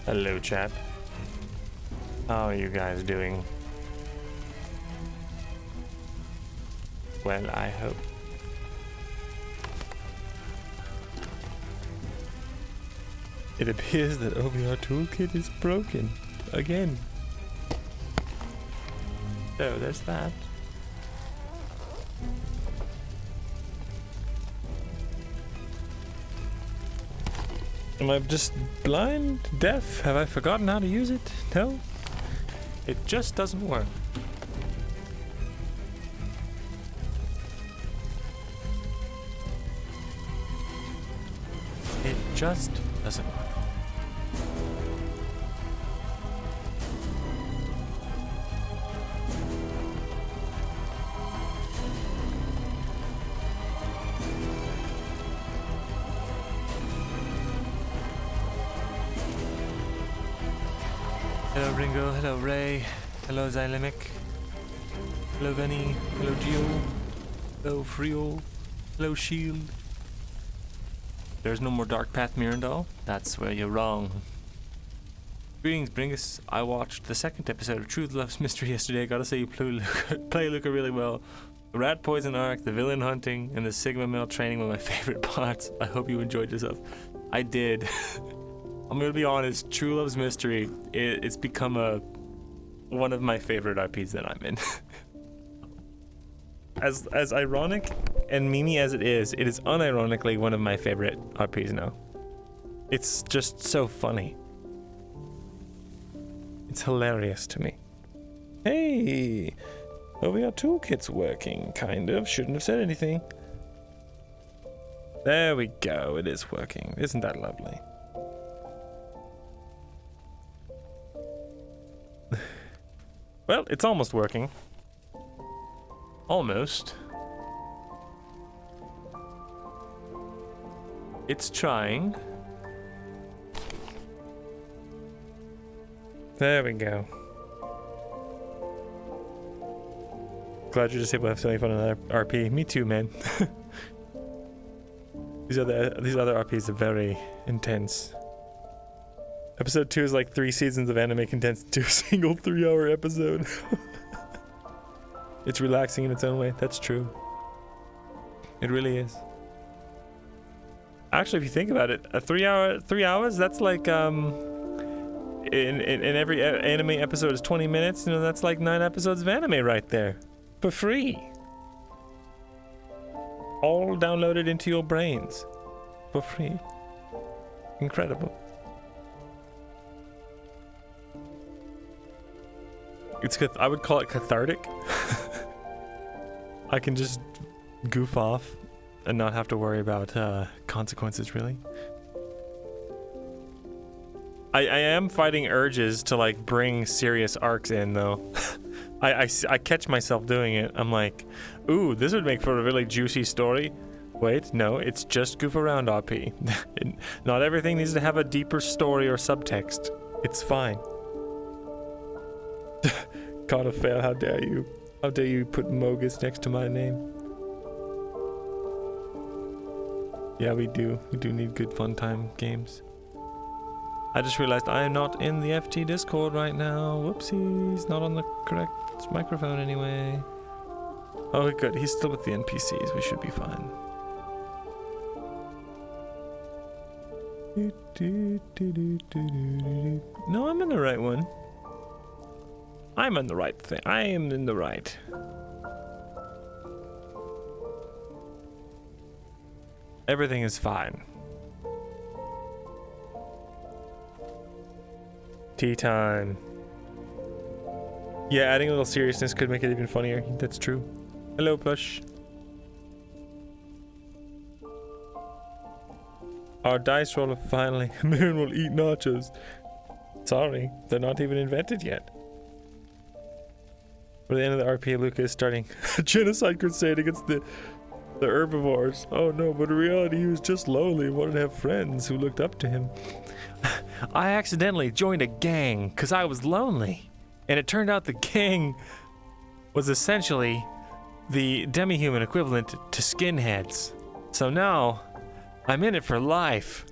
Hello, chat. How are you guys doing? Well, I hope. It appears that OVR Toolkit is broken again. So there's that. Am I just blind, deaf? Have I forgotten how to use it? No. It just doesn't work. It just doesn't work. Hello Ringo, hello Ray, hello Xylemic, hello Benny, hello Geo, hello Frio, hello Shield. There's no more Dark Path Myrindal, that's where you're wrong. Greetings Bringus, I watched the second episode of Truth Loves Mystery yesterday. Gotta say you play Luca really well. The rat poison arc, the villain hunting, and the Sigma male training were my favorite parts. I hope you enjoyed yourself. I did. I'm gonna be honest, True Love's Mystery, it's become one of my favorite RPs that I'm in. As ironic and memey as it is unironically one of my favorite RPs now. It's just so funny. It's hilarious to me. Hey! OVR Toolkit's working, kind of. Shouldn't have said anything. There we go, it is working. Isn't that lovely? Well, it's almost working. Almost. It's trying. There we go. Glad you're just able to have so many fun on that RP. Me too, man. These other RPs are very intense. Episode 2 is like 3 seasons of anime condensed into a single 3-hour episode. It's relaxing in its own way. That's true. It really is. Actually, if you think about it, 3 hours, that's like in every anime episode is 20 minutes. You know, that's like 9 episodes of anime right there. For free. All downloaded into your brains. For free. Incredible. I would call it cathartic. I can just goof off and not have to worry about consequences, really. I am fighting urges to like bring serious arcs in though. I catch myself doing it. I'm like, ooh, this would make for a really juicy story. Wait, no, it's just goof around RP. Not everything needs to have a deeper story or subtext. It's fine. Gotta fail, how dare you? How dare you put Mogus next to my name? Yeah, we do. We do need good fun time games. I just realized I am not in the FT Discord right now. Whoopsies, not on the correct microphone anyway. Oh, good. He's still with the NPCs. We should be fine. No, I'm in the right one. I'm on the right thing. I am in the right. Everything is fine. Tea time. Yeah, adding a little seriousness could make it even funnier. That's true. Hello, Plush. Our dice roller finally. Mirren will eat nachos. Sorry, they're not even invented yet. For the end of the RP, Luca is starting a genocide crusade against the herbivores. Oh no, but in reality he was just lonely and wanted to have friends who looked up to him. I accidentally joined a gang because I was lonely. And it turned out the gang was essentially the demi-human equivalent to skinheads. So now, I'm in it for life.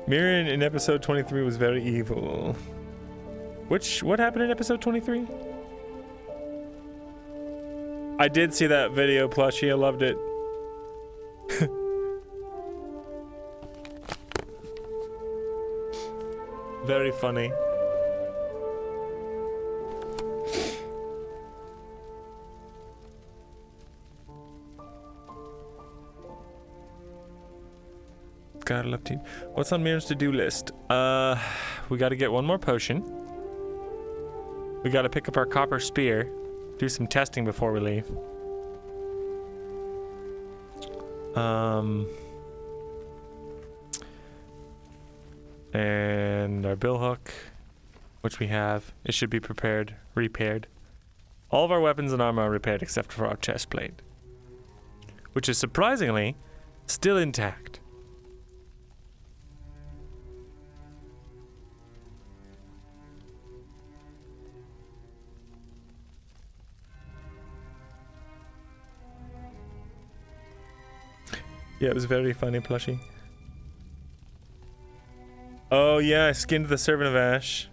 Mirren in episode 23 was very evil. What happened in episode 23? I did see that video, Plushie. I loved it. Very funny. God, I love team. What's on Mirren's to-do list? We gotta get one more potion. We gotta pick up our copper spear. Do some testing before we leave. And our billhook, which we have. It should be repaired. All of our weapons and armor are repaired except for our chest plate, which is surprisingly still intact. Yeah, it was very funny, Plushie. Oh yeah, I skinned the Servant of Ash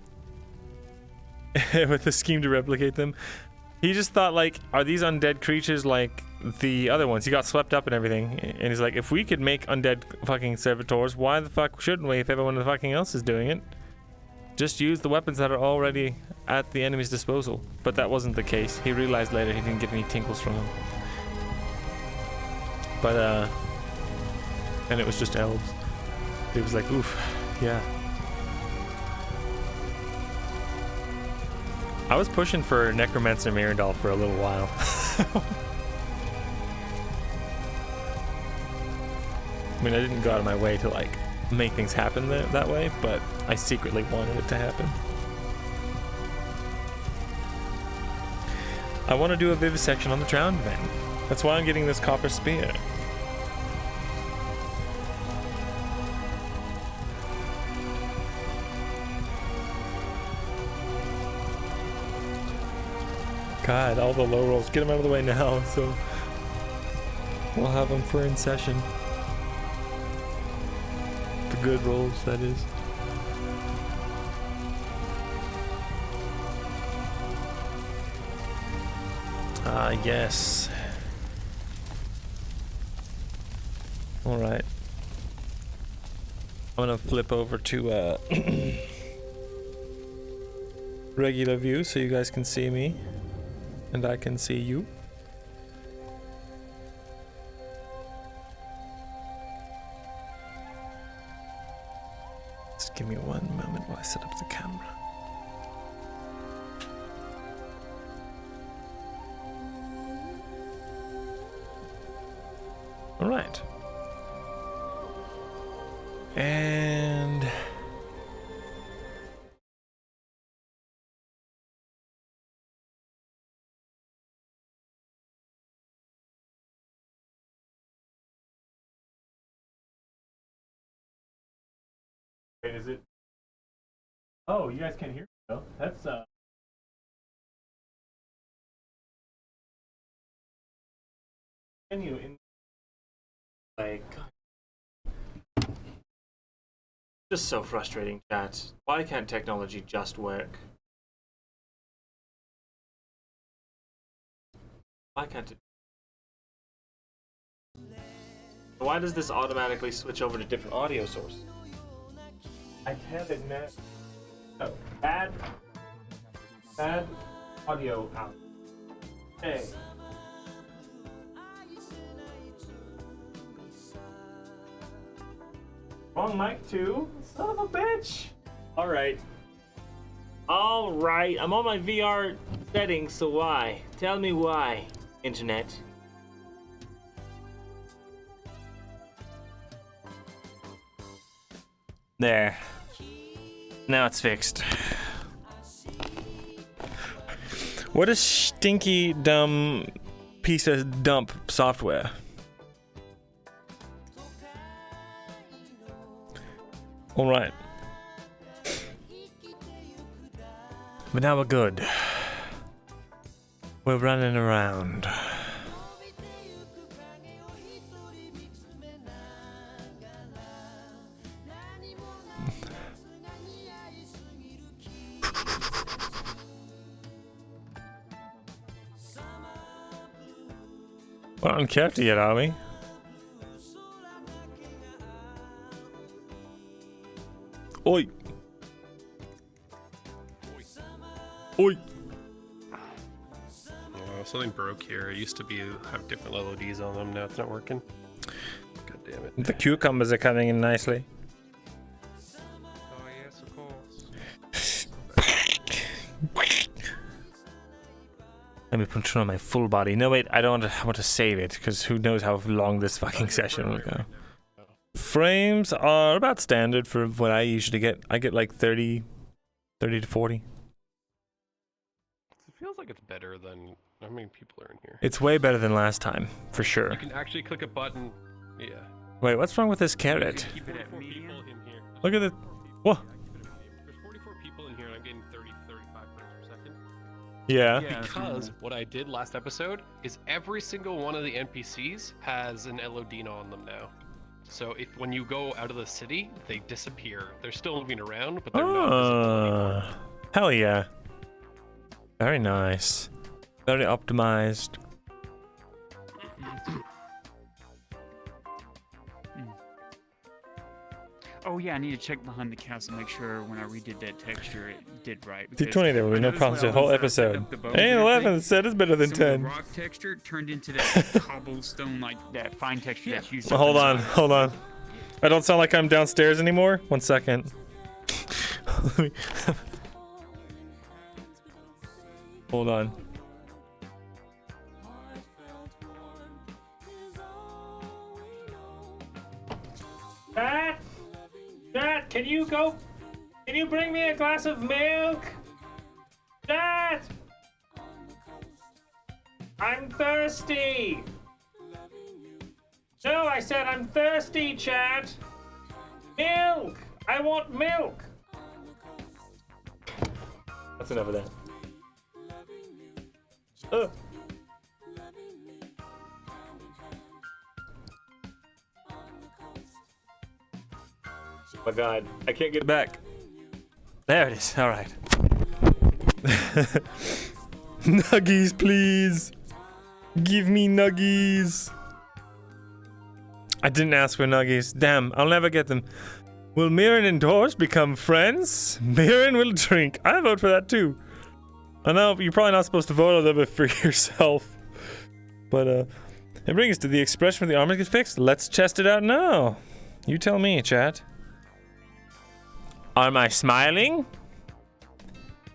with the scheme to replicate them. He just thought, like, are these undead creatures like the other ones? He got swept up and everything, and he's like, if we could make undead fucking servitors, why the fuck shouldn't we if everyone fucking else is doing it? Just use the weapons that are already at the enemy's disposal. But that wasn't the case. He realized later he didn't get any tinkles from them. But and it was just elves. He was like, oof, yeah. I was pushing for Necromancer Myrindal for a little while. I mean, I didn't go out of my way to, like, make things happen that way, but I secretly wanted it to happen. I want to do a vivisection on the drowned men. That's why I'm getting this copper spear. God, all the low rolls. Get them out of the way now, so we'll have them for in session. The good rolls, that is. Ah, yes. Alright. I'm gonna flip over to regular view so you guys can see me. And I can see you. Just give me one moment while I set up the camera. All right. And is it? Oh, you guys can hear me though. That's menu in like just so frustrating, chat. Why can't technology just work? Why can't it? Why does this automatically switch over to different audio sources? I can't admit. Oh, bad audio out. Hey. Wrong mic too? Son of a bitch! Alright. Alright, I'm on my VR settings, so why? Tell me why, internet. There. Now it's fixed. What a stinky, dumb piece of dump software. All right. But now we're good. We're running around. We're not on character yet, are we? Oi! Oi! Oh, something broke here. It used to be have different LODs on them. Now it's not working. God damn it. The cucumbers are coming in nicely. Oh yes, of course. Let me put it on my full body. No, wait, I don't want to save it, because who knows how long this fucking session will go. Frames are about standard for what I usually get. I get like 30 to 40. It feels like it's better than how many people are in here. It's way better than last time, for sure. You can actually click a button. Yeah. Wait, what's wrong with this carrot? Keep it at medium. In here. Look at it. What? There's 44 people in here, and I'm getting 30 to 35 frames per second. Yeah. Because what I did last episode is every single one of the NPCs has an LOD on them now. So if when you go out of the city, they disappear. They're still moving around, but they're not visible anymore. Hell yeah. Very nice. Very optimized. Oh yeah, I need to check behind the castle, make sure when I redid that texture it did right. D20, there were no problems the whole episode. And 11 said it's better than 10. The rock texture turned into that cobblestone, like that fine texture that's used. Well, hold on. I don't sound like I'm downstairs anymore. 1 second. Hold on. Dad, can you bring me a glass of milk? Dad! I'm thirsty! No, I said I'm thirsty, Chad! Milk! I want milk! That's enough of that. Oh my god, I can't get it back. There it is, alright. Nuggies, please! Give me nuggies! I didn't ask for nuggies. Damn, I'll never get them. Will Myrin and Dorsh become friends? Myrin will drink. I vote for that too. I know you're probably not supposed to vote a little bit for yourself. But, it brings us to the expression when the armor gets fixed. Let's test it out now. You tell me, chat. Am I smiling?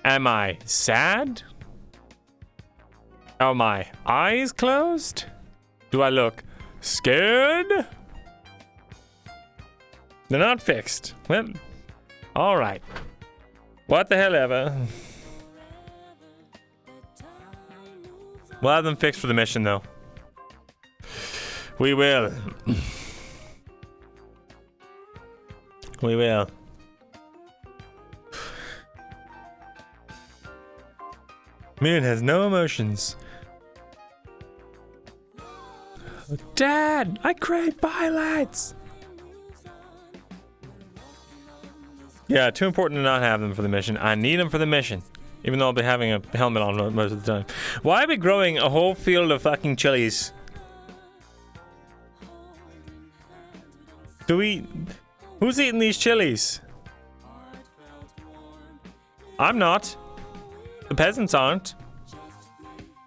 Am I sad? Are my eyes closed? Do I look scared? They're not fixed. Well, alright. What the hell ever. We'll have them fixed for the mission, though. We will. We will. Myrin has no emotions. Dad, I crave violets. Yeah, too important to not have them for the mission. I need them for the mission. Even though I'll be having a helmet on most of the time. Why are we growing a whole field of fucking chilies? Who's eating these chilies? I'm not. The peasants aren't.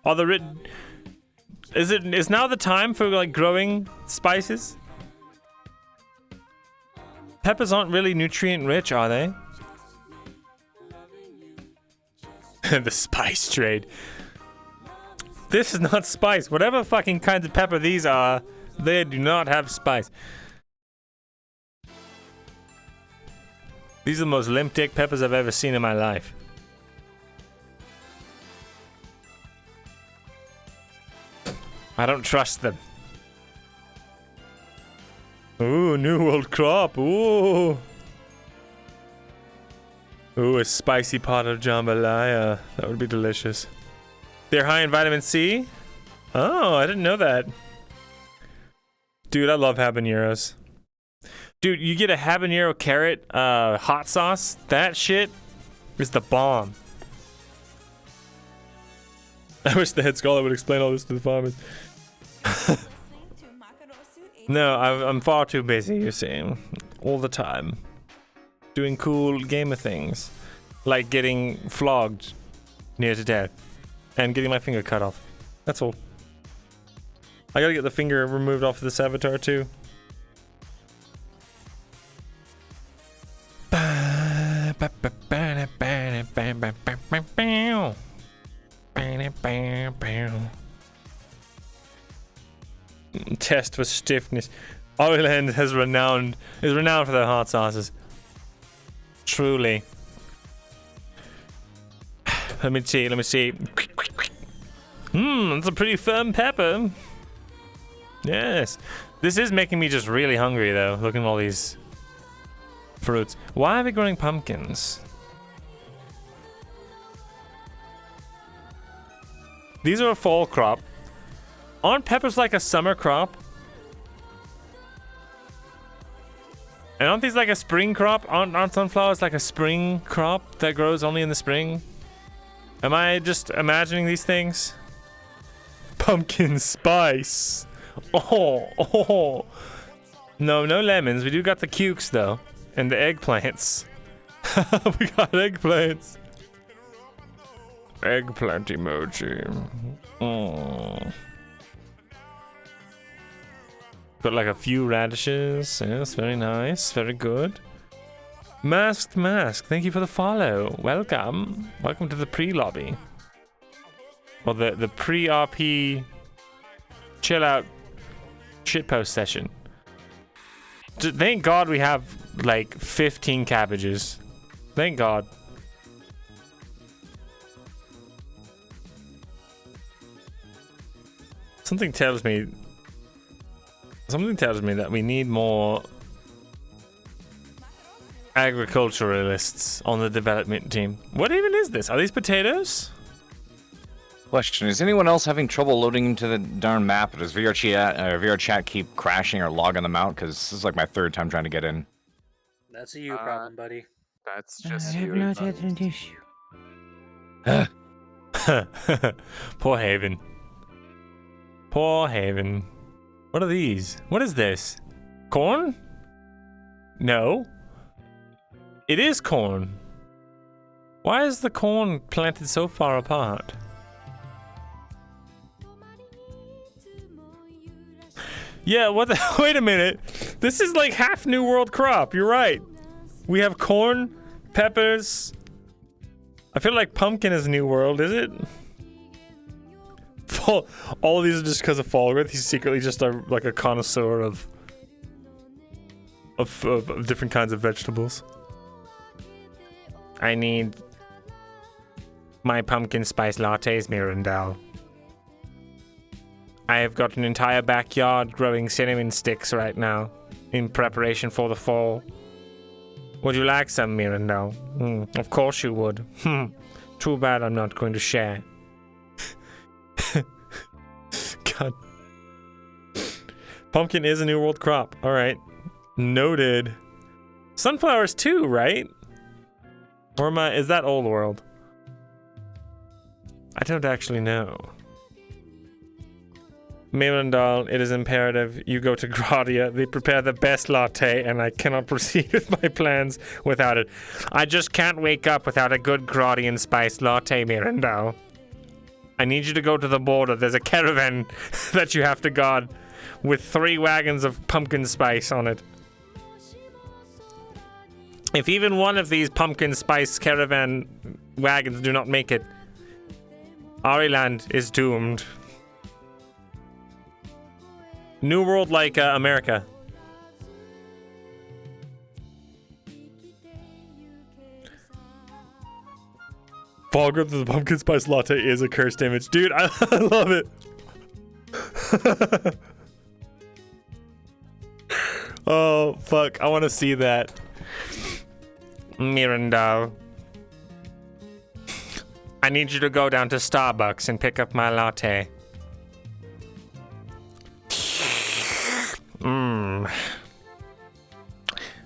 Are the is now the time for like growing spices? Peppers aren't really nutrient rich, are they? The spice trade. This is not spice. Whatever fucking kinds of pepper these are, they do not have spice. These are the most limp dick peppers I've ever seen in my life. I don't trust them. Ooh, new world crop. Ooh. Ooh, a spicy pot of jambalaya. That would be delicious. They're high in vitamin C? Oh, I didn't know that. Dude, I love habaneros. Dude, you get a habanero carrot hot sauce. That shit is the bomb. I wish the head scholar would explain all this to the farmers. No, I'm far too busy, you see. All the time. Doing cool gamer things. Like getting flogged near to death. And getting my finger cut off. That's all. I gotta get the finger removed off this avatar too. Test for stiffness. Ireland is renowned for their hot sauces. Truly. Let me see. It's a pretty firm pepper. Yes. This is making me just really hungry though, looking at all these fruits. Why are we growing pumpkins? These are a fall crop. Aren't peppers like a summer crop? And aren't these like a spring crop? Aren't sunflowers like a spring crop that grows only in the spring? Am I just imagining these things? Pumpkin spice. Oh. No lemons. We do got the cukes though. And the eggplants. We got eggplants. Eggplant emoji. Oh. Got like a few radishes. Yes, very nice. Very good. Masked Mask, thank you for the follow. Welcome. Welcome to the pre-lobby. Well, the pre-RP chill out shitpost session. Thank God we have like 15 cabbages. Thank God. Something tells me that we need more agriculturalists on the development team. What even is this? Are these potatoes? Question: is anyone else having trouble loading into the darn map? Does VRChat keep crashing or logging them out? Because this is like my third time trying to get in. That's a you problem, buddy. That's just I have you. not had an issue. Poor Haven. Poor Haven. What are these? What is this? Corn? No. It is corn. Why is the corn planted so far apart? Yeah, what the? Wait a minute. This is like half New World crop. You're right. We have corn, peppers. I feel like pumpkin is New World, is it? All of these are just because of Falgrith. He's secretly just like a connoisseur of different kinds of vegetables. I need my pumpkin spice lattes, Myrindal. I have got an entire backyard growing cinnamon sticks right now in preparation for the fall. Would you like some, Myrindal? Of course you would. Too bad I'm not going to share. God. Pumpkin is a New World crop. All right. Noted. Sunflowers too, right? Or is that Old World? I don't actually know. Myrindal, it is imperative you go to Gradia. They prepare the best latte, and I cannot proceed with my plans without it. I just can't wake up without a good Gradian spice latte, Myrindal. I need you to go to the border. There's a caravan that you have to guard with 3 wagons of pumpkin spice on it. If even one of these pumpkin spice caravan wagons do not make it, Ariland is doomed. New World like America. Falgrith the pumpkin spice latte is a cursed image. Dude, I love it. Oh, fuck. I want to see that. Myrindal. I need you to go down to Starbucks and pick up my latte.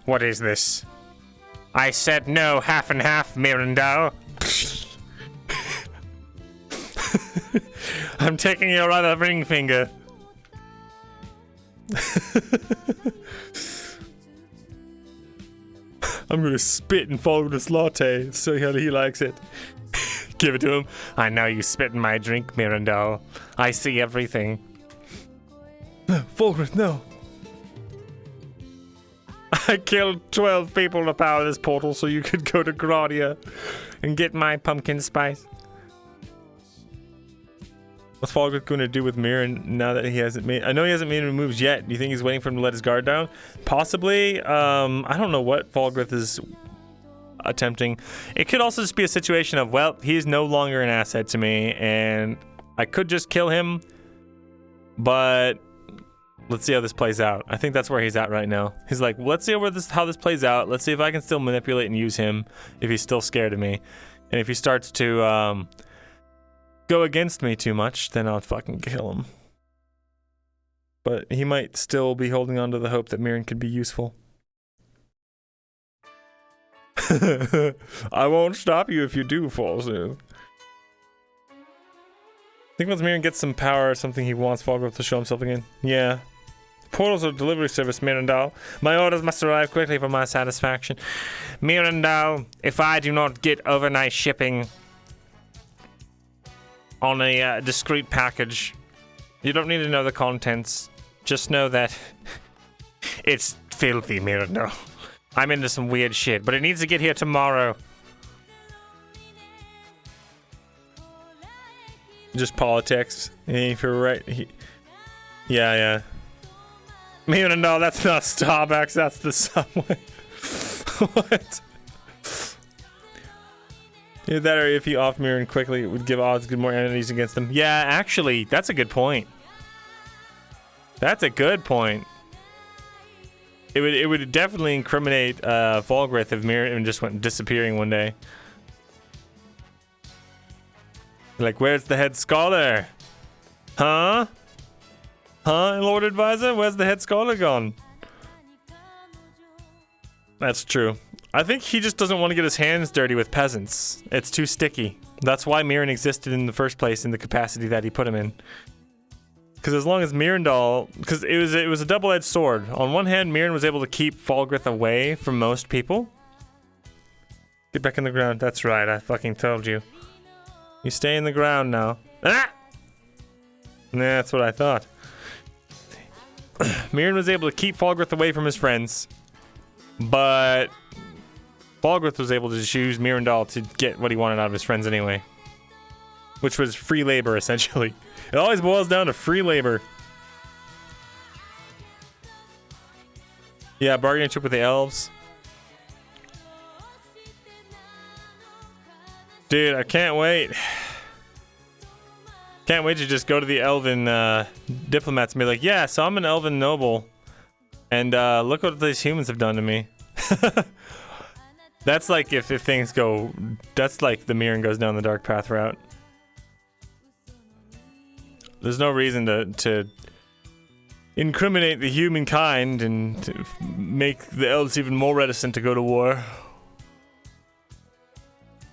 What is this? I said no, half and half, Myrindal. I'm taking your other ring finger. I'm gonna spit and follow this latte so he likes it. Give it to him. I know you spit in my drink, Myrindal. I see everything. Fulgrim, no. I killed 12 people to power this portal so you could go to Gradia and get my pumpkin spice. What's Fulgrim going to do with Myrin now that he hasn't made... I know he hasn't made any moves yet. Do you think he's waiting for him to let his guard down? Possibly. I don't know what Fulgrim is attempting. It could also just be a situation of, well, he's no longer an asset to me, and I could just kill him, but let's see how this plays out. I think that's where he's at right now. He's like, let's see how this plays out. Let's see if I can still manipulate and use him if he's still scared of me. And if he starts to go against me too much, then I'll fucking kill him. But he might still be holding on to the hope that Myrin could be useful. I won't stop you if you do fall soon. I think once Myrin gets some power or something, he wants Fulgrim to show himself again. Yeah. Portals are delivery service, Myrindal. My orders must arrive quickly for my satisfaction. Myrindal, if I do not get overnight shipping on a discreet package, you don't need to know the contents. Just know that it's filthy, Myrindal. I'm into some weird shit, but it needs to get here tomorrow. Just politics. If you're right. Yeah. No, that's not Starbucks, that's the Subway. What? Either that or if you off Myrin quickly, it would give odds good more entities against them. Yeah, actually, that's a good point. That's a good point. It would definitely incriminate Fulgrim if Myrin just went disappearing one day. Like, where's the head scholar? Huh? Huh, Lord Advisor? Where's the head scholar gone? That's true. I think he just doesn't want to get his hands dirty with peasants. It's too sticky. That's why Myrin existed in the first place in the capacity that he put him in. Because as long as Myrindal... Because it was a double-edged sword. On one hand, Myrin was able to keep Fulgrim away from most people. Get back in the ground. That's right, I fucking told you. You stay in the ground now. Ah! Nah, that's what I thought. Myrin was able to keep Fulgrim away from his friends. But... Fulgrim was able to choose Myrindal to get what he wanted out of his friends anyway. Which was free labor, essentially. It always boils down to free labor. Yeah, bargaining chip with the elves. Dude, I can't wait. Can't wait to just go to the Elven diplomats and be like, yeah, so I'm an Elven noble. And look what these humans have done to me. That's like if things go... That's like the Myrin goes down the dark path route. There's no reason to incriminate the humankind and to make the elves even more reticent to go to war.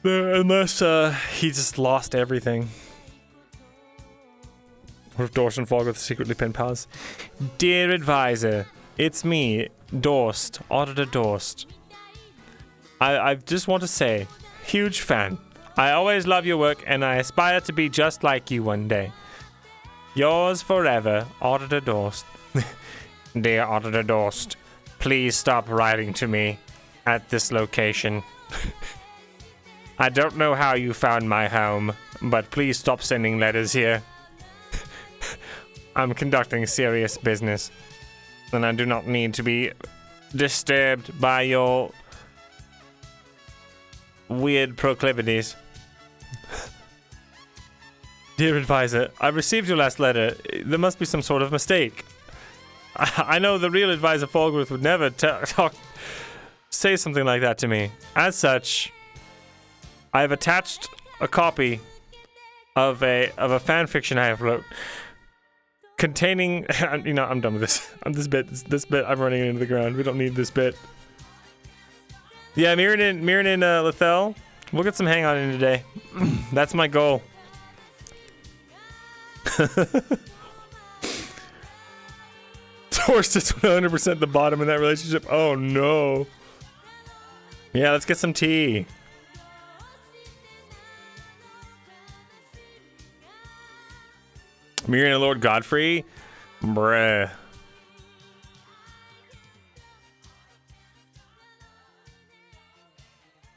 Unless he just lost everything. Or if Dorst and Fulgrim secretly penned palace. Dear advisor, it's me, Dorst, Auditor Dorst. I just want to say, huge fan. I always love your work and I aspire to be just like you one day. Yours forever, Auditor Dorst. Dear Auditor Dorst, please stop writing to me at this location. I don't know how you found my home, but please stop sending letters here. I'm conducting serious business, and I do not need to be disturbed by your weird proclivities. Dear advisor, I received your last letter. There must be some sort of mistake. I know the real advisor Fulgrim would never say something like that to me. As such, I have attached a copy of a fanfiction I have wrote containing... You know, I'm done with this. This bit, I'm running it into the ground. We don't need this bit. Yeah, Myrindal Lethal. We'll get some hang on in today. That's my goal. forced us 100% the bottom in that relationship. Oh no. Yeah, let's get some tea. Miriam and Lord Godfrey? Bruh.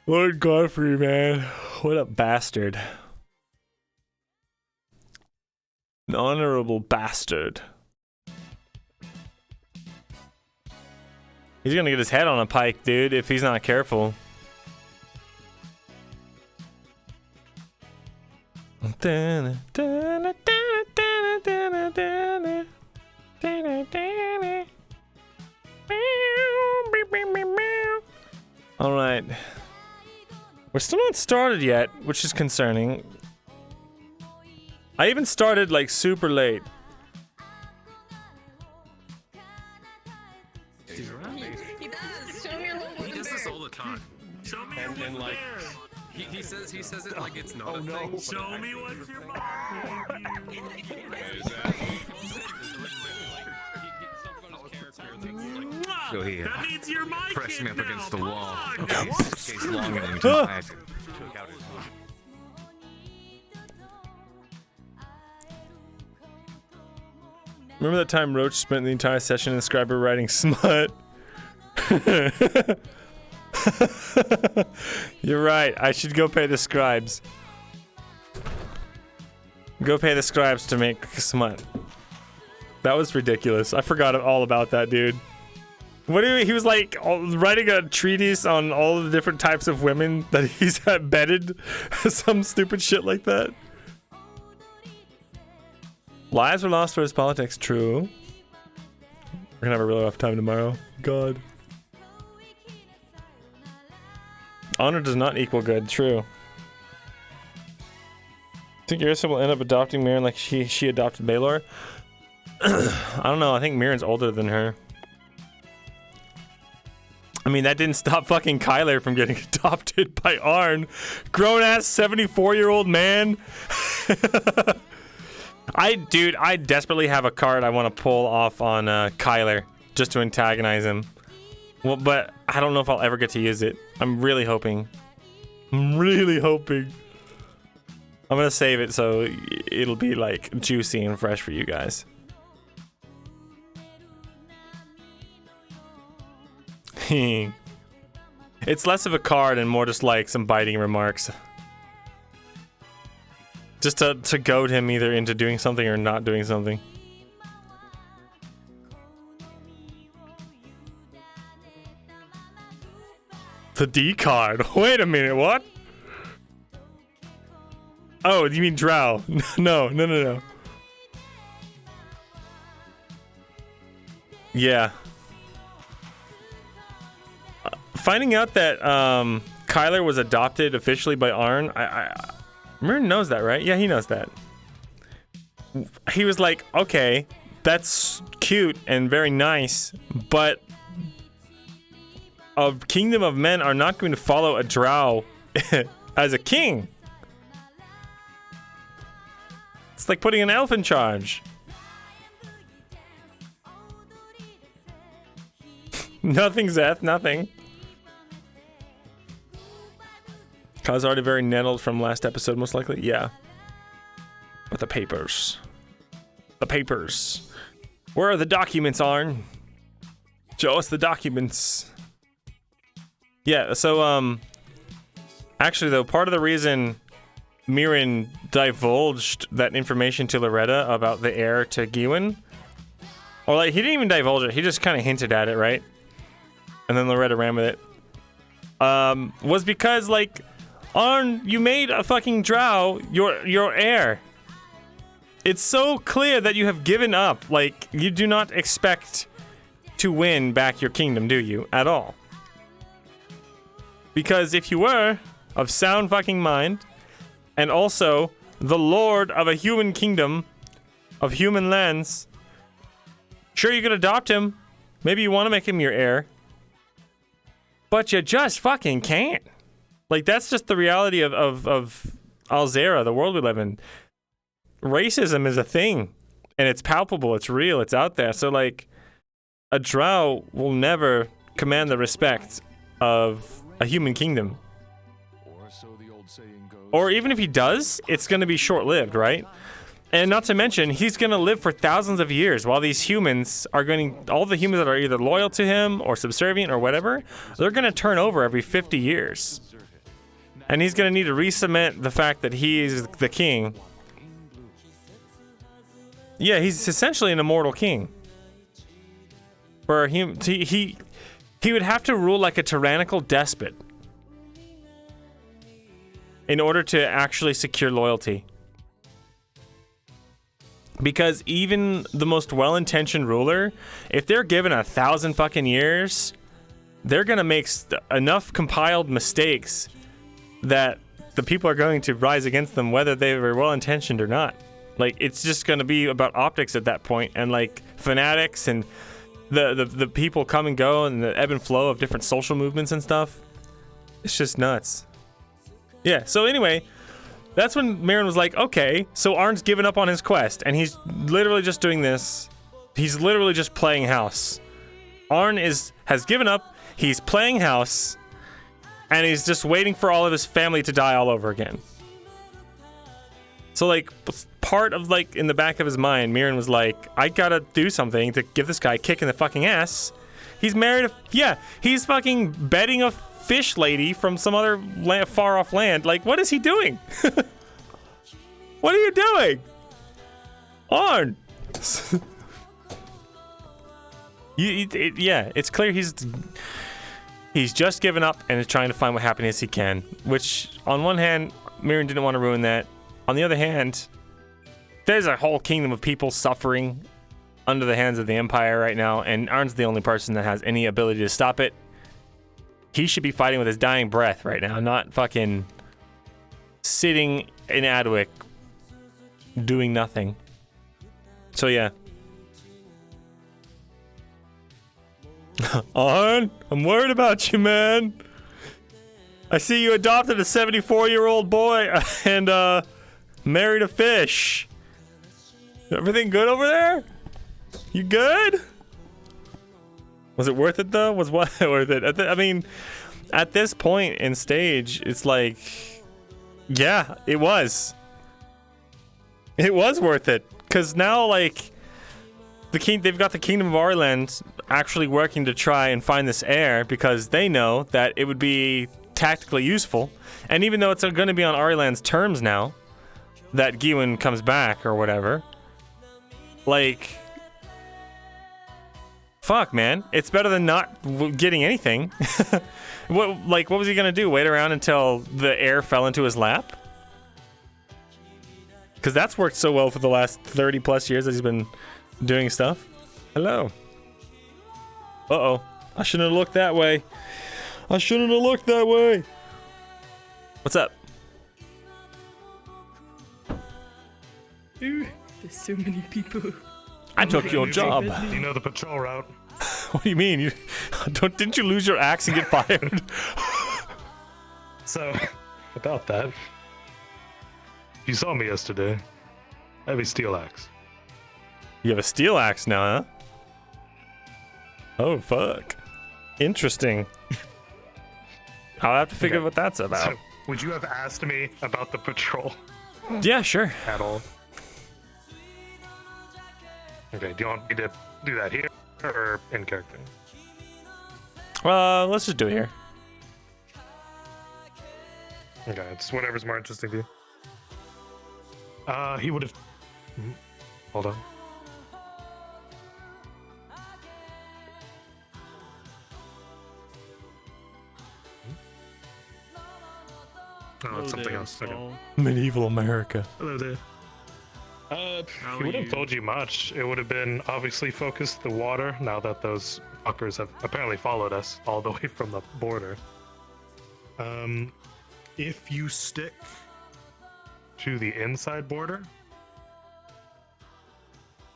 Lord Godfrey, man. What a bastard. An honorable bastard. He's gonna get his head on a pike, dude, if he's not careful. Alright. We're still not started yet, which is concerning. I even started like super late. He does. Show me your little He does this all the time. Show me And like, he says it like it's not a thing. But Show me what your mom So he That means you're my pressed kid me up now. against the Come wall. on, Okay, now. this case long enough until I took out his mom. Remember that time Roach spent the entire session in the scribe writing smut? You're right. I should go pay the scribes. Go pay the scribes to make smut. That was ridiculous. I forgot all about that, dude. What do he was like writing a treatise on all the different types of women that he's bedded? Some stupid shit like that. Lives were lost for his politics, true. We're gonna have a really rough time tomorrow. God. Honor does not equal good, true. Think Ursa will end up adopting Mirren like she adopted Baelor? I don't know, I think Mirren's older than her. I mean, that didn't stop fucking Kyler from getting adopted by Arn. Grown-ass 74-year-old man. I desperately have a card I want to pull off on Kyler just to antagonize him. Well, but I don't know if I'll ever get to use it. I'm really hoping. I'm gonna save it so it'll be like juicy and fresh for you guys. It's less of a card and more just like some biting remarks. Just to goad him either into doing something or not doing something. The D card. Wait a minute, what? Oh, you mean Drow? No. Yeah. Finding out that Kyler was adopted officially by Arn, Myrn knows that, right? Yeah, he knows that. He was like, okay, that's cute and very nice, but a kingdom of men are not going to follow a drow as a king. It's like putting an elf in charge. Nothing, Zeth, nothing. Kai's already very nettled from last episode, most likely. Yeah. But the papers. The papers. Where are the documents, Arn? Show us the documents. Yeah, so, actually, though, part of the reason Mirren divulged that information to Loretta about the heir to Gewin, or, like, he didn't even divulge it. He just kind of hinted at it, right? And then Loretta ran with it. Was because, like, Arn, you made a fucking drow your heir. It's so clear that you have given up. Like, you do not expect to win back your kingdom, do you? At all. Because if you were of sound fucking mind, and also the lord of a human kingdom, of human lands, sure, you could adopt him. Maybe you want to make him your heir. But you just fucking can't. Like, that's just the reality of Auzera, the world we live in. Racism is a thing. And it's palpable, it's real, it's out there. So, like, a drow will never command the respect of a human kingdom. Or even if he does, it's going to be short-lived, right? And not to mention, he's going to live for thousands of years while these humans are all the humans that are either loyal to him or subservient or whatever, they're going to turn over every 50 years. And he's going to need to re-cement the fact that he is the king. Yeah, he's essentially an immortal king. For him, he would have to rule like a tyrannical despot in order to actually secure loyalty. Because even the most well-intentioned ruler, if they're given 1,000 fucking years, they're gonna make enough compiled mistakes that the people are going to rise against them, whether they were well-intentioned or not. Like, it's just gonna be about optics at that point, and like fanatics and the people come and go, and the ebb and flow of different social movements and stuff. It's just nuts. Yeah. So anyway. That's when Myrindal was like, okay, so Arn's given up on his quest, and he's literally just doing this. He's literally just playing house. Arn has given up, he's playing house, and he's just waiting for all of his family to die all over again. So, like, part of, like, in the back of his mind, Myrindal was like, I gotta do something to give this guy a kick in the fucking ass. He's married, he's fucking bedding a fish lady from some other far off land. Like, what is he doing? What are you doing, Arn? Yeah, it's clear he's just given up and is trying to find what happiness he can, which on one hand Myrindal didn't want to ruin that. On the other hand, there's a whole kingdom of people suffering under the hands of the Empire right now, and Arn's the only person that has any ability to stop it. He should be fighting with his dying breath right now, not fucking sitting in Adwick doing nothing. So yeah. Arn, I'm worried about you, man. I see you adopted a 74-year-old boy and married a fish. Everything good over there? You good? Was it worth it though? Was what worth it? I mean, at this point in stage, it's like, yeah, it was. It was worth it, because now, like, they've got the Kingdom of Ireland actually working to try and find this heir, because they know that it would be tactically useful. And even though it's going to be on Ireland's terms now, that Gewin comes back or whatever, like, fuck, man, it's better than not getting anything. What was he gonna do? Wait around until the heir fell into his lap? Because that's worked so well for the last 30 plus years that he's been doing stuff. Hello. Uh-oh. I shouldn't have looked that way. What's up? There's so many people. I took your job. Do you know the patrol route? What do you mean? Didn't you lose your axe and get fired? So, about that. You saw me yesterday. I have a steel axe. You have a steel axe now, huh? Oh, fuck. Interesting. I'll have to figure out what that's about. So, would you have asked me about the patrol Yeah, sure. at all? Okay, do you want me to do that here or in character? Let's just do it here. Okay, it's whatever's more interesting to you. He would have... Hold on. Oh, it's something else. Okay. Medieval America. Hello there. He wouldn't have told you much. It would have been obviously focused the water, now that those fuckers have apparently followed us all the way from the border. If you stick to the inside border,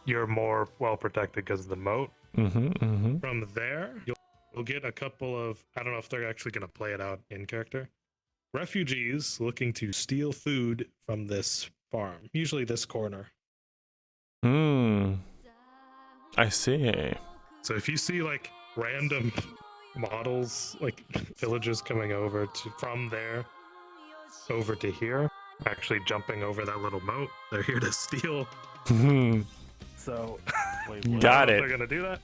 you're more well protected because of the moat. From there, you'll get a couple of, I don't know if they're actually going to play it out in character, refugees looking to steal food from this farm, usually this corner. I see. So if you see like random models, like villagers coming over from there over to here, actually jumping over that little moat, they're here to steal. So Got it. they're gonna do that.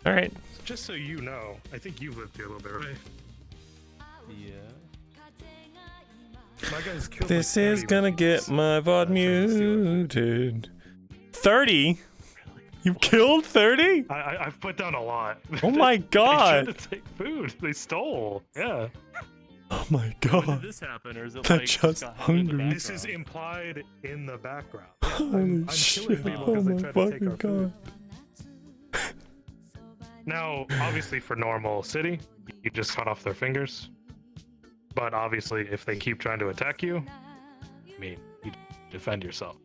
All right. Just so you know, I think you've lived here a little bit, right? Yeah. My guy's killed This like is 30 gonna villagers. get my VOD muted. 30? You killed 30? I've put down a lot. Oh my They god. tried to take food. They stole. Yeah. Oh my When god. did this happen, or is it They're like just got happened in the hungry. This is background? implied in the background. Holy I'm shit. killing people Oh because they my try to take fucking our food. Now, obviously, for normal city, you just cut off their fingers. But obviously, if they keep trying to attack you, I mean, you defend yourself.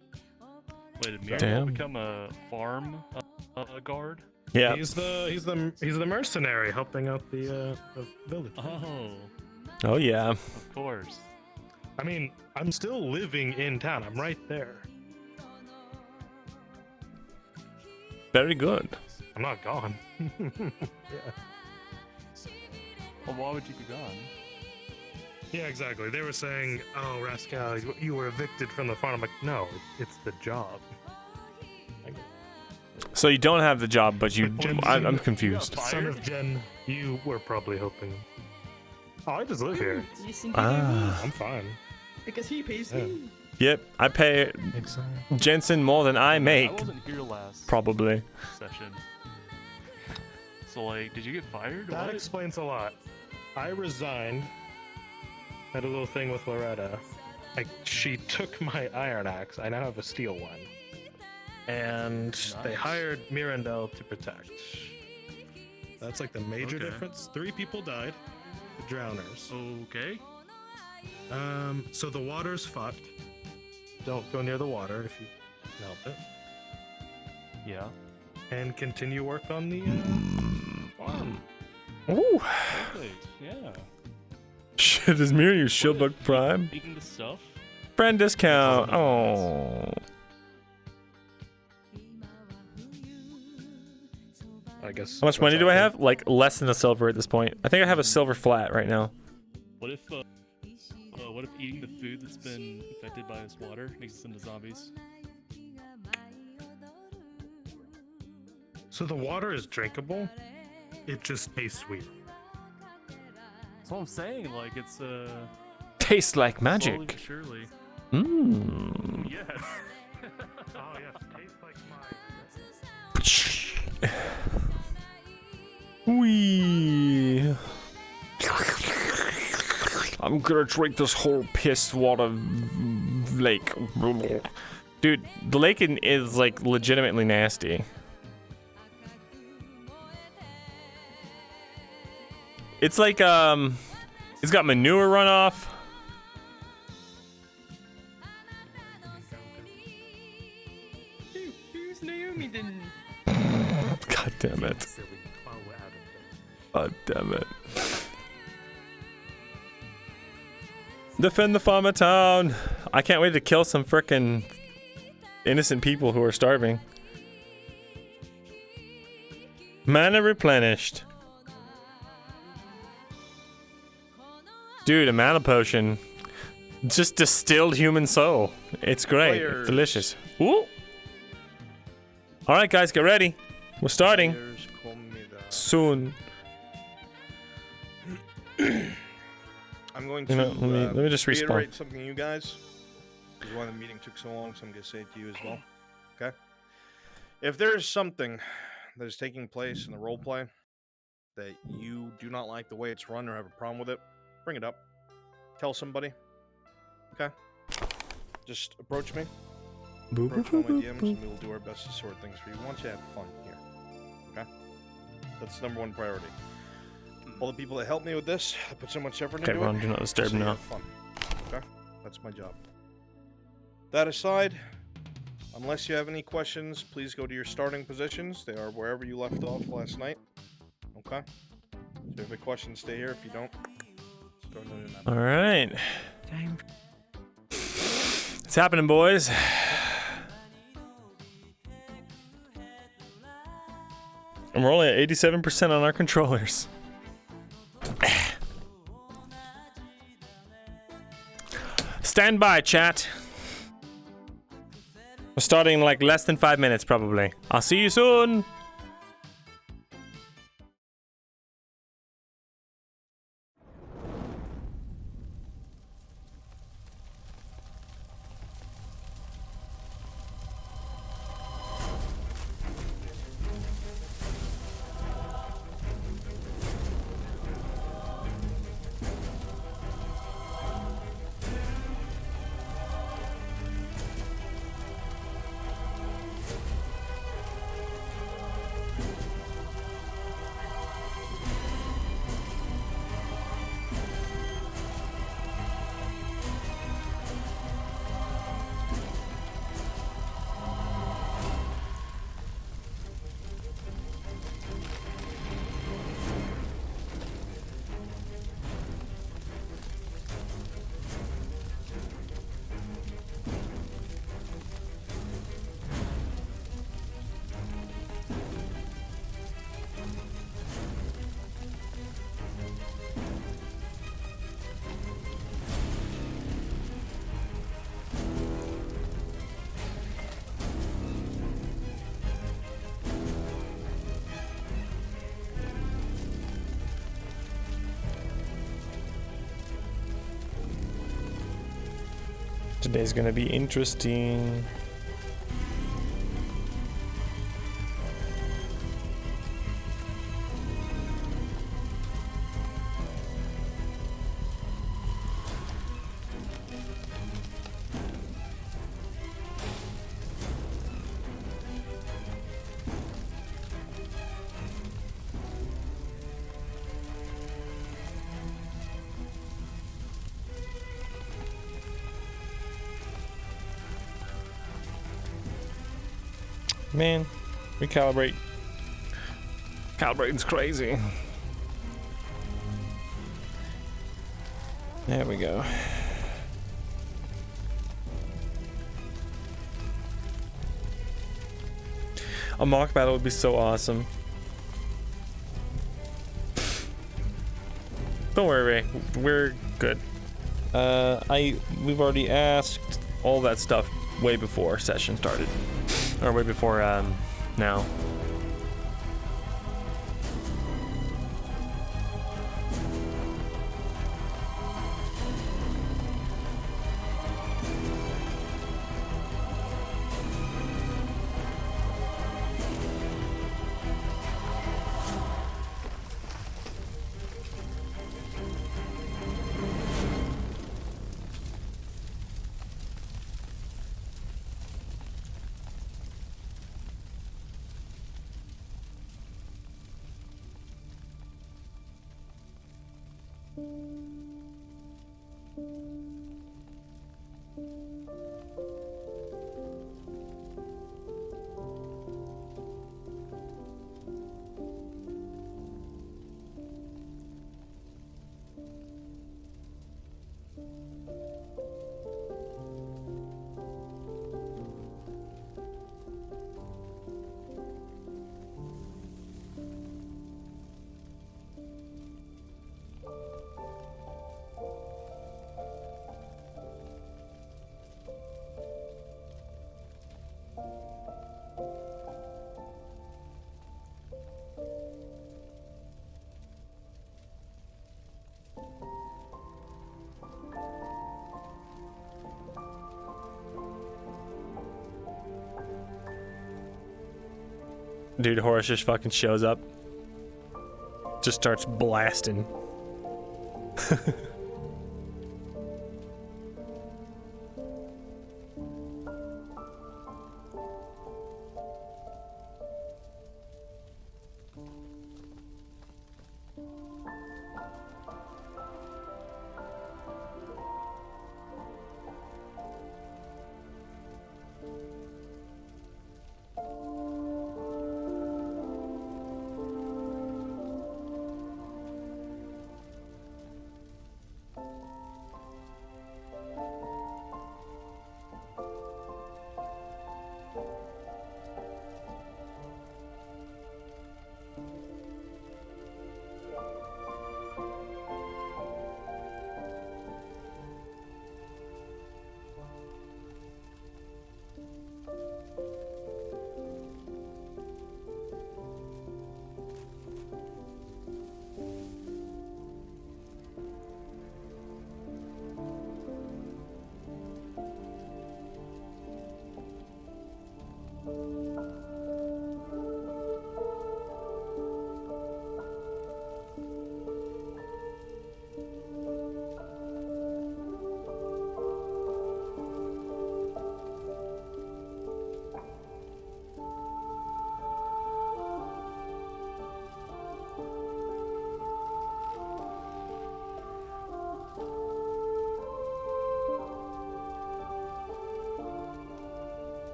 Wait, did Myrindal Damn. become a farm guard? Yeah. He's the mercenary helping out the village. Oh, Oh yeah. of course. I mean, I'm still living in town. I'm right there. Very good. I'm not gone. Yeah. Well, why would you be gone? Yeah, exactly. They were saying, "Oh, Rascal, you were evicted from the farm." I'm like, "No, it's the job." So you don't have the job, but you. Jensen, I'm confused. Son of Jen, you were probably hoping. Oh, I just live here. You think Ah. I'm fine. because he pays Yeah. me. Yep. I pay Exactly. Jensen more than I make. I wasn't here last Probably. session. So, like, did you get fired? That What? explains a lot. I resigned. Had a little thing with Loretta. She took my iron axe. I now have a steel one. And they Nice. hired Myrindal to protect. That's like the major Okay. difference. 3 people died. The drowners. Okay. So the water's fucked. Don't go near the water if you melt it. Yeah. And continue work on the farm. Ooh. Perfect. Yeah. Shit, is Mirror use Shieldbug Prime? Eating the stuff. Friend discount. Oh. I guess. How much money do I have? Like less than a silver at this point. I think I have a silver flat right now. What if eating the food that's been infected by this water makes us into zombies? So the water is drinkable. It just tastes weird. That's what I'm saying. Like, it's Tastes like slowly magic. but surely. Mmm. Yes. Oh yes, tastes like Wee. I'm gonna drink this whole piss water lake. Dude, the lake is like legitimately nasty. It's like it's got manure runoff. Who's Naomi then? God damn it. God damn it. Defend the farmer town. I can't wait to kill some frickin' innocent people who are starving. Mana replenished. Dude, a mana potion. Just distilled human soul. It's great. It's delicious. Ooh. Alright guys, get ready. We're starting soon. I'm going to You know, let me just respawn. reiterate something to you guys. This is why the meeting took so long, so I'm going to say it to you as well. Okay? If there is something that is taking place in the roleplay that you do not like the way it's run or have a problem with it, bring it up. Tell somebody. Okay? Just approach me. Approach all my DMs, and we will do our best to sort things for you. We want you to have fun here. Okay? That's number one priority. All the people that help me with this, I put so much effort Okay, into Ron, it. do not disturb so you now. have fun. Okay? That's my job. That aside, unless you have any questions, please go to your starting positions. They are wherever you left off last night. Okay? So if you have any questions, stay here. If you don't, go to the map. All right. It's happening, boys. And we're only at 87% on our controllers. Stand by, chat. We're starting in like less than 5 minutes, probably. I'll see you soon. Today's gonna be interesting. Man, recalibrate. Calibrating's crazy. There we go. A mock battle would be so awesome. Don't worry, Ray. We're good. We've already asked all that stuff way before session started. Or way before, now. Dude, Horace just fucking shows up. Just starts blasting.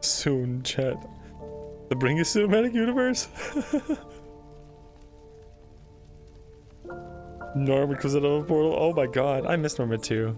Soon, chat. The Bringus cinematic universe? Norman comes out of a portal. Oh my god, I miss Norman too.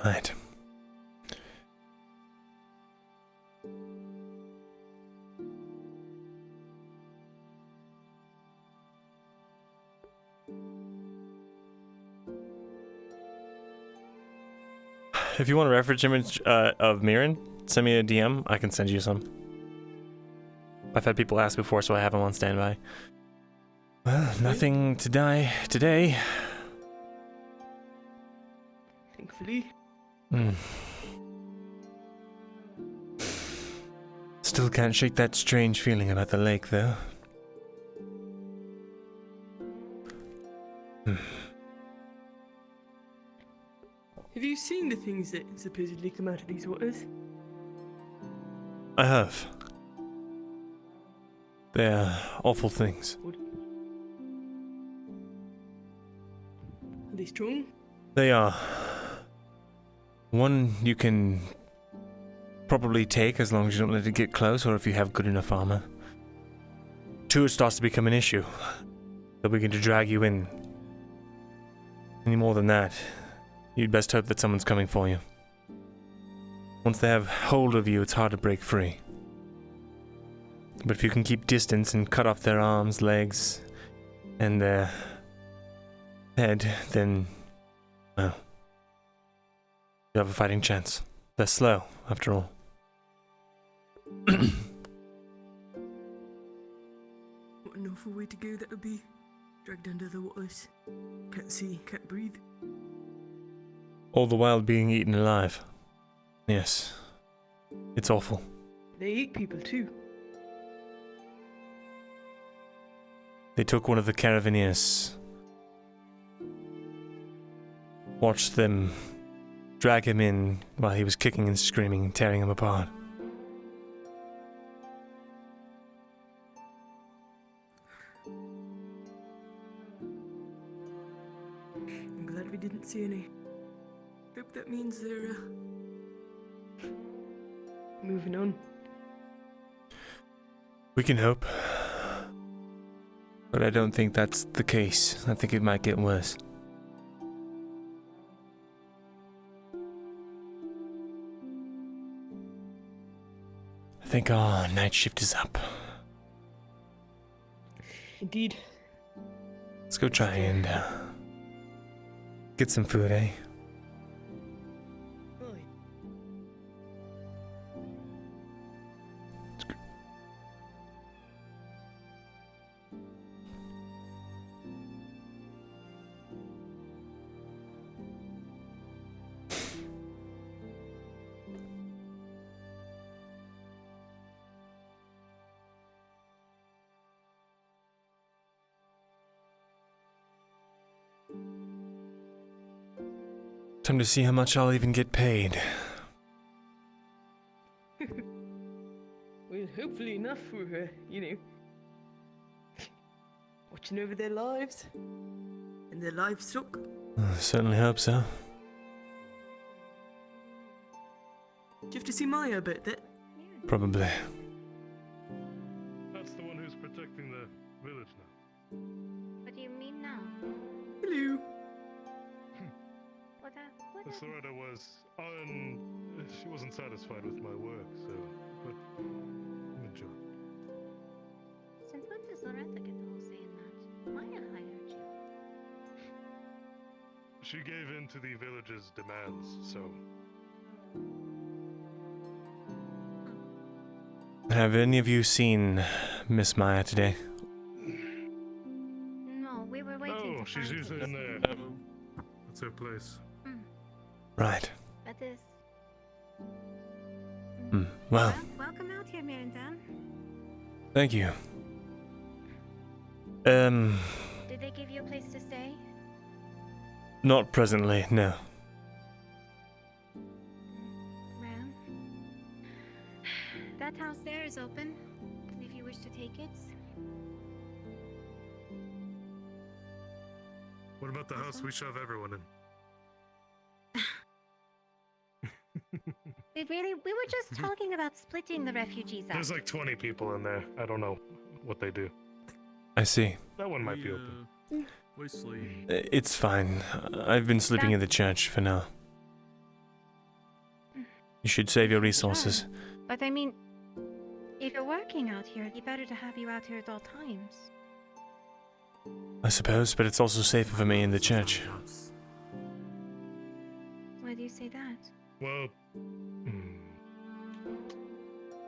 Right. If you want a reference image of Mirren, send me a DM. I can send you some. I've had people ask before, so I have them on standby. Well, nothing to die today. Thankfully. Still can't shake that strange feeling about the lake, though. Have you seen the things that supposedly come out of these waters? I have. They're awful things. Are they strong? They are. One you can probably take as long as you don't let it get close, or if you have good enough armor. Two, it starts to become an issue. They'll begin to drag you in. Any more than that, you'd best hope that someone's coming for you. Once they have hold of you, it's hard to break free. But if you can keep distance and cut off their arms, legs, and their head, then, well, you have a fighting chance. They're slow, after all. What an awful way to go that would be. Dragged under the waters. Can't see, can't breathe. All the while being eaten alive. Yes. It's awful. They eat people too. They took one of the caravaneers. Watched them drag him in while he was kicking and screaming and tearing him apart. I'm glad we didn't see any. Hope that means they're moving on. We can hope. But I don't think that's the case. I think it might get worse. I think our night shift is up. Indeed. Let's go try and get some food, eh? Aye. Time to see how much I'll even get paid. Well, hopefully enough for, watching over their lives and their livestock. I certainly hope so. Do you have to see Maya about that? Probably. That's the one who's protecting the village now. What do you mean now? Hello. What The Soretta was she wasn't satisfied with my work, so but good job. Since when does Loretta get the whole say in that? Maya hired you. She gave in to the village's demands, so Have any of you seen Miss Maya today? No, we were waiting oh, to she's find usually you. in there. That's her place. Right. But this... Well, welcome out here, Myrindal. thank you. Did they give you a place to stay? Not presently, no. Well, that house there is open, if you wish to take it. What about the house we shove everyone in? We were just talking about splitting the refugees up. There's like 20 people in there. I don't know what they do. I see. That one might be open. We sleep. It's fine. I've been sleeping in the church for now. You should save your resources. But I mean, if you're working out here, it'd be better to have you out here at all times. I suppose, but it's also safer for me in the church. Why do you say that? Well,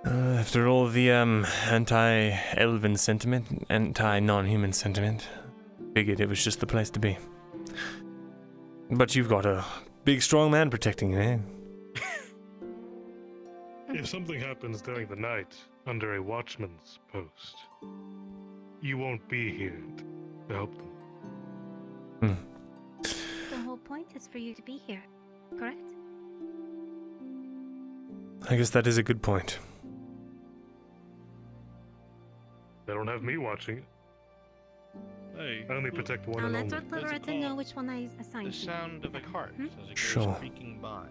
After all the anti-Elven sentiment, anti-non-human sentiment, figured it was just the place to be. But you've got a big, strong man protecting you, eh? if something happens during the night under a watchman's post, you won't be here to help them. The whole point is for you to be here, correct? I guess that is a good point. They don't have me watching it. Hey. I only protect one I'll and let only. Dr. Loretta know which one I assigned The you. sound of a cart as it Sure. goes creaking by.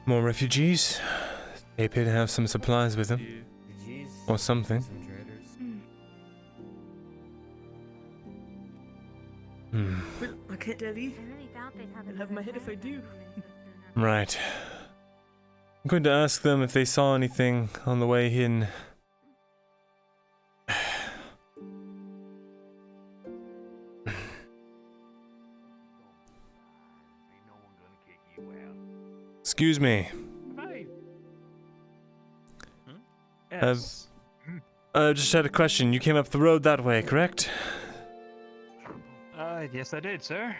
More refugees? They appear to have some supplies with them. Or something. Hmm. Well, I can't tell you. I really doubt they'd have I'll have my head if I do. Right. I'm going to ask them if they saw anything on the way in. Excuse me. Hi. Yes. Just had a question. You came up the road that way, correct? Yes, I did, sir.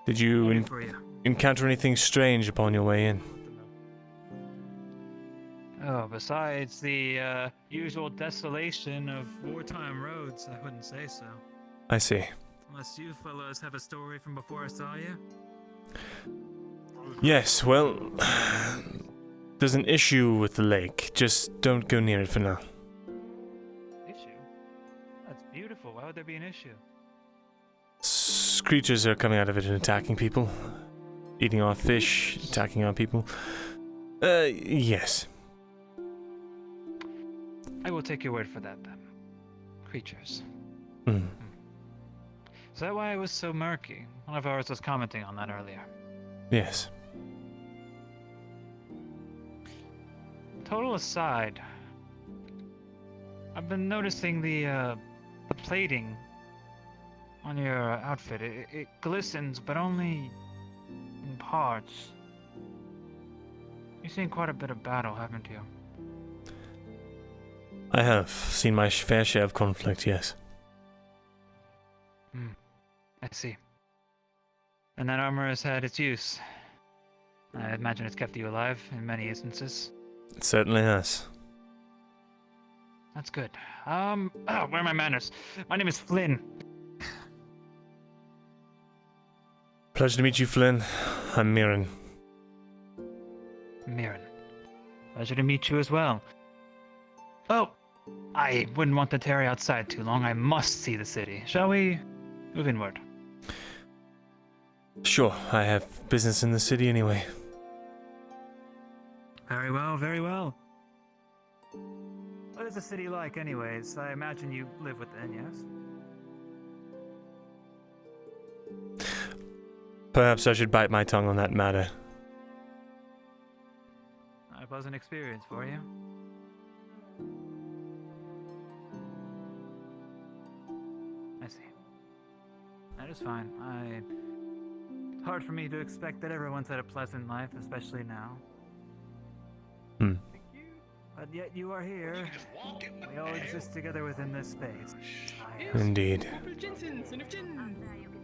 Did you Looking for you. encounter anything strange upon your way in? Oh, besides the usual desolation of Wartime roads, I wouldn't say so. I see. Unless you fellows have a story from before I saw you. Yes, well, there's an issue with the lake. Just don't go near it for now. issue. That's beautiful. Why would there be an issue? Creatures are coming out of it and attacking people. Eating our fish, attacking our people. Yes. I will take your word for that, then. Creatures. Hmm. Is that why it was so murky? One of ours was commenting on that earlier. Yes. Total aside, I've been noticing the plating on your outfit. It glistens, but only in parts. You've seen quite a bit of battle, haven't you? I have seen my fair share of conflict, yes. I see. And that armor has had its use. I imagine it's kept you alive in many instances. It certainly has. That's good. Where are my manners? My name is Flynn. Pleasure to meet you, Flynn. I'm Mirren. Mirren. Pleasure to meet you as well. Oh, I wouldn't want to tarry outside too long. I must see the city. Shall we move inward? Sure, I have business in the city anyway. Very well, very well. What is the city like, anyways? I imagine you live within, yes? Perhaps I should bite my tongue on that matter. A pleasant experience for you. I see. That is fine. It's hard for me to expect that everyone's had a pleasant life, especially now. But yet you are here. We all exist together within this space. Indeed. To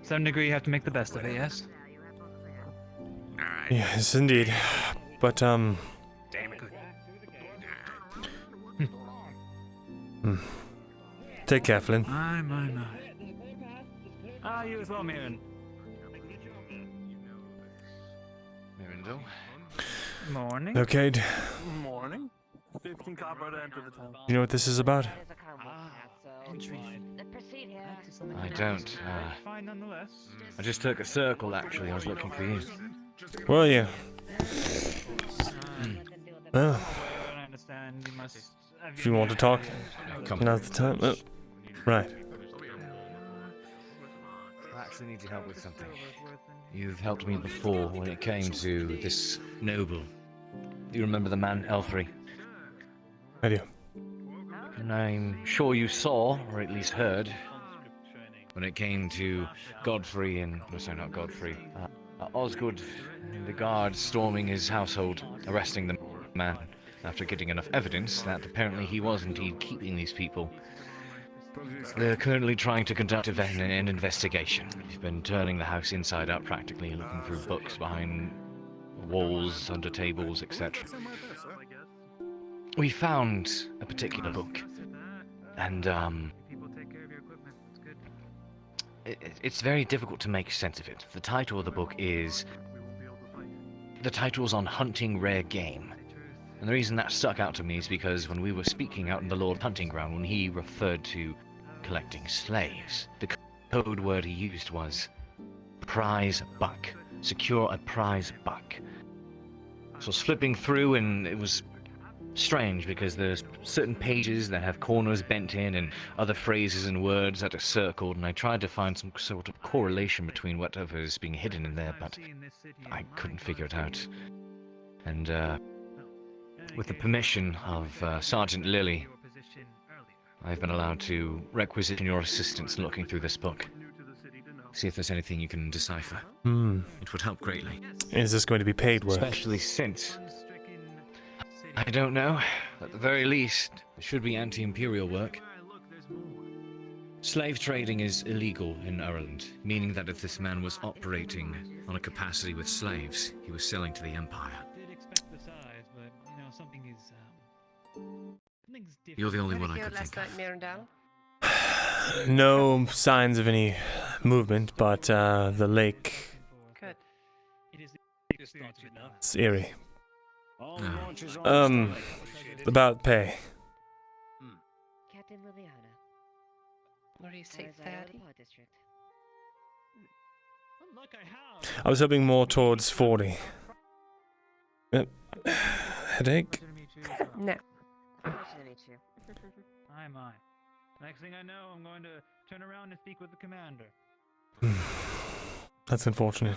some degree, you have to make the best of it, yes? Yes, indeed. But, Damn it. Take care, Flynn. My. Ah, you as well, Myrin. Myrindal. Morning. Okay. Morning. 15 copper to enter the town. You know what this is about? I don't. Fine nonetheless. I just took a circle, actually. I was looking for you. Were you? Well, I understand you must. if you want to talk, now's the time. Right. I actually need your help with something. You've helped me before when it came to this noble. You remember the man, Elfrey? I do. And I'm sure you saw, or at least heard, when it came to Godfrey and... no, sorry, not Godfrey. Osgood and the guards storming his household, arresting the man after getting enough evidence that apparently he was indeed keeping these people. They're currently trying to conduct an investigation. They've been turning the house inside out practically, looking through books behind walls, under tables, etc. We found a particular book, and it's very difficult to make sense of it. The title of the book is... the title's on hunting rare game. And the reason that stuck out to me is because when we were speaking out in the Lord Hunting Ground, when he referred to collecting slaves, the code word he used was prize buck. Secure a prize buck. So I was flipping through and it was strange because there's certain pages that have corners bent in and other phrases and words that are circled, and I tried to find some sort of correlation between whatever is being hidden in there, but I couldn't figure it out. And with the permission of Sergeant Lilly, I've been allowed to requisition your assistance in looking through this book. See if there's anything you can decipher. It would help greatly. Is this going to be paid work? Especially since... I don't know. At the very least, it should be anti-imperial work. Slave trading is illegal in Ireland, meaning that if this man was operating on a capacity with slaves, he was selling to the Empire. You're the only one I could think of. No signs of any movement, but the lake... Good. It's eerie. About pay. Captain Liliana. What do you say, 30? I was hoping more towards 40. Headache? No. My. Next thing I know, I'm going to turn around and speak with the commander. That's unfortunate.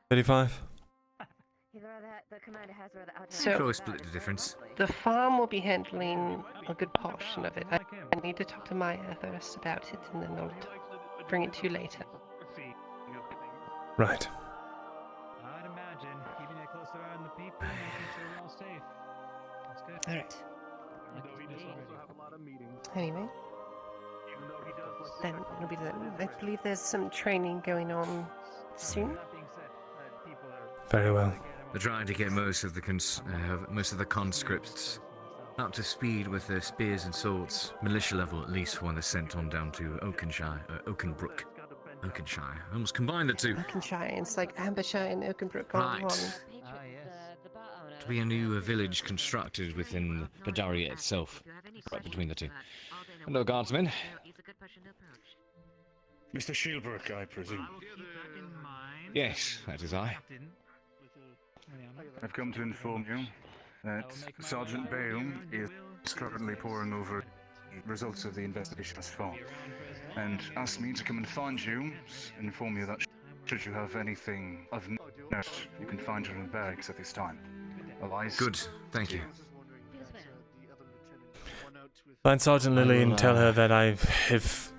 35? So, split the difference. the farm will be handling a good portion of it. I need to talk to Maya first about it, and then I'll bring it to you later. Right. I'd imagine keeping a close eye on the people, making sure we're all safe. That's good. All right. Anyway, then it'll be done. I believe there's some training going on soon. Very well. They're trying to get most of the conscripts up to speed with their spears and swords, militia level at least, when they're sent on down to Oakenbrook. Oakenshire. I almost combined the two. Oakenshire, it's like Ambershire and Oakenbrook all in one. to be a new village constructed within Padaria itself, right between the two. Hello, guardsmen. Mr. Shieldbrook, I presume. Yes, that is I. I've come to inform you that Sergeant Bale is currently poring over the results of the investigation thus far, and asked me to come and find you, and inform you that should you have anything of note, you can find her in barracks at this time. Otherwise, good, thank you. Find Sergeant Lily and tell her that if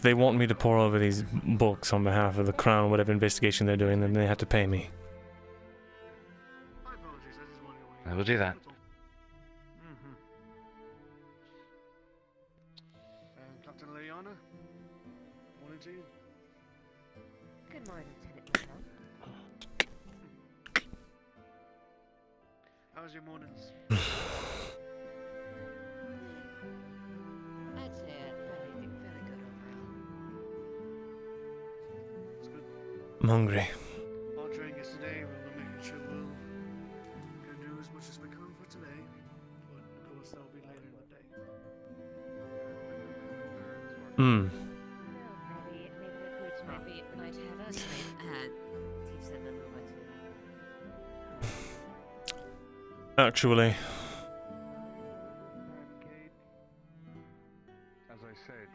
they want me to pour over these books on behalf of the Crown, whatever investigation they're doing, then they have to pay me. I will do that. Captain Liliana, morning to you. Good morning, Lieutenant Myrindal. How's your mornings? I'd say fairly good overall. I'm hungry. Our training yesterday, we're making sure we'll do as much as we can for today, but of course that'll be later in the day. Maybe the recruits might have us teach them a little bit. Actually, as I said,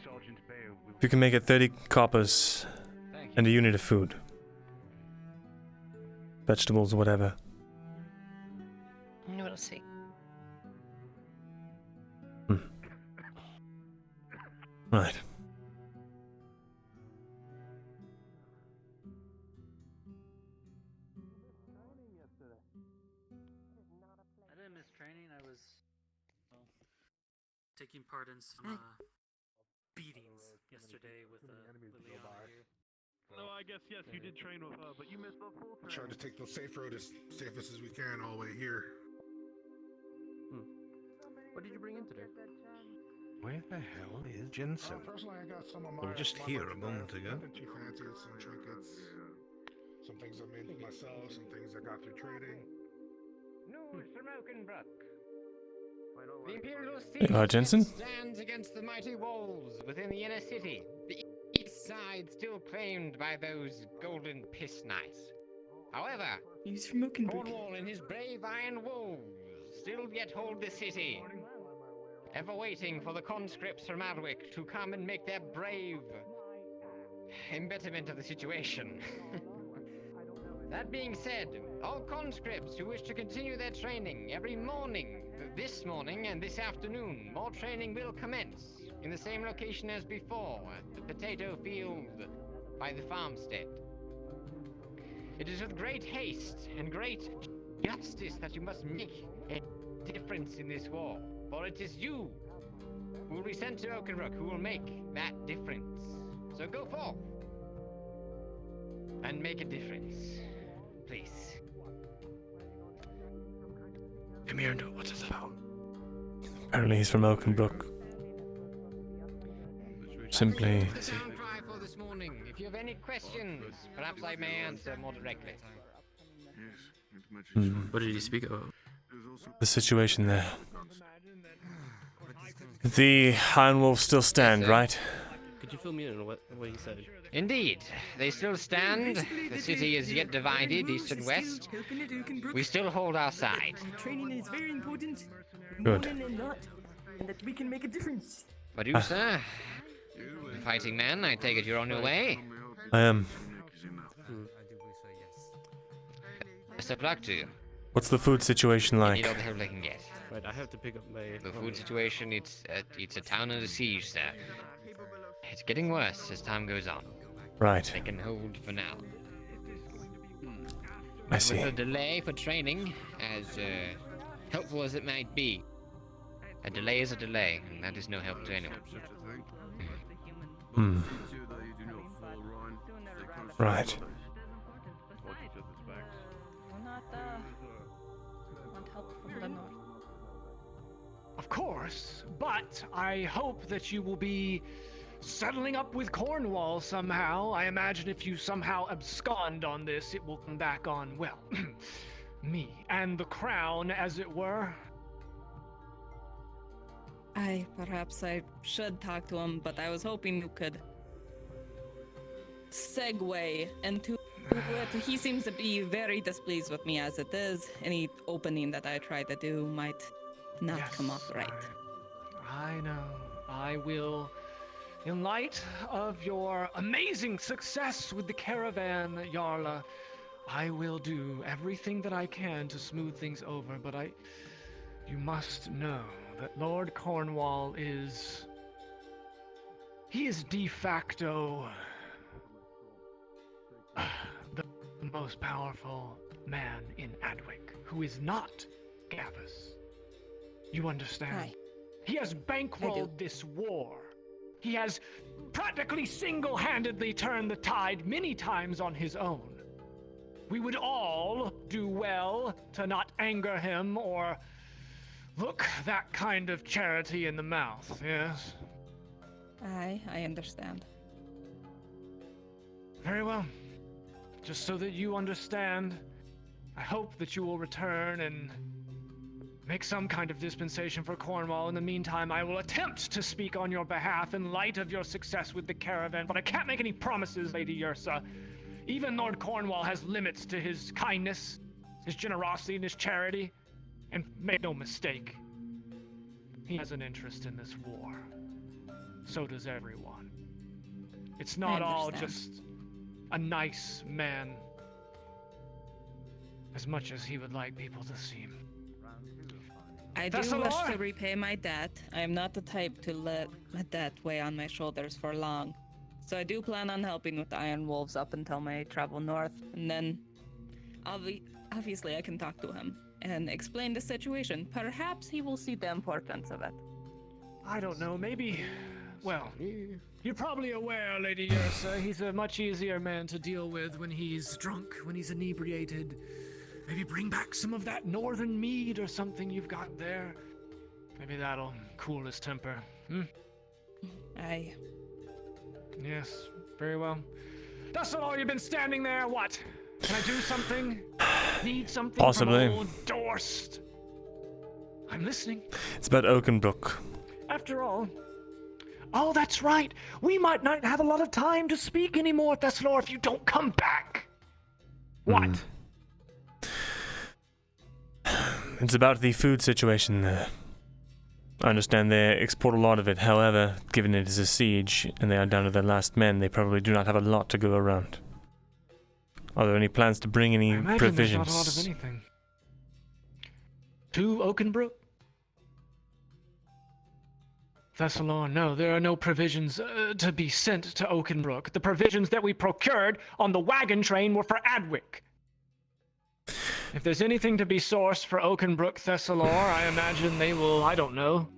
Sergeant Bale will... if you can make it 30 coppers and a unit of food. Vegetables, whatever. We'll see. Right. I didn't miss training. I was taking part in some beatings yesterday with Liliana here. No, I guess yes, you did train with her, but you missed the full training. Trying to take the safe road as safest as we can all the way here. What did you bring in today? Where the hell is Jensen? Personally, I got some of my. We were just here a moment ago. Nothing too fancy, some trinkets, some things I made myself, some things I got through trading. News from Oakenbrook. The Imperial Hi, Jensen. stands against the mighty walls within the inner city. The east side still claimed by those golden piss knights. However, He's from Oakenbrook. Cornwall and his brave iron wolves still yet hold the city, ever waiting for the conscripts from Adwick to come and make their brave embetterment of the situation. That being said, all conscripts who wish to continue their training every morning, this morning and this afternoon, more training will commence in the same location as before, at the potato field by the farmstead. It is with great haste and great justice that you must make a difference in this war, for it is you who will be sent to Oakenbrook who will make that difference. So go forth and make a difference, please. Myrindal, what's this about? Apparently he's from Oakenbrook. Simply... The sound cry for this morning. If you have any questions, perhaps I may answer more directly. What did he speak about? the situation there. The Iron Wolves still stand, right? Could you fill me in on what he said? Indeed, they still stand. The city is yet divided, east and west. We still hold our side. Training is very important. Good. More than not, and that we can make a difference. But you, sir, the fighting man, I take it you're on your way? I am. Best of luck to you. What's the food situation like? Need all the help I can get. Right, I have to pick up my... The food situation, it's a town under siege, sir. It's getting worse as time goes on. Right. I can hold for now. I see. With a delay for training, as helpful as it might be, a delay is a delay, and that is no help to anyone. Hmm. Right. Of course, but I hope that you will be settling up with Cornwall somehow. I imagine if you somehow abscond on this, it will come back on, well, me and the crown, as it were. Perhaps I should talk to him, but I was hoping you could segue into it. He seems to be very displeased with me as it is. Any opening that I try to do might not come off right. I know. I will, in light of your amazing success with the caravan, Yarla, I will do everything that I can to smooth things over, but you must know that Lord Cornwall is de facto the most powerful man in Adwick, who is not Gavus. You understand? Aye. He has bankrolled this war. He has practically single-handedly turned the tide many times on his own. We would all do well to not anger him or look that kind of charity in the mouth, yes? I understand. Very well. Just so that you understand, I hope that you will return and make some kind of dispensation for Cornwall. In the meantime, I will attempt to speak on your behalf in light of your success with the caravan, but I can't make any promises, Lady Yrsa. Even Lord Cornwall has limits to his kindness, his generosity, and his charity. And make no mistake, he has an interest in this war. So does everyone. It's not all just a nice man, as much as he would like people to seem. I do wish to repay my debt. I am not the type to let a debt weigh on my shoulders for long. So I do plan on helping with the Iron Wolves up until my travel north, and then obviously I can talk to him and explain the situation. Perhaps he will see the importance of it. I don't know, maybe... Well, you're probably aware, Lady Yrsa, he's a much easier man to deal with when he's drunk, when he's inebriated. Maybe bring back some of that northern mead or something you've got there. Maybe that'll cool his temper. Aye. Yes, very well. That's not all. You've been standing there. What? Can I do something? Need something? Possibly. From old Dorst? I'm listening. It's about Oakenbrook. After all... Oh, that's right. We might not have a lot of time to speak anymore, Thesalor, if you don't come back. What? It's about the food situation there. I understand they export a lot of it. However, given it is a siege and they are down to their last men, they probably do not have a lot to go around. Are there any plans to bring any provisions? There's not a lot of anything. To Oakenbrook? Thesalor, no, there are no provisions to be sent to Oakenbrook. The provisions that we procured on the wagon train were for Adwick. If there's anything to be sourced for Oakenbrook, Thesalor, I imagine they will, I don't know.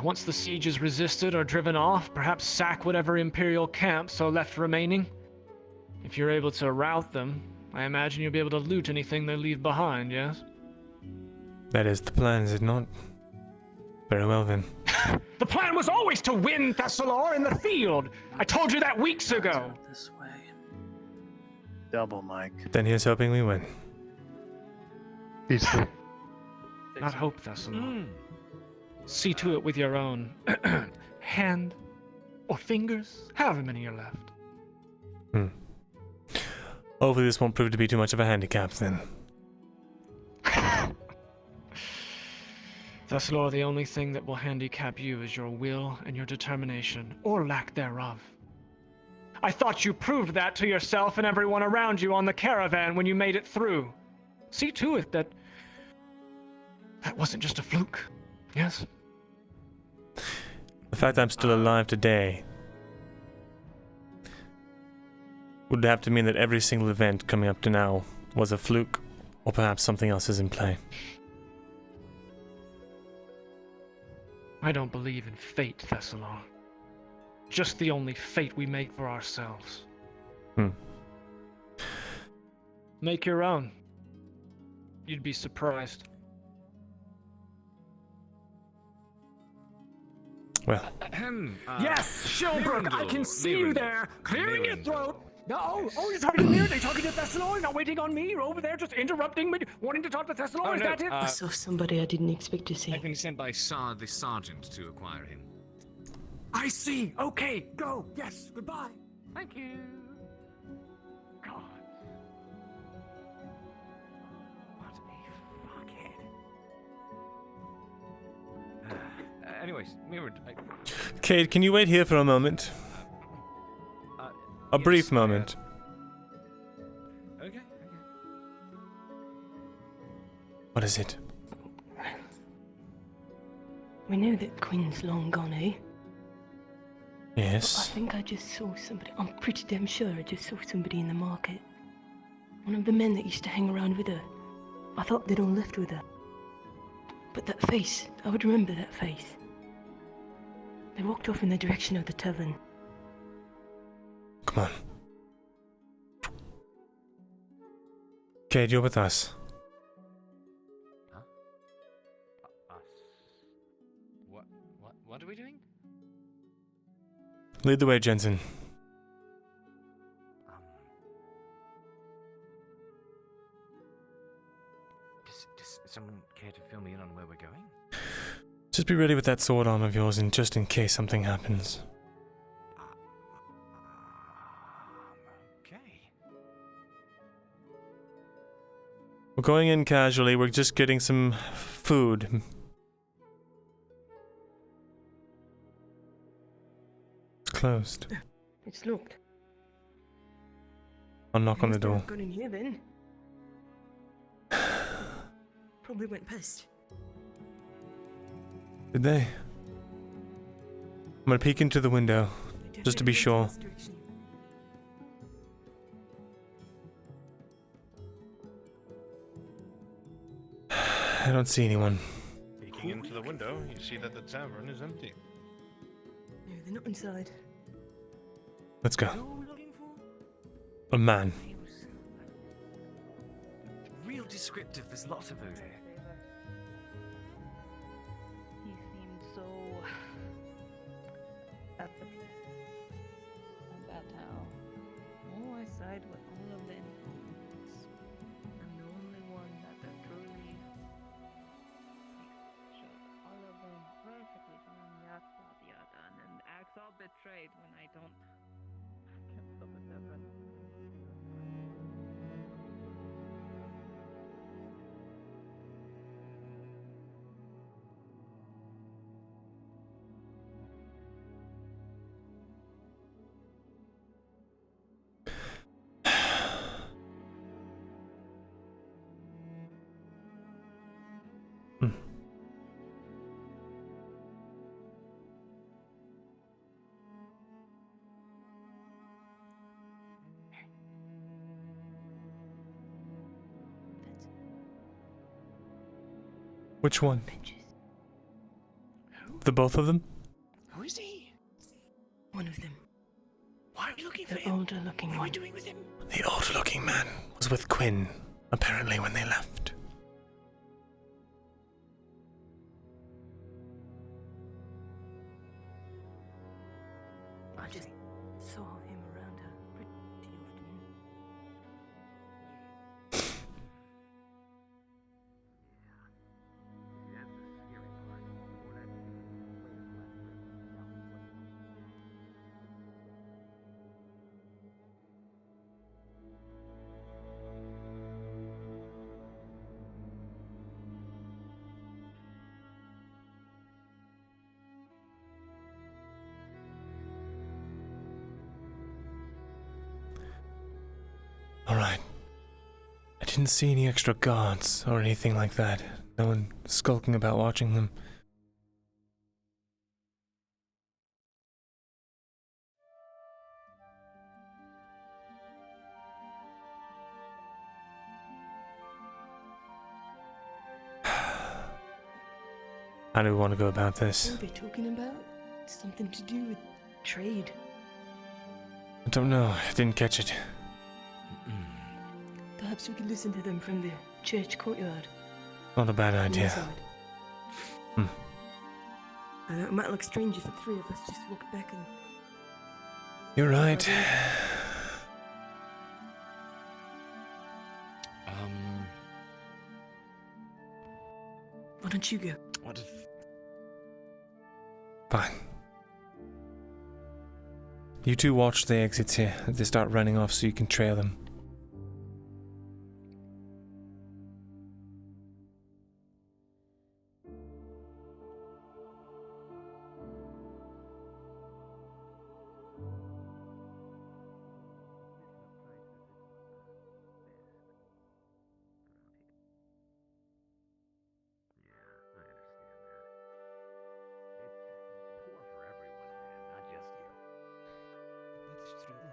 Once the siege is resisted or driven off, perhaps sack whatever Imperial camps are left remaining. If you're able to rout them, I imagine you'll be able to loot anything they leave behind, yes? That is the plan, is it not? Very well then. The plan was always to win, Thesalor, in the field! I told you that weeks ago! This way. Double, Mike. Then here's hoping we win. Peaceful. Not hope, Thesalor. See to it with your own hand or fingers, however many are left. Hopefully this won't prove to be too much of a handicap then. Thesalor, the only thing that will handicap you is your will and your determination, or lack thereof. I thought you proved that to yourself and everyone around you on the caravan when you made it through. See to it that wasn't just a fluke, yes? The fact that I'm still alive today would have to mean that every single event coming up to now was a fluke, or perhaps something else is in play. I don't believe in fate, Thesalor. Just the only fate we make for ourselves. Make your own. You'd be surprised. Well. Yes, Shilbrook, I can see you there, clearing your throat, No, you're talking to me. Are they talking to Thesalor? Not waiting on me. You're over there just interrupting me, wanting to talk to Thesalor. Is that it? I saw somebody I didn't expect to see. I've been sent by the sergeant to acquire him. I see. Okay, go. Yes. Goodbye. Thank you. God. What a fuckhead. Anyways, Mirrored. Kate, can you wait here for a moment? A brief moment. Okay. What is it? We know that Quinn's long gone, eh? Yes. I think I just saw somebody. I'm pretty damn sure I just saw somebody in the market. One of the men that used to hang around with her. I thought they'd all left with her. But that face, I would remember that face. They walked off in the direction of the tavern. Come on. Kate, you're with us. Huh? Us? What are we doing? Lead the way, Jensen. Does someone care to fill me in on where we're going? Just be ready with that sword arm of yours, and just in case something happens. Okay. We're going in casually. We're just getting some food. It's closed. It's locked. I'll knock on the door. Got in here then. Probably went past. Did they? I'm gonna peek into the window, just to be sure. I don't see anyone. Peeking into the window, you see that the tavern is empty. No, they're not inside. Let's go. A man. Real descriptive. There's lots of those here. He seemed so apathy about how I side with all of the influence. I'm the only one that truly shows all of them perfectly doing yada yada and then acts all betrayed when I don't. I can't stop it ever. Which one? The both of them? Who is he? One of them. Why are we looking for The him? older looking What are one. we doing with him? The older looking man was with Quinn, apparently, when they left. I just saw him around her pretty often. Alright. I didn't see any extra guards or anything like that. No one skulking about watching them. How do we want to go about this? What are they talking about? Something to do with trade. I don't know. I didn't catch it. Perhaps we could listen to them from the church courtyard. Not a bad on the idea. inside. I know it might look strange if the three of us just walked back and... You're right. don't you go? What if... Fine. You two watch the exits here. They start running off so you can trail them. That's true, and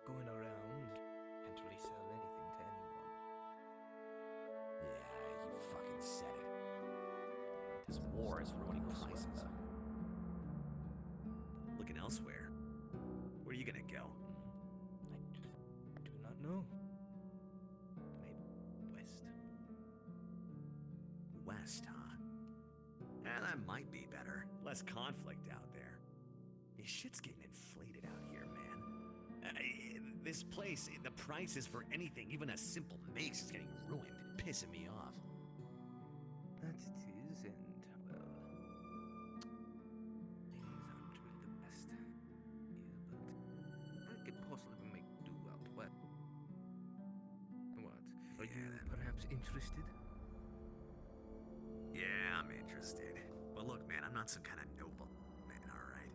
going around can't really sell anything to anyone. Yeah, you fucking said it. This war is ruining prices. Looking elsewhere. Where are you gonna go? I do not know. Maybe west. West, huh? Yeah, that might be better. Less conflict out there. This shit's getting inflated out here, man. This place, the prices for anything, even a simple mace, is getting ruined, pissing me off. That it is, and well, things aren't really the best here, but I could possibly make do out well. What? Are you perhaps interested? Yeah, I'm interested. But look, man, I'm not some kind of noble man, alright?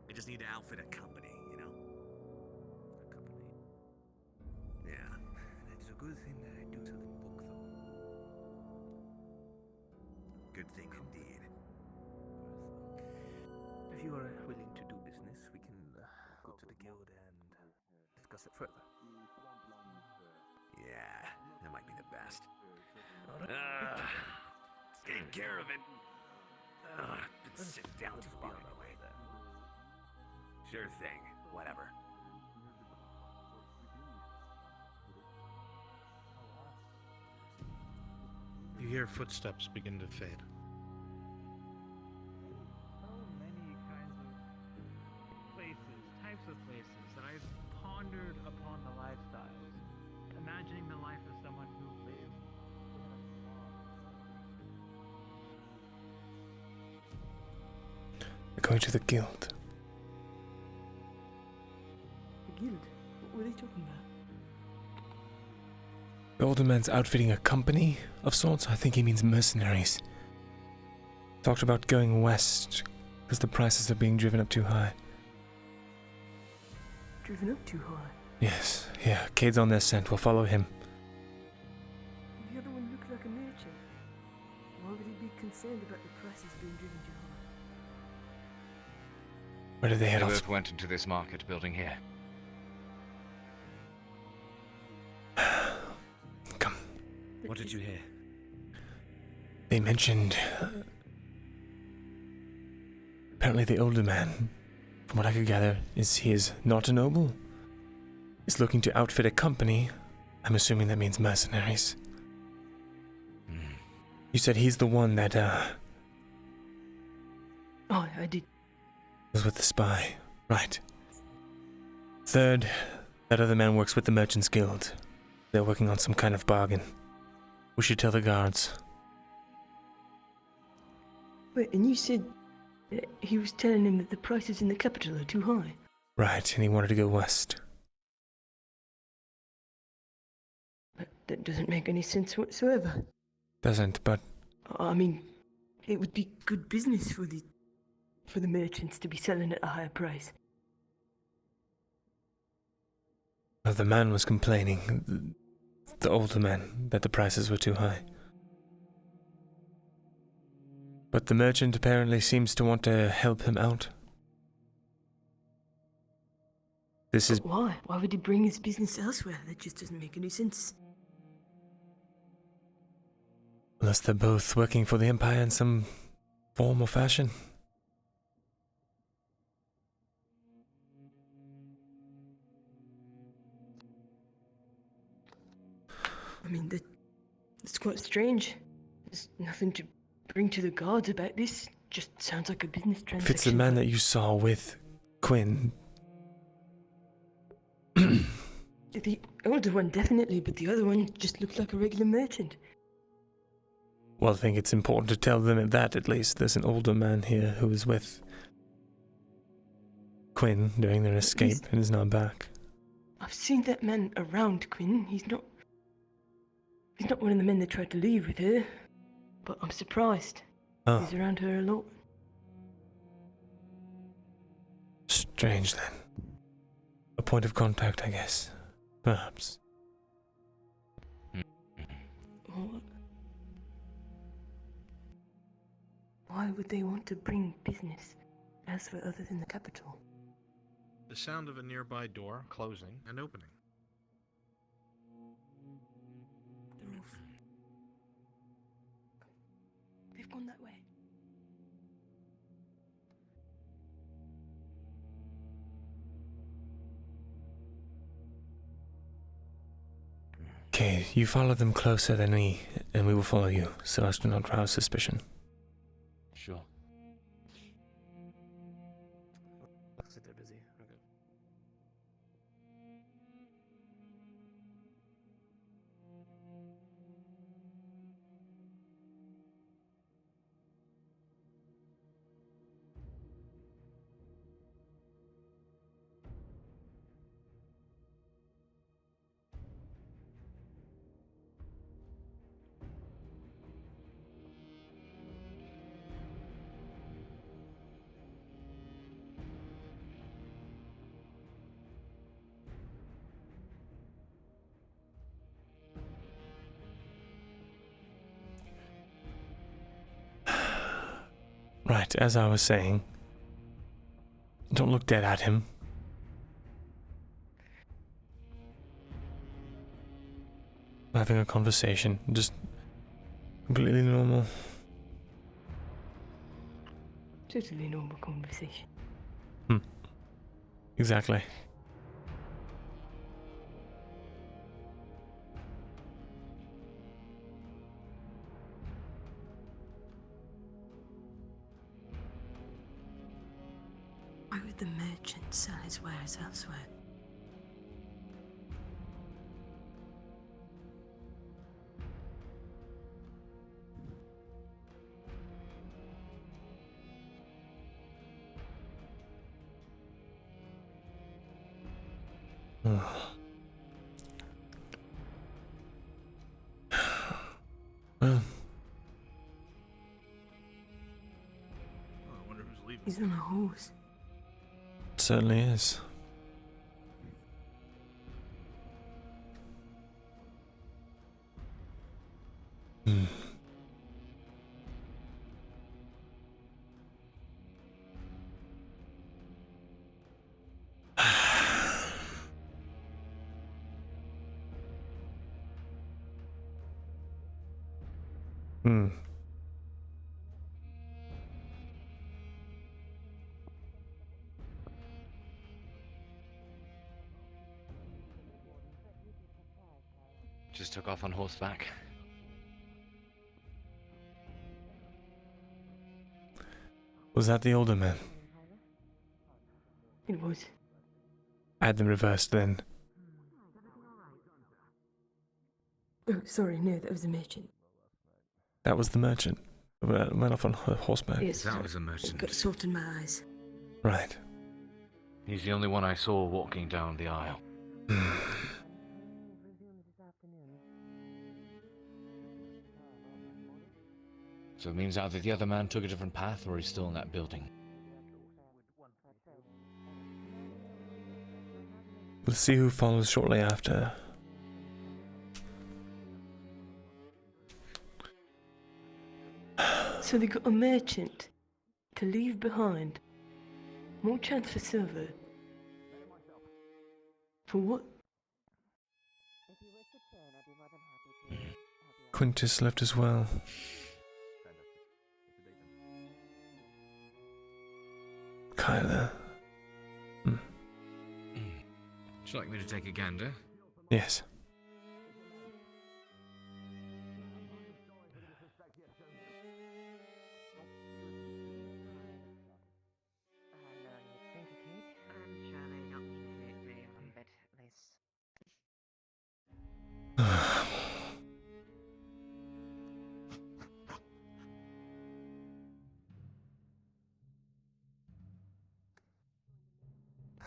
I just need to outfit a company, you know? A company? Yeah. That is a good thing that I do sell in book, though. Good thing indeed. If you are willing to do business, we can go to the guild and discuss it further. Yeah, that might be the best. Alright. Take care of it. Been sitting down too long anyway. Sure thing. Whatever. You hear footsteps begin to fade. So many kinds of places, types of places that I've pondered upon the lifestyles, imagining the life of someone who lives in a We're going to the guild. The guild? What were they talking about? The older man's outfitting a company of sorts. I think he means mercenaries. Talked about going west because the prices are being driven up too high. Driven up too high? Yes, yeah, Cade's on their scent. We'll follow him. The other one looked like a merchant. Why would he be concerned about the prices being driven too high? Where did they head They off? both went into this market building here. What did you hear? They mentioned... apparently the older man, from what I could gather, he is not a noble. He's looking to outfit a company. I'm assuming that means mercenaries. You said he's the one that, Oh, I did. was with the spy. Right. Third, that other man works with the Merchants Guild. They're working on some kind of bargain. We should tell the guards. Wait, and you said he was telling him that the prices in the capital are too high? Right, and he wanted to go west. That doesn't make any sense whatsoever. Doesn't, but... I mean, it would be good business for the merchants to be selling at a higher price. Well, the man was complaining, the older man, that the prices were too high. But the merchant apparently seems to want to help him out. This is... Why? Why would he bring his business elsewhere? That just doesn't make any sense. Unless they're both working for the Empire in some form or fashion. I mean, that's quite strange. There's nothing to bring to the guards about this. Just sounds like a business transaction. If it's the man that you saw with Quinn... The older one, definitely, but the other one just looked like a regular merchant. Well, I think it's important to tell them that at least. There's an older man here who was with Quinn during their escape and is now back. I've seen that man around Quinn. He's not one of the men that tried to leave with her. But I'm surprised. Oh. He's around her a lot. Strange then. A point of contact, I guess. Perhaps. Why would they want to bring business elsewhere other than the capital? The sound of a nearby door closing and opening. They've gone that way. Okay, you follow them closer than me, and we will follow you, so as to not rouse suspicion. Sure. Looks like they're busy. Okay. Right, as I was saying, don't look dead at him. We're having a conversation, just completely normal. Totally normal conversation. Exactly. Why would the merchant sell his wares elsewhere? Well, I wonder who's leaving. He's on a horse. it certainly is. Just took off on horseback. Was that the older man? It was. I had them reversed then. Oh, sorry, no, that was a merchant. That was the merchant. Went off on horseback. Yes, That was a merchant. got salt in my eyes. Right. He's the only one I saw walking down the aisle. So it means either the other man took a different path or he's still in that building. We'll see who follows shortly after. So they got a merchant to leave behind. More chance for silver. For what? Quintus left as well. Kyla. Would you like me to take a gander? Yes.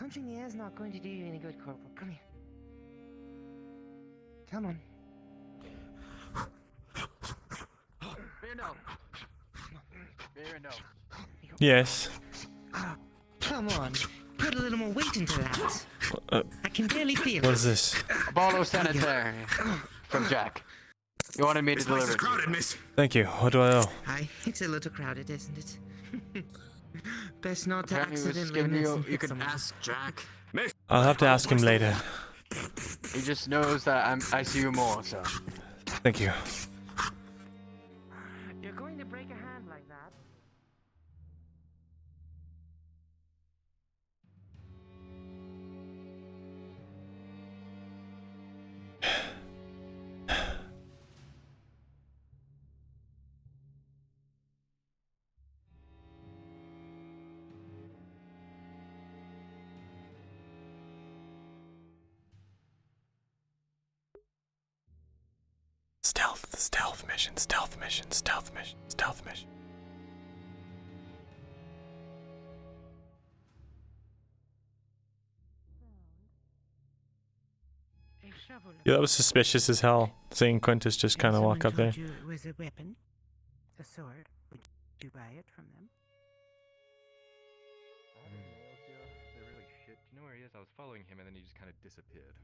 Punching the air is not going to do you any good, Corporal. Come here. Come on. Yes. Come on. Put a little more weight into that. I can barely feel it. What is this? Bolo Sanitary from Jack. You wanted me to deliver it. Crowded, miss. Thank you. What do I owe? Hi. It's a little crowded, isn't it? Best not to Apparently he was accidentally giving miss you. and You hit can someone. ask Jack. I'll have to ask him later. He just knows that I see you more, so. Thank you. You're going to break a hand like that. Stealth mission, stealth mission, stealth mission, stealth mission. Yeah, that was suspicious as hell. Seeing Quintus just kind of walk up there. You it was a weapon, a sword. Would you buy it from them? They're really shit. Do you know where he is? I was following him and then he just kind of disappeared.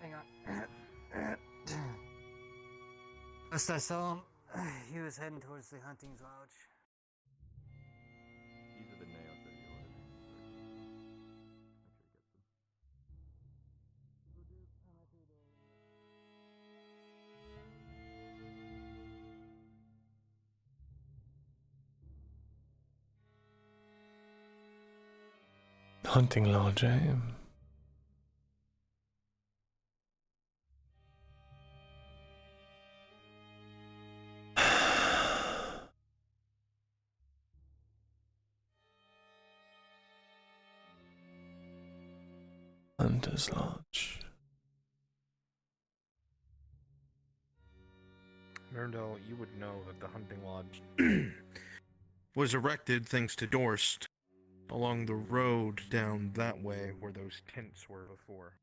Hang on. Last I saw him, he was heading towards the hunting lodge. These are the nails that he ordered. Hunting lodge, eh? Hunter's Lodge. Myrindal, you would know that the hunting lodge was erected thanks to Dorst along the road down that way where those tents were before.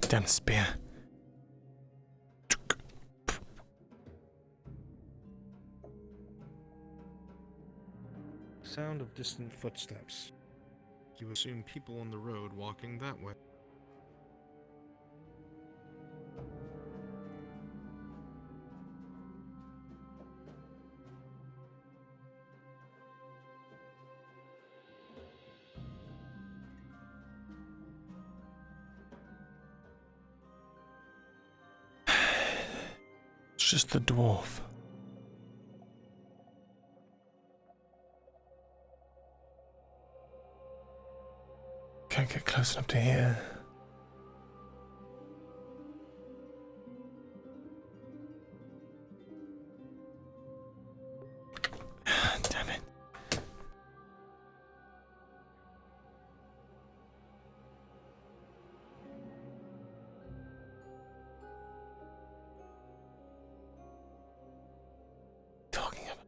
Damn spear. Sound of distant footsteps. You assume people on the road walking that way. It's just the dwarf. Can't get close enough to hear. Damn it. Talking about.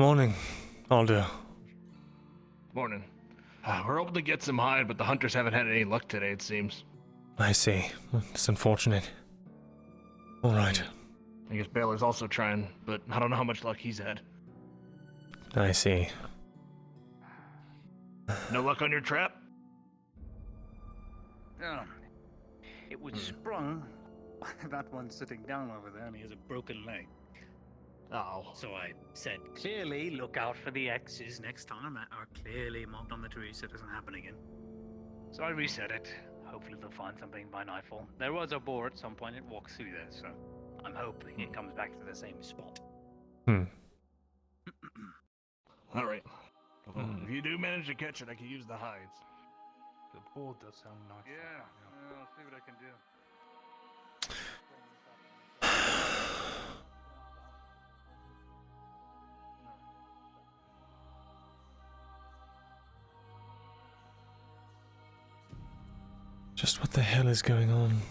Morning, Aldo. Morning. We're hoping to get some hide, but the hunters haven't had any luck today, it seems. I see. It's unfortunate. All right. I guess Baylor's also trying, but I don't know how much luck he's had. I see. No luck on your trap? It was sprung by that one sitting down over there, and he has a broken leg. Oh. So I said, clearly look out for the X's next time that are clearly marked on the tree so it doesn't happen again. So I reset it. Hopefully they'll find something by nightfall. There was a boar at some point, it walks through there, so I'm hoping it comes back to the same spot. Alright. If you do manage to catch it, I could use the hides. The boar does sound nice. Yeah, I'll see what I can do. Just what the hell is going on?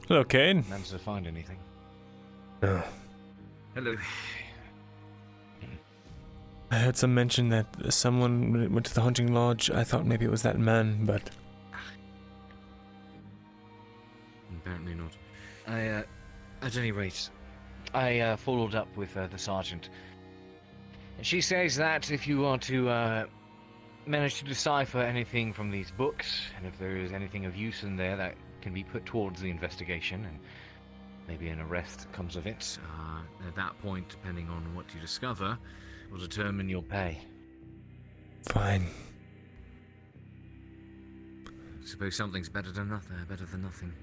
Hello, Kane. Managed to find anything? No. Hello. I heard some mention that someone went to the hunting lodge. I thought maybe it was that man, but... Apparently not. At any rate, I followed up with the sergeant. She says that if you are to manage to decipher anything from these books, and if there is anything of use in there that can be put towards the investigation, and maybe an arrest comes of it, at that point, depending on what you discover, will determine your pay. Fine. Suppose something's better than nothing.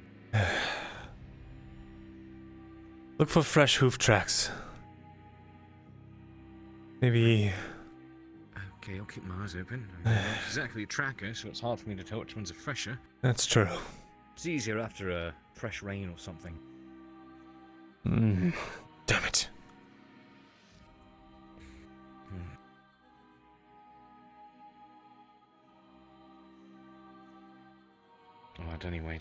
Look for fresh hoof tracks. Maybe... Okay, I'll keep my eyes open. I'm not exactly a tracker, so it's hard for me to tell which one's a fresher. That's true. It's easier after a fresh rain or something. Damn it. Alright, anyway.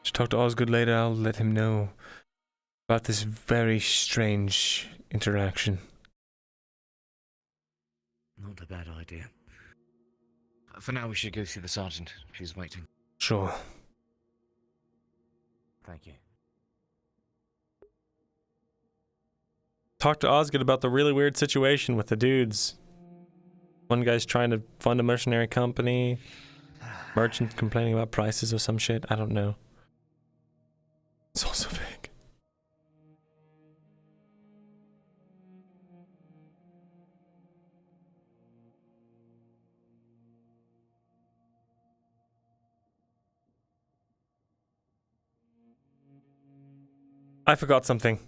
Just talk to Osgood later. I'll let him know about this very strange interaction. Not a bad idea. For now, we should go see the sergeant. She's waiting. Sure. Thank you. Talk to Osgood about the really weird situation with the dudes. One guy's trying to fund a mercenary company. Merchant complaining about prices or some shit. I don't know. It's also vague. I forgot something.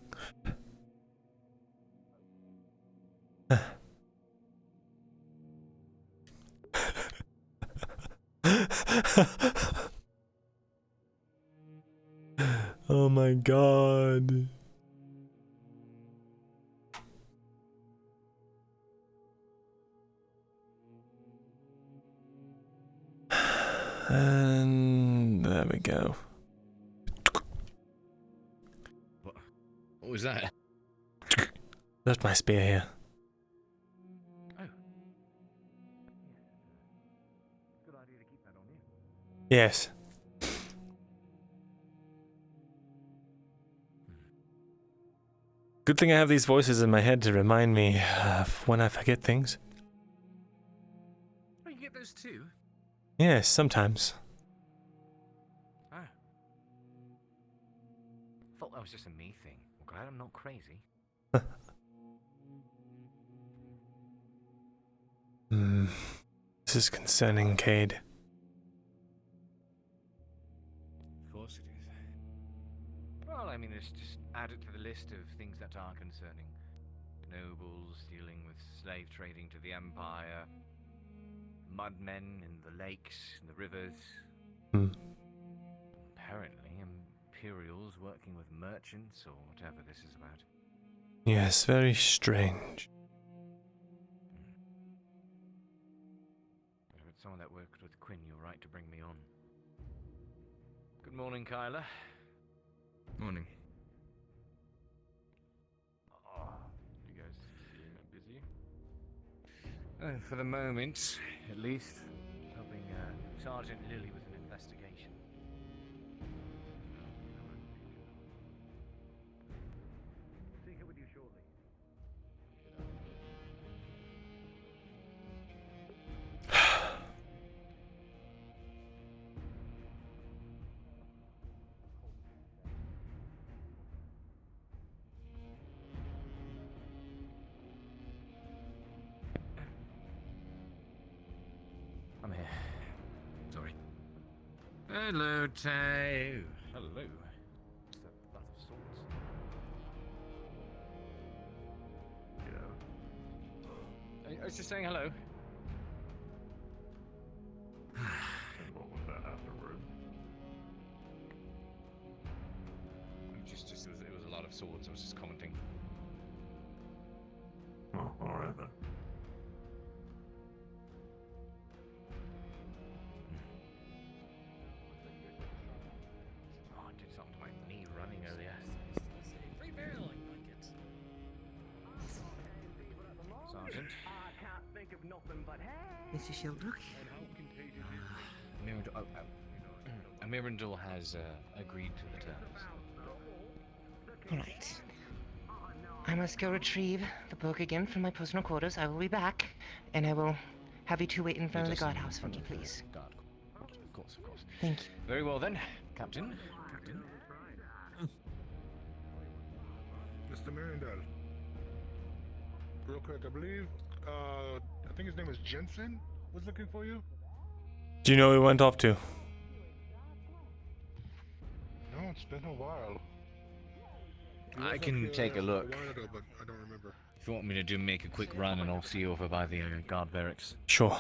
Oh my god. And there we go. What was that? Left my spear here. Oh. Good idea to keep that on you. Yes. Good thing I have these voices in my head to remind me of when I forget things. Oh, you get those too? Yes, sometimes. Oh. Thought that was just a me thing. I'm glad I'm not crazy. This is concerning, Cade. Of course it is. Well, I mean, it's just added to the list of things that are concerning. Nobles dealing with slave trading to the Empire. Mudmen in the lakes and the rivers. Apparently, Imperials working with merchants or whatever this is about. Yes, very strange. If it's someone that worked with Quinn, you're right to bring me on. Good morning, Kyla. Morning. You guys busy? For the moment, at least. Helping Sergeant Lilly with an investigation. See her with you shortly. I'm here. Sorry. Hello, Tay. Hello. What's that butt of sorts? Yeah. I was just saying hello. What was that afterwards? It was a lot of swords. I was just commenting. Oh, alright then. Oh, I did something to my knee running earlier. Free barreling blankets. Sergeant. Mr. Shieldbrook? Myrindal has agreed to the terms. Alright. I must go retrieve the book again from my personal quarters. I will be back, and I will have you two wait in front of the guardhouse for me, please. Of course. Thank you. Very well then, Captain. Mr. Myrindal. Real quick, I believe, I think his name is Jensen was looking for you. Do you know who he went off to? No, it's been a while. I can take a look. A while ago, but I don't remember. If you want me to make a quick run, and I'll see you over by the guard barracks. Sure.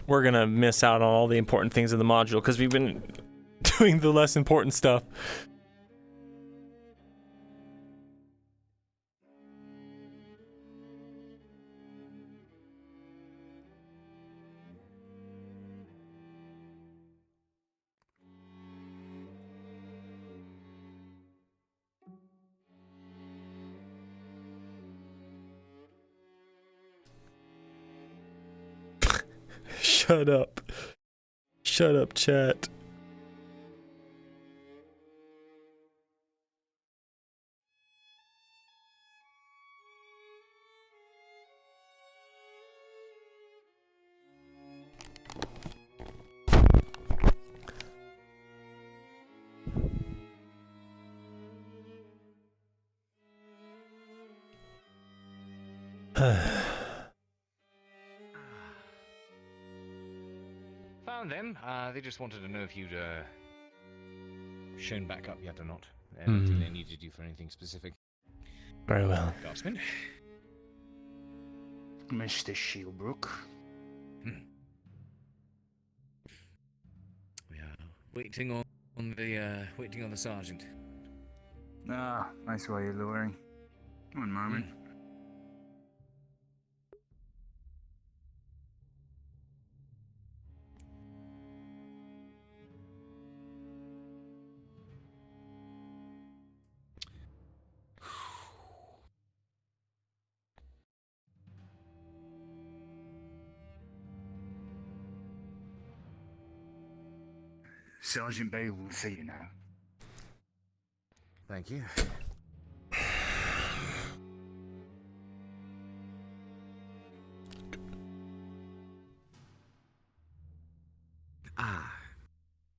We're gonna miss out on all the important things in the module because we've been doing the less important stuff. Shut up. Shut up, chat. Found them. They just wanted to know if you'd shown back up yet or not. I Hmm. don't think they needed you for anything specific. Very well. Guardsman. Mr. Shieldbrook. We are waiting on the sergeant. Ah, nice way you're luring. One moment. Sergeant Bay will see you now. Thank you.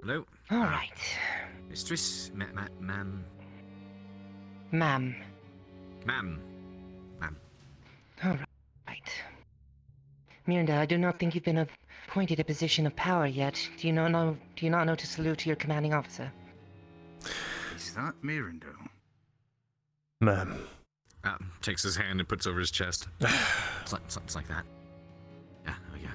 Hello. All right. Mistress, ma'am. Ma'am. Ma'am. All right. Myrindal, I do not think you've been appointed a position of power yet. Do you not know to salute to your commanding officer? Is that Myrindal? Ma'am. Takes his hand and puts over his chest. It's like that. Yeah, oh yeah.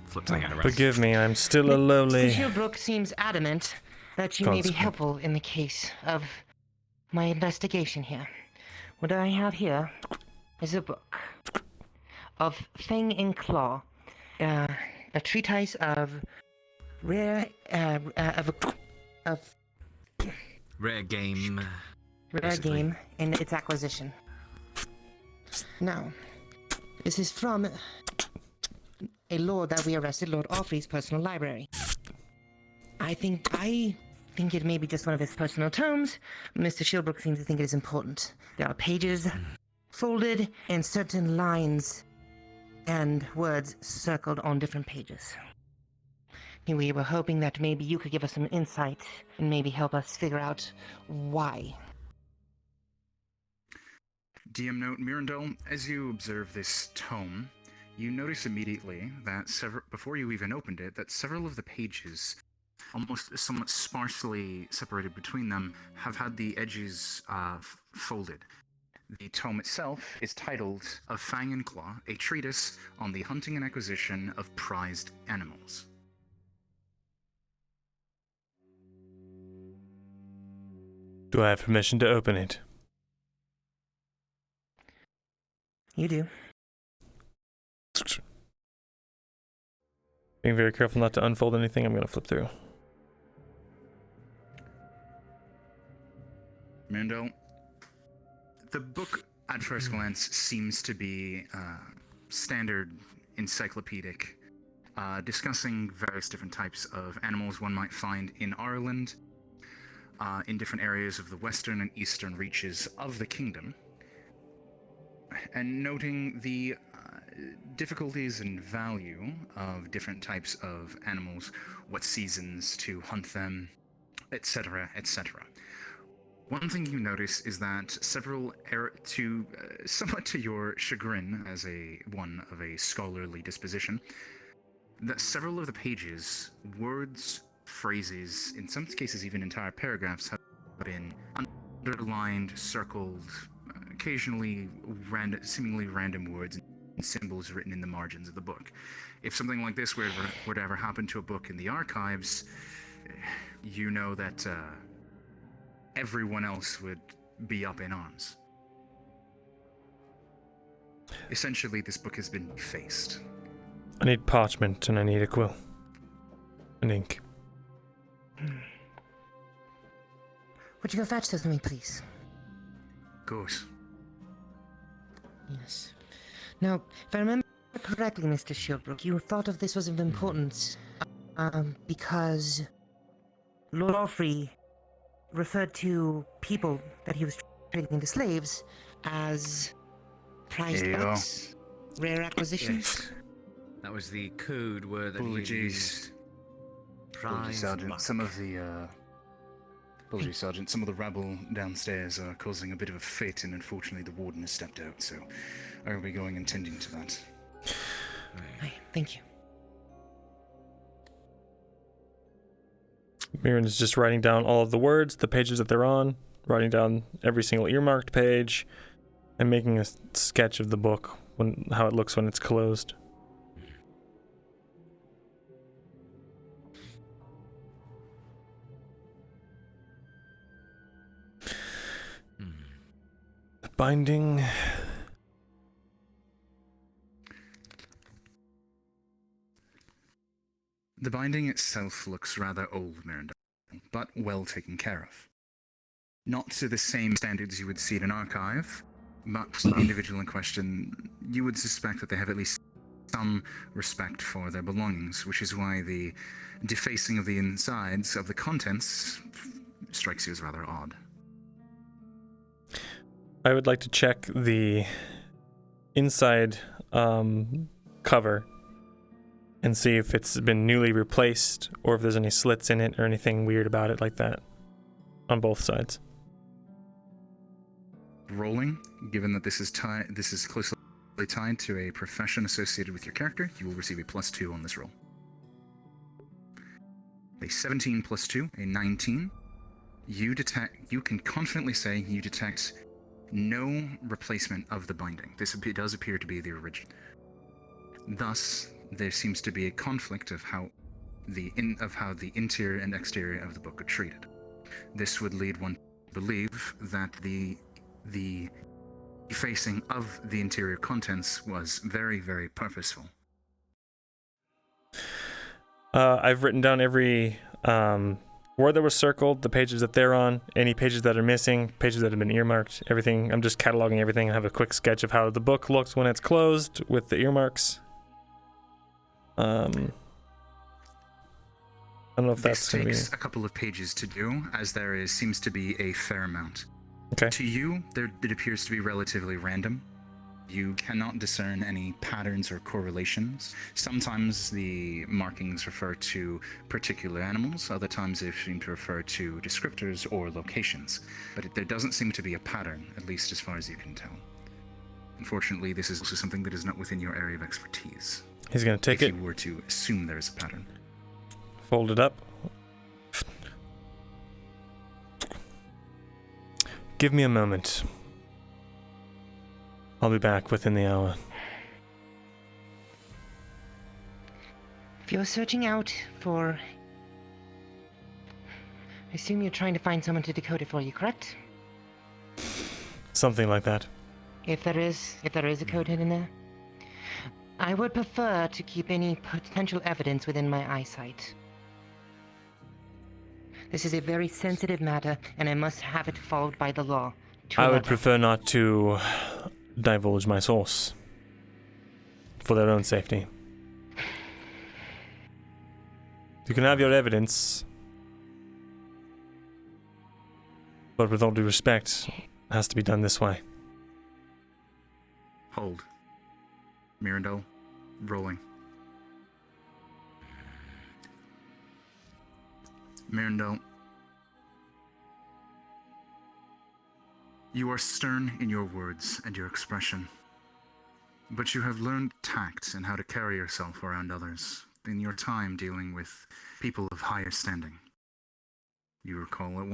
Flips the hand around. Forgive me, I'm still a lowly... Mr. Shieldbrook seems adamant that you may be helpful in the case of my investigation here. What I have here is a book of Fang and Claw, a treatise of rare game. Rare game and its acquisition. Now, this is from a lord that we arrested, Lord Offrey's personal library. I think it may be just one of his personal tomes. Mr. Shieldbrook seems to think it is important. There are pages folded and certain lines and words circled on different pages. We were hoping that maybe you could give us some insight and maybe help us figure out why. DM note, Myrindal, as you observe this tome, you notice immediately that before you even opened it, that several of the pages, almost somewhat sparsely separated between them, have had the edges folded. The tome itself is titled Of Fang and Claw, a treatise on the hunting and acquisition of prized animals. Do I have permission to open it? You do. Being very careful not to unfold anything, I'm going to flip through. Myrindal, the book at first glance seems to be standard encyclopedic, discussing various different types of animals one might find in Ireland, in different areas of the western and eastern reaches of the kingdom, and noting the difficulties and value of different types of animals, what seasons to hunt them, etc., etc. One thing you notice is that somewhat to your chagrin as one of a scholarly disposition, that several of the pages, words, phrases, in some cases even entire paragraphs, have been underlined, circled, occasionally seemingly random words and symbols written in the margins of the book. If something like this were to ever happen to a book in the archives, you know that everyone else would be up in arms. Essentially, this book has been defaced. I need parchment and I need a quill. And ink. Would you go fetch those for me, please? Of course. Yes. Now, if I remember correctly, Mr. Shieldbrook, you thought of this was of importance because Lord Offrey referred to people that he was trading into slaves as prized books, rare acquisitions. Yes. That was the code word that he used. Apologies, Sergeant. Some of the rabble downstairs are causing a bit of a fit, and unfortunately the warden has stepped out, so I will be going and tending to that. Hi, thank you. Mirren is just writing down all of the words, the pages that they're on, writing down every single earmarked page, and making a sketch of the book, how it looks when it's closed. The binding... The binding itself looks rather old, Myrindal, but well taken care of. Not to the same standards you would see in an archive, but the individual in question, you would suspect that they have at least some respect for their belongings, which is why the defacing of the insides of the contents strikes you as rather odd. I would like to check the inside cover and see if it's been newly replaced or if there's any slits in it or anything weird about it like that on both sides. Rolling, given that this is closely tied to a profession associated with your character, you will receive a +2 on this roll. A 17 + 2, a 19. You can confidently say you detect no replacement of the binding. This does appear to be the original. Thus, there seems to be a conflict of how the interior and exterior of the book are treated. This would lead one to believe that the effacing of the interior contents was very, very purposeful. I've written down every word that was circled, the pages that they're on, any pages that are missing, pages that have been earmarked, everything. I'm just cataloging everything. I have a quick sketch of how the book looks when it's closed with the earmarks. I don't know if that's going to be... This takes a couple of pages to do, as there seems to be a fair amount. Okay. To you, it appears to be relatively random. You cannot discern any patterns or correlations. Sometimes the markings refer to particular animals, other times they seem to refer to descriptors or locations. But there doesn't seem to be a pattern, at least as far as you can tell. Unfortunately, this is also something that is not within your area of expertise. He's going to take it. If you were to assume there is a pattern. Fold it up. Give me a moment. I'll be back within the hour. If you're searching out for... I assume you're trying to find someone to decode it for you, correct? Something like that. If there is a code hidden there. I would prefer to keep any potential evidence within my eyesight. This is a very sensitive matter, and I must have it followed by the law. I would prefer not to divulge my source. For their own safety. You can have your evidence. But with all due respect, it has to be done this way. Hold. Myrindal, rolling. Myrindal, you are stern in your words and your expression, but you have learned tact and how to carry yourself around others in your time dealing with people of higher standing. You recall that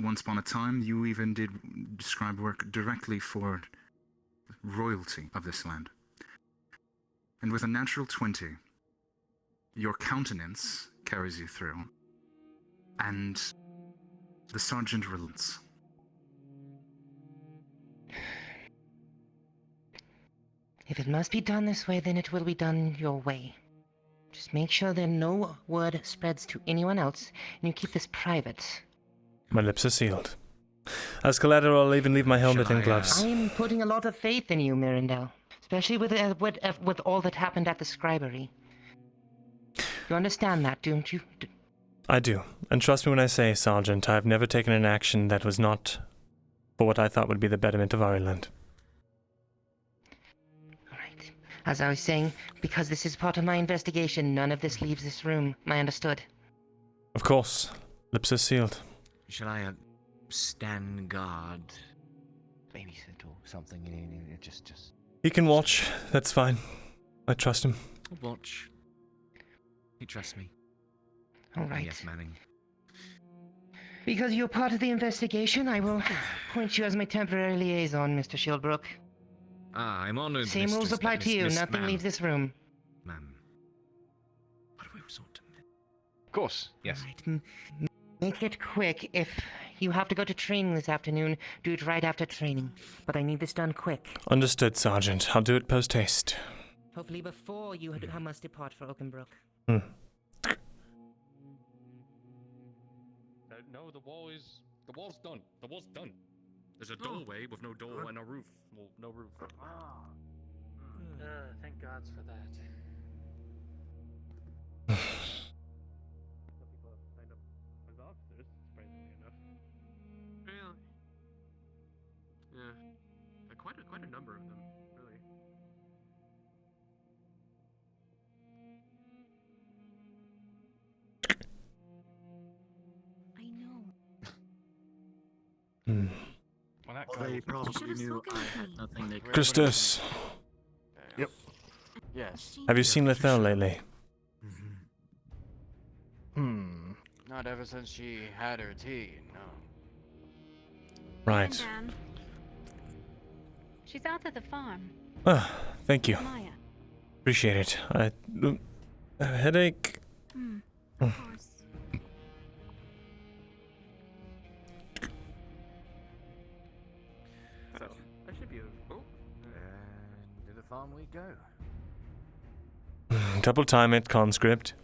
once upon a time, you even did scribe work directly for royalty of this land. And with a natural 20, your countenance carries you through, and the sergeant relents. If it must be done this way, then it will be done your way. Just make sure that no word spreads to anyone else, and you keep this private. My lips are sealed. As collateral, I'll even leave my helmet and gloves. I'm putting a lot of faith in you, Myrindal. Especially with all that happened at the scribery. You understand that, don't you? I do. And trust me when I say, Sergeant, I've never taken an action that was not for what I thought would be the betterment of Ireland. Alright. As I was saying, because this is part of my investigation, none of this leaves this room. I understood. Of course. Lips are sealed. Shall I stand guard, babysit or something? Just. He can watch. That's fine. I trust him. Watch. He trusts me. All right. Yes, Manning. Because you're part of the investigation, I will appoint you as my temporary liaison, Mr. Shieldbrook. Ah, I'm honored. Same rules apply to you. Nothing leaves this room. Ma'am. What do we resort to? Of course. Yes. Right. Make it quick. If you have to go to training this afternoon, do it right after training. But I need this done quick. Understood, Sergeant. I'll do it post-haste. Hopefully before you must depart for Oakenbrook. No, the wall's done. The wall's done. There's a doorway with no door and a roof. Well, no roof. Thank gods for that. Some people have signed up as officers, surprisingly enough. Really? Yeah. Quite a number of them, really. I know. Well, that guy They probably knew I had nothing they could. Christus, Yes. Have you seen Lethal lately? Not ever since she had her tea, no. Right. Dan. She's out at the farm. Ah, thank you. Maya. Appreciate it. I a headache. Of course. So, that should be a... Oh. And to the farm we go. Double time it, conscript.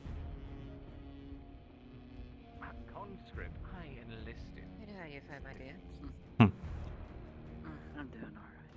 Conscript, I enlisted. How are you, my dear? I'm doing alright.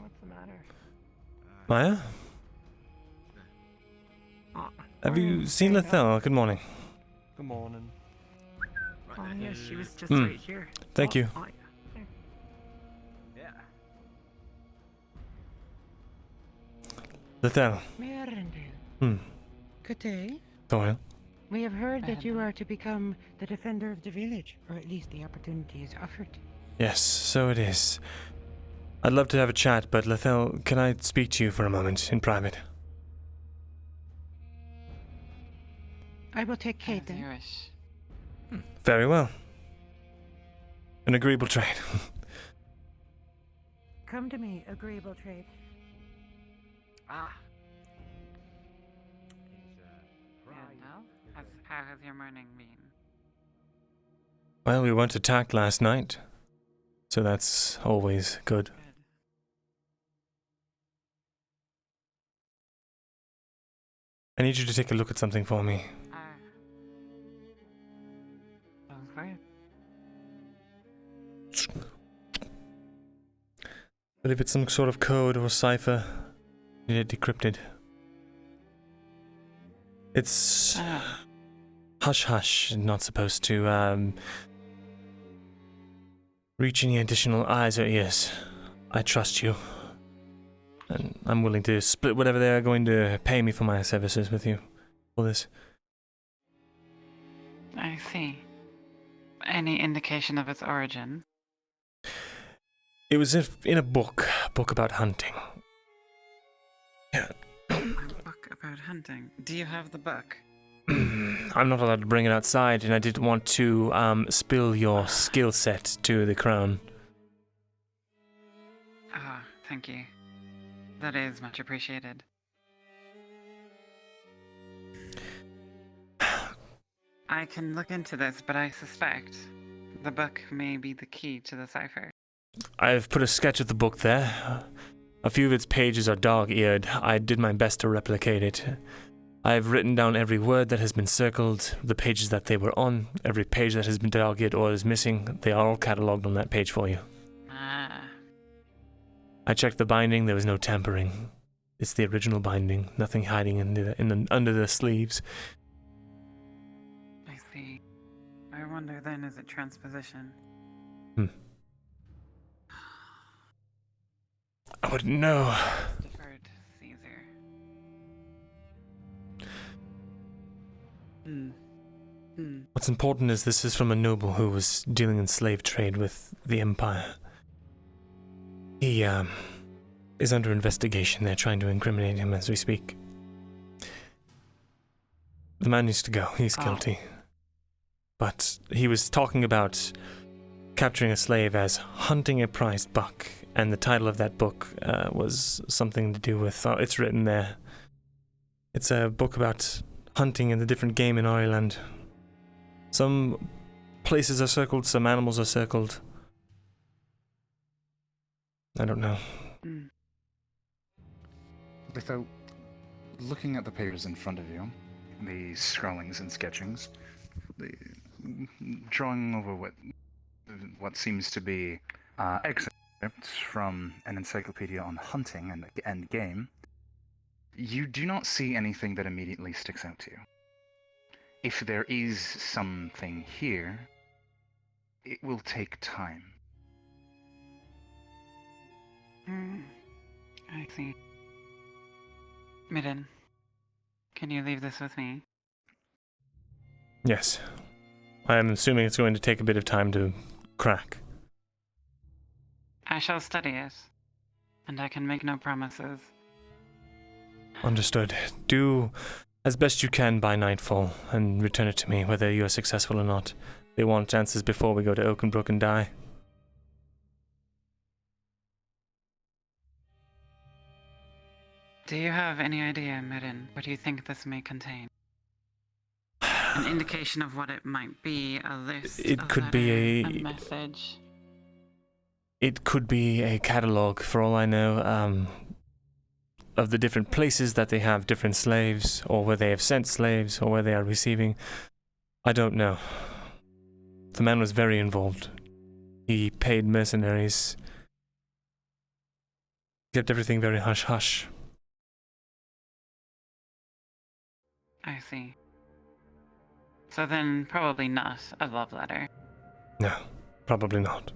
What's the matter? Maya? Have you seen Lethal? Good morning. Good morning. Oh, yes, she was just right here. Thank you. Yeah. Lethal. Myrindal. Good day. Doyle. We have heard that you are to become the defender of the village, or at least the opportunity is offered. Yes, so it is. I'd love to have a chat, but Lethal, can I speak to you for a moment in private? I will take Kate then. Very well. An agreeable trade. Come to me, agreeable trade. Ah. How has your morning been? Well, we weren't attacked last night, so that's always good. I need you to take a look at something for me. Okay. But if it's some sort of code or cipher, I need it decrypted. It's hush hush, not supposed to reach any additional eyes or ears. I trust you, and I'm willing to split whatever they're going to pay me for my services with you for this. I see. Any indication of its origin? It was in a book about hunting. Yeah. A book about hunting. Do you have the book? I'm not allowed to bring it outside, and I didn't want to spill your skill set to the crown. Ah, thank you. That is much appreciated. I can look into this, but I suspect the book may be the key to the cipher. I've put a sketch of the book there. A few of its pages are dog-eared. I did my best to replicate it. I've written down every word that has been circled, the pages that they were on, every page that has been dog-eared or is missing. They are all catalogued on that page for you. Ah. I checked the binding. There was no tampering. It's the original binding. Nothing hiding under the sleeves. I see. I wonder then, is it transposition? I wouldn't know. Deferred to Caesar. What's important is this is from a noble who was dealing in slave trade with the Empire. He, is under investigation. They're trying to incriminate him as we speak. The man needs to go. He's guilty. But he was talking about capturing a slave as hunting a prized buck, and the title of that book was something to do with... it's written there. It's a book about hunting and the different game in Ireland. Some places are circled, some animals are circled. I don't know. Without looking at the papers in front of you, the scrawlings and sketchings, drawing over what seems to be excerpts from an encyclopedia on hunting and game, you do not see anything that immediately sticks out to you. If there is something here, it will take time. I see. Midden, can you leave this with me? Yes. I am assuming it's going to take a bit of time to crack. I shall study it, and I can make no promises. Understood. Do as best you can by nightfall, and return it to me, whether you are successful or not. They want answers before we go to Oakenbrook and die. Do you have any idea, Midden, what you think this may contain? An indication of what it might be, a list, It could letter, be a message. It could be a catalogue, for all I know, of the different places that they have different slaves, or where they have sent slaves, or where they are receiving. I don't know. The man was very involved. He paid mercenaries. Kept everything very hush-hush. I see. So then, probably not a love letter. No, probably not.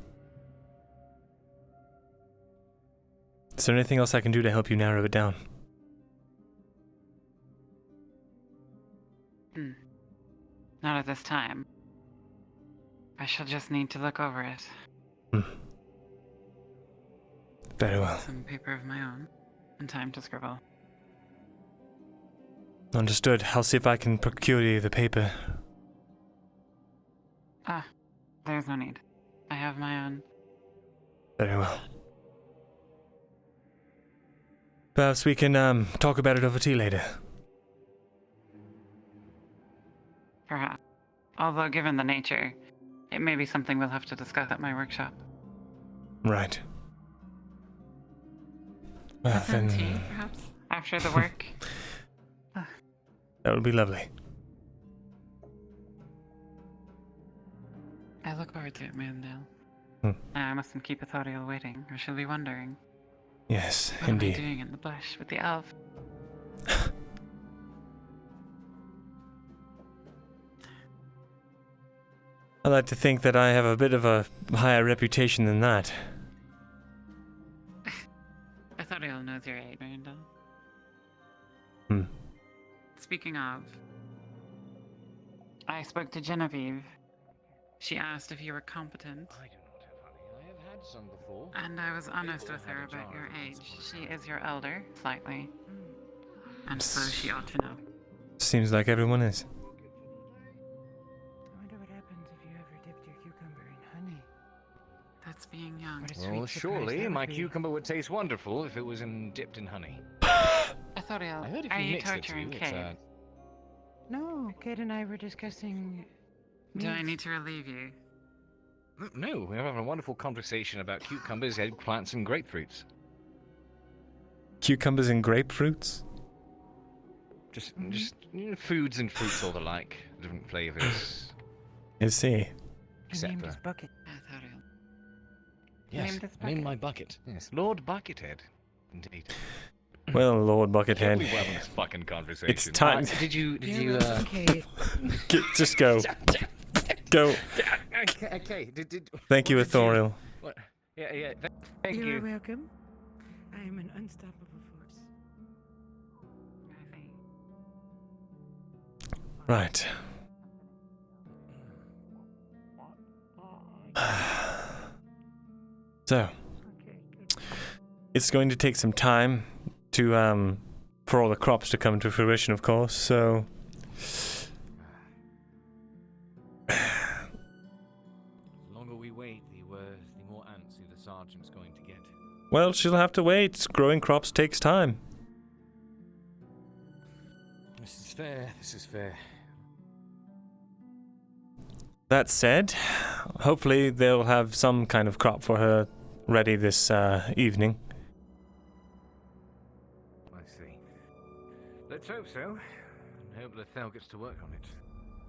Is there anything else I can do to help you narrow it down? Not at this time. I shall just need to look over it. Very well. Some paper of my own, and time to scribble. Understood. I'll see if I can procure you the paper. There's no need. I have my own. Very well. Perhaps we can talk about it over tea later. Perhaps. Although, given the nature, it may be something we'll have to discuss at my workshop. Right. Well, then... tea, perhaps? After the work? That would be lovely. I look forward to it, Myrindal. I mustn't keep Ethoriel waiting, or she'll be wondering. Yes, what indeed. What am I doing in the bush with the elf? I like to think that I have a bit of a higher reputation than that. Ethoriel knows your age, Myrindal. Speaking of, I spoke to Genevieve. She asked if you were competent. I do not have honey. I have had some before. And I was honest with her about your age. She is your elder, slightly. And so she ought to know. Seems like everyone is. I wonder what happens if you ever dipped your cucumber in honey. That's being young. Well, surely my cucumber would taste wonderful if it was dipped in honey. Ethoriel, I heard if are you you mixed the torturing two, Kate? No, Kate and I were discussing... Do I need to relieve you? No, we're having a wonderful conversation about cucumbers, eggplants, and grapefruits. Cucumbers and grapefruits? Just foods and fruits all the like, different flavors. I see. Except named his bucket. Ethoriel. Yes, Named his name my bucket. Yes, Lord Buckethead. Indeed. Well, Lord Can't Buckethead. believe we're having this fucking conversation. It's time. Did you? Okay. Just go. Go. Okay. Thank you, Ethoriel. What? Yeah. Thank You're you. welcome. I am an unstoppable force. Right. So, it's going to take some time to for all the crops to come to fruition, of course. So, The longer we wait, the more antsy the sergeant's going to get. well, she'll have to wait. Growing crops takes time. This is fair. This is fair. That said, hopefully they'll have some kind of crop for her ready this evening. I see. Let's hope so. And hope Lethel gets to work on it.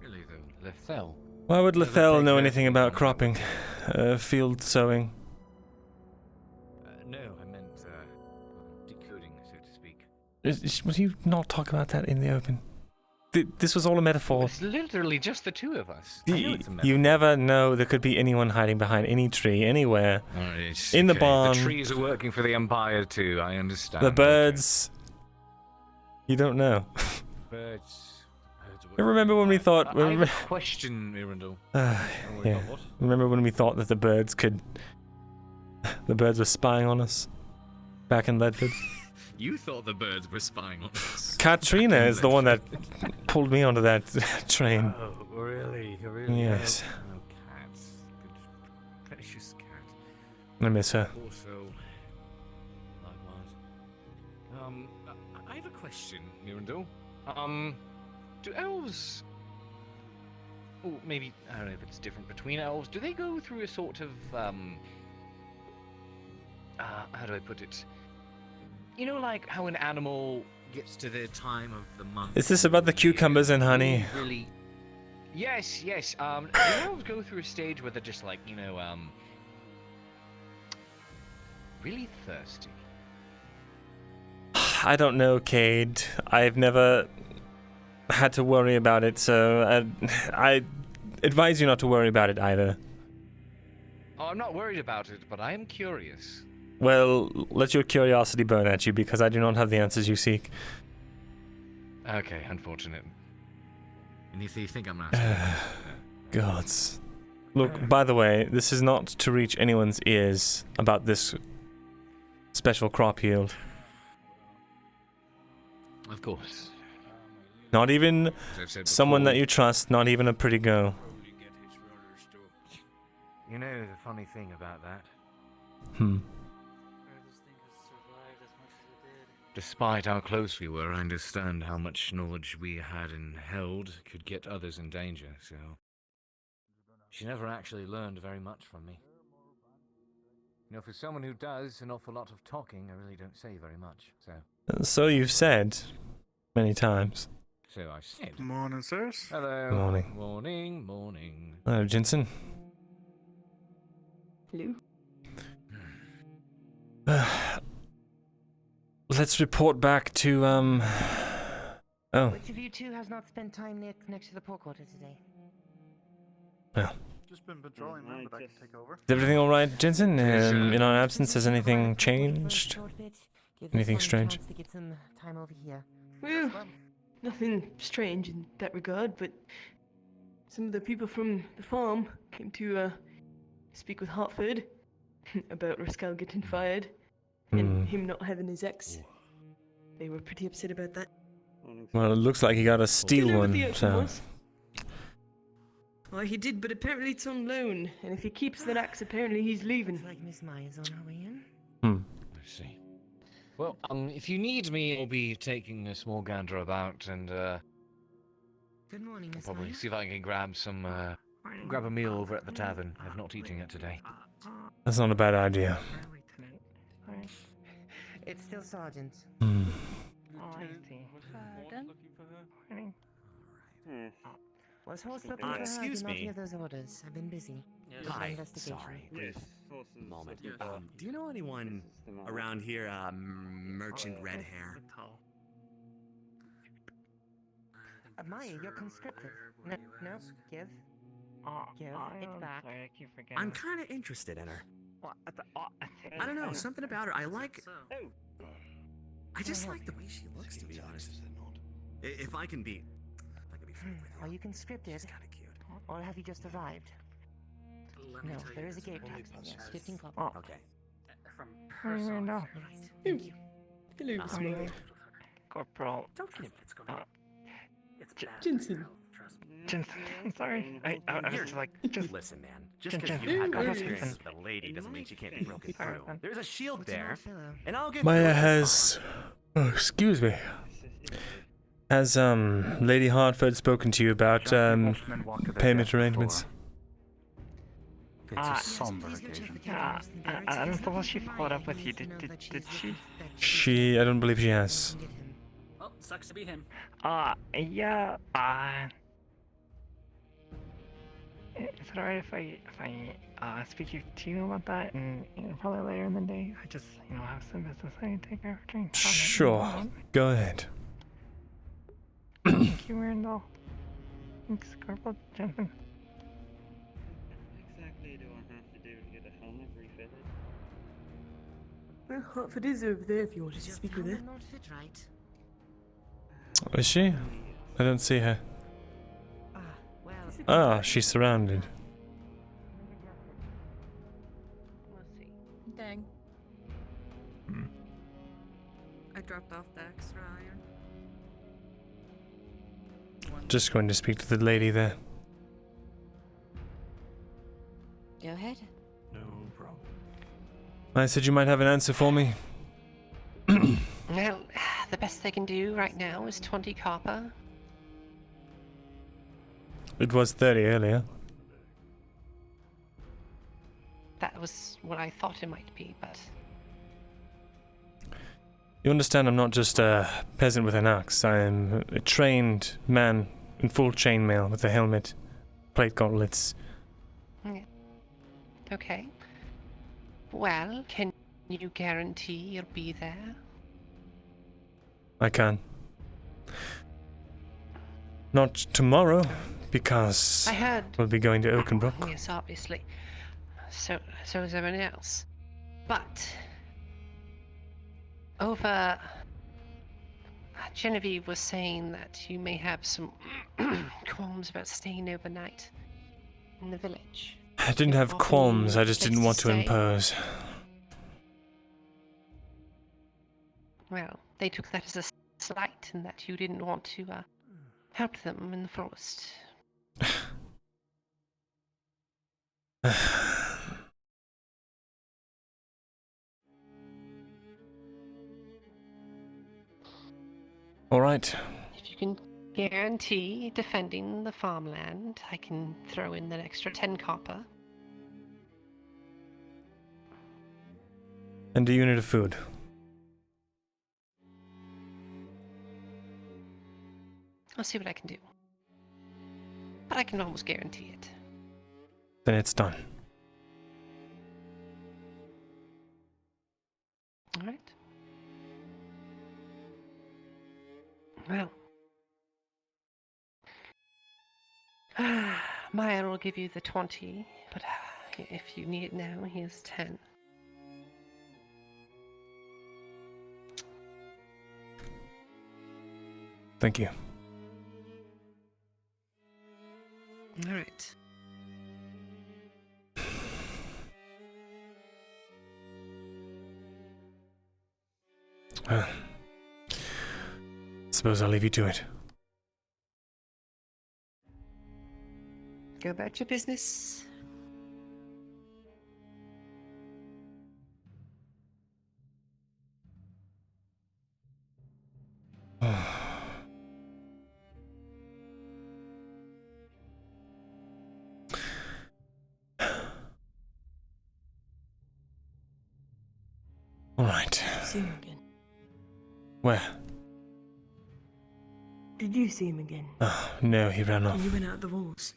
Really, though. Lethel? Why would Lethal know anything about cropping? Field sowing? No, I meant decoding, so to speak. Would you not talk about that in the open? This was all a metaphor. It's literally just the two of us. I know it's a metaphor. You never know. There could be anyone hiding behind any tree, anywhere. In the barn. The trees are working for the Empire too, I understand. The birds. You don't know. Birds. Remember when we thought... I have a question, Myrindal. Yeah. Remember when we thought that the birds could... The birds were spying on us? Back in Ledford? You thought the birds were spying on us. Katrina is the one that pulled me onto that train. Oh, really? Really? Yes. Oh, cats. Good, precious cat. I miss her. Also, likewise. I have a question, Myrindal. Do elves... Oh, maybe, I don't know if it's different between elves. Do they go through a sort of, how do I put it? You know, like how an animal gets to their time of the month. Is this about the cucumbers and honey? Really? Yes. Do elves go through a stage where they're just like, you know, really thirsty? I don't know, Cade. I've never had to worry about it, so I advise you not to worry about it either. Oh, I'm not worried about it, but I am curious. Well, let your curiosity burn at you, because I do not have the answers you seek. Okay, unfortunate. And if you think I'm not... Gods. Look, by the way, this is not to reach anyone's ears about this special crop yield. Of course. Not even someone that you trust, not even a pretty girl. You know the funny thing about that? Despite how close we were, I understand how much knowledge we had and held could get others in danger, so... She never actually learned very much from me. You know, for someone who does an awful lot of talking, I really don't say very much, so... So you've said many times. So I said. Morning, sirs. Hello. Morning. Morning. Hello, Jensen. Hello. Let's report back to, Oh. Which of you two has not spent time next to the pork quarter today? Well. Just been patrolling them, but I can take over. Is everything alright, Jensen? In our absence, has anything changed? Anything strange? To get some time over here. Well, nothing strange in that regard, but some of the people from the farm came to speak with Hartford about Rascal getting fired and him not having his ex. They were pretty upset about that. Well, it looks like he got a steel one, so... Well, he did, but apparently it's on loan, and if he keeps that axe, apparently he's leaving. Looks like Miss Maya's on her way in. I see. Well, if you need me, I'll be taking a small gander about, and Good morning, Miss probably Maya. see if I can grab some, grab a meal over at the tavern. I've not eaten yet today. That's not a bad idea. It's still Sergeant. Oh, I see. Was Horse looking for her? Excuse I did not me. hear those orders. I've been busy. Hi, Investigation. sorry. Moment. Do you know anyone around here, Merchant Red Hair? Maya, you're conscripted. No, give. Give it back. Sorry, I keep forgetting. I'm kind of interested in her. I don't know, something about her. I just like the way she looks, to be honest. If I can be frank with you. Are you conscripted? She's kind of cute. Or have you just arrived? No, there is a gate tax. Yes, 15 copper. Oh. Okay. No. Thank you. Hello, Smile. Corporal. Don't get it. Jensen. Jensen, I'm sorry. I was just like, just listen, man. Just because you had that experience with a lady doesn't mean she can't be broken through. There's a shield there, and I'll get. Maya has... Oh, excuse me. Has, Lady Hartford spoken to you about, payment arrangements? It's a somber occasion. I don't suppose she followed up with you, did she? I don't believe she has. Oh, sucks to be him. Yeah, Is it alright if I speak to you about that and probably later in the day? I just have some business I need to take care of during. Sure. Go ahead. Thank you, Myrindal. Thanks, Corporal Jensen. What exactly do I have to do to get a helmet refitted? Well, Hartford is over there if you wanted to Does speak your with her. helmet not fit right? Is she? I don't see her. Well, Ah, she's surrounded. Dang. I dropped off the extra iron. Just going to speak to the lady there. Go ahead. No problem. I said you might have an answer for me. Well, the best they can do right now is 20 copper. It was 30 earlier. That was what I thought it might be, but... You understand I'm not just a peasant with an axe. I am a trained man in full chainmail with a helmet, plate gauntlets. Yeah. Okay. Well, can you guarantee you'll be there? I can. Not tomorrow, because I heard... we'll be going to Oakenbrook. Yes, obviously. So is everyone else. But... over... Genevieve was saying that you may have some qualms about staying overnight in the village. I didn't have qualms, I just didn't want to impose. Well, they took that as a slight and that you didn't want to help them in the forest. All right. If you can guarantee defending the farmland, I can throw in an extra 10 copper. And a unit of food. I'll see what I can do. But I can almost guarantee it. Then it's done. All right. Well. Meyer will give you the 20, but if you need it now, here's 10. Thank you. All right. Suppose I'll leave you to it. Go about your business. All right. See him again. Where? Did you see him again? Oh, no, he ran off. When you went out the walls.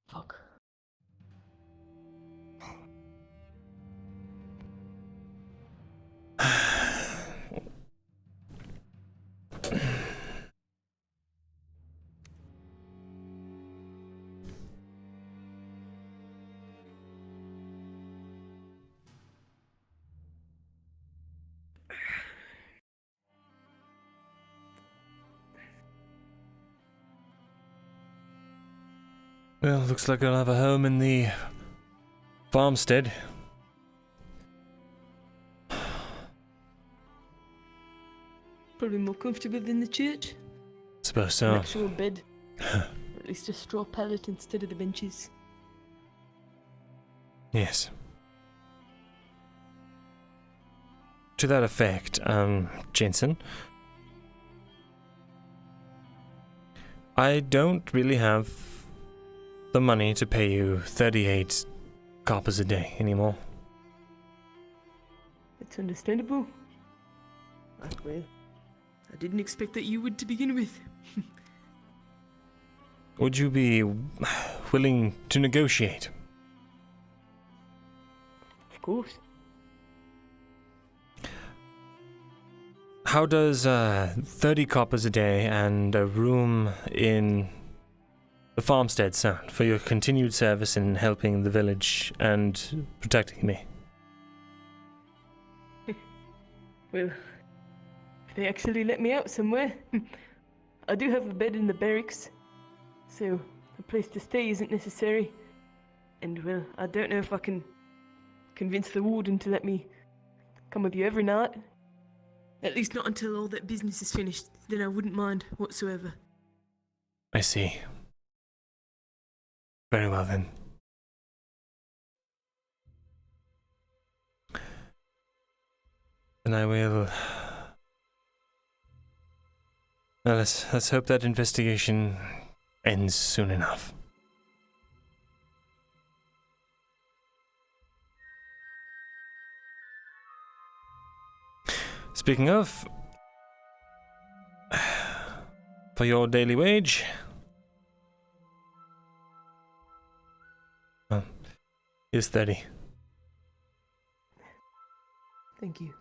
Fuck. Well, looks like I'll have a home in the farmstead. Probably more comfortable than the church. Suppose so. An actual bed. Or at least a straw pallet instead of the benches. Yes. To that effect, Jensen, I don't really have the money to pay you 38 coppers a day anymore. It's understandable. Well, I didn't expect that you would to begin with. would you be willing to negotiate? Of course. How does 30 coppers a day and a room in the farmstead sound for your continued service in helping the village and protecting me? Well, if they actually let me out somewhere, I do have a bed in the barracks, so a place to stay isn't necessary. And well, I don't know if I can convince the warden to let me come with you every night. At least not until all that business is finished. Then I wouldn't mind whatsoever. I see. Very well then. Then I will... Well, let's hope that investigation ends soon enough. Speaking of, for your daily wage, here's 30. Thank you.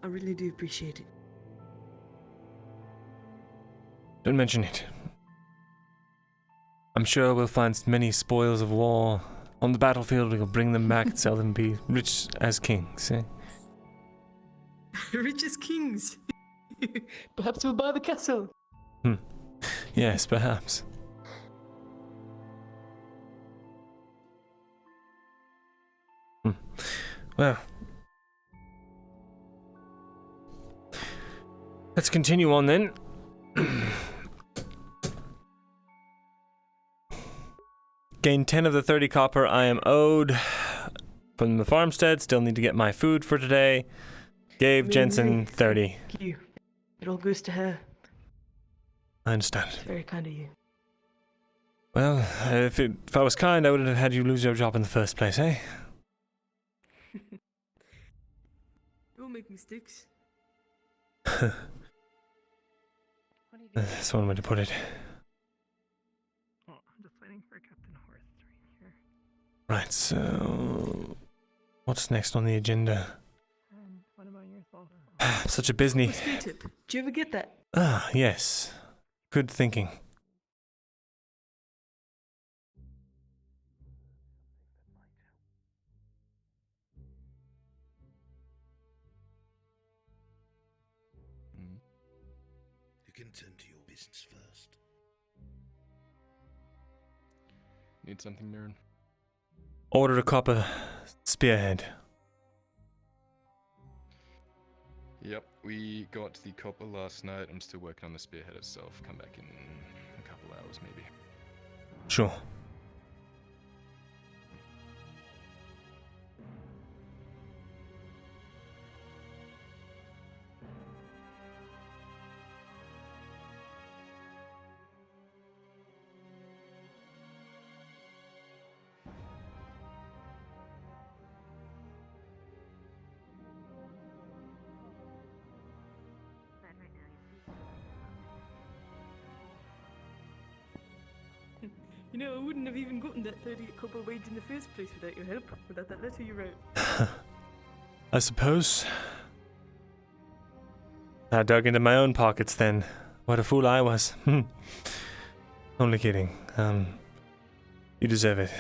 I really do appreciate it. Don't mention it. I'm sure we'll find many spoils of war on the battlefield. We'll bring them back and sell them, be rich as kings, eh? Rich as kings. Perhaps we'll buy the castle. Yes, perhaps. Well, let's continue on then. Gain 10 of the 30 copper I am owed from the farmstead. Still need to get my food for today. Gave Jensen 30. Thank you. It all goes to her. I understand. It's very kind of you. Well, if I was kind, I wouldn't have had you lose your job in the first place, eh? Don't make mistakes. That's one way to put it. Oh, I'm just waiting for Captain Horst right here. Right, so... What's next on the agenda? What about your thoughts? Such a busy... Spear tip. Did you ever get that? Ah, yes. Good thinking. You can tend to your business first. Need something, Myrin? Ordered a copper spearhead. Yep, we got the copper last night. I'm still working on the spearhead itself. Come back in a couple hours, maybe. Sure. You know, I wouldn't have even gotten that 30 copper wage in the first place without your help, without that letter you wrote. I suppose. I dug into my own pockets then. What a fool I was. Only kidding. You deserve it.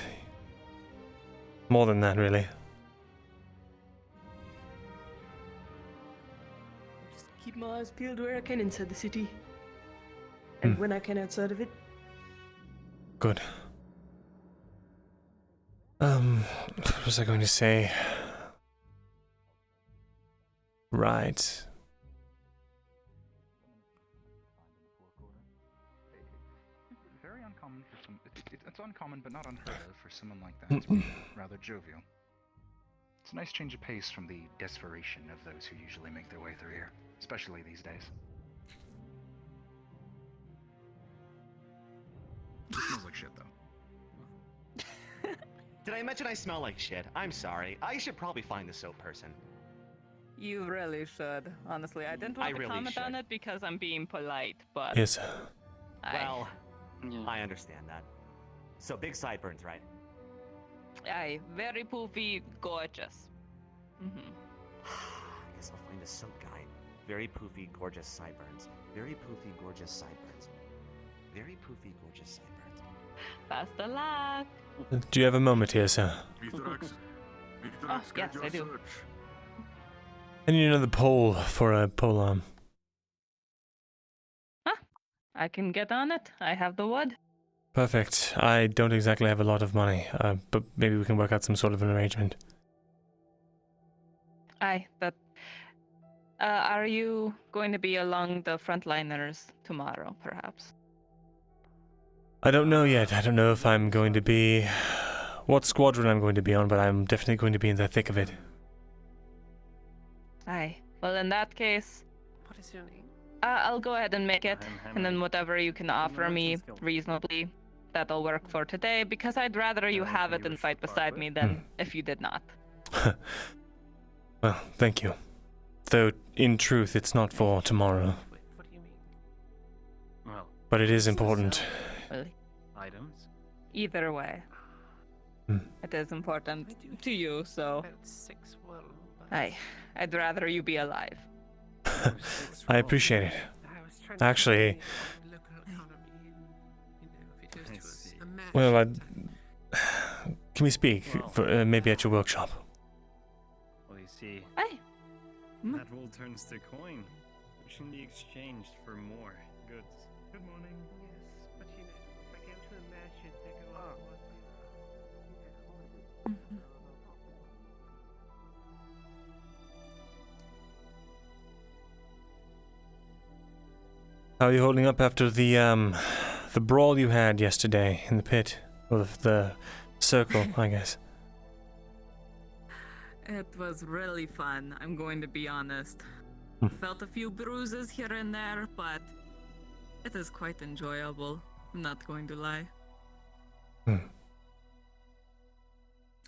More than that, really. Just keep my eyes peeled where I can inside the city. And when I can outside of it. Good. What was I going to say? Right. Very uncommon for some. It's uncommon, but not unheard of for someone like that to be rather jovial. It's a nice change of pace from the desperation of those who usually make their way through here, especially these days. It smells like shit, though. Did I mention I smell like shit? I'm sorry. I should probably find the soap person. You really should. Honestly, I didn't I want to really comment on should. it because I'm being polite, but Yes. Well, I understand that. So big sideburns, right? Aye, very poofy, gorgeous. Mm-hmm. I guess I'll find a soap guy. Very poofy, gorgeous sideburns. Very poofy, gorgeous sideburns. Very poofy, gorgeous sideburns. Best of luck. Do you have a moment here, sir? Oh, yes, I do. I need another pole for a polearm. I can get on it. I have the wood. Perfect. I don't exactly have a lot of money, but maybe we can work out some sort of an arrangement. Aye, but are you going to be along the frontliners tomorrow, perhaps? I don't know yet. I don't know if I'm going to be... what squadron I'm going to be on, but I'm definitely going to be in the thick of it. Aye. Well, in that case, What is your name? I'll go ahead and make it, and then whatever you can offer me reasonably, that'll work for today, because I'd rather you have it and fight beside me than if you did not. Well, thank you. Though, in truth, it's not for tomorrow. What do you mean? Well, But it is important. Well, items. either way, it is important to you, so... About 6 well, Aye, I'd rather you be alive. I appreciate it. Actually, well, can we speak for, maybe at your workshop? Well, you see, Aye. that wool turns to coin, which can be exchanged for more goods. Good morning. Yes, but you know, if I go to a merchant, they go on How are you holding up after the brawl you had yesterday in the pit? Or the circle, I guess. It was really fun, I'm going to be honest. Felt a few bruises here and there, but it is quite enjoyable. I'm not going to lie.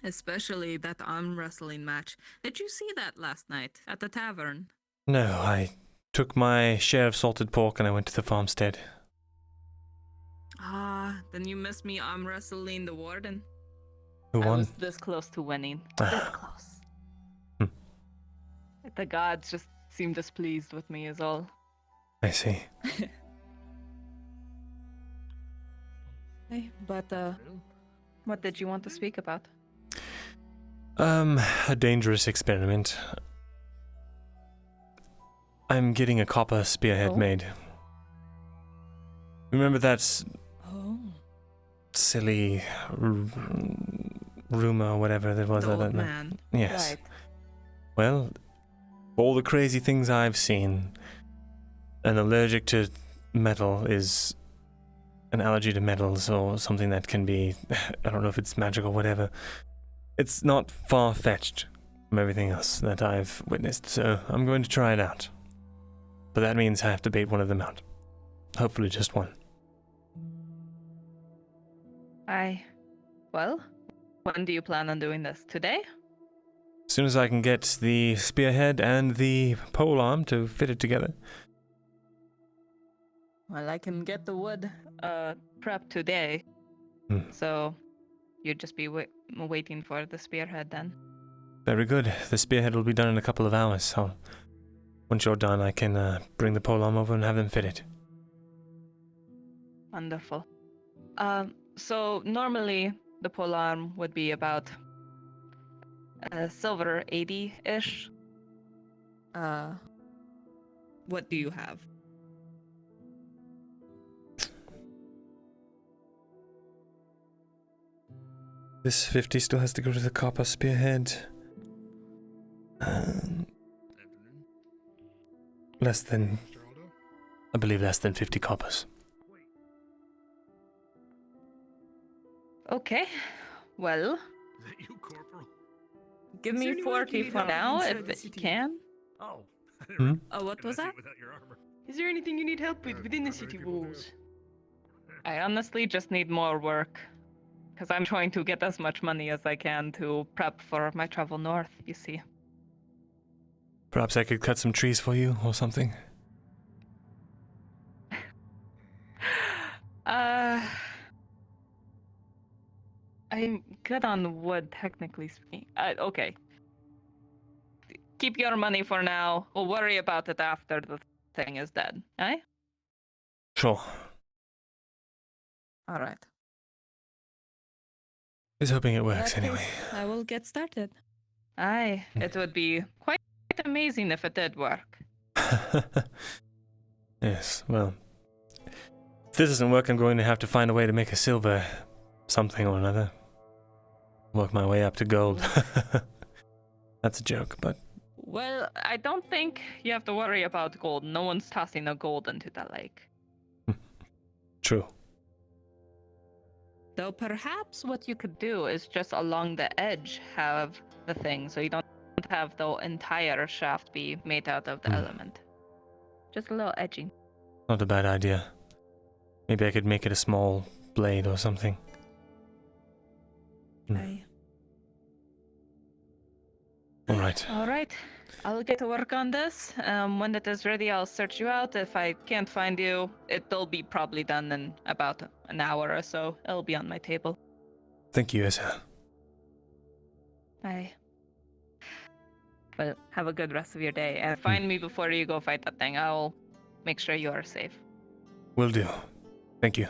Especially that arm wrestling match. Did you see that last night at the tavern? No, I took my share of salted pork and I went to the farmstead. Ah, then you missed me arm wrestling the warden. Who I won? was this close to winning. This close. The gods just seemed displeased with me is all. I see. Hey, but what did you want to speak about? A dangerous experiment. I'm getting a copper spearhead made. Remember that silly rumor or whatever that was? The that old man. Yes. Right. Well, all the crazy things I've seen, an allergic to metal is an allergy to metals or something that can be, I don't know if it's magic or whatever. It's not far-fetched from everything else that I've witnessed, so I'm going to try it out. But that means I have to bait one of them out. Hopefully just one. Well, when do you plan on doing this? Today? As soon as I can get the spearhead and the polearm to fit it together. Well, I can get the wood prepped today. So you'd just be waiting for the spearhead then. Very good. The spearhead will be done in a couple of hours, so once you're done, I can bring the polearm over and have them fit it. Wonderful. So normally the polearm would be about silver 80-ish. What do you have? This 50 still has to go to the copper spearhead. Less than... I believe less than 50 coppers. Okay. Well, give me 40 for now, if you can. Oh. What was that? Is there anything you need help with within the city walls? I honestly just need more work. Because I'm trying to get as much money as I can to prep for my travel north, you see. Perhaps I could cut some trees for you or something. I'm good on wood, technically speaking. Okay. Keep your money for now. We'll worry about it after the thing is dead, eh? Sure. Alright. He's hoping it In works that anyway. case, I will get started. Aye, it would be quite amazing if it did work. Yes, well. If this doesn't work, I'm going to have to find a way to make a silver something or another. Work my way up to gold. That's a joke, but... Well, I don't think you have to worry about gold. No one's tossing a gold into the lake. True. Though perhaps what you could do is just along the edge have the thing, so you don't have the entire shaft be made out of the element. Just a little edging. Not a bad idea. Maybe I could make it a small blade or something. Aye. Alright. Alright. I'll get to work on this. When it is ready, I'll search you out. If I can't find you, it'll be probably done in about an hour or so. It'll be on my table. Thank you, Asa. Aye. Well, have a good rest of your day. And find me before you go fight that thing. I'll make sure you are safe. Will do. Thank you.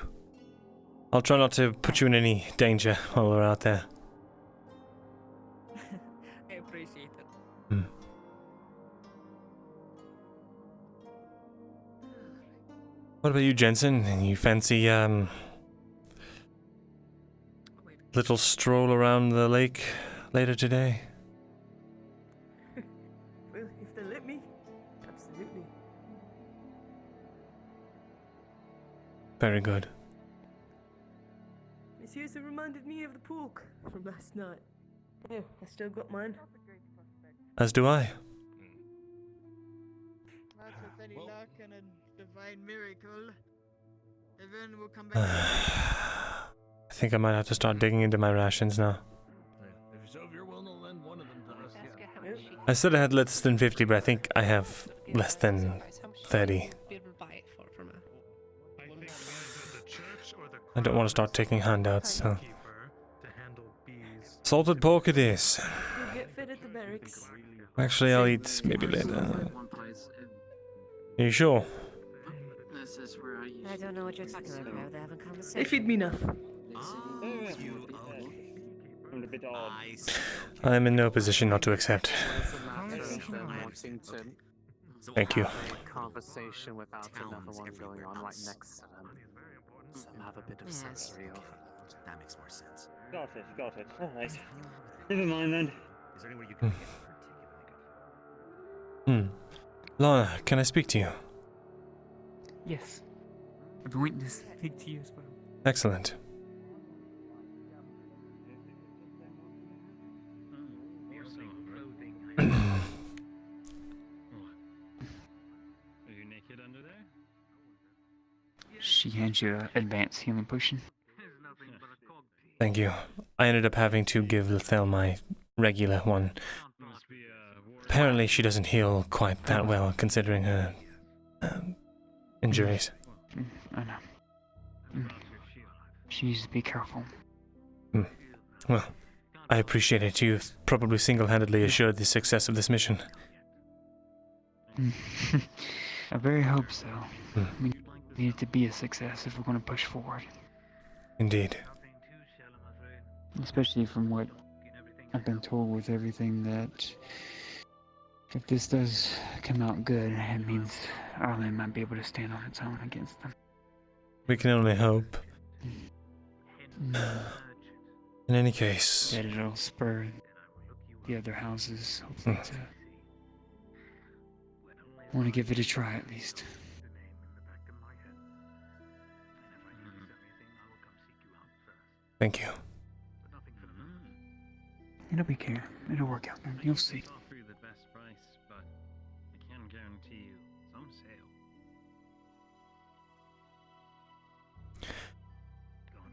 I'll try not to put you in any danger while we're out there. I appreciate it. What about you, Jensen? You fancy, little stroll around the lake later today? Well, if they let me, absolutely. Very good. This here's reminded me of the pork from last night. Yeah, I still got mine. As do I. That's with any luck and a divine miracle. Elven will come back. I think I might have to start digging into my rations now. If so, if you're willing to lend one of them to us, yeah. I said I had less than 50, but I think I have less than 30. I don't want to start taking handouts, so... Salted pork it is. You'll get fed at the barracks. Actually, I'll eat maybe later. Are you sure? This is where I don't know what you're talking about. They're having conversation. They feed me enough. I am in no position not to accept. Thank you. Conversation without another one going on right next to them. Some have a bit of sensory over. That makes more sense. Got it. Alright. Never mind then. Is there anywhere you can get Lana, can I speak to you? Yes. I've been waiting to speak to you as well. Excellent. Are you naked under there? She hands you an advanced healing potion. Thank you. I ended up having to give Lethel my regular one. Apparently she doesn't heal quite that well, considering her injuries. I know. She needs to be careful. Well, I appreciate it. You've probably single-handedly assured the success of this mission. I very hope so. We need it to be a success if we're going to push forward. Indeed. Especially from what I've been told with everything that if this does come out good, it means Ireland might be able to stand on its own against them. We can only hope. In any case... That it'll spur the other houses, hopefully, to want to give it a try at least. Thank you. It'll be care. It'll work out, man. You'll see. Offer you the best price, but I can guarantee you some sale.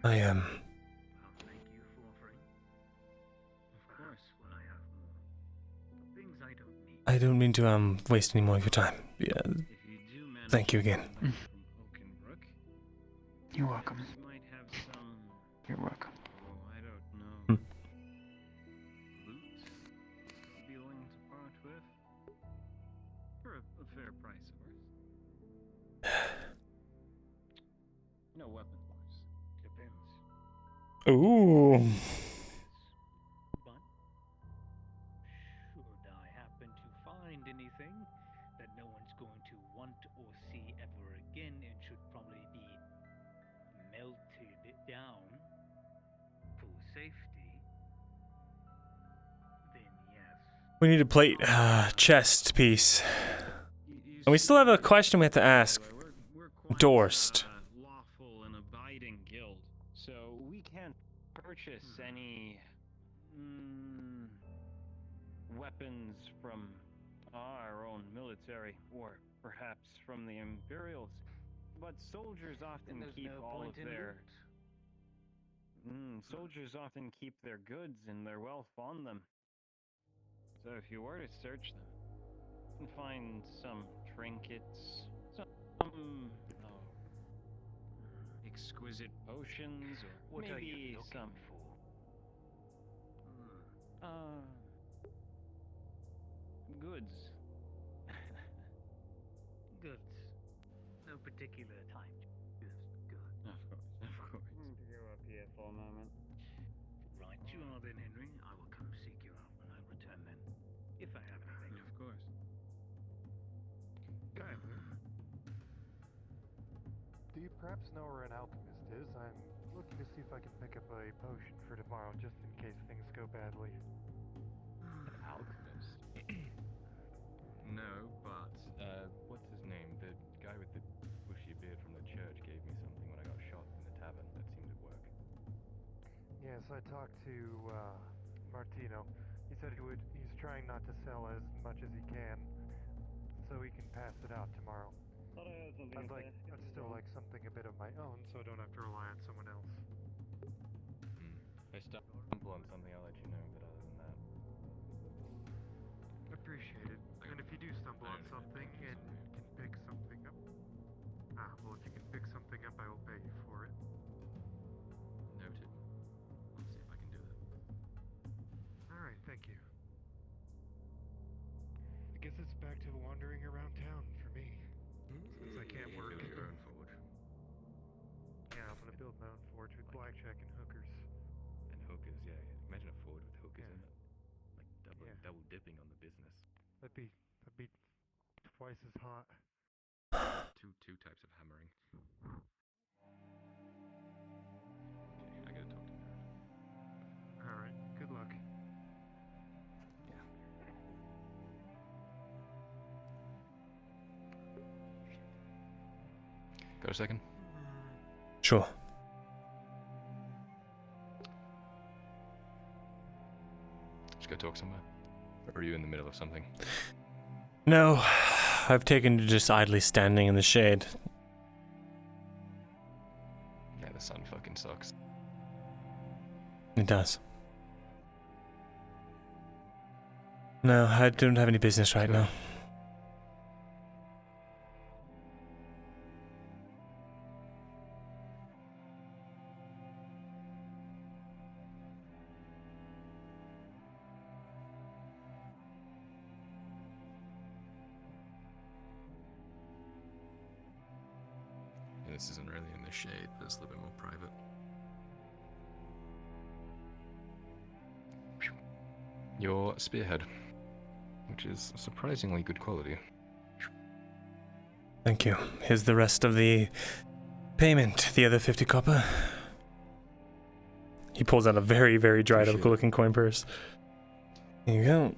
I am. Thank you for offering. Of course, when I have more. Things I don't need. I don't mean to waste any more of your time. Yeah. Thank you again. You're welcome. Might have some. You're welcome. Oh, I don't know. Hmm. Loot. I'll be willing to part with for a fair price, of course. No weapon wise. Depends. Ooh. But should I happen to find anything that no one's going to want or see ever again and should probably be melted down for safety, then yes. We need a plate chest piece. And we still have a question we have to ask. Dorst. Lawful and abiding guild, so we can't purchase any weapons from our own military, or perhaps from the Imperials. But soldiers often keep all of their soldiers often keep their goods and their wealth on them. So if you were to search them, you can find some trinkets, some exquisite potions, or What are you maybe looking some goods. Good. No particular time. Just good. Of course. Go up here for a moment. Right, you are then, Henry. I will come seek you out when I return then. If I have anything. Of course. Do you perhaps know where an alchemist is? I'm looking to see if I can pick up a potion for tomorrow, just in case things go badly. An alchemist? No, but what's his name? The guy with the bushy beard from the church gave me something when I got shot in the tavern that seemed to work. Yes, I talked to Martino. He said he's trying not to sell as much as he can, so he can pass it out tomorrow. I'd still like something a bit of my own, so I don't have to rely on someone else. If I stumble on something, I'll let you know, but other than that... Appreciate it. And if you do stumble on something and can pick something up... well, if you can pick something up, I will pay you for it. Noted. I'll see if I can do that. Alright, thank you. I guess it's back to wandering around town for me. Since I can't work. Build your own forge. Yeah, I'm gonna build my own forge with blackjack and hookers. And hookers, yeah. Imagine a forge with hookers in it. Like double dipping on the business. That'd be twice as hot. Two types of hammering. Okay, I gotta talk to Myrindal. Alright, good luck. Got a second? Sure. Just go talk somewhere. Or are you in the middle of something? No, I've taken to just idly standing in the shade. Yeah, the sun fucking sucks. It does. No, I don't have any business right now. This isn't really in the shade, but it's a little bit more private. Your spearhead, which is surprisingly good quality. Thank you. Here's the rest of the payment, the other 50 copper. He pulls out a very, very dried up looking coin purse. Here you go.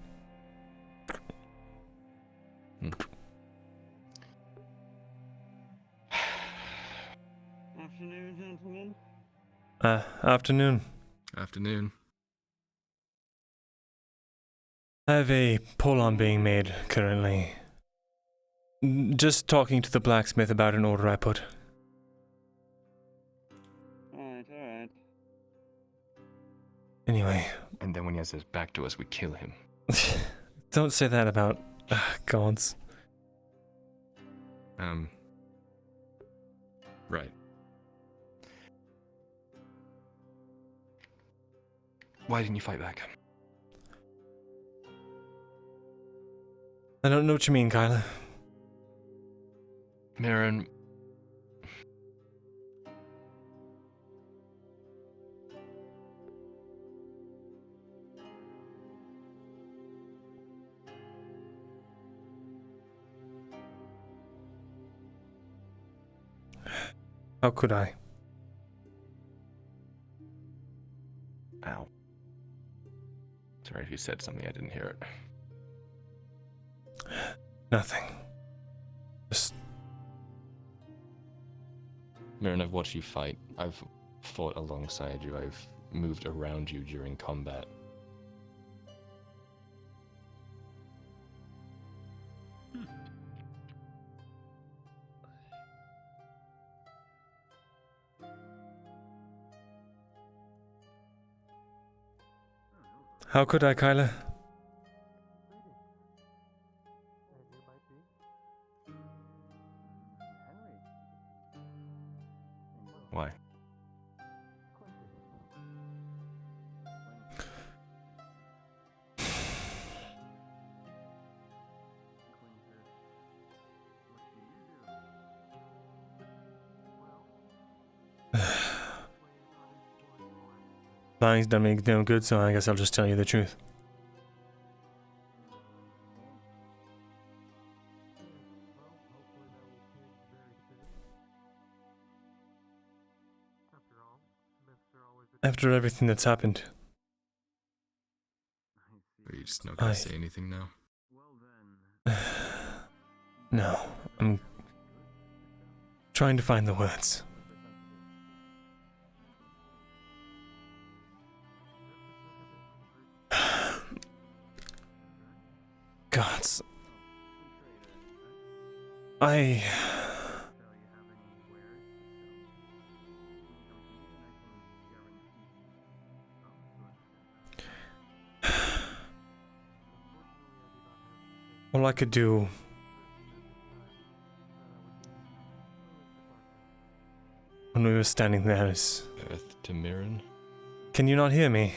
Afternoon, gentlemen. Afternoon. Afternoon. I have a pole-arm being made currently. Just talking to the blacksmith about an order I put. Alright. Anyway. And then when he has his back to us, we kill him. Don't say that about Gods. Right. Why didn't you fight back? I don't know what you mean, Kyla. Mirren. How could I? Ow. Sorry if you said something, I didn't hear it. Nothing. Just... Mirren, I've watched you fight. I've fought alongside you. I've moved around you during combat. How could I, Kyla? Why? Lying's done me no good, so I guess I'll just tell you the truth. After everything that's happened, Are you just not gonna say anything now? no, I'm trying to find the words. Gods. All I could do when we were standing there is... Earth to Mirren? Can you not hear me?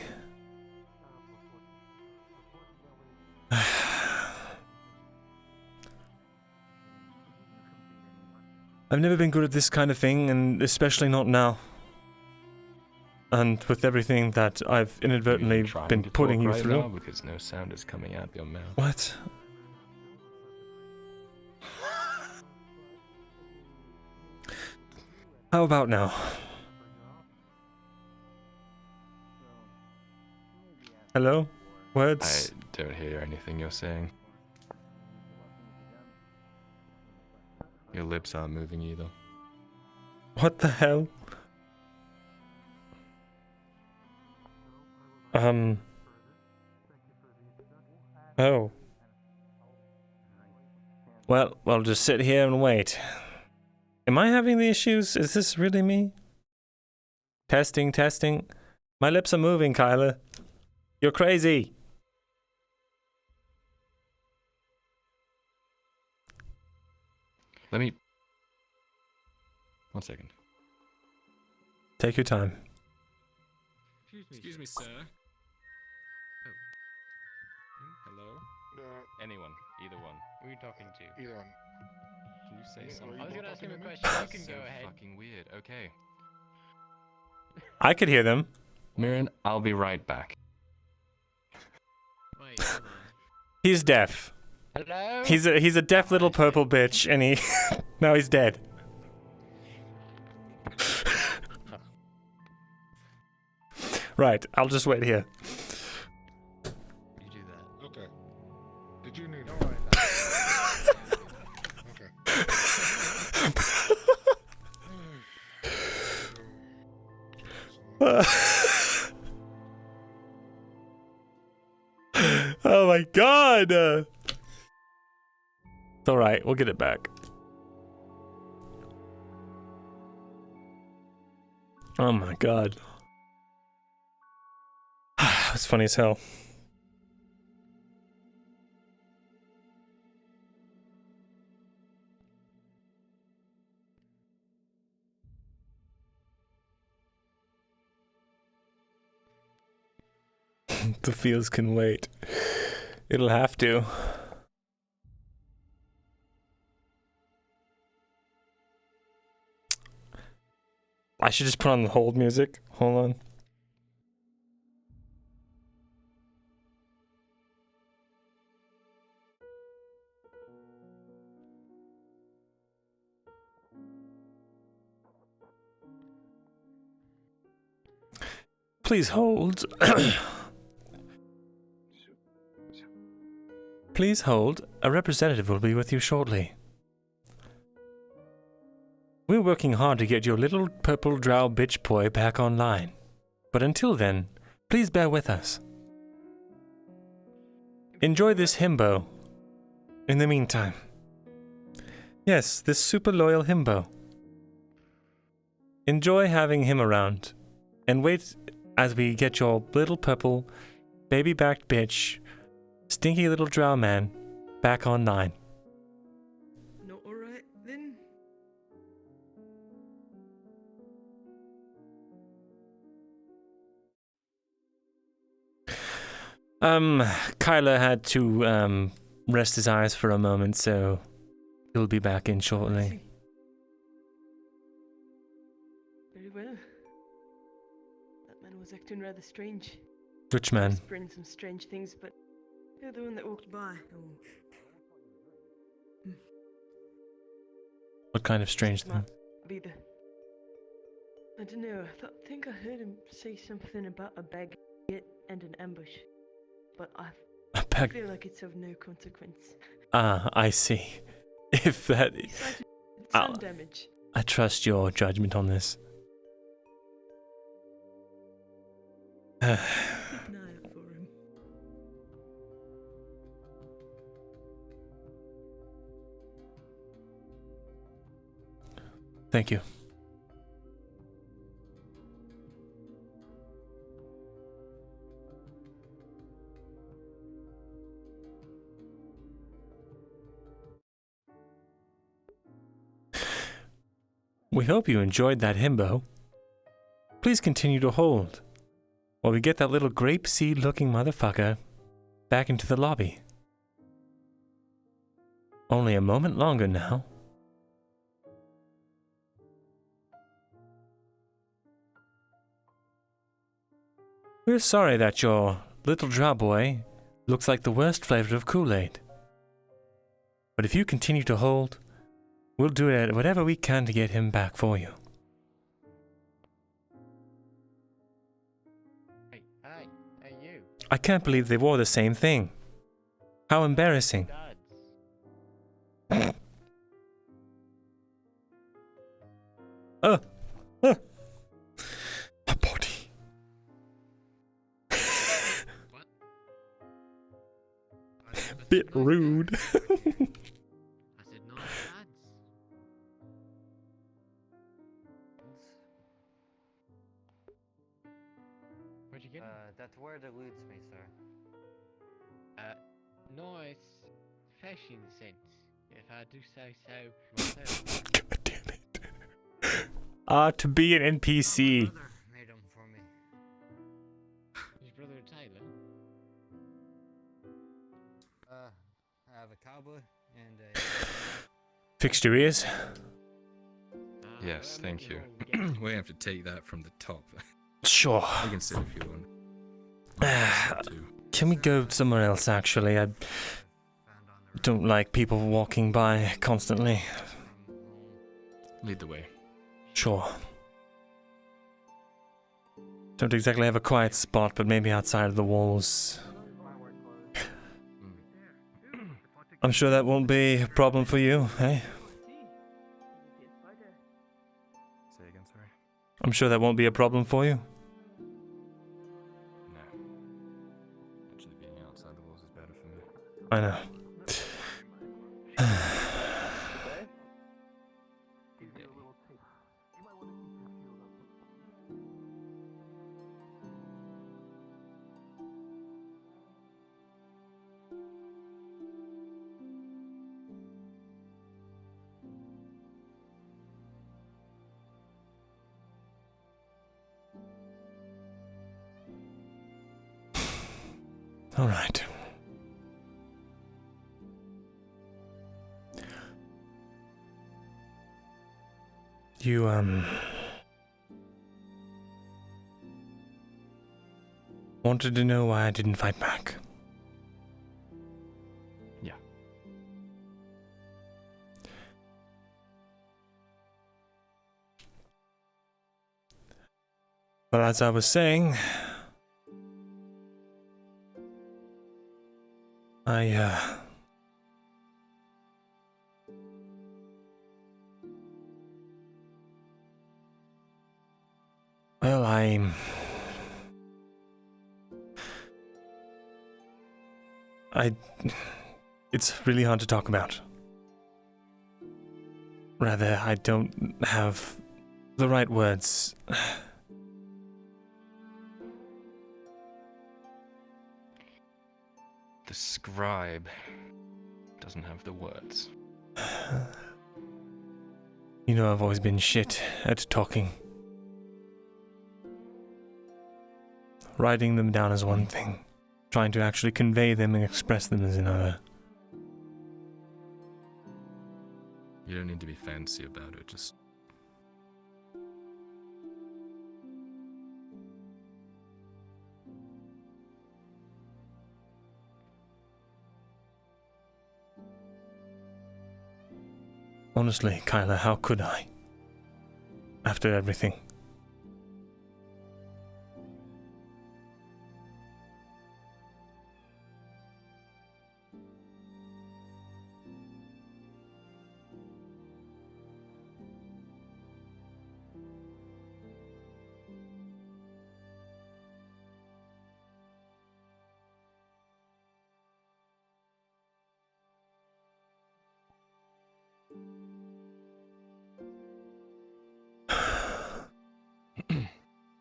I've never been good at this kind of thing, and especially not now. And with everything that I've inadvertently been putting you through. Now because no sound is coming out your mouth. What? How about now? Hello? Words? I don't hear anything you're saying. Your lips aren't moving either. What the hell? Oh. Well, I'll just sit here and wait. Am I having the issues? Is this really me? Testing, testing. My lips are moving, Kyla. You're crazy. Let me... 1 second. Take your time. Excuse me, sir. Oh. Hello? Anyone. Either one. Who are you talking to? Either one. Can you say something? I was gonna ask him a question. You can go ahead. Fucking weird. Okay. I could hear them. Mirren, I'll be right back. Wait, hold on. He's deaf. Hello? He's a deaf little purple bitch, and he now he's dead. Right, I'll just wait here. You do that. Okay. Did you need? Oh my god! It's alright, we'll get it back. Oh my god. It's funny as hell. The fields can wait. It'll have to. I should just put on the hold music. Hold on. Please hold. Please hold. A representative will be with you shortly. We're working hard to get your little purple drow bitch boy back online. But until then, please bear with us. Enjoy this himbo. In the meantime. Yes, this super loyal himbo. Enjoy having him around. And wait as we get your little purple, baby-backed bitch, stinky little drow man back online. Not alright then? Kyler had to rest his eyes for a moment, so he'll be back in shortly. Very well. That man was acting rather strange. Which man? Whispering some strange things, but you're the one that walked by. What kind of strange thing? Be the... I don't know. I think I heard him say something about a baguette and an ambush, but I feel like it's of no consequence. Ah, I see. If that... Sun damage. I trust your judgment on this. Keep an eye out for him. Thank you. We hope you enjoyed that himbo. Please continue to hold while we get that little grape seed looking motherfucker back into the lobby. Only a moment longer now. We're sorry that your little drow boy looks like the worst flavor of Kool-Aid. But if you continue to hold, we'll do whatever we can to get him back for you. Hey, you. I can't believe they wore the same thing. How embarrassing. A body. Bit rude. Where'd you get it? That word eludes me, sir. Nice fashion sense, if I do say so myself. God damn it. To be an NPC. Made them for me. His brother Taylor? I have a cowboy and a... Fixed your ears? Yes, thank you. We have to take that from the top. Sure. You can sit if you want. Can we go somewhere else, actually? I don't like people walking by constantly. Lead the way. Sure. Don't exactly have a quiet spot, but maybe outside of the walls. I'm sure that won't be a problem for you, eh? Say again, sorry. I'm sure that won't be a problem for you. No. Actually, being outside the walls is better for me. I know. All right. You, wanted to know why I didn't fight back. Yeah. Well, as I was saying, well, it's really hard to talk about. Rather, I don't have the right words. The scribe doesn't have the words. You know, I've always been shit at talking. Writing them down is one thing. Trying to actually convey them and express them is another. You don't need to be fancy about it, just... Honestly, Kyla, how could I? After everything.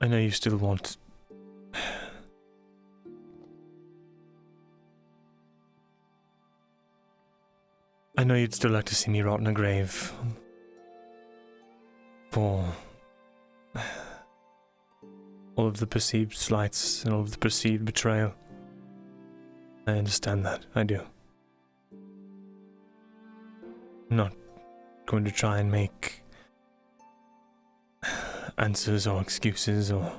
I know you still want... I know you'd still like to see me rot in a grave. For... all of the perceived slights and all of the perceived betrayal. I understand that, I do. I'm not going to try and make answers or excuses or...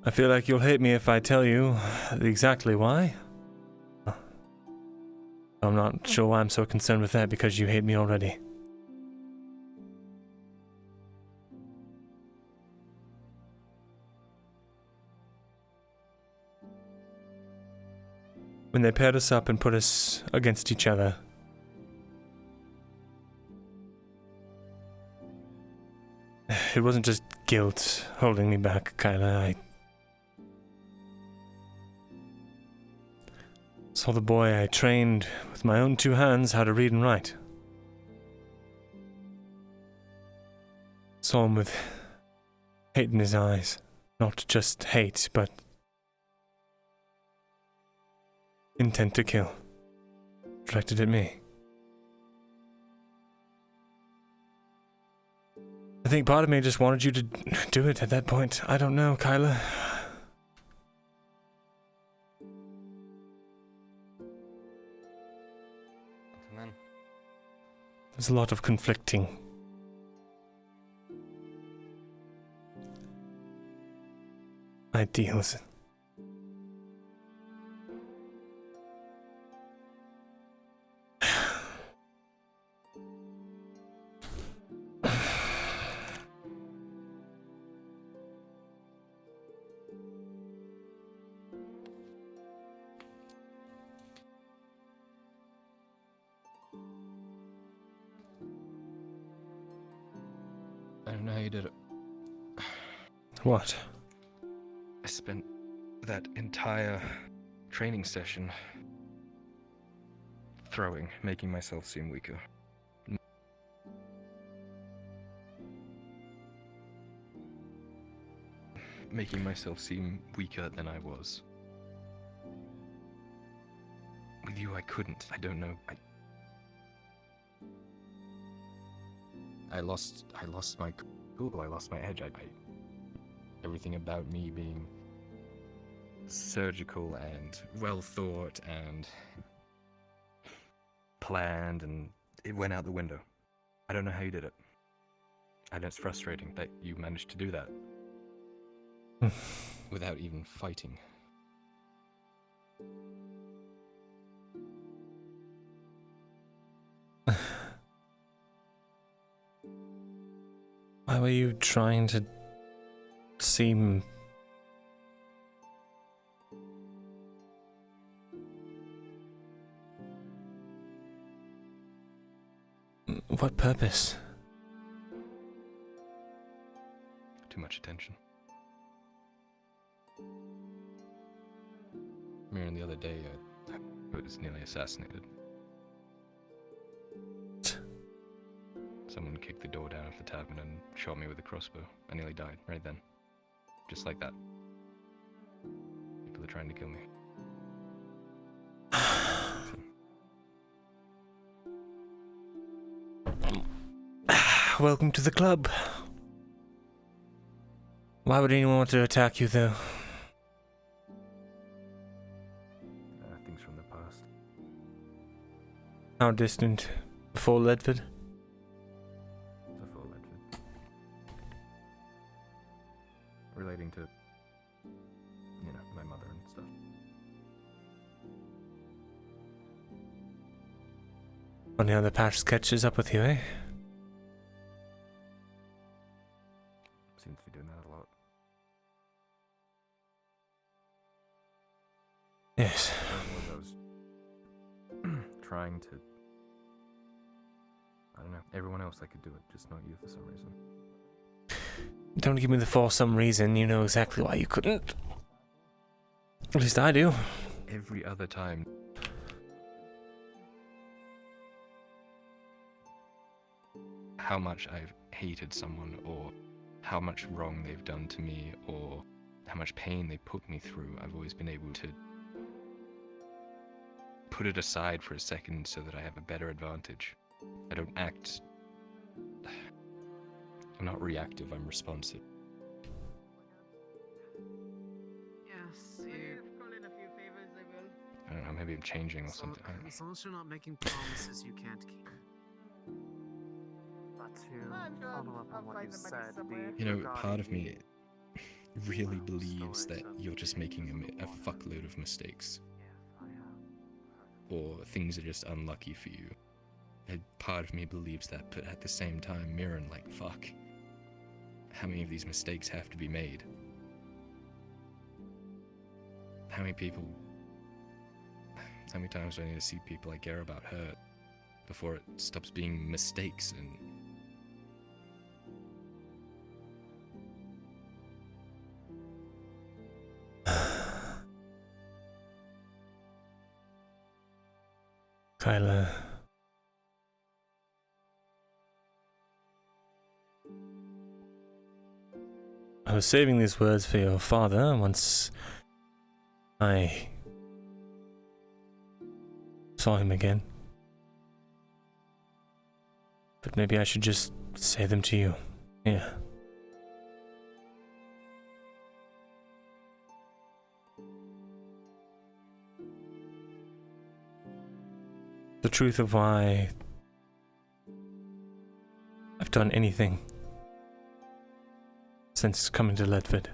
I feel like you'll hate me if I tell you exactly why. I'm not sure why I'm so concerned with that, because you hate me already. When they paired us up and put us against each other, it wasn't just guilt holding me back, Kyla. I saw the boy I trained with my own 2 hands how to read and write. Saw him with hate in his eyes. Not just hate, but intent to kill. Directed at me. I think part of me just wanted you to do it at that point. I don't know, Kyla. There's a lot of conflicting ideals. I don't know how you did it. What? I spent that entire training session throwing, making myself seem weaker. Making myself seem weaker than I was. With you, I couldn't. I don't know. I lost my cool. I lost my edge. Everything about me being surgical and well thought and planned, and it went out the window. I don't know how you did it. And it's frustrating that you managed to do that without even fighting. Why were you trying to seem... What purpose? Too much attention. Myrindal, the other day, I was nearly assassinated. Someone kicked the door down of the tavern and shot me with a crossbow. I nearly died right then. Just like that. People are trying to kill me. Welcome to the club. Why would anyone want to attack you, though? Things from the past. How distant? Before Ledford? Before Ledford. Relating to, my mother and stuff. Funny how the past catches up with you, eh? Seems to be doing that a lot. Yes. I was trying to... I don't know. Everyone else I could do it, just not you for some reason. Don't give me the for some reason. You know exactly why you couldn't. At least I do. Every other time. How much I've hated someone, or how much wrong they've done to me, or how much pain they put me through, I've always been able to put it aside for a second so that I have a better advantage. I don't act... I'm not reactive, I'm responsive. Yes, call in a few favors, I will. I don't know, maybe I'm changing or something. I don't know. As long as you're not making promises you can't keep. But to follow up on what you said, Part of me really believes that you're just making a fuckload of mistakes. Or things are just unlucky for you. And part of me believes that, but at the same time, Myrindal, fuck. How many of these mistakes have to be made? How many times do I need to see people I care about hurt before it stops being mistakes and... Kyla. I was saving these words for your father once I saw him again. But maybe I should just say them to you. Yeah. The truth of why I've done anything since coming to Ledford.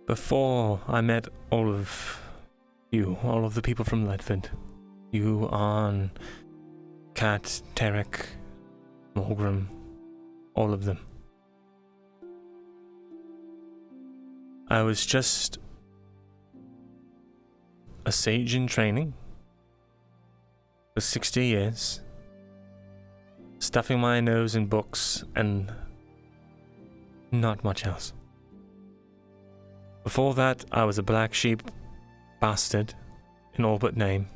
Before I met all of you, all of the people from Ledford, you, Arn, Kat, Tarek, Morgrim, all of them, I was just a sage in training for 60 years, stuffing my nose in books and not much else. Before that, I was a black sheep bastard in all but name.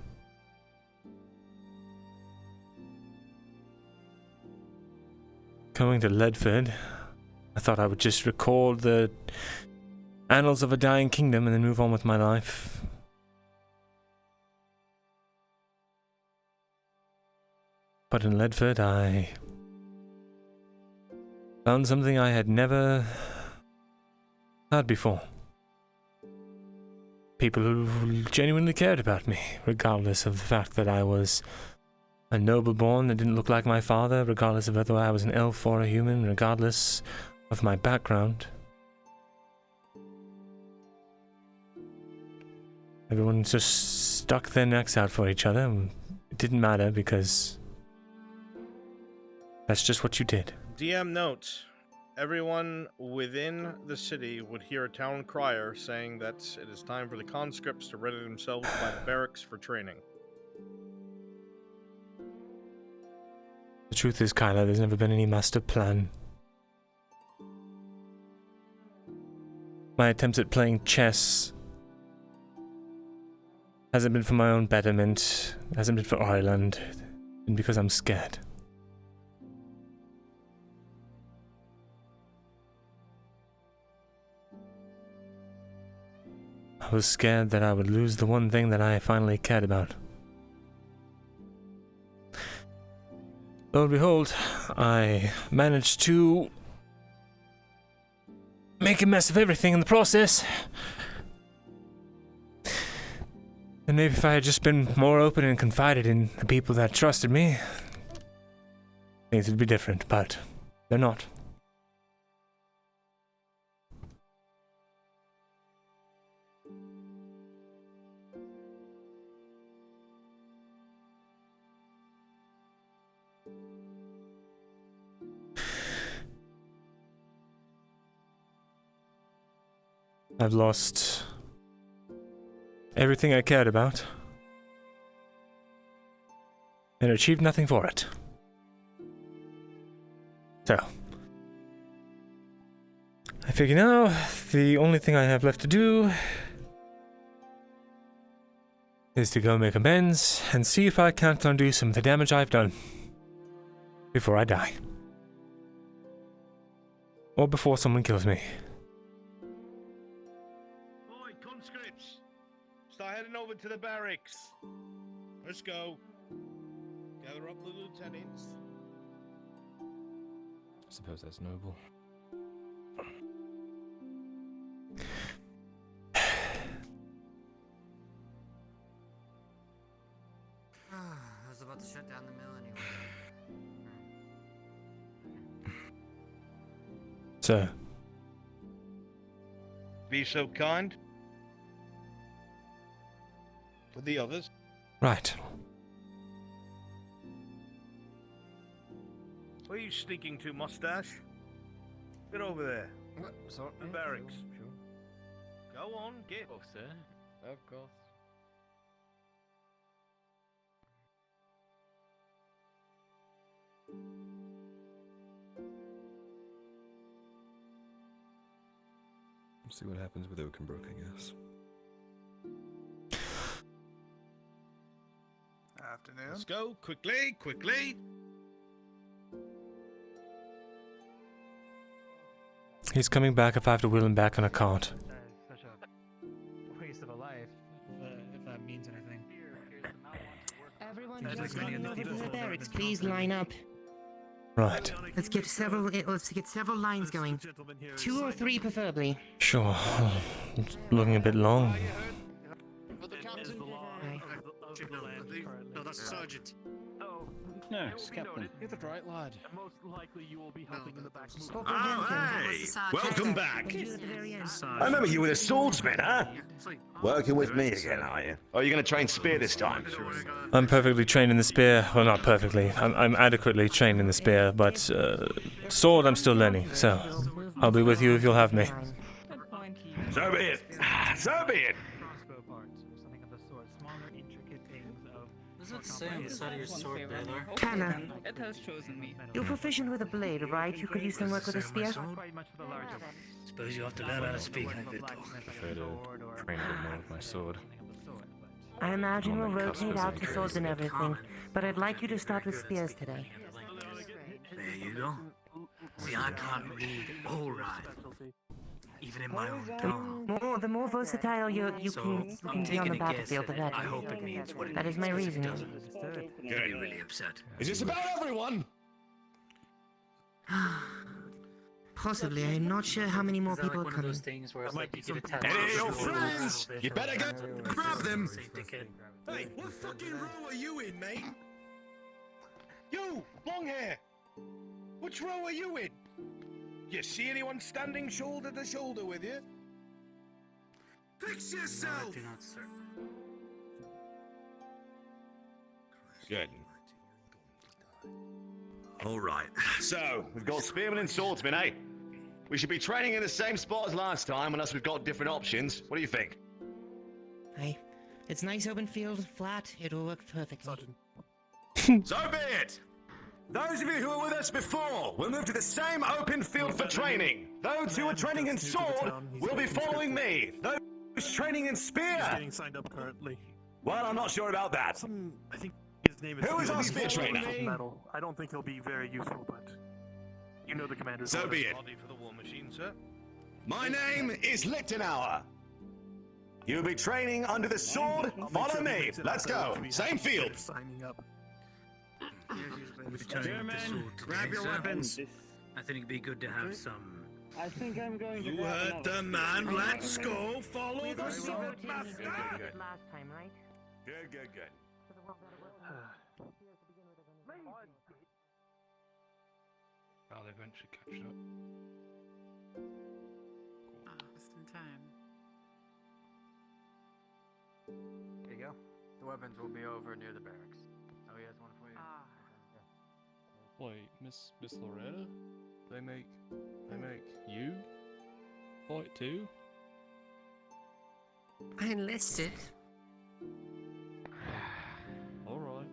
Going to Ledford, I thought I would just record the annals of a dying kingdom and then move on with my life. But in Ledford, I found something I had never had before. People who genuinely cared about me, regardless of the fact that I was a noble-born that didn't look like my father, regardless of whether I was an elf or a human, regardless of my background. Everyone just stuck their necks out for each other. It didn't matter because that's just what you did. DM note, everyone within the city would hear a town crier saying that it is time for the conscripts to ready themselves by the barracks for training. The truth is, Kyla, there's never been any master plan. My attempts at playing chess hasn't been for my own betterment, hasn't been for Ireland, and because I'm scared. I was scared that I would lose the one thing that I finally cared about. Lo and behold, I managed to make a mess of everything in the process. And maybe if I had just been more open and confided in the people that trusted me, things would be different, but they're not. I've lost everything I cared about and achieved nothing for it. So, I figure now the only thing I have left to do is to go make amends and see if I can't undo some of the damage I've done before I die. Or before someone kills me. Start heading over to the barracks. Let's go. Gather up the lieutenants. I suppose that's noble. I was about to shut down the mill anyway. Sir. Be so kind. With the others. Right. Where are you sneaking to, mustache? Get over there. What? Sorry. The barracks. Sure. Go on, get. Oh, sir. Of course. We'll see what happens with Oakenbrook, I guess. Afternoon. Let's go, quickly, quickly. He's coming back if I have to wheel him back on a cart. Such a waste of a life, if that means anything. Everyone just coming over to the barracks, please line up. Right. Let's get several lines going. 2 or 3 preferably. Sure. It's looking a bit long. No, that's the sergeant. No, it's captain. You're the right lad. Most likely you will be helping in the back. Hey, welcome back. I I remember you were the swordsman, huh? Working with me again, are you? Or are you going to train spear this time? I'm perfectly trained in the spear. Well, not perfectly. I'm adequately trained in the spear, but sword I'm still learning, so I'll be with you if you'll have me. So be it. So be it. Does it say on the side of your sword, Baylor? Kana, It has chosen me. you're proficient with a blade, right? You could use some work with a spear? Suppose you have to learn how to speak like that. I prefer to train a bit more with my sword. I imagine I'm we'll on the cusp rotate of out to something swords and crazy. everything, but I'd like you to start with spears today. There you go. See, I can't read or write. even in my own town. The more versatile you can be on the battlefield, the better. I hope it means what it That means. is my because if it reasoning. doesn't, I'd be really upset. Is this about everyone? Possibly. I'm not sure how many more people are one of those coming. things where it's like you get attacked. Any of your friends? You better go grab them. Hey, what fucking row are you in, mate? You, long hair. Which row are you in? You see anyone standing shoulder to shoulder with you? Fix yourself! Do not, sir. Good. All right. So, we've got spearmen and swordsmen, eh? We should be training in the same spot as last time, unless we've got different options. What do you think? Hey, it's nice open field, flat. It'll work perfectly. So be it! Those of you who were with us before will move to the same open field for training. Those who are training in sword will be following me. Those training in spear. He's getting signed up currently. Well, I'm not sure about that. I think his name is. Who is our spear trainer? Metal. I don't think he'll be very useful, but you know the commander's So be it. Body for the war machine, sir. My name is Lichtenauer. You'll be training under the sword. Follow me. Let's go. Same field. Signing up. grab your weapons. I think it'd be good to have some. I think I'm going to. You heard the man. Let's go. Follow the sword master. Last time, right? Good. I'll eventually catch up. Just in time. There you go. The weapons will be over near the barracks. Oh, he has one for you. Wait, Miss Loretta? They make you fight too? I enlisted. All right.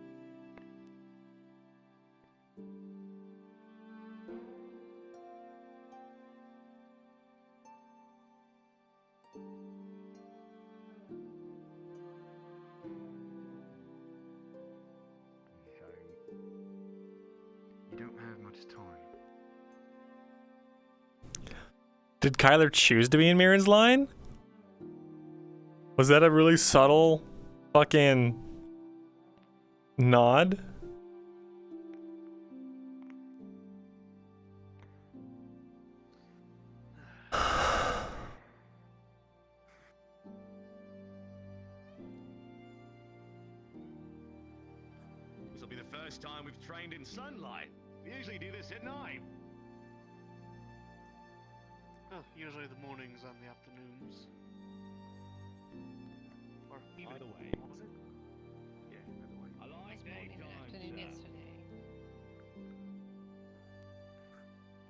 You don't have much time. Did Kyler choose to be in Mirren's line? Was that a really subtle fucking nod? This will be the first time we've trained in sunlight. We usually do this at night. Oh, usually the mornings and the afternoons. Or even. Either way. Was it? Yeah, either way. I like Morning and afternoon yesterday.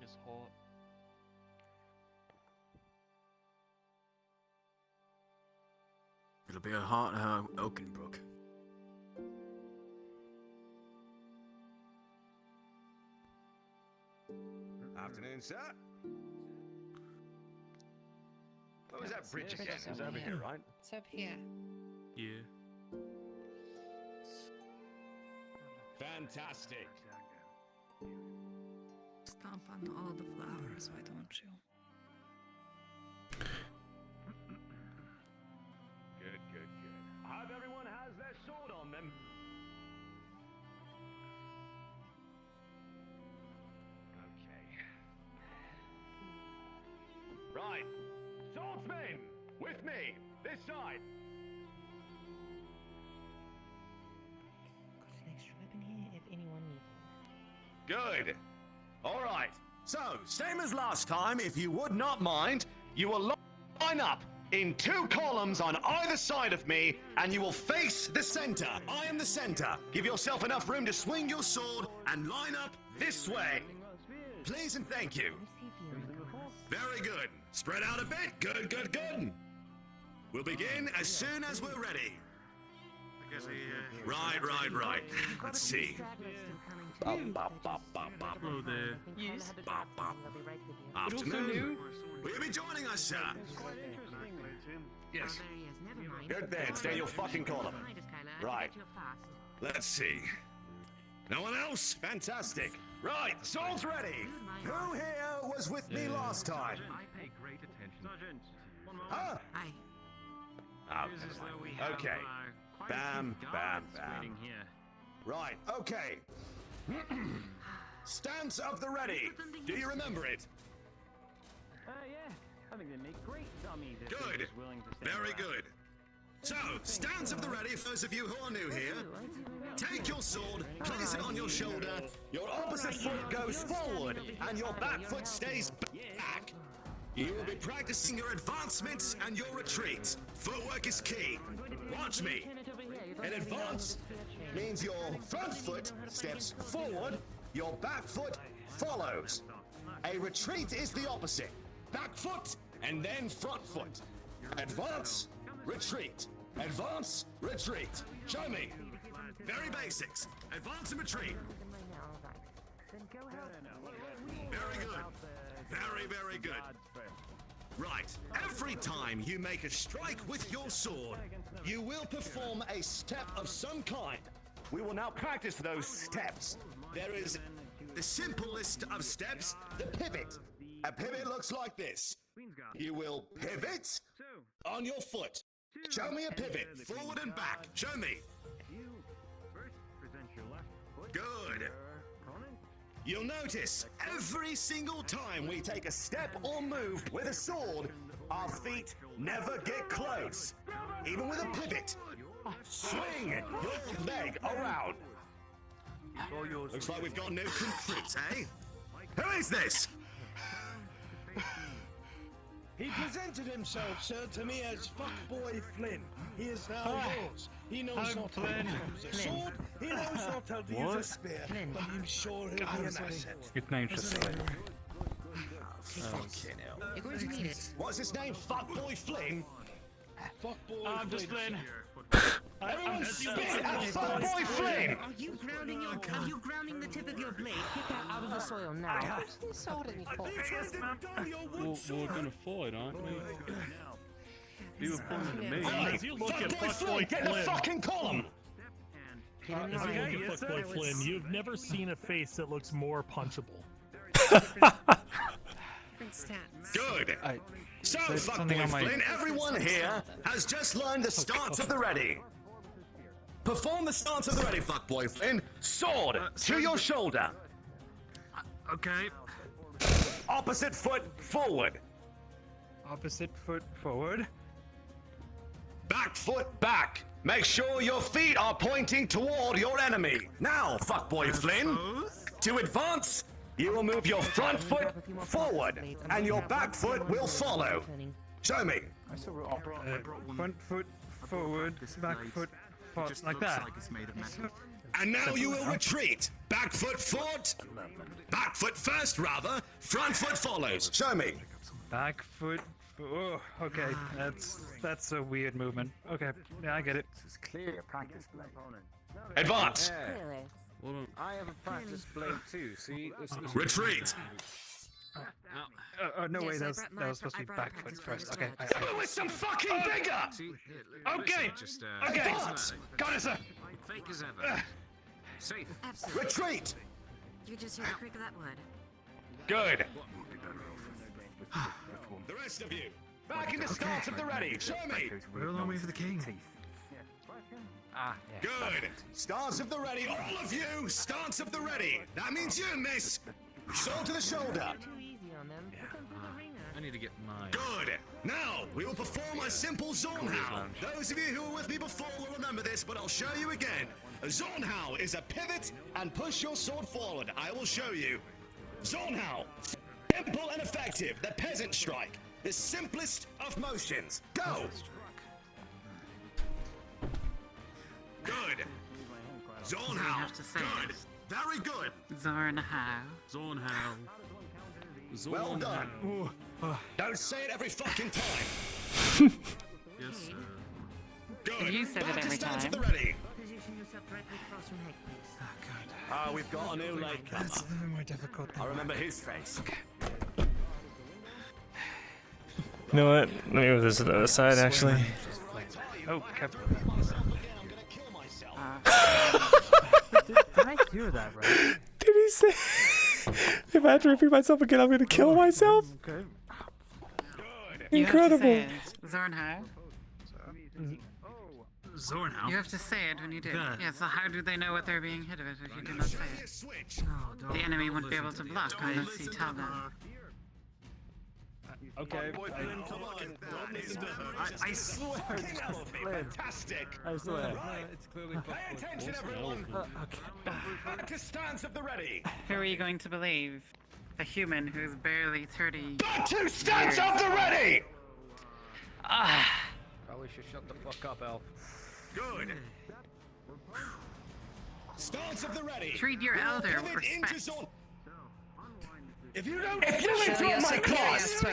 It's hot. It'll be a hot Oakenbrook. Afternoon, sir. What was that bridge again? It was over here, right? It's up here. Yeah. Fantastic. Stomp on all the flowers, why don't you? Good. I hope everyone has their sword on them. Okay. Right. Swordsmen! With me! This side! Got an extra weapon here if anyone needs Good. All right. So, same as last time, if you would not mind, you will line up in 2 columns on either side of me, and you will face the center. I am the center. Give yourself enough room to swing your sword and line up this way. Please and thank you. Very good. Spread out a bit. Good. We'll begin as soon as we're ready. I guess Right. Let's see. Hello there. Yes. Afternoon. Will you be joining us, sir? Yes. Good then. Stay in your fucking column. Right. Let's see. No one else? Fantastic. Right. Swords ready. Who here was with me last time? Sergeant, one moment. Huh? Hi. Appears as though we have, Okay. quite a Bam, few bam, guards bam. waiting here. Right, okay. Stance of the ready. Do you remember it? Yeah. I think they make great dummies. if they're Good. just willing to stand Very around. good. So, stance of the ready for those of you who are new here. Take your sword, place it on your shoulder, your opposite foot goes forward, and your back foot stays back. You will be practicing your advancements and your retreats. Footwork is key. Watch me. An advance means your front foot steps forward, your back foot follows. A retreat is the opposite. Back foot and then front foot. Advance, retreat. Advance, retreat. Show me. Very basics. Advance and retreat. Very good. Very, very good. Right. Every time you make a strike with your sword, you will perform a step of some kind. We will now practice those steps. There is the simplest of steps, the pivot. A pivot looks like this. You will pivot on your foot. Show me a pivot, forward and back. Show me. Good. You'll notice every single time we take a step or move with a sword, our feet never get close. Even with a pivot. Swing your leg around. Looks like we've got new recruits, eh? Who is this? He presented himself, sir, to me as Fuckboy Flynn. He is now yours. He knows I'm not Flynn. how to use a sword. He knows not how to use a spear. But I'm sure he'll be an asset. Good name, just Flynn. Fucking hell. You're going to need it. What's his name? Fuckboy Flynn? Fuckboy I'm just Flynn. Everyone spit at Fuckboy Flynn! Are you grounding the tip of your blade? Get that out of the soil now. Sword in your We're gonna fight, aren't we? You were pointing to me. Hey, As you look at Fuckboy Flynn, Fuckboy get in the Flynn, fucking column! as you look at Fuckboy Flynn, you've never seen a face that looks more punchable. Good. So, There's something Fuckboy on my- Flynn, everyone here has just learned the stance of the ready. Perform the stance of the ready, Fuckboy Flynn. Sword to your shoulder. Okay. Opposite foot forward. Opposite foot forward. Back foot back. Make sure your feet are pointing toward your enemy. Now, Fuckboy Flynn, to advance, you will move your front foot forward, and your back foot will follow. Show me. Front foot forward, back foot forward, like that. And now you will retreat. Back foot forward. Back foot first, rather. Front foot follows. Show me. Back foot. Oh, okay. That's a weird movement. Okay, yeah, I get it. This is clearly a practice blade. Advance. I have a practice blade too, see? Retreat. No way, that was supposed to be back foot first. Okay. Do it some fucking vigor. Okay. Okay. Advance. Got it, sir. Fake as ever. Safe. Retreat. You just hear the creak of that wood. Good. The rest of you, back in the stance of the ready. Show me. We're a long way for the king. Good. Stance of the ready. All of you, stance of the ready. That means you, miss. Sword to the shoulder. I need to get mine. Good. Now, we will perform a simple Zornhau. Those of you who were with me before will remember this, but I'll show you again. A Zornhau is a pivot and push your sword forward. I will show you. Zornhau. Simple and effective. The peasant strike. The simplest of motions. Go. Good. Zornhau. Good. Very good. Zornhau. Zornhau. Well done. Don't say it every fucking time. Yes, sir. Good. You said it Back to every stance time. of the ready. Position yourself directly across from Hank, please. Ah, we've got a new latecomer. That's a little more difficult than I remember his face. You know what? Let me move this to the other side, actually. Oh, careful. Did I hear that right? Did he say, if I have to repeat myself again, I'm gonna kill myself? Okay. Good. Incredible. You have to say it. Zornhau. Zornhau? You have to say it when you do. That. Yeah, so how do they know what they're being hit with if you do not say it? The enemy won't be able to block unless you tell them. Okay. I swear it's fantastic. I swear. It's clearly pay attention, everyone. Back to stance of the ready. Who are you going to believe? A human who's barely 30. Back to stance of the ready. Probably should shut the fuck up, Elf. Good. Stance of the ready. Treat your elder with respect. If you interrupt my class,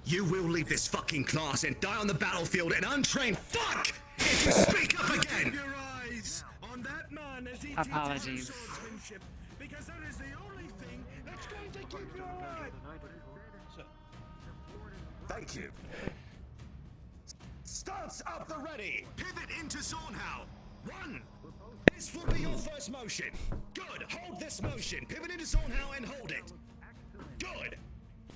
you will leave this fucking class and die on the battlefield an untrained fuck if you speak up again. Your eyes on that man as he Apologies. teaches you swordsmanship, because that is the only thing that's going to keep you alive. Thank you. Stance up the ready. Pivot into Zornhau. 1. This will be your first motion. Good. Hold this motion. Pivot into Zornhau and hold it. Good.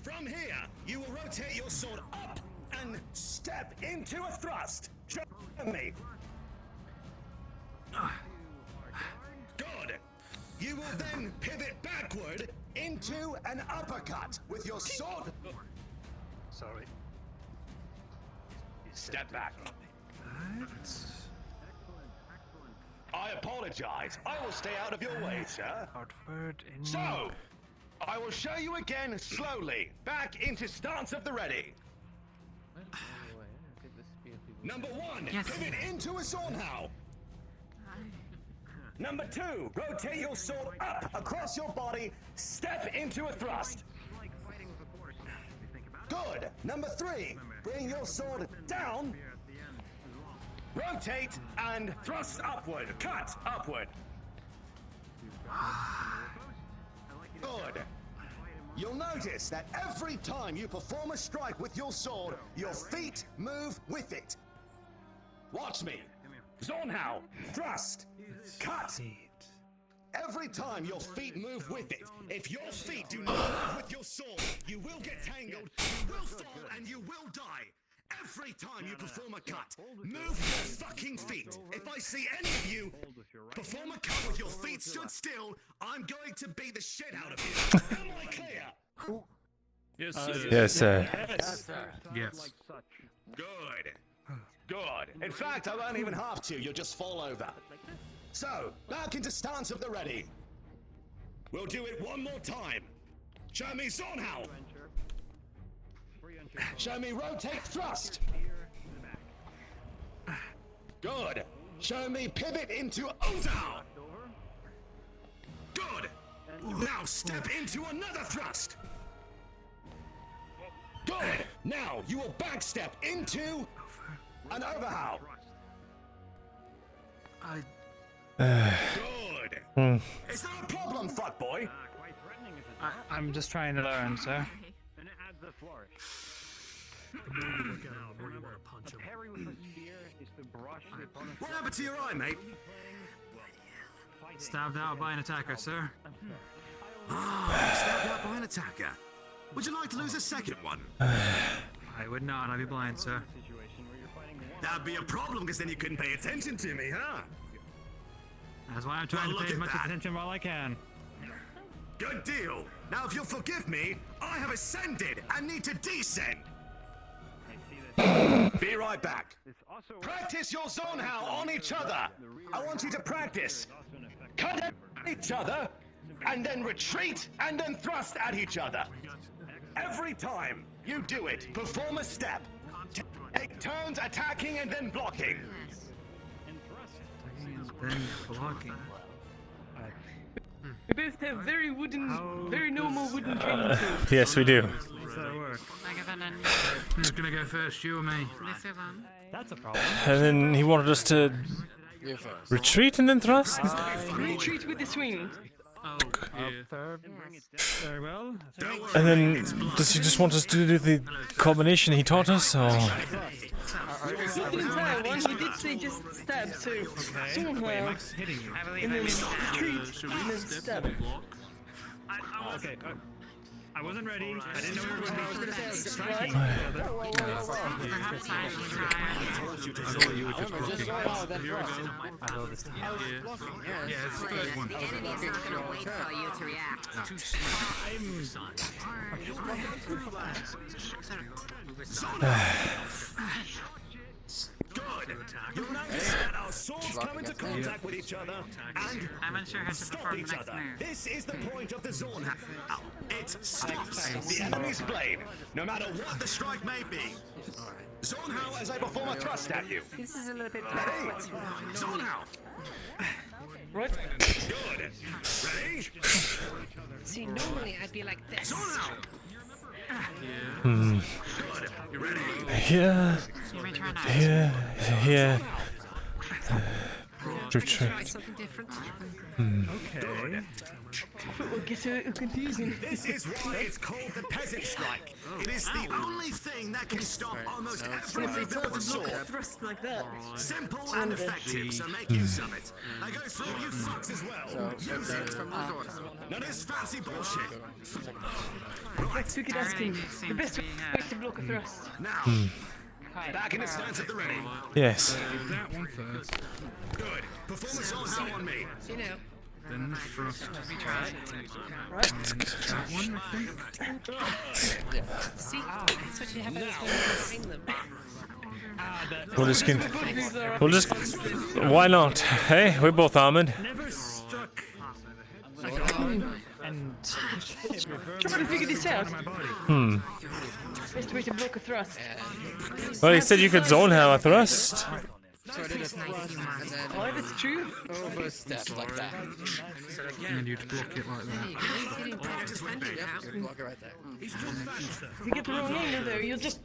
From here, you will rotate your sword up and step into a thrust. Show me. Good. You will then pivot backward into an uppercut with your sword. Sorry. Step back. I apologize. I will stay out of your way, sir. So, I will show you again slowly. Back into stance of the ready. Number 1, pivot into a Zornhau. Number 2, rotate your sword up across your body, step into a thrust. Good. Number 3, bring your sword down, rotate, and thrust upward. Cut upward. Good. You'll notice that every time you perform a strike with your sword, your feet move with it. Watch me. Zornhau, thrust, cut. Every time your feet move with it. If your feet do not move with your sword, you will get tangled, you will fall, and you will die. Every time you perform a cut, move your fucking feet. If I see any of you perform a cut with your feet stood still, I'm going to beat the shit out of you. Am I clear? Yes, sir. Yes, sir. Yes. Good. Good. In fact, I won't even have to. You'll just fall over. So, back into stance of the ready. We'll do it one more time. Show me Zornhau. Show me rotate thrust. Good. Show me pivot into Auzera. Good. Now step into another thrust. Good. Now you will backstep into an overhaul. Good. Is there a problem, fuckboy? I'm just trying to learn, sir. And it adds a flourish. What happened to your eye, mate? Stabbed out by an attacker, sir. Stabbed out by an attacker. Would you like to lose a second one? I would not. I'd be blind, sir. That'd be a problem, because then you couldn't pay attention to me, huh? That's why I'm trying to Well, pay as look much at that. attention while I can. Good deal. Now, if you'll forgive me, I have ascended and need to descend. Be right back. Practice your Zornhau on each other. I want you to practice. Cut at each other, and then retreat, and then thrust at each other. Every time you do it, perform a step. Take turns attacking and then blocking. Then blocking. We both have very normal wooden training tools. Yes, we do. How does that work? Who's gonna go first, you or me? That's a problem. And then he wanted us to retreat and then thrust? Retreat with the swing. Oh, yeah. Very well. And then does he just want us to do the combination he taught us, or? Not the entire one, he did say just stab, so somehow. Hitting you. And then retreat, and then stab. Okay. I wasn't ready. I didn't know we were going to be striking. Perhaps I should try. You were just blocking. Here we go. I know this time. Yeah, it's a good one. The enemy's not going to wait for you to react. Too slow. Good. You'll notice that our swords come into contact with each other and I'm unsure how to stop perform the each next other. move. This is the point of the Zorn. It stops the enemy's blade, no matter what the strike may be. Zornhau as I perform a thrust at you. This is a little bit Ready? Zornhau. Right. Good. Ready? See, normally I'd be like this. Zornhau. Hmm. Good. You ready? Yeah. You may try now. Yeah. Try something different. Okay. It will get confusing. This is why it's called the peasant strike. It is the only thing that can stop almost every movement with a sword. Thrust like that. Simple and effective, so make use of it. I go through you fucks as well. Use it. None of this fancy bullshit. Let's look at asking. The best way to block a thrust. Now, back in the stance at the ready. Yes. That one first. Good. Performance also on me. You know. Then the thrust. Right. That one, I think. See, that's what you have when you bring them. We'll just. Why not? Hey, we're both armored. Never struck. And Trying to figure this out. Hmm. Best way to block a thrust. Well, he said you could zone how a thrust. So I did a thrust, and then Oh, that's true. overstep like that. and you'd block it like that. Getting better defending now. Block it right there. If you get the wrong angle there, you'll just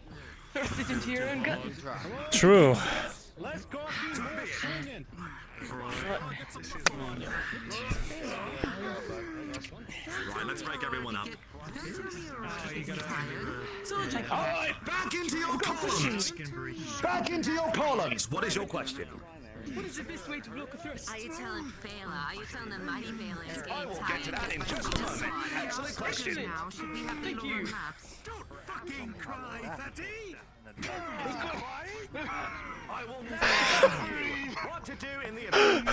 thrust it into your own gut. True. Let's go do more swinging. Right, let's break everyone up. Alright, back into your columns! Back into your columns! What is your question? What is the best way to block a thrust? Are you telling Phala? Are you telling the mighty Phala is I getting will get tired to that in of just a pushing moment. this on? Excellent question. Now, should we have the Thank lower you. maps? Don't fucking cry, Fatty! I will tell you what to do in the event.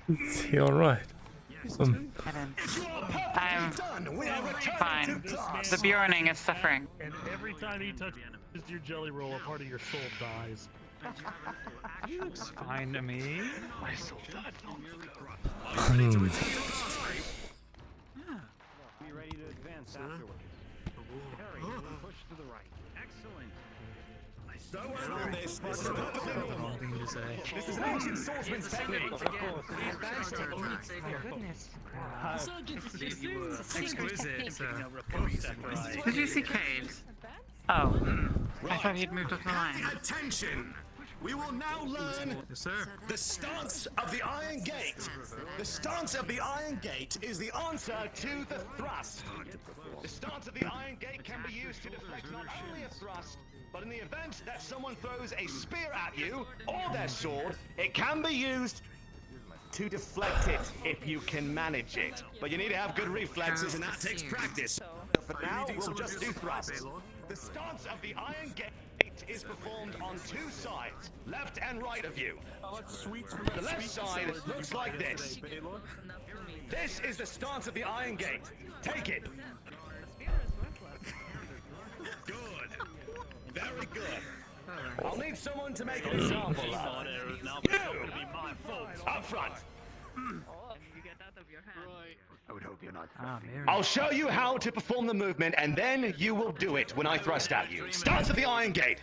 Is he alright? I'm fine. The Bjorning is suffering. And every time he touches your jelly roll, a part of your soul dies. He looks fine to me. My soul died long ago. Hmm. Be ready to advance afterwards. Harry, push to the right. Excellent. Don't worry about this. This is perfectly normal. This is an ancient swordsman's technique. Did you see Caves? Oh, I thought he'd moved up the line. Attention! We will now learn the stance of the Iron Gate. The stance of the Iron Gate is the answer to the thrust. The stance of the Iron Gate can be used to deflect not only a thrust, but in the event that someone throws a spear at you or their sword, it can be used to deflect it if you can manage it. But you need to have good reflexes, and that takes practice. So for now, we'll just do thrusts. The stance of the Iron Gate is performed on two sides, left and right of you. The left side looks like this. This is the stance of the Iron Gate. Take it. Good. Very good. I'll need someone to make an example of. You! Up front. I would hope you're not. I'll show you how to perform the movement, and then you will do it when I thrust at you. Stance of the Iron Gate.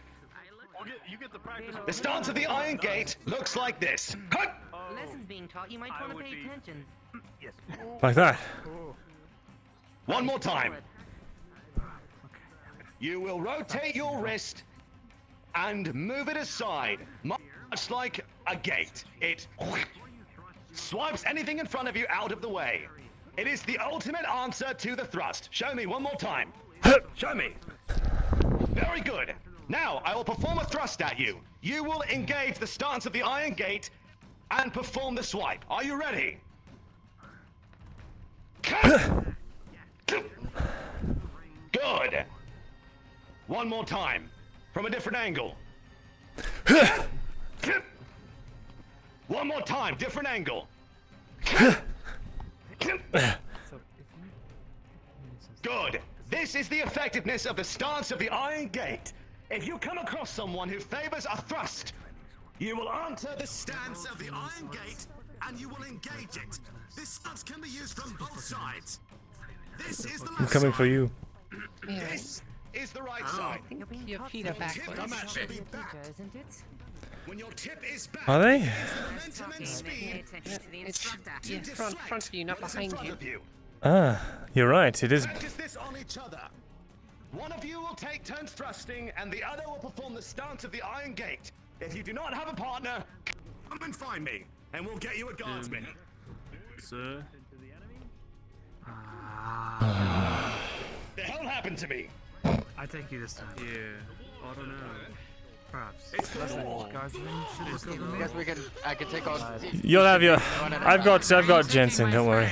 The stance of the Iron Gate looks like this. Cut! Lessons being taught, you might want to pay attention. Yes. Like that. One more time. You will rotate your wrist and move it aside, much like a gate. It swipes anything in front of you out of the way. It is the ultimate answer to the thrust. Show me one more time. Show me. Very good. Now, I will perform a thrust at you. You will engage the stance of the Iron Gate and perform the swipe. Are you ready? One more time, from a different angle. One more time, different angle. Good. This is the effectiveness of the stance of the Iron Gate. If you come across someone who favors a thrust, you will enter the stance of the Iron Gate and you will engage it. This stance can be used from both sides. This is the I'm coming for you. This is the right side. Your feet are backwards. When your tip is back, Are they? momentum and speed. It's front of you, not behind you. Ah, you're right. It is. Practice this on each other. One of you will take turns thrusting, and the other will perform the stance of the Iron Gate. If you do not have a partner, come and find me, and we'll get you a guardsman. Sir? The hell happened to me? I take you this time. Yeah, I don't know. Perhaps. It's the law. Guess we can. I can take all. You'll have your. I've got Jensen. Don't worry.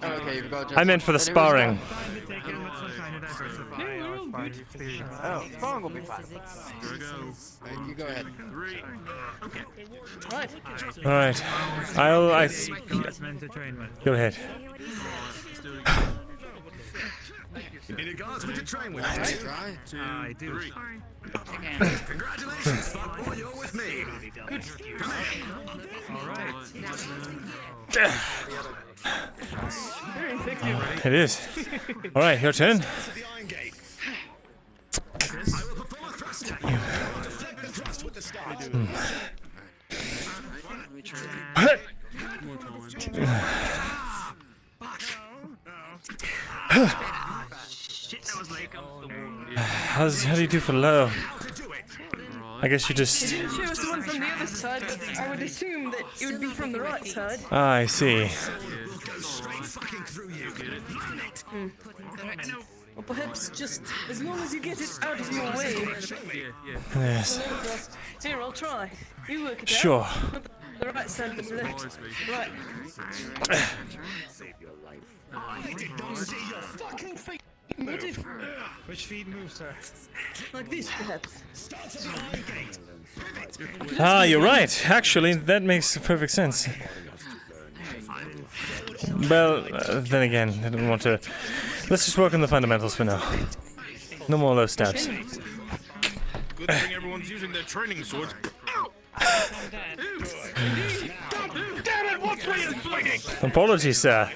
Okay, you've got. I meant for the sparring. Oh, sparring will be fine. Here we go. You go ahead. 3. Okay. All right. I. Go ahead. You need a guardsman to train with. Try. 2, I do. 3. Congratulations, fuckboy, you're with me. Good. Come in. All right. Very effective. It is. All right, your turn. I will perform a thrust. I will deflect the thrust with the start. Shit, that was late. How do you do for low? I guess you just. If you chose the one from the other side, I would assume that it would be from the right side. Ah, I see. Or perhaps just as long as you get it out of your way. Yes. Here, I'll try. You work it out. Sure. The right side, but the left. Right. I did not see your fucking feet What if, Which feet move, sir? like this, perhaps? Ah, you're right. Actually, that makes perfect sense. Well, then again, I don't want to. Let's just work on the fundamentals for now. No more low stabs. Good thing everyone's using their training swords. Damn it, what's way is swinging? Apologies, sir.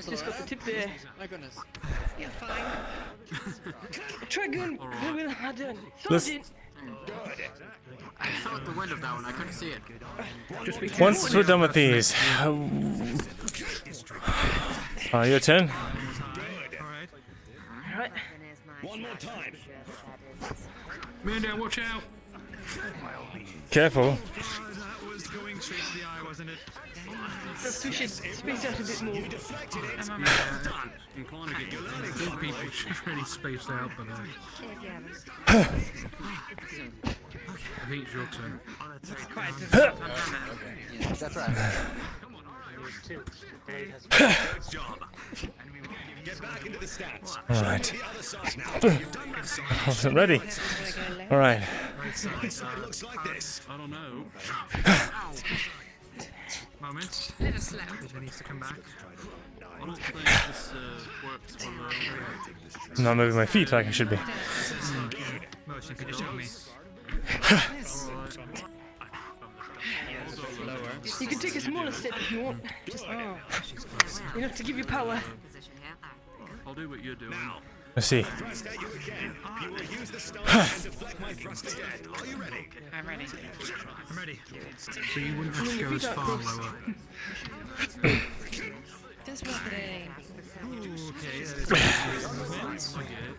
Just got the tip there. My goodness. You're fine. Try going. Let's- I felt the wind of that one. I couldn't see it. Once we're done with these. Your turn. Alright. One more time. Man down, watch out. Careful. That was going straight to the eye, wasn't it? Perhaps we should space out a bit more. Inclined to get good people should really spaced out, but I think it's your turn. That's right. Good job. Get back into the stance. All right. The other side now. I wasn't ready. All right. Right side looks like this. I don't know. Moment. He needs to come back. I don't think this works for the... I'm not moving my feet like I should be. Motion, could you show me? You can take a smaller step if you want. Just enough to give you power. I'll do what you're doing. Let's see. Thrust at you again. You will use the stone and deflect my thrust again. Are you ready? I'm ready. I'm ready. So you wouldn't have to go as far lower. Just one thing. Okay,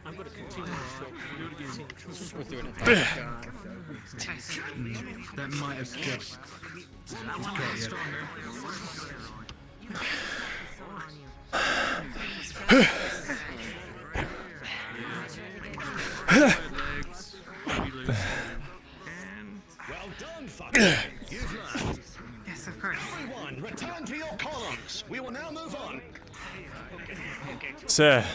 I'm going to continue We're doing it. that might have just got Well done, fucker. Now move on. Sir,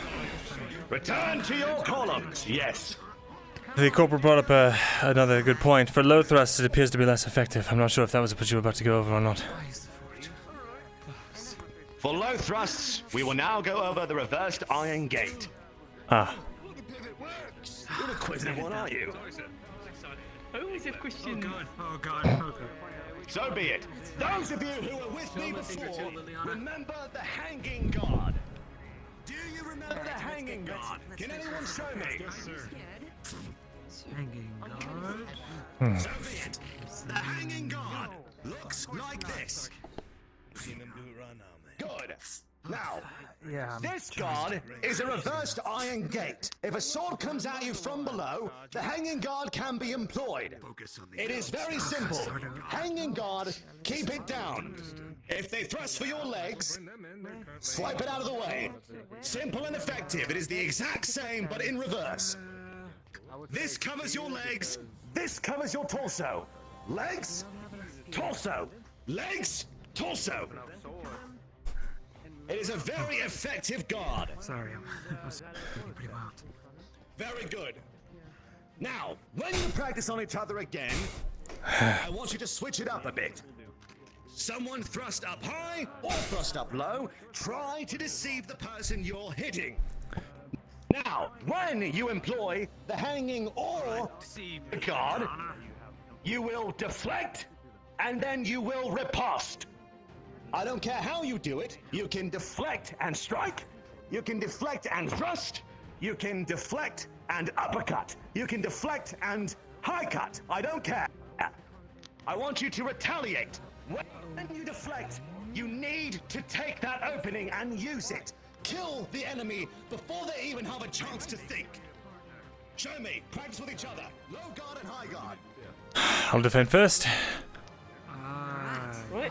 Return to your columns. Yes. the corporal brought up another good point. For low thrusts, it appears to be less effective. I'm not sure if that was what you were about to go over or not. For low thrusts, we will now go over the reversed iron gate. Ah. You're an inquisitive one, aren't you? I always have questions. Oh god. So be it. Those of you who were with me before, remember the hanging guard. Do you remember the hanging guard? Can anyone show me? Yes, sir. Hanging guard. So be it. The hanging guard looks like this. Good. Now, this guard is a reversed iron gate. If a sword comes at you from below, the hanging guard can be employed. It is very simple. Hanging guard, keep it down. If they thrust for your legs, swipe it out of the way. Simple and effective. It is the exact same, but in reverse. This covers your legs. This covers your torso. Legs, torso. Legs, torso. It is a very effective guard. Sorry, I was thinking pretty wild. Very good. Now, when you practice on each other again, I want you to switch it up a bit. Someone thrust up high or thrust up low. Try to deceive the person you're hitting. Now, when you employ the hanging or the guard, you will deflect and then you will riposte. I don't care how you do it. You can deflect and strike. You can deflect and thrust. You can deflect and uppercut. You can deflect and high cut. I don't care. I want you to retaliate. When you deflect, you need to take that opening and use it. Kill the enemy before they even have a chance to think. Show me. Practice with each other. Low guard and high guard. I'll defend first. What?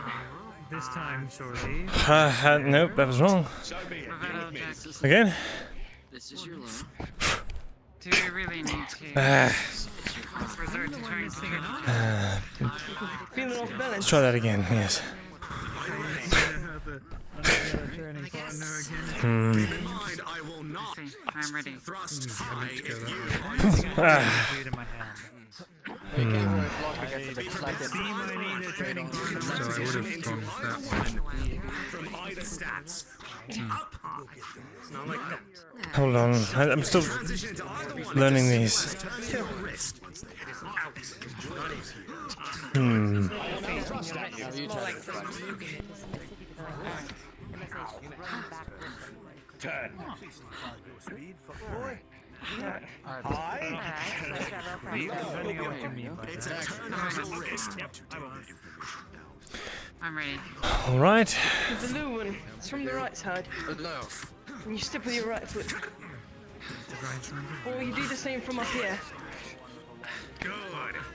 This time, surely. Nope, that was wrong. Again? This is your loan. Do we really need to resort to trying to figure it out? Feeling off balance. Let's try that again, yes. I will not. I'm ready. Thrust high if you from either stats. Up. Not like that. Hold on, I'm still learning these. Turn. It's a turn of the wrist. I'm ready. All right. There's a new one. It's from the right side. No. And you step with your right foot. Or you do the same from up here. Good.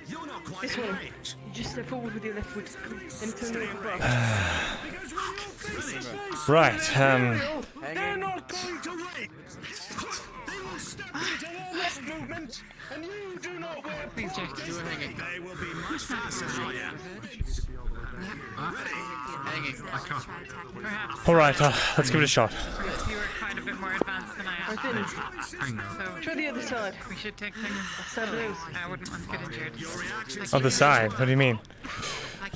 You're not quite This one. You just step forward with your left foot. Then turn over above. Right, They're not going to wait. They will step into their left movement, and you do not wear props. They will be much faster than I am. Hanging. I can't. Perhaps. all right, let's give it a shot. You were quite a bit more advanced than I am. I didn't. So Try the other side. we should take things slowly. I wouldn't want to get injured. Other side, what do you mean?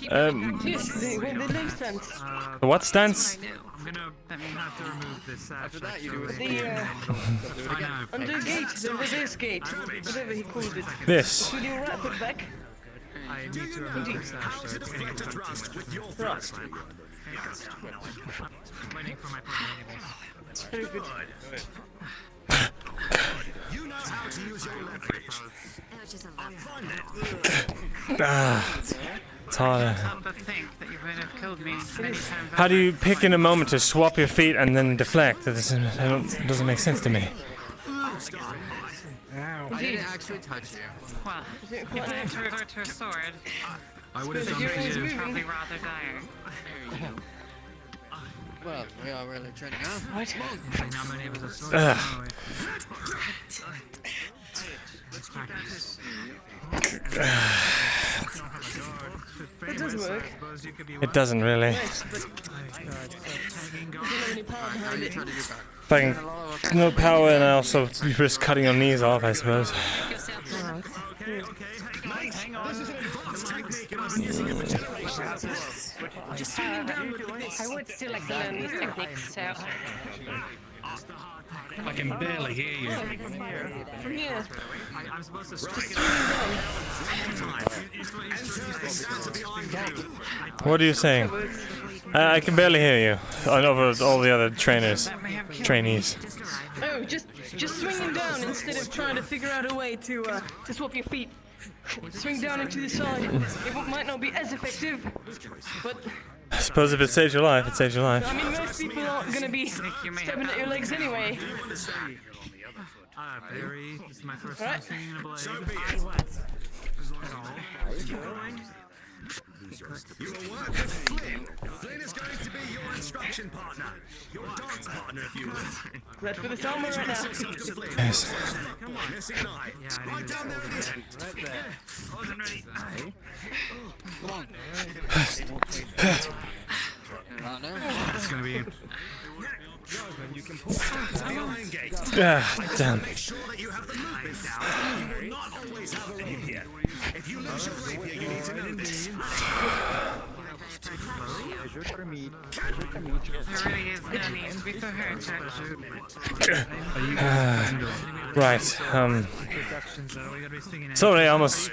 Yes, the leg stance. The what stance? I'm gonna have to remove this. After that, you do it. The under gate, the reverse gate, whatever he called it. This. With your right foot back. I need to remove this. To deflect a thrust with your Thrust. Waiting for my partner anyways. Very good. You know how to use your leverage. It's harder. To think that you would have killed me many times. How do you pick in a moment to swap your feet and then deflect? That doesn't make sense to me. I didn't actually touch you. Well, if I had to resort to a sword, I would have done it's probably rather dire. Well, we are really training up. Right. Now many of us are sword. Let's practice. It doesn't work. It doesn't really. Nice, but you don't have any power behind it. Fucking no power, and I also risk cutting your knees off, I suppose. Just swinging down with this. I would still like to learn these techniques, so. I can barely hear you. From here. I'm supposed to Just strike it What are you saying? I can barely hear you. Over all the other trainees. Oh, just swing him down instead of trying to figure out a way to swap your feet. Swing down into the side. It might not be as effective, but I suppose if it saves your life, it saves your life. I mean, most people aren't gonna be stabbing at your legs anyway. Barry, this is my first Right. time swinging a blade. So be it. You will work with Flynn. Flynn is going to be your instruction partner. Your dance partner, if you will. Glad for this armor right now. Yes. Come on, Missy and I. Right down there at the end. Right there. I wasn't ready. Come on. It's gonna be. You can pull back to the iron gate. Damn. Make sure that you have the movement down. You will not always have a rapier. If you lose your rapier, you need to know this. There really is no need to be so hurt, Right. Sorry, I almost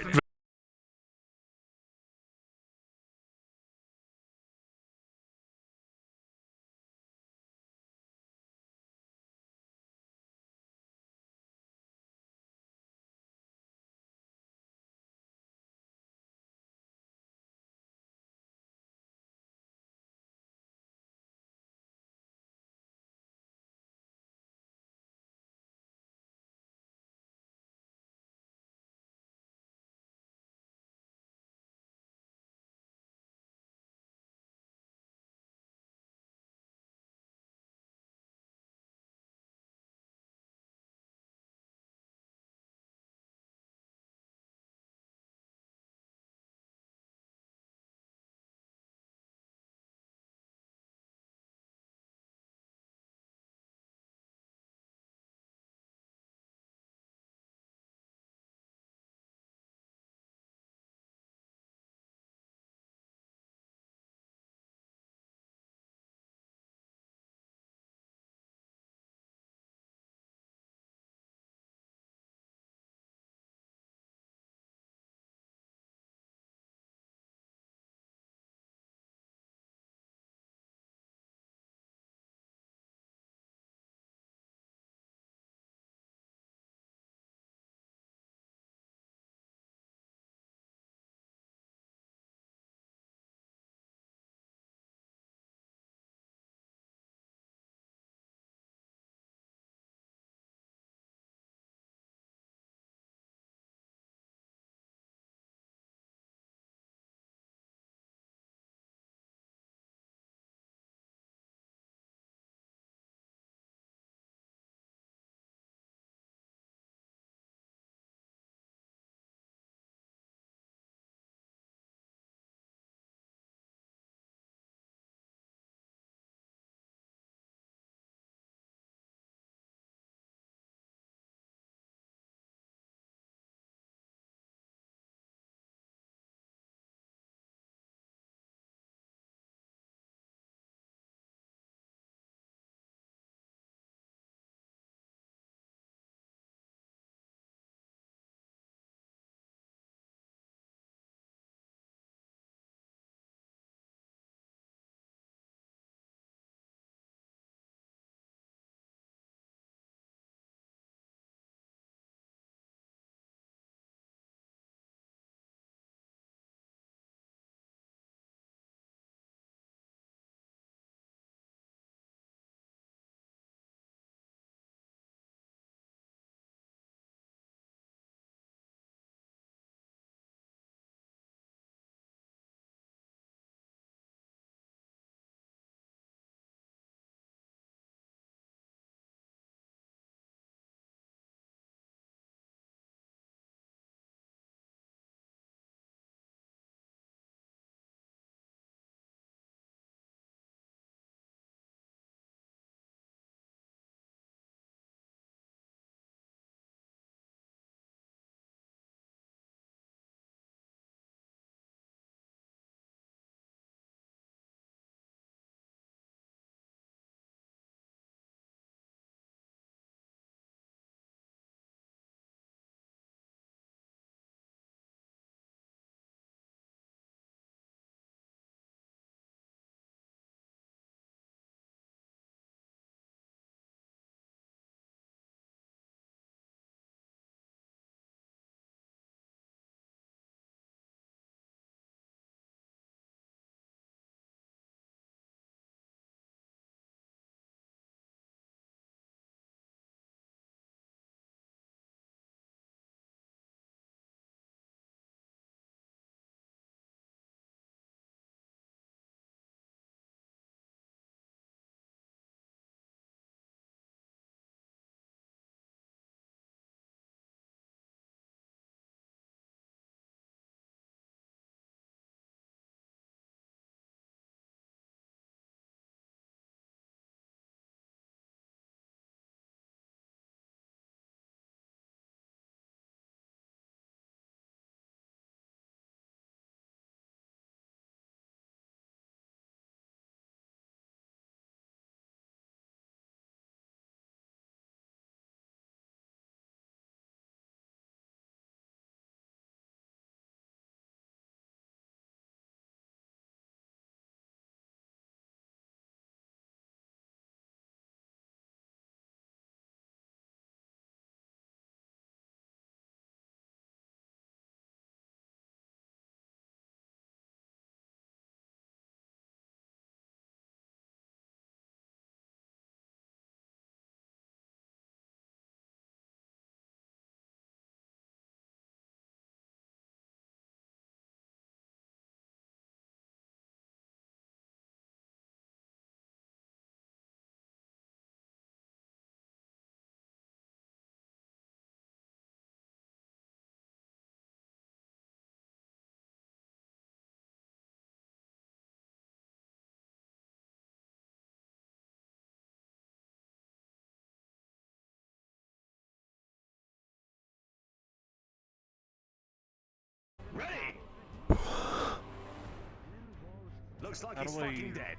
looks like How he's do I- fucking dead.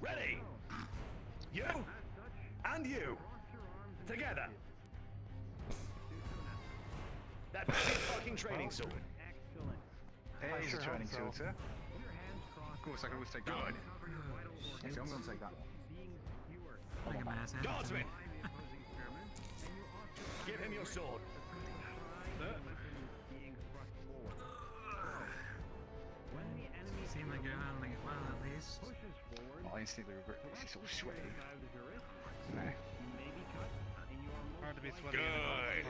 Ready? You and you together. That big fucking training sword. It is a training sword, sir. Of course, I can always take that. Good. Actually, I'm going to take that. Guardsman! Give him your sword. Seem like you're handling it well, at least. I instantly regret this. It's all sweaty. No. Hard to be sweaty. Good.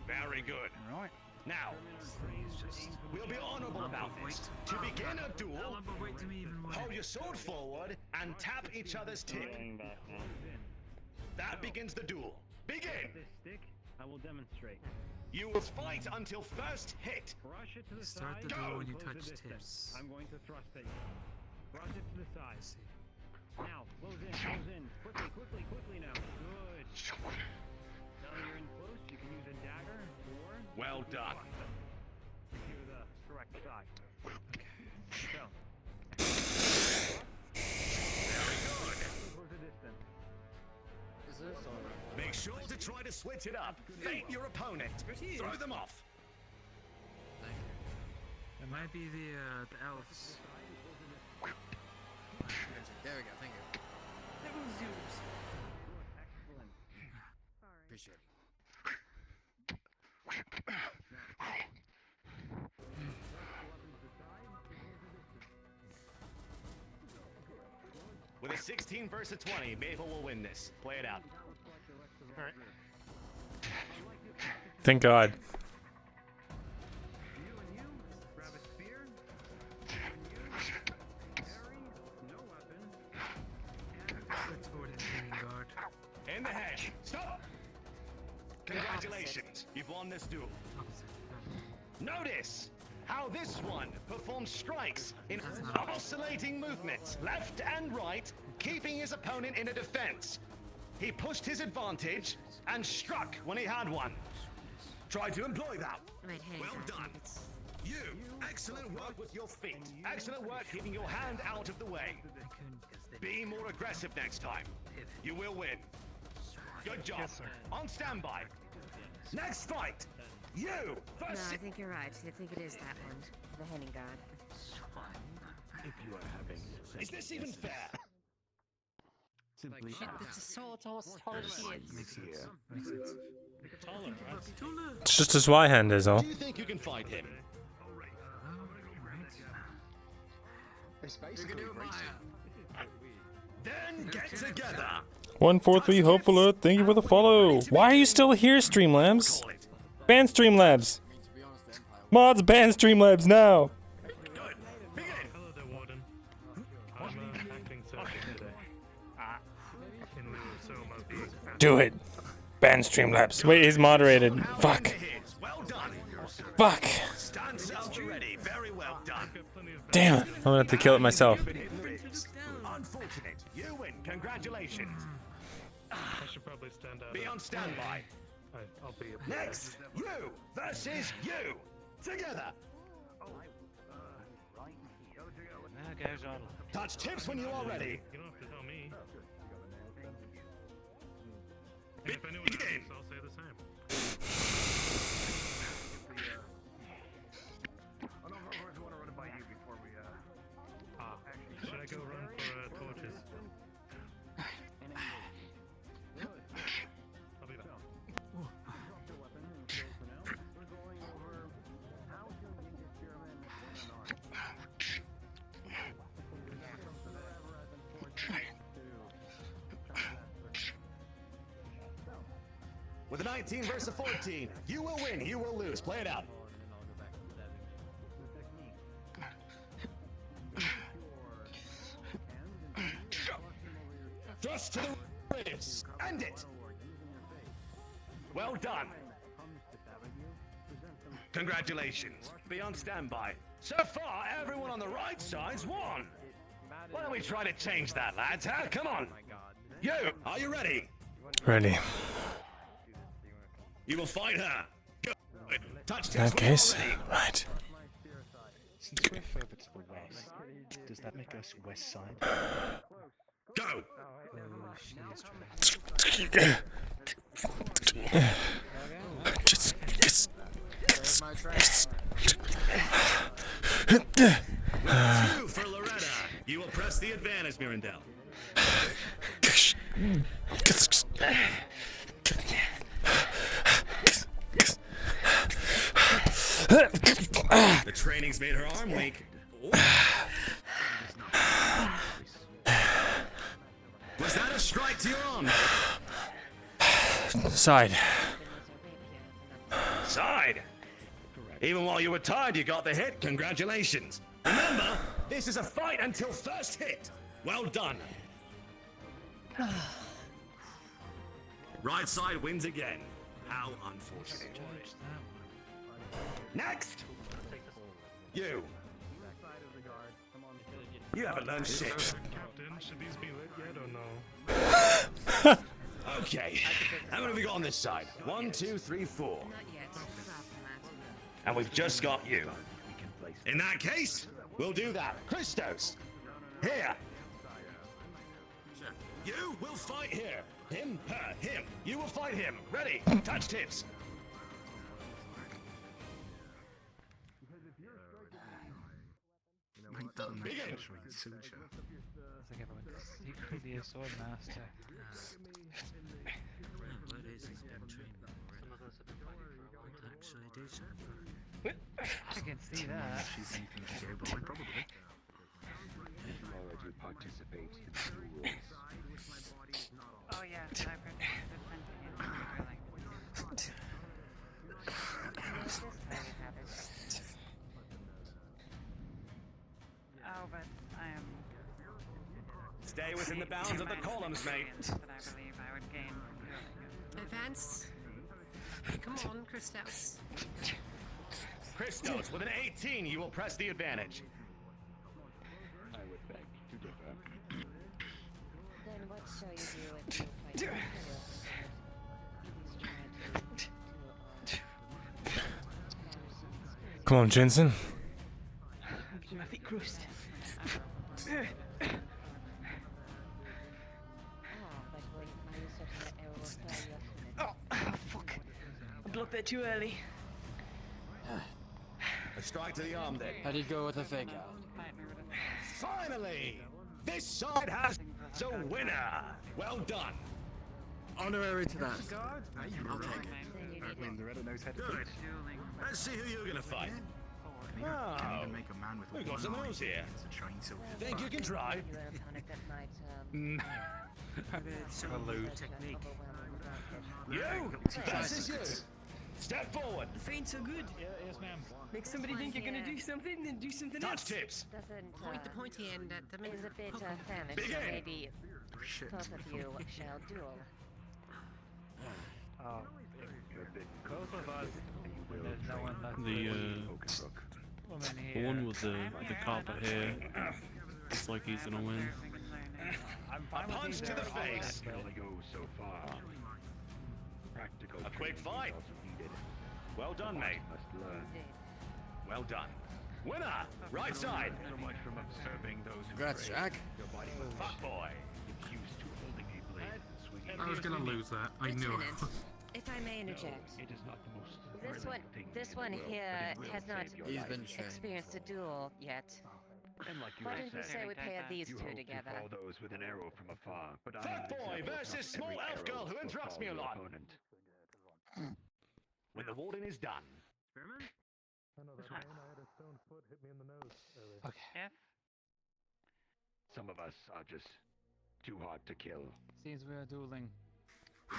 Very good. Right. Now, we'll be honorable about this. To begin a duel, hold your sword forward and tap each other's tip. That begins the duel. Begin! This stick, I will demonstrate. You will fight until first hit. Brush it to the Start side. the duel when you close touch the distance. tips. I'm going to thrust at you. Brush it to the side. Now, close in, close in. Quickly, quickly, quickly now. Good. Now that you're in close, you can use a dagger or... Well done. To the correct side. So. Very good. Close the distance. Is this or... Make sure to try to switch it up. Feint your opponent. Throw them off. It might be the elves. There we go, thank you. Little zoos. Appreciate it. With a 16 versus 20, Maple will win this. Play it out. Alright. Thank God. Grab a spear. In the head. Stop! Congratulations. You've won this duel. Notice how this one performs strikes in oscillating movements, left and right, keeping his opponent in a defense. He pushed his advantage and struck when he had one. Try to employ that. Well done. You, excellent work with your feet. Excellent work keeping your hand out of the way. Be more aggressive next time. You will win. Good job. Yes, sir. On standby. Next fight. You No, versus... I think you're right. I think it is that one. The Hanging God. If you are having... Is this even fair? Shit, it's a sword or solid shield. It's just his Y hand is all. Do you think you can fight him? It's basically Then get together. 143 Hopeful, thank you for the follow. Why are you still here, Streamlabs? Ban Streamlabs. Mods ban Streamlabs now. Hello there, Warden. I'm acting surgeon today. In lieu of Soma being Do it. Ban Streamlabs. Wait, he's moderated. Fuck. Well done. Fuck. Stance up ready. Very well done. Damn it. I'm gonna have to kill it myself. Unfortunate. You win. Congratulations. I should probably stand out. Be on standby. I'll be a Next, you versus you. Together. There goes on. Touch tips when you are ready. You don't have to tell me. And if anyone asks, I'll say the same. Should I go run for torches? I'll be back. With a 19 versus a 14, you will win, you will lose. Play it out. Thrust to the ribs. End it. Well done. Congratulations. Be on standby. So far, everyone on the right side's won. Why don't we try to change that, lads, huh? Come on. You, are you ready? Ready. You will fight her. Good. Touch In that case, right. Since we're further to the west, Does that make us west side? Go! Two for Loretta. You will press the advantage, Myrindal. The training's made her arm weak. Was that a strike to your arm? Side. Side. Even while you were tired, you got the hit. Congratulations. Remember, this is a fight until first hit. Well done. Right side wins again. How unfortunate. Next! You. You haven't learned shit. Captain, should these be lit yet or no? Okay. How many have we got on this side? 1, 2, 3, 4. And we've just got you. In that case, we'll do that. Christos! Here! You will fight here. Him, her, him. You will fight him. Ready? Touch tips. Begin. It's like everyone's secretly a sword master. I can see that. Already participate in the rules. Oh yeah, I've heard Oh, but I am. Stay within the bounds of the columns, mate. That I believe I would gain from doing it. Advance. Come on, Christos. Christos, with an 18, you will press the advantage. I would beg to differ. Then what shall you do if you fight Come on, Jensen. My feet crossed. Oh, fuck. I blocked that too early. A strike to the arm then. How do you go with a fake out? Finally! This side has a winner! Well done! Honorary to that. I'll take it. I mean, Loretta knows how to Good. Let's see who you're gonna fight. Oh, make a man with we've got some moves here. Think you can try? Technique. You! This is you! Step forward! The feints are good. Yes, ma'am. Make somebody think you're gonna do something, then do something else. Touch tips! Doesn't point the pointy end at them is a bit famished, Begin. so maybe both of you shall duel. Oh, both of us. There's no one left. The one with the carpet hair looks like he's gonna win. A punch to the face! Only go so far. Practical. A quick fight! Well done, mate. Must learn. Well done. Winner! Right side! So much from observing those. Congrats, Jack. Your body was Fuck boy! It's used to holding a blade and swinging. I was gonna lose that. I knew it. If I may interject, It is not the most. this one here has not He's been trained. experienced a duel yet. And like you Why had don't you said, say we pair these you two hope together? to fall those with an arrow from afar, but I Fat am an boy example of versus not small every elf girl arrow who will interrupts fall me a your lot. opponent. When the warden is done. I know that man. I had a stone foot hit me in the nose earlier. Okay. Some of us are just too hard to kill. Seems we are dueling.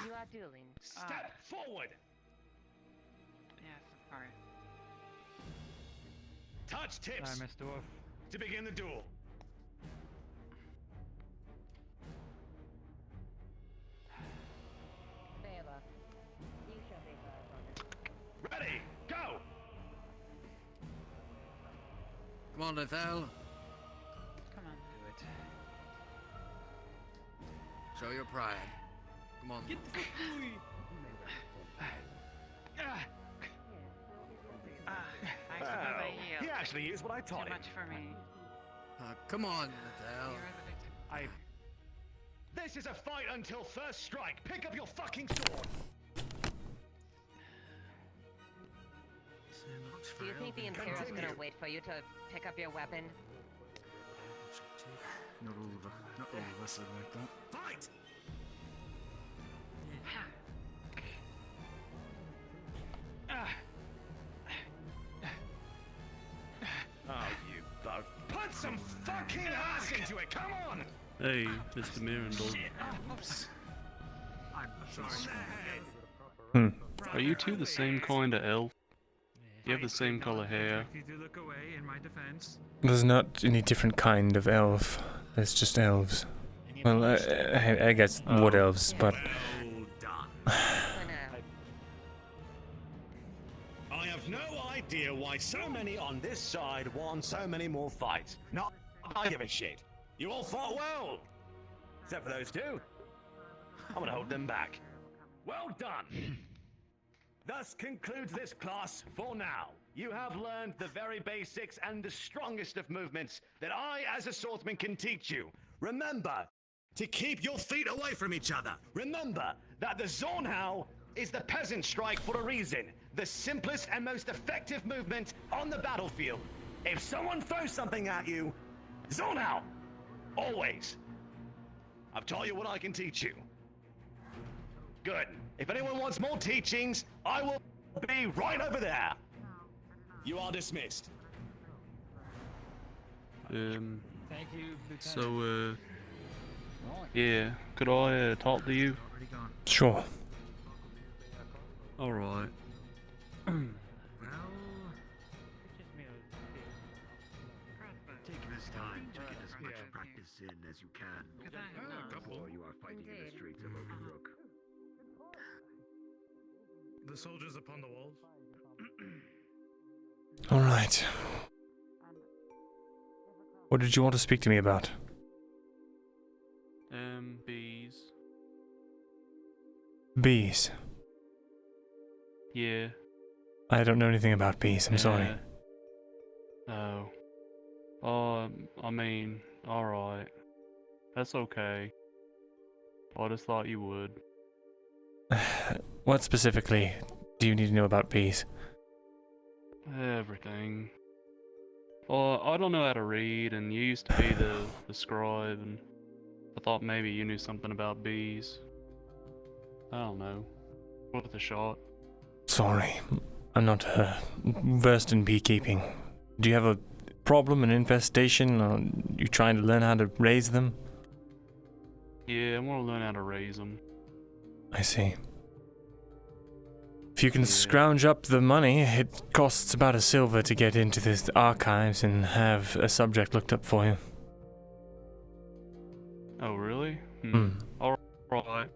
You are dueling. Step forward! Yes, sorry. Touch tips! Sorry, Mr. Dwarf. To begin the duel. Bela, you shall be my opponent. Ready, go! Come on, Lethal. Come on. Do it. Show your pride. Come on. Get the fuck away. I suppose I He yield. actually is what I taught Too him. much for me. Come on, Nathal. This is a fight until first strike. Pick up your fucking sword. Do you think the Imperial's gonna wait for you to pick up your weapon? Not all of us are like that. Fight! Oh, you both. Put some fucking ass into it, come on! Hey, Mr. Myrindal. I'm sorry. Are you two the same kind of elf? You have the same color hair. You do look away in my defense. There's not any different kind of elf. There's just elves. Well, I guess wood elves, but... I have no idea why so many on this side want so many more fights. Not I give a shit. You all fought well. Except for those two. I'm gonna hold them back. Well done. Thus concludes this class for now. You have learned the very basics and the strongest of movements that I, as a swordsman, can teach you. Remember to keep your feet away from each other. Remember that the Zornhau is the peasant strike for a reason. The simplest and most effective movement on the battlefield. If someone throws something at you, Zornhau! Always. I've taught you what I can teach you. Good. If anyone wants more teachings, I will be right over there. You are dismissed. Thank you, Lieutenant. So, yeah, could I talk to you? Sure. Alright. Take this time to get as much practice in as you can before you are fighting in the streets of Oakenbrook. The soldiers upon the walls. Alright. What did you want to speak to me about? Bees. Bees. Yeah. I don't know anything about bees, I'm sorry. Oh. I mean, alright. That's okay. I just thought you would. What specifically do you need to know about bees? Everything. Well, I don't know how to read, and you used to be the scribe, and I thought maybe you knew something about bees. I don't know. Worth a shot. Sorry, I'm not versed in beekeeping. Do you have a problem, an infestation, or you trying to learn how to raise them? Yeah, I want to learn how to raise them. I see. If you can scrounge up the money, it costs about a silver to get into the archives and have a subject looked up for you. Oh, really? Hmm. Alright.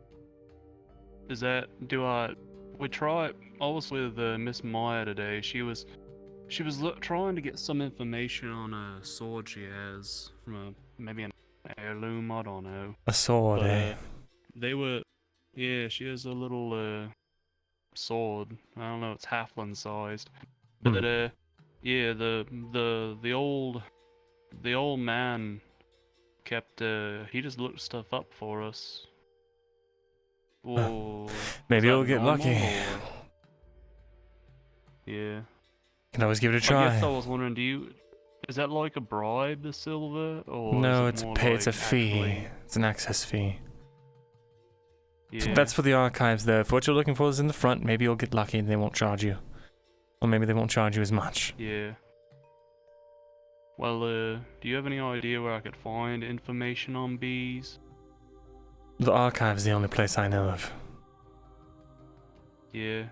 We tried, I was with Miss Maya today. She was trying to get some information on a sword she has from maybe an heirloom, I don't know. A sword, but, yeah, she has a little sword. I don't know, it's halfling sized. But yeah, the old man kept he just looked stuff up for us. Whoa. Maybe you'll get lucky. Yeah. Can always give it a try. I guess I was wondering, is that like a bribe, the silver, or no, is it's it more pay. like It's a fee. actually... It's an access fee. Yeah. That's for the archives, though. If what you're looking for is in the front, maybe you'll get lucky and they won't charge you, or maybe they won't charge you as much. Yeah. Well, do you have any idea where I could find information on bees? The archive's the only place I know of. Yeah.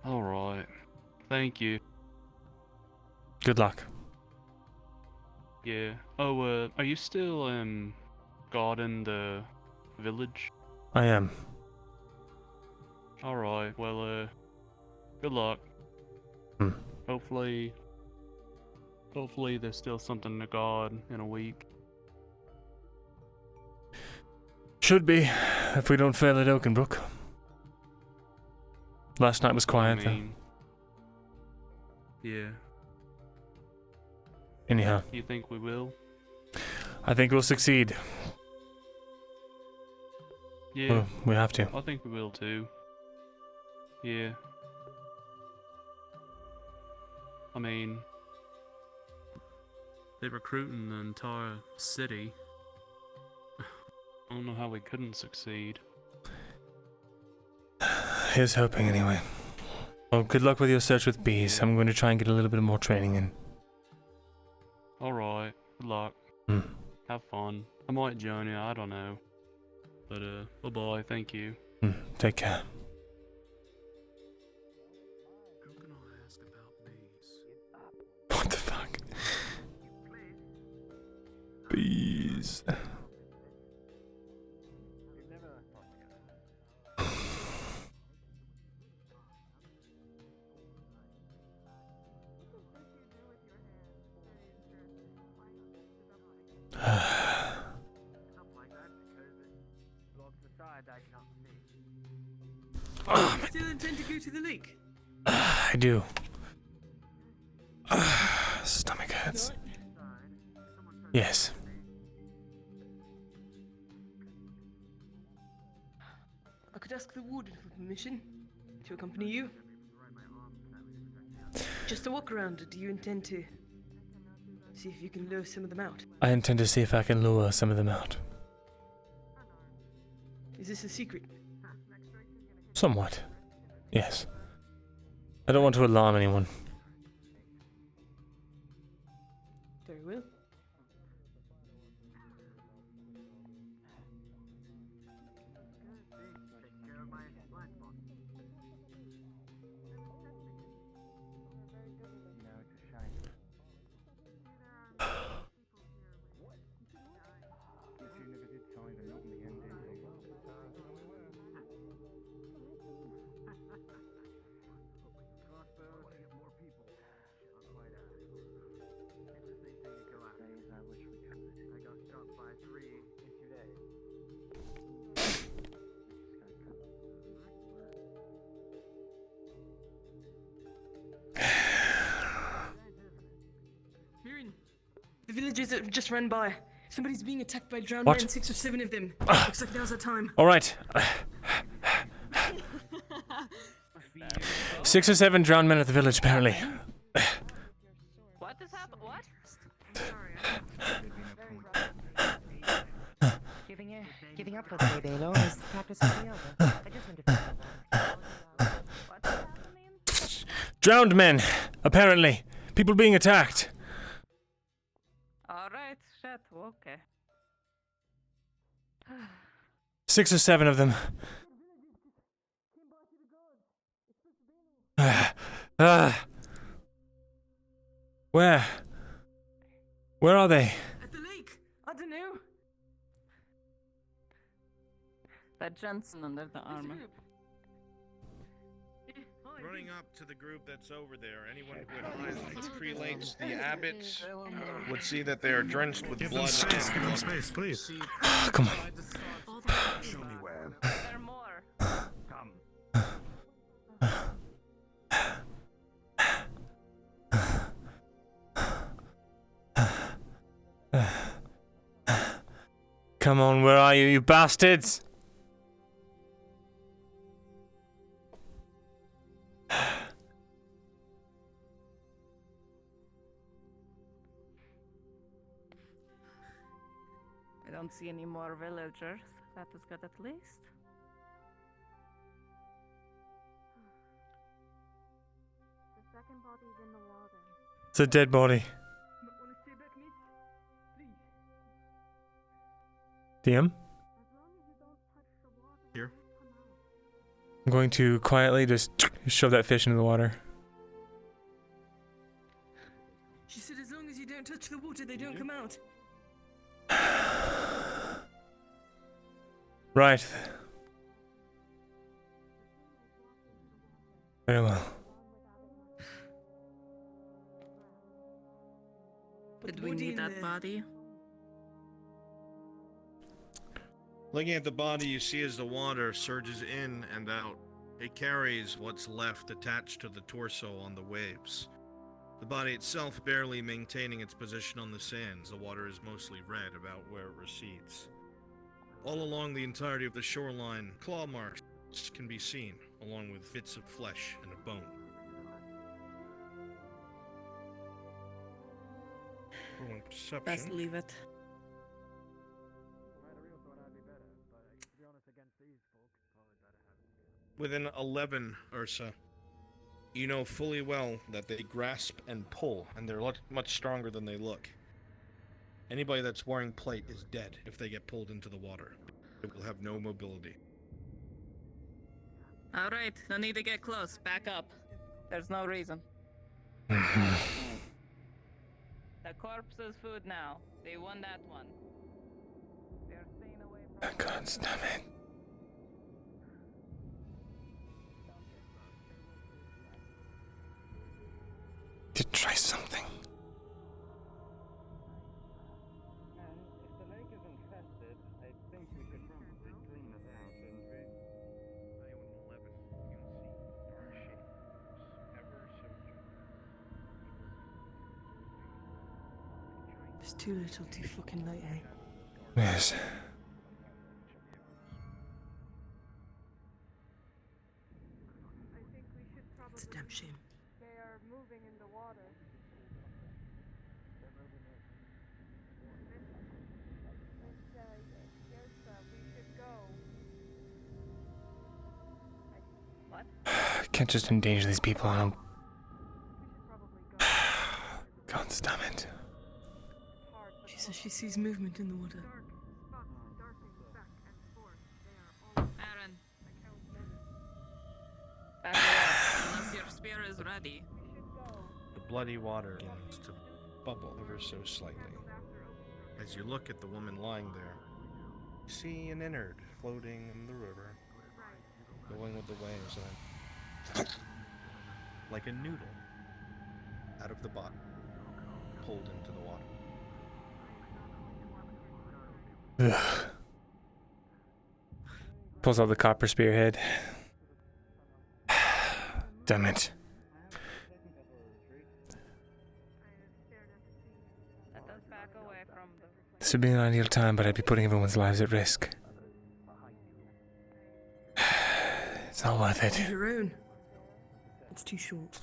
Alright. Thank you. Good luck. Yeah. Oh, are you still, guarding the village? I am. Alright, well, good luck. Hopefully there's still something to guard in a week. Should be, if we don't fail at Oakenbrook. Last night was quiet, though. Yeah. Anyhow, You think we will? I think we'll succeed. Yeah. Well, we have to. I think we will too. Yeah. I mean, they're recruiting the entire city. I don't know how we couldn't succeed. Here's hoping, anyway. Well, good luck with your search with bees. I'm going to try and get a little bit more training in. Alright, good luck. Hmm. Have fun. I might join you, I don't know. But, bye-bye, thank you. Take care. Who can I ask about bees? What the fuck? Bees. You still intend to go to the lake? I do. Stomach hurts. Yes. I could ask the warden for permission to accompany you. Just a walk around, or do you intend to see if you can lure some of them out? I intend to see if I can lure some of them out. Is this a secret? Somewhat. Yes. I don't want to alarm anyone. Very well. The villagers that just ran by. Somebody's being attacked by drowned What? men, 6 or 7 of them. Looks like now's our time. Alright. 6 or 7 drowned men at the village, apparently. What has happened? What? Giving up for the day, Baylor, is practice for the elder. I just went to Drowned men, apparently. People being attacked. Alright, shit, okay. 6 or 7 of them. Where? Where are they? At the lake. I don't know. That Jensen under the armor. Running up to the group that's over there, anyone who advises the prelates, the abbots, would see that they are drenched with Give blood. them space, give them space, please. Come on. Show me where. There are more. Come. Come on, where are you, you bastards? I don't see any more villagers. That is good at least. The second body's in the water. It's a dead body. DM? Here. I'm going to quietly just shove that fish into the water. She said as long as you don't touch the water, they don't come out. Right. Very well. Did we need that body? Looking at the body, you see as the water surges in and out, it carries what's left attached to the torso on the waves. The body itself barely maintaining its position on the sands. The water is mostly red about where it recedes. All along the entirety of the shoreline, claw marks can be seen, along with bits of flesh and a bone. Rolling perception. Best leave it. Within 11, Ursa, you know fully well that they grasp and pull, and they're much stronger than they look. Anybody that's wearing plate is dead if they get pulled into the water. It will have no mobility. Alright, no need to get close. Back up. There's no reason. The corpse's food now. They won that one. They're staying away from... God damn it. To try something. And if the lake is infested, I think we should probably clean it out, shouldn't we? It's too little, too fucking late, eh? Yes. It's a damn shame. They are moving in the water. We should go. What? Can't just endanger these people. I don't. God damn it. She says she sees movement in the water. Aaron. Back away, unless your spear is ready. The bloody water begins to bubble ever so slightly. As you look at the woman lying there, you see an innard floating in the river, going with the waves, and like a noodle out of the bottom, pulled into the water. Ugh. Pulls out the copper spearhead. Damn it. Let us back away from the... This would be an ideal time, but I'd be putting everyone's lives at risk. It's not worth it. Your own. It's too short.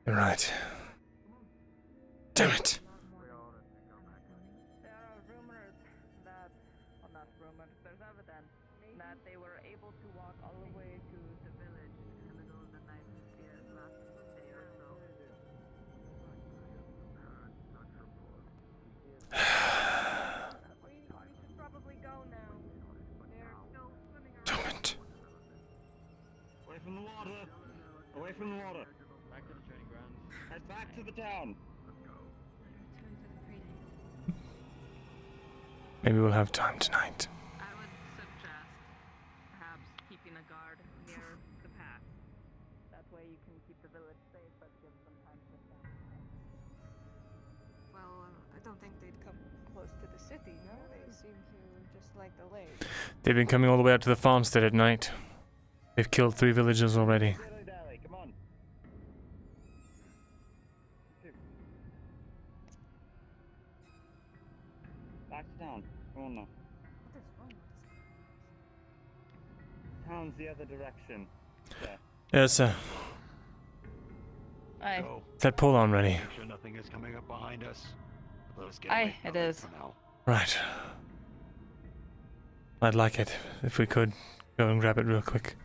You're right. Damn it. There are rumors that, well, not rumors, there's evidence that they were able to walk all the way to the village in the middle of the night last day or so. We should probably go now. They're still swimming around. Damn it. Away from the water! Away from the water! Back to the training grounds. Head back to the town! Maybe we'll have time tonight. I would suggest perhaps keeping a guard near the path. That way you can keep the village safe, but give some time to stand. Well, I don't think they'd come close to the city, no? They seem to just like the lake. They've been coming all the way out to the farmstead at night. They've killed 3 villagers already. Dilly-dally, come on. Back to town. Come on now. Town's the other direction. There. Yes, sir. Aye. Go. Is that pull on ready? Make sure nothing is coming up behind us. Let us get Aye, away it from is. for now. Right. I'd like it if we could go and grab it real quick.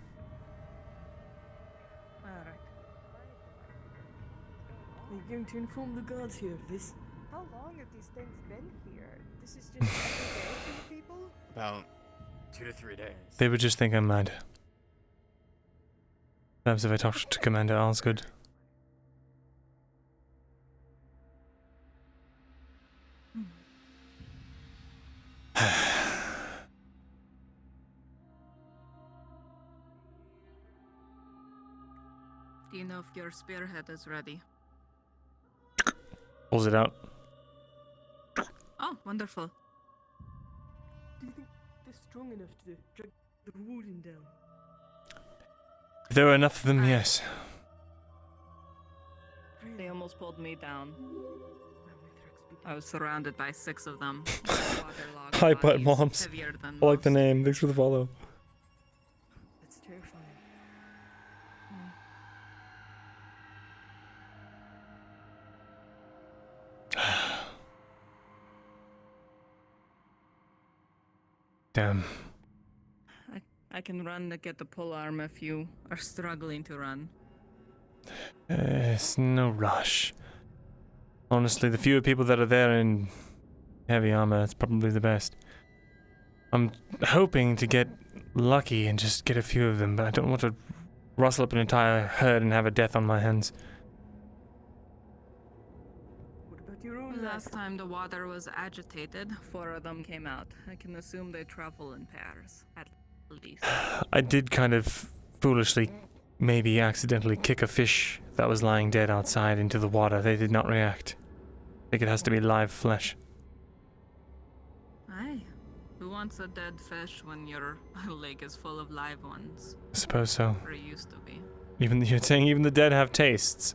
Alright. Are you going to inform the guards here of this? How long have these things been here? This is just every day for the people? About 2 to 3 days. They would just think I'm mad. Perhaps if I talked to Commander Osgood. Do you know if your spearhead is ready? Pulls it out. Oh, wonderful. Do you think they're strong enough to drag the warden down? If there were enough of them, yes. They almost pulled me down. I was surrounded by 6 of them. Waterlogged Hi, Butt bodies, Moms. heavier than I like the most. name. Thanks for the follow. That's terrifying. Damn. I can run to get the pull arm if you are struggling to run. It's no rush. Honestly, the fewer people that are there in heavy armor, it's probably the best. I'm hoping to get lucky and just get a few of them, but I don't want to rustle up an entire herd and have a death on my hands. Last time the water was agitated, 4 of them came out. I can assume they travel in pairs, at least. I did kind of foolishly, maybe accidentally kick a fish that was lying dead outside into the water. They did not react. I think it has to be live flesh. Aye. Who wants a dead fish when your lake is full of live ones? I suppose so. Or used to be. You're saying even the dead have tastes.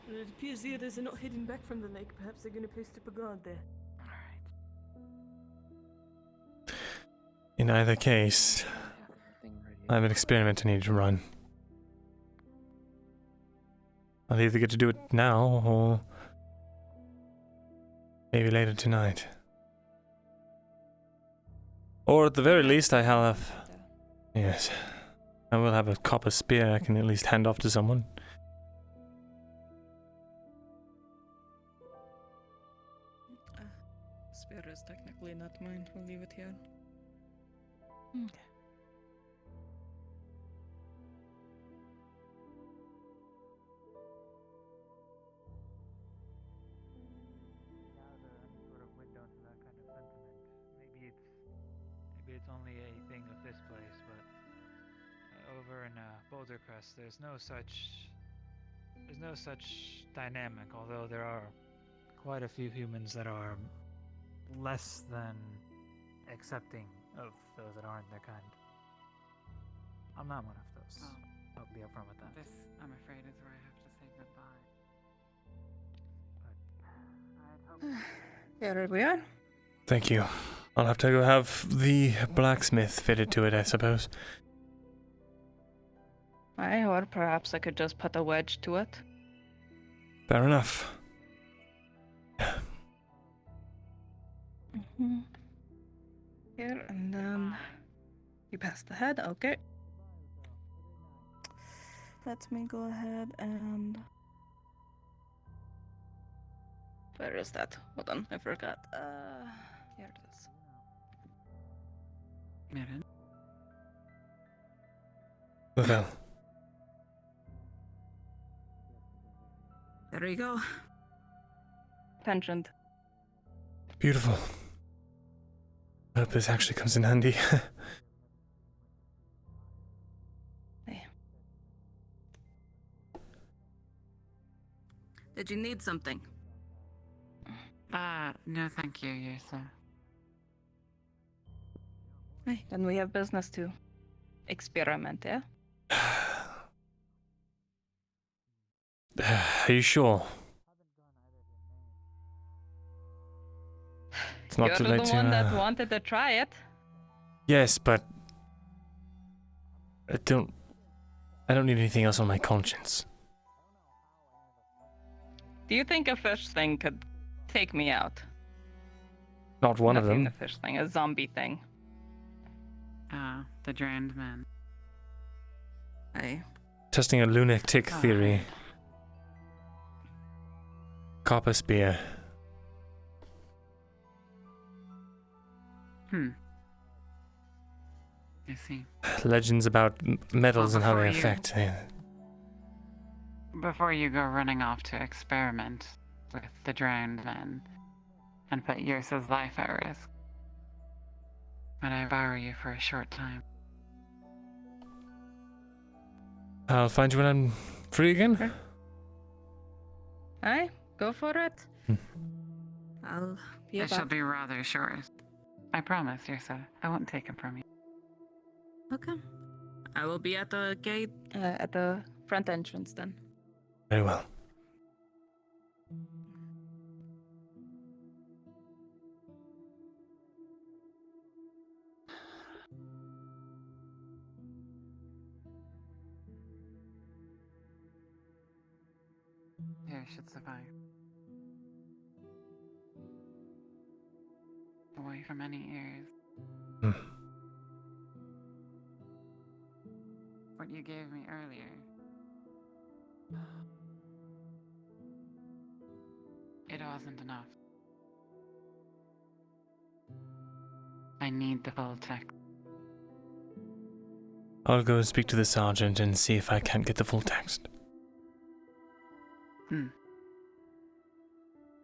Well, it appears the others are not heading back from the lake. Perhaps they're going to post up a guard there. In either case, I have an experiment I need to run. I'll either get to do it now, or maybe later tonight. Or at the very least, I have... Yes. I will have a copper spear I can at least hand off to someone. Spear is technically not mine. We'll leave it here. Okay. Maybe it's only a thing of this place, but over in Boulder Crest, there's no such dynamic. Although there are quite a few humans that are less than accepting of those that aren't their kind. I'm not one of those. Oh. I'll be upfront with that. This, I'm afraid, is where I have to say goodbye. Here we are. Thank you. I'll have to go have the blacksmith fitted to it, I suppose. Aye, or perhaps I could just put a wedge to it. Fair enough. Here, and then you pass the head, okay. Let me go ahead and... Where is that? Hold on, I forgot. Here it is. Myrin? Well. There you go. Pensioned. Beautiful. I hope this actually comes in handy. Hey. Did you need something? No thank you, yes, sir. Hey, then we have business to experiment, yeah? Are you sure? It's not You're too late the to... one that wanted to try it. Yes, but... I don't need anything else on my conscience. Do you think a fish thing could take me out? Not one of them. A fish thing, a zombie thing. The drowned man. Aye. Testing a lunatic theory. Copper spear. I see. Legends about metals and how they before affect. Before you go running off to experiment with the drowned man and put Yrsa's life at risk, might I borrow you for a short time? I'll find you when I'm free again. Okay. Aye, go for it. I'll be It shall back. be rather short. I promise, Yrsa. I won't take him from you. Okay. I will be at the gate, at the front entrance then. Very well. Here should survive. Away from any ears. Hmm. What you gave me earlier. It wasn't enough. I need the full text. I'll go and speak to the sergeant and see if I can't get the full text.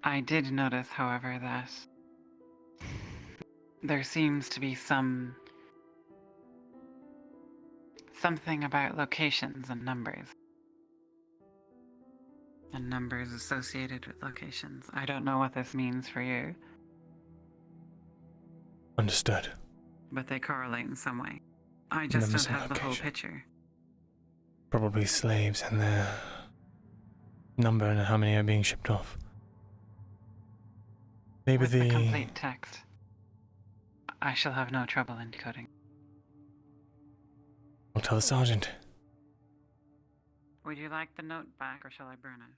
I did notice, however, that there seems to be something about locations and numbers. And numbers associated with locations. I don't know what this means for you, Understood. but they correlate in some way. I just don't have the whole picture. Probably slaves and their number and how many are being shipped off. Maybe With the complete text, I shall have no trouble in decoding. I'll tell the sergeant. Would you like the note back, or shall I burn it?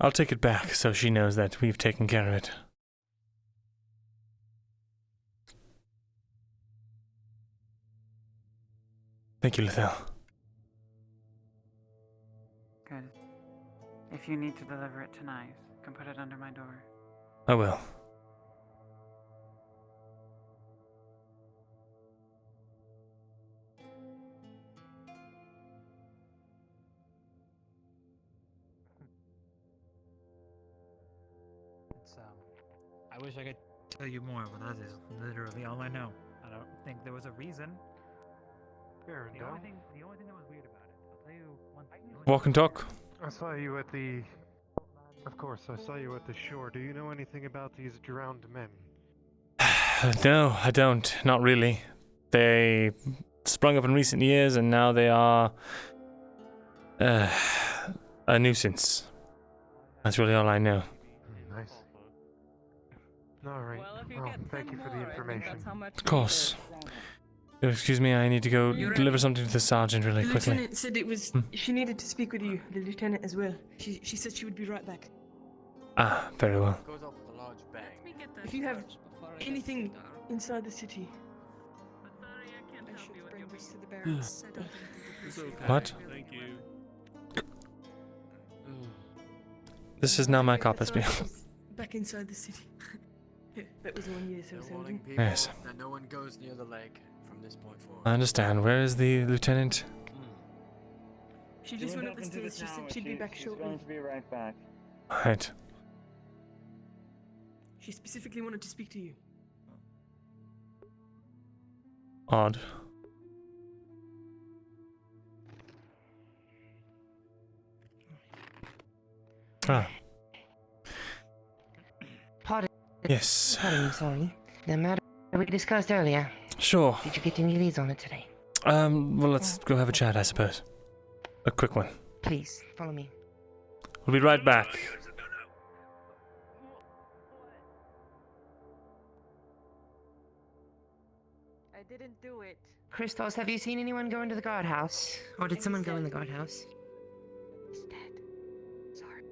I'll take it back so she knows that we've taken care of it. Thank you, Lethal. Good. If you need to deliver it tonight, you can put it under my door. I will. It's, I wish I could tell you more, but that is literally all I know. I don't think there was a reason. Fair The enough. only thing that was weird about it, I'll tell you one thing. Walk and talk. I saw you at the... Of course, I saw you at the shore. Do you know anything about these drowned men? No, I don't. Not really. They sprung up in recent years and now they are a nuisance. That's really all I know. Nice. Alright. Well, thank you for the information. Of course. Excuse me, I need to go deliver something to the sergeant really The quickly. lieutenant said it was. She needed to speak with you, the lieutenant as well. She said she would be right back. Ah, very well. Goes off with a large bang. If you have anything inside the city, I should bring this to the barracks. I don't think they What? Thank you. This is now my copper's meal. back inside the city. Yeah, that was 1 year, so They're something. warning people Yes. that no one goes near the lake from this point forward. I understand. Where is the lieutenant? She just went up the stairs. She said she'd be back shortly. going to be right back. Right. She specifically wanted to speak to you. Odd. Ah, Pardon. yes. Pardon, sorry. The matter we discussed earlier. Sure. Did you get any leads on it today? Well, let's go have a chat, I suppose. A quick one. Please, follow me. We'll be right back. I didn't do it. Christos, have you seen anyone go into the guardhouse? Or did someone go in the guardhouse? He's dead. Sorry.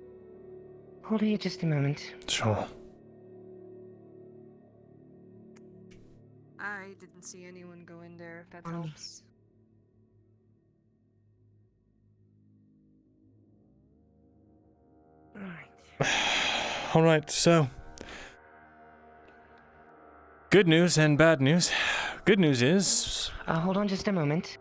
Hold here just a moment. Sure. I didn't see anyone go in there, if that Follow me. helps. Alright, so. Good news and bad news. Good news is. Hold on just a moment.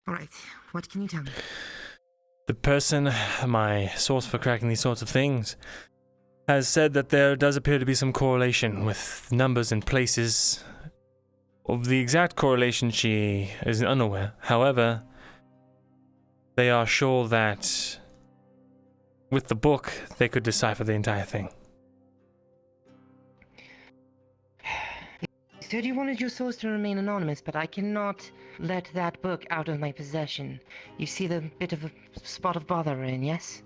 Alright, what can you tell me? The person, my source for cracking these sorts of things, has said that there does appear to be some correlation with numbers and places. Of the exact correlation, she is unaware. However, they are sure that with the book, they could decipher the entire thing. You said you wanted your source to remain anonymous, but I cannot let that book out of my possession. You see the bit of a spot of bother we're in, yes?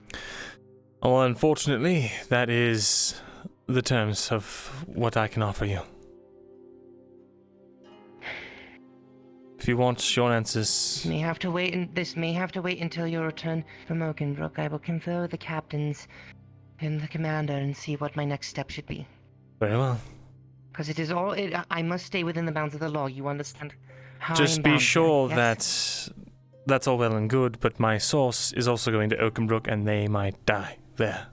Well, unfortunately, that is the terms of what I can offer you. If you want short answers... This may have to wait until your return from Oakenbrook. I will confer with the captains and the commander and see what my next step should be. Very well. Because it is all... I must stay within the bounds of the law, you understand? How Just I'm be bound sure here, yes? that that's all well and good, but my source is also going to Oakenbrook and they might die there.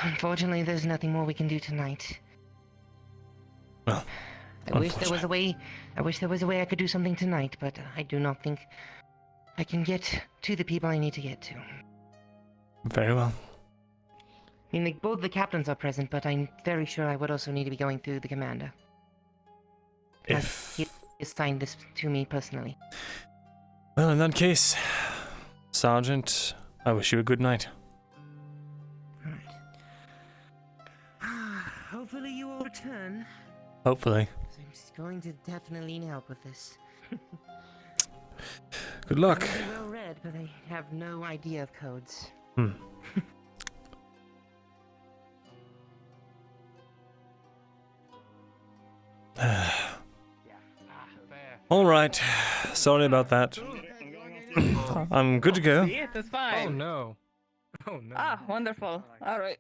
Unfortunately, there's nothing more we can do tonight. Well, I wish there was a way I could do something tonight, but I do not think I can get to the people I need to get to. Very well. I mean, both the captains are present, but I'm very sure I would also need to be going through the commander. As he assigned this to me personally. Well, in that case, Sergeant, I wish you a good night. Hopefully you will return. Hopefully. I'm just going to definitely need help with this. Good luck. I'm well read, but I have no idea of codes. All right. Sorry about that. I'm good to go. See it, it's fine. Oh no. Oh no. Ah, wonderful. All right.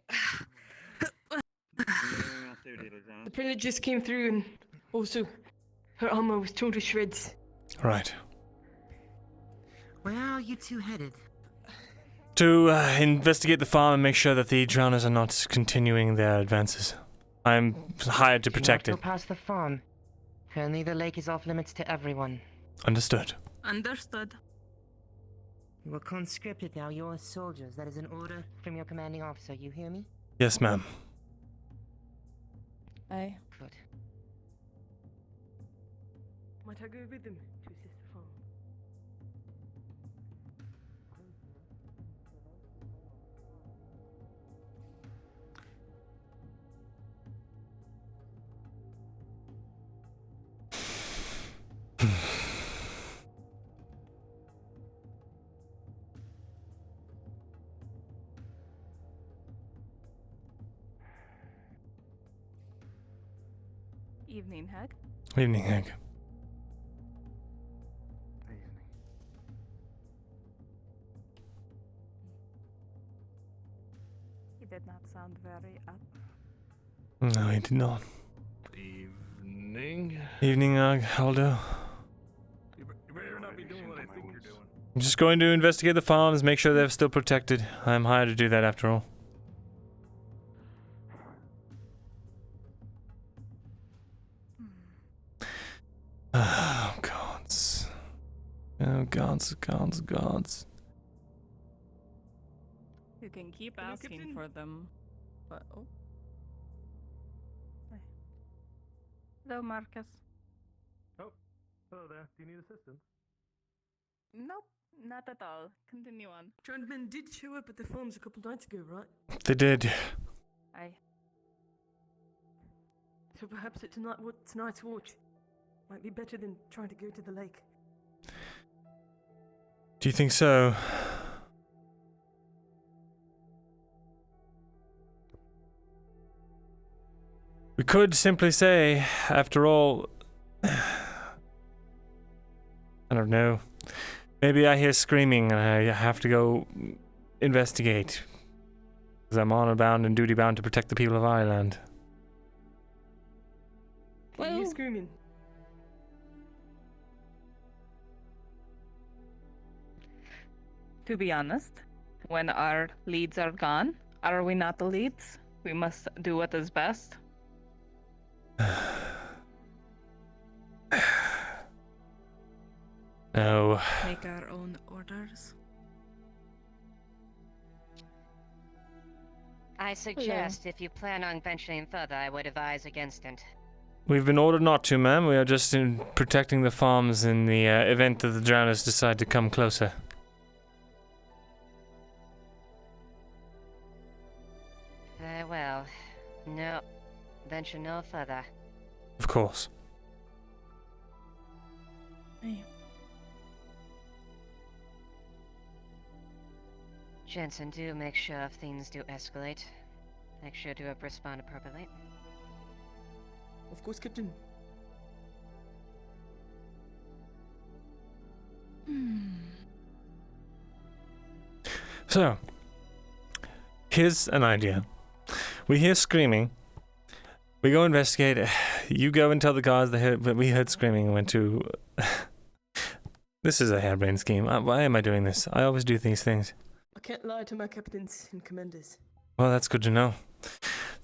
The printer just came through, and also her armor was torn to shreds. Right. Where are you two headed? To investigate the farm and make sure that the drowners are not continuing their advances. I'm hired to protect Do it. not go past the farm. Currently, the lake is off limits to everyone. Understood. Understood. You are conscripted now. You're soldiers. That is an order from your commanding officer. You hear me? Yes, ma'am. Aye. Good. Might I go with them to assist the farm? Evening, Hag. Evening, Hank. He did not sound very up. No, he did not. Evening. Evening, Aldo. You better not be doing what I think you're doing. I'm just going to investigate the farms, make sure they're still protected. I'm hired to do that after all. Oh, gods. Oh, gods. You can keep asking for them, but oh. Hey. Hello, Marcus. Oh, hello there. Do you need assistance? Nope, not at all. Continue on. Drowned men did show up at the farms a couple nights ago, right? They did. Aye. So perhaps tonight's watch might be better than trying to go to the lake. Do you think so? We could simply say, after all... I don't know. Maybe I hear screaming and I have to go investigate. Because I'm honor bound and duty bound to protect the people of Ireland. What are you screaming? To be honest, when our leads are gone, are we not the leads? We must do what is best. No. Make our own orders. I suggest if you plan on venturing further, I would advise against it. We've been ordered not to, ma'am. We are just protecting the farms in the event that the drowners decide to come closer. Very well. No. Venture no further. Of course. Hey. Jensen, do make sure if things do escalate. Make sure to respond appropriately. Of course, Captain. So, here's an idea. We hear screaming. We go investigate. You go and tell the guards that we heard screaming and went to... This is a harebrained scheme. Why am I doing this? I always do these things. I can't lie to my captains and commanders. Well, that's good to know.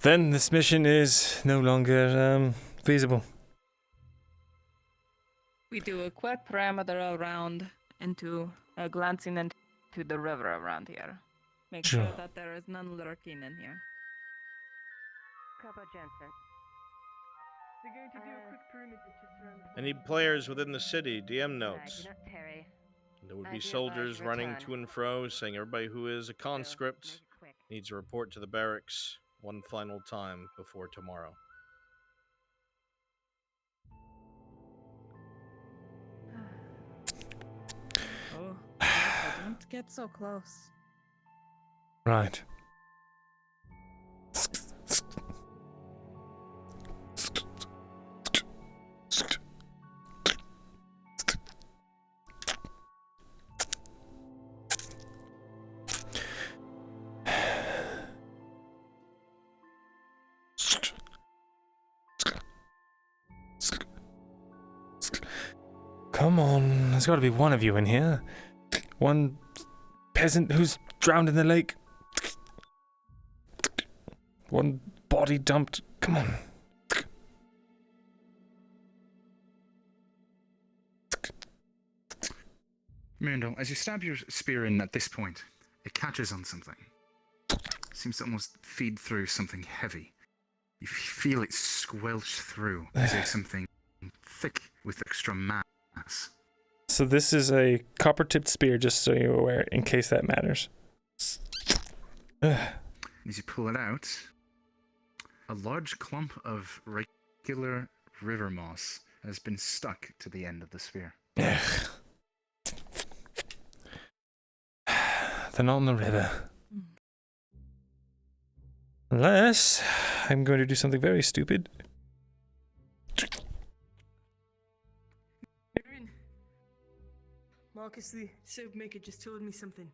Then this mission is no longer feasible. We do a quick perimeter around into glancing into the river around here. Make sure that there is none lurking in here. Corporal Jensen. We're going to do a quick perimeter just around the... Any players within the city, DM notes. Do not tarry. There would I be do soldiers advise running return. to and fro, saying everybody who is a conscript needs to report to the barracks one final time before tomorrow. Oh, careful, don't get so close. Right. Come on, there's got to be one of you in here. One peasant who's drowned in the lake. One body dumped. Come on. Myrindal, as you stab your spear in at this point, it catches on something. Seems to almost feed through something heavy. You feel it squelch through as if something thick with extra mass. So this is a copper-tipped spear, just so you're aware, in case that matters. As you pull it out, a large clump of regular river moss has been stuck to the end of the spear. They're not in the river. Unless I'm going to do something very stupid. Marcus, the soap maker, just told me something.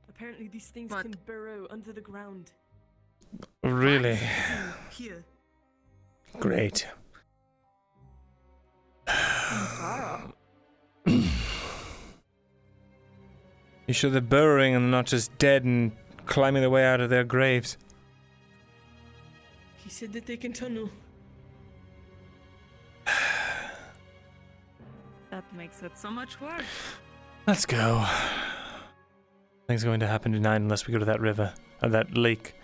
Apparently these things can burrow under the ground. Really? Here. Great. You sure they're burrowing and not just dead and climbing their way out of their graves? He said that they can tunnel. That makes it so much worse. Let's go. Nothing's going to happen tonight unless we go to that river, or that lake.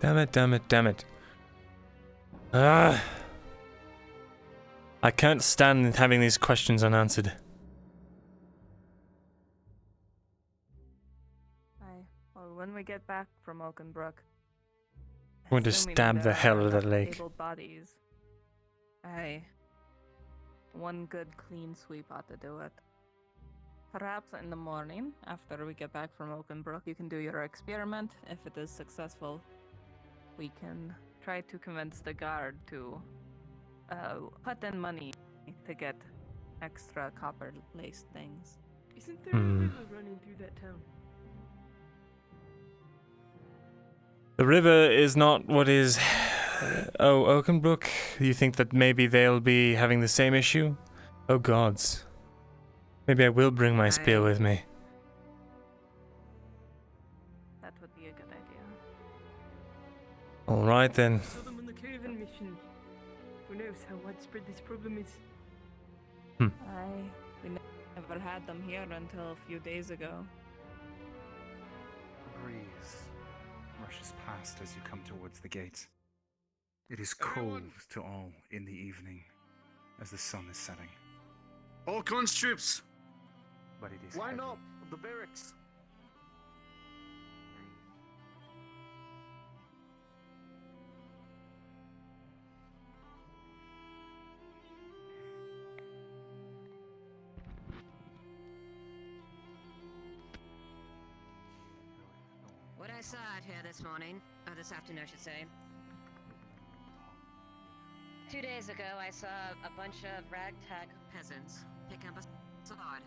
Damn it, damn it, damn it. I can't stand having these questions unanswered. Well, when we get back from Oakenbrook, I'm going to assuming stab there the hell are out of that enough lake. able bodies, one good clean sweep ought to do it. Perhaps in the morning, after we get back from Oakenbrook, you can do your experiment. If it is successful, we can try to convince the guard to put in money to get extra copper-laced things. Isn't there a river running through that town? The river is not what is... Oh, Oakenbrook? You think that maybe they'll be having the same issue? Oh gods. Maybe I will bring my spear with me. That would be a good idea. Alright then. Saw them on the caravan mission. Who knows how widespread this problem is? We never had them here until a few days ago. A breeze rushes past as you come towards the gate. It is cold to all in the evening as the sun is setting. All conscripts! But it is Line heavy. up! The barracks! What I saw out here this morning, or this afternoon I should say. 2 days ago I saw a bunch of ragtag peasants picking up a sword.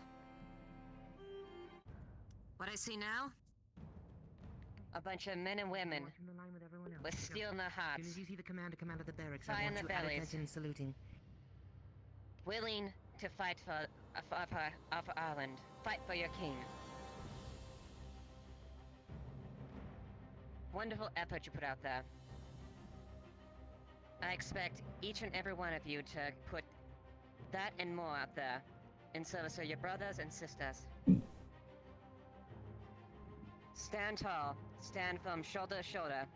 What I see now? A bunch of men and women with steel in their hearts. As soon as you see the commander come out of the barracks, Fire I in want their you at bellies. attention saluting. Willing to fight for Ireland. Fight for your king. Wonderful effort you put out there. I expect each and every one of you to put that and more out there in service of your brothers and sisters. Stand tall, stand firm, shoulder to shoulder,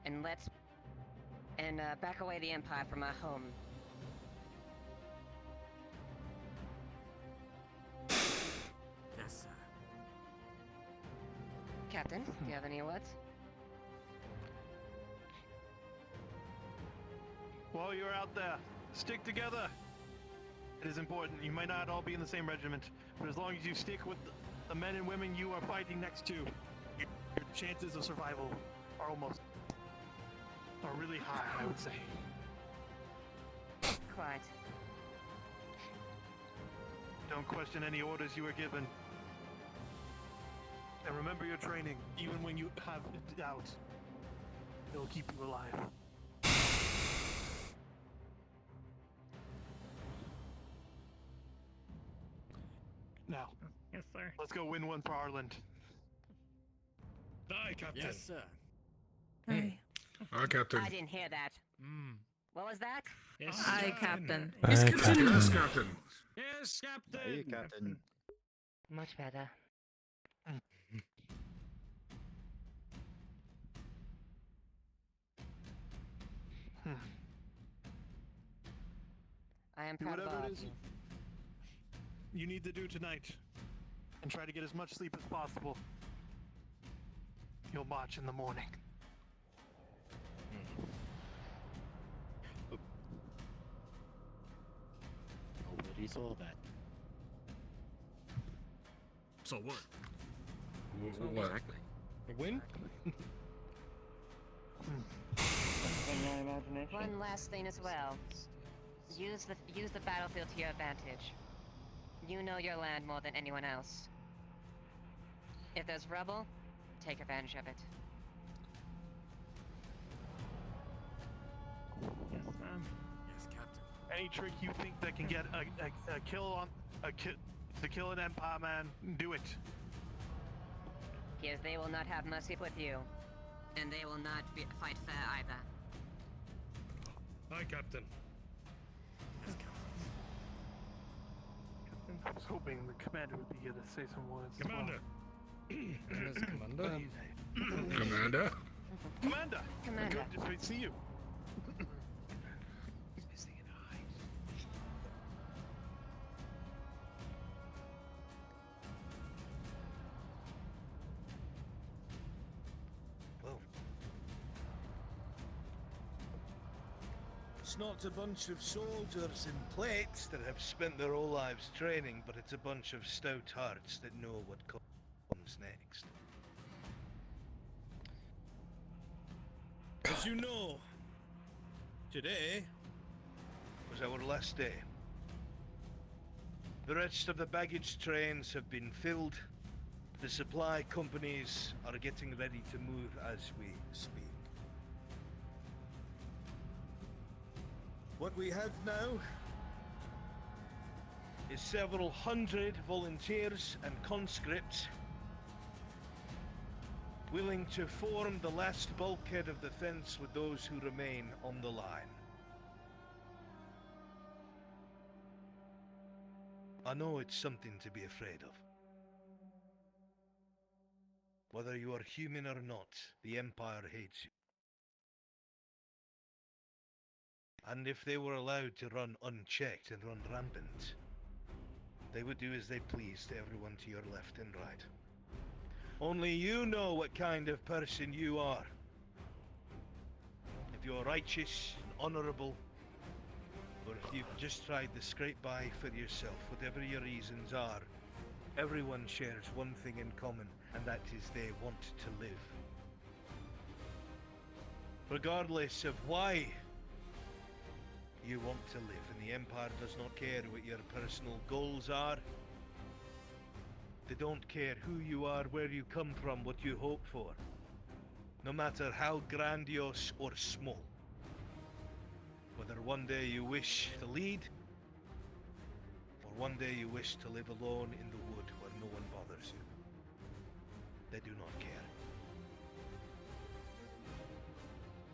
and back away the Empire from our home. Yes, sir. Captain, do you have any words? While you're out there, stick together. It is important. You might not all be in the same regiment, but as long as you stick with the men and women you are fighting next to, your chances of survival are really high, I would say. Quite. Don't question any orders you are given. And remember your training, even when you have doubt. It'll keep you alive. Now, yes, sir. Let's go win one for Ireland. Aye, Captain. Yes, sir. Aye. Aye, Captain. I didn't hear that. What was that? Yes, Aye, Captain. Yes, Aye, Captain. Captain. Yes, Captain. Yes, Captain. Aye, Captain. Much better. I am Do proud of whatever all it of is you. you need to do tonight, and try to get as much sleep as possible. You'll march in the morning. Nobody saw that. So what? Exactly. Win? One last thing as well. Use the battlefield to your advantage. You know your land more than anyone else. If there's rubble, take advantage of it. Yes, ma'am. Yes, Captain. Any trick you think that can get a kill to kill an Empire man, do it. Because they will not have mercy with you. And they will not fight fair either. Aye, Captain. Yes, Captain. I was hoping the commander would be here to say some words. as well. Commander. Commander? Commander. Commander! Commander. Good to see you. It's not a bunch of soldiers in plates that have spent their whole lives training, but it's a bunch of stout hearts that know what comes next. As you know, today was our last day. The rest of the baggage trains have been filled. The supply companies are getting ready to move as we speak. What we have now is several hundred volunteers and conscripts willing to form the last bulkhead of the fence with those who remain on the line. I know it's something to be afraid of. Whether you are human or not, the Empire hates you. And if they were allowed to run unchecked and run rampant, they would do as they please to everyone to your left and right. Only you know what kind of person you are. If you're righteous and honourable, or if you've just tried to scrape by for yourself, whatever your reasons are, everyone shares one thing in common, and that is they want to live. Regardless of why you want to live, and the Empire does not care what your personal goals are. They don't care who you are, where you come from, what you hope for. No matter how grandiose or small. Whether one day you wish to lead, or one day you wish to live alone in the wood where no one bothers you. They do not care.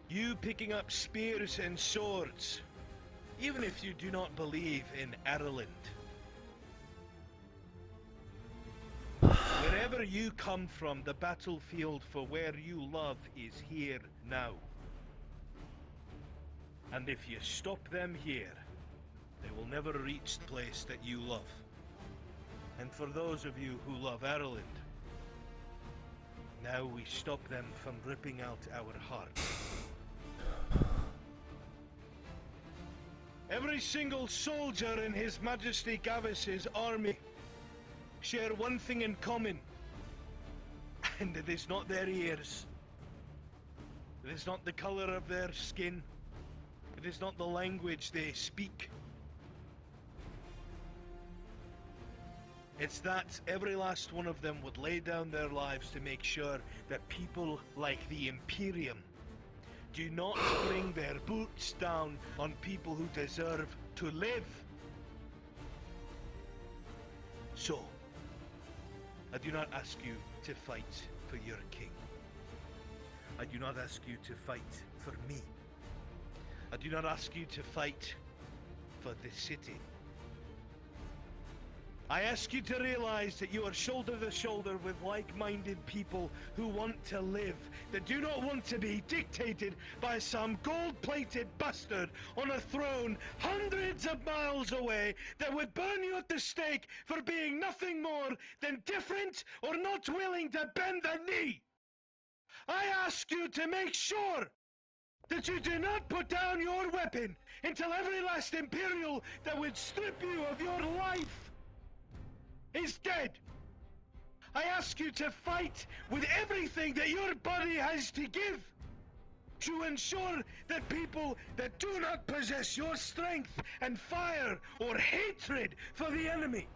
You picking up spears and swords, even if you do not believe in Ireland. Wherever you come from, the battlefield for where you love is here now. And if you stop them here, they will never reach the place that you love. And for those of you who love Ireland, now we stop them from ripping out our hearts. Every single soldier in His Majesty Gavis's army share one thing in common, and it is not their ears. It is not the color of their skin. It is not the language they speak. It's that every last one of them would lay down their lives to make sure that people like the Imperium do not bring their boots down on people who deserve to live. So, I do not ask you to fight for your king. I do not ask you to fight for me. I do not ask you to fight for the city. I ask you to realize that you are shoulder to shoulder with like-minded people who want to live, that do not want to be dictated by some gold-plated bastard on a throne hundreds of miles away that would burn you at the stake for being nothing more than different or not willing to bend the knee. I ask you to make sure that you do not put down your weapon until every last Imperial that would strip you of your life is dead. I ask you to fight with everything that your body has to give to ensure that people that do not possess your strength and fire or hatred for the enemy,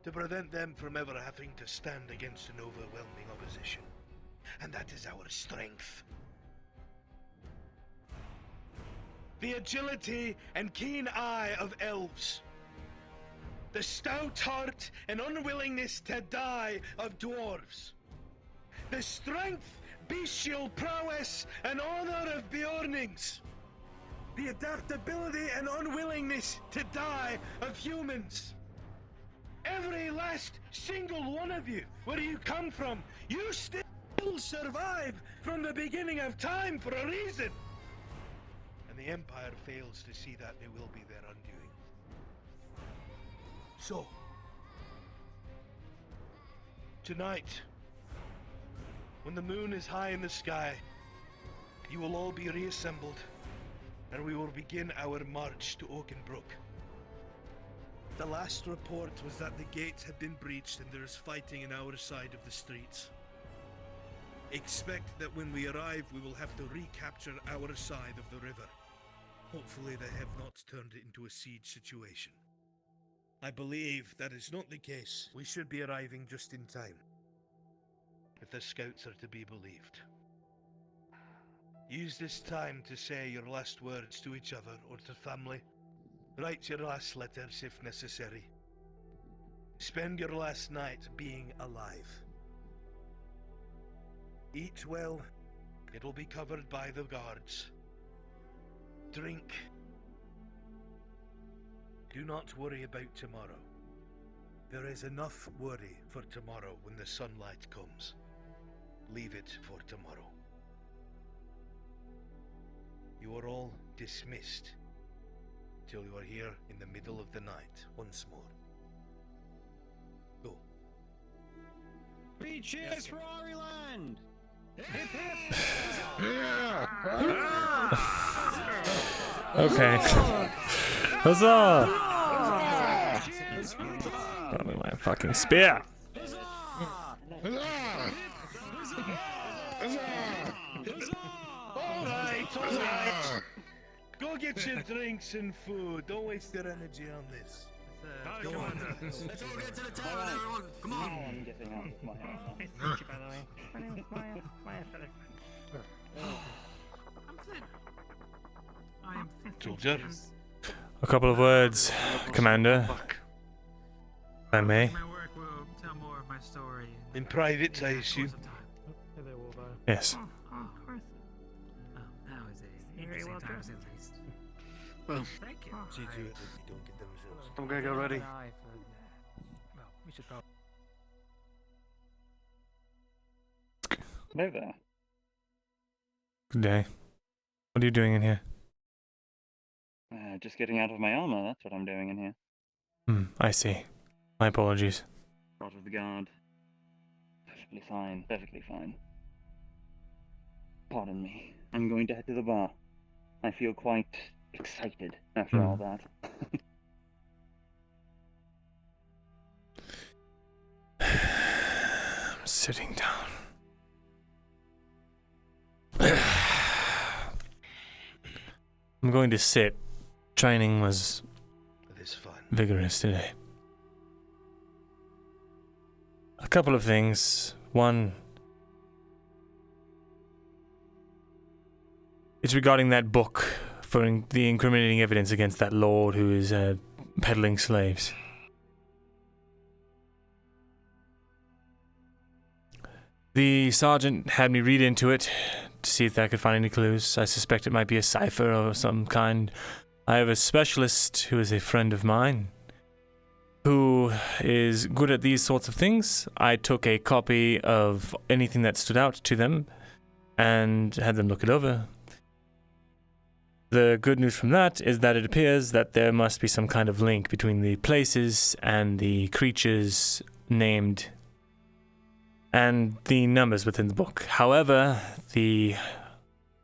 to prevent them from ever having to stand against an overwhelming opposition. And that is our strength. The agility and keen eye of elves. The stout heart and unwillingness to die of dwarves. The strength, bestial prowess, and honor of Bjornings. The adaptability and unwillingness to die of humans. Every last single one of you, where you come from, you still survive from the beginning of time for a reason. And the Empire fails to see that, it will be their undoing. So, tonight, when the moon is high in the sky, you will all be reassembled, and we will begin our march to Oakenbrook. The last report was that the gates had been breached and there is fighting in our side of the streets. Expect that when we arrive, we will have to recapture our side of the river. Hopefully they have not turned it into a siege situation. I believe that is not the case. We should be arriving just in time, if the scouts are to be believed. Use this time to say your last words to each other or to family. Write your last letters if necessary. Spend your last night being alive. Eat well. It will be covered by the guards. Drink. Do not worry about tomorrow. There is enough worry for tomorrow when the sunlight comes. Leave it for tomorrow. You are all dismissed till you are here in the middle of the night once more. Go. Three cheers for Oriland! Hip hip! Okay. Huzzah! Got me my fucking spear. Alright. Go get your drinks and food. Don't waste your energy on this. Go on. Let's all get to the tavern, everyone! Come on! I'm getting out of my house. Nice to meet you, by the way. My name is Maya Philip. I'm Flynn. I am 15 Soldier. years. A couple of words, Commander. If I may. My work will tell more of my story In private, I assume. Yes. Oh, of course. Oh, that was a interesting times at least. Well, Thank you. See to it that they don't get themselves. I'm gonna get ready. Well, we should probably. Hello there. Good day. What are you doing in here? Just getting out of my armor, that's what I'm doing in here. I see. My apologies. Part of the guard. Perfectly fine, perfectly fine. Pardon me. I'm going to head to the bar. I feel quite excited after all that. I'm sitting down. I'm going to sit. Training was vigorous today. A couple of things. One, it's regarding that book for the incriminating evidence against that lord who is peddling slaves. The sergeant had me read into it to see if I could find any clues. I suspect it might be a cipher of some kind. I have a specialist who is a friend of mine who is good at these sorts of things. I took a copy of anything that stood out to them and had them look it over. The good news from that is that it appears that there must be some kind of link between the places and the creatures named and the numbers within the book. However, the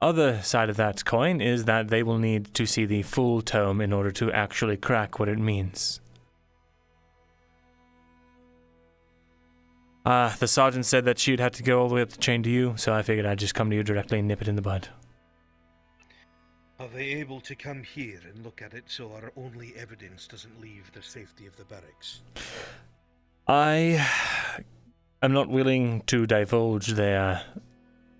other side of that coin is that they will need to see the full tome in order to actually crack what it means. The sergeant said that she'd have to go all the way up the chain to you, so I figured I'd just come to you directly and nip it in the bud. Are they able to come here and look at it so our only evidence doesn't leave the safety of the barracks? I am not willing to divulge their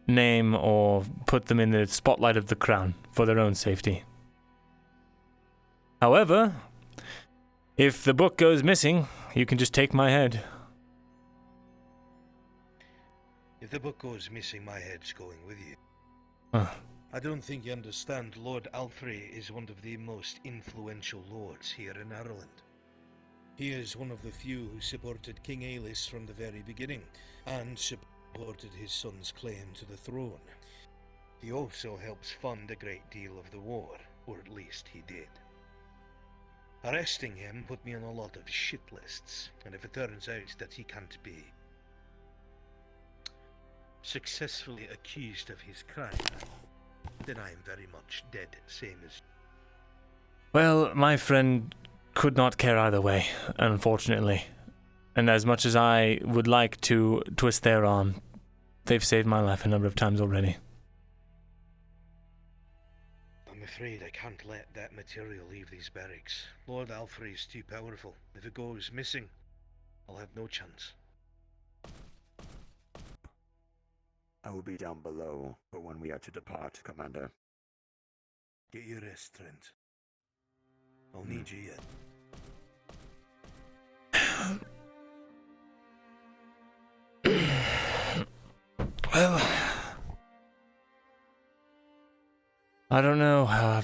name or put them in the spotlight of the crown for their own safety. However, if the book goes missing, you can just take my head. If the book goes missing, my head's going with you. Huh. I don't think you understand. Lord Alfrey is one of the most influential lords here in Ireland. He is one of the few who supported King Aelys from the very beginning, and supported his son's claim to the throne. He also helps fund a great deal of the war, or at least he did. Arresting him put me on a lot of shit lists, and if it turns out that he can't be successfully accused of his crime, then I am very much dead, same as... Well, my friend could not care either way, unfortunately. And as much as I would like to twist their arm, they've saved my life a number of times already. I'm afraid I can't let that material leave these barracks. Lord Alfrey is too powerful. If it goes missing, I'll have no chance. I will be down below for when we are to depart, Commander. Get your rest, Trent. I'll need you yet. Well, I don't know. I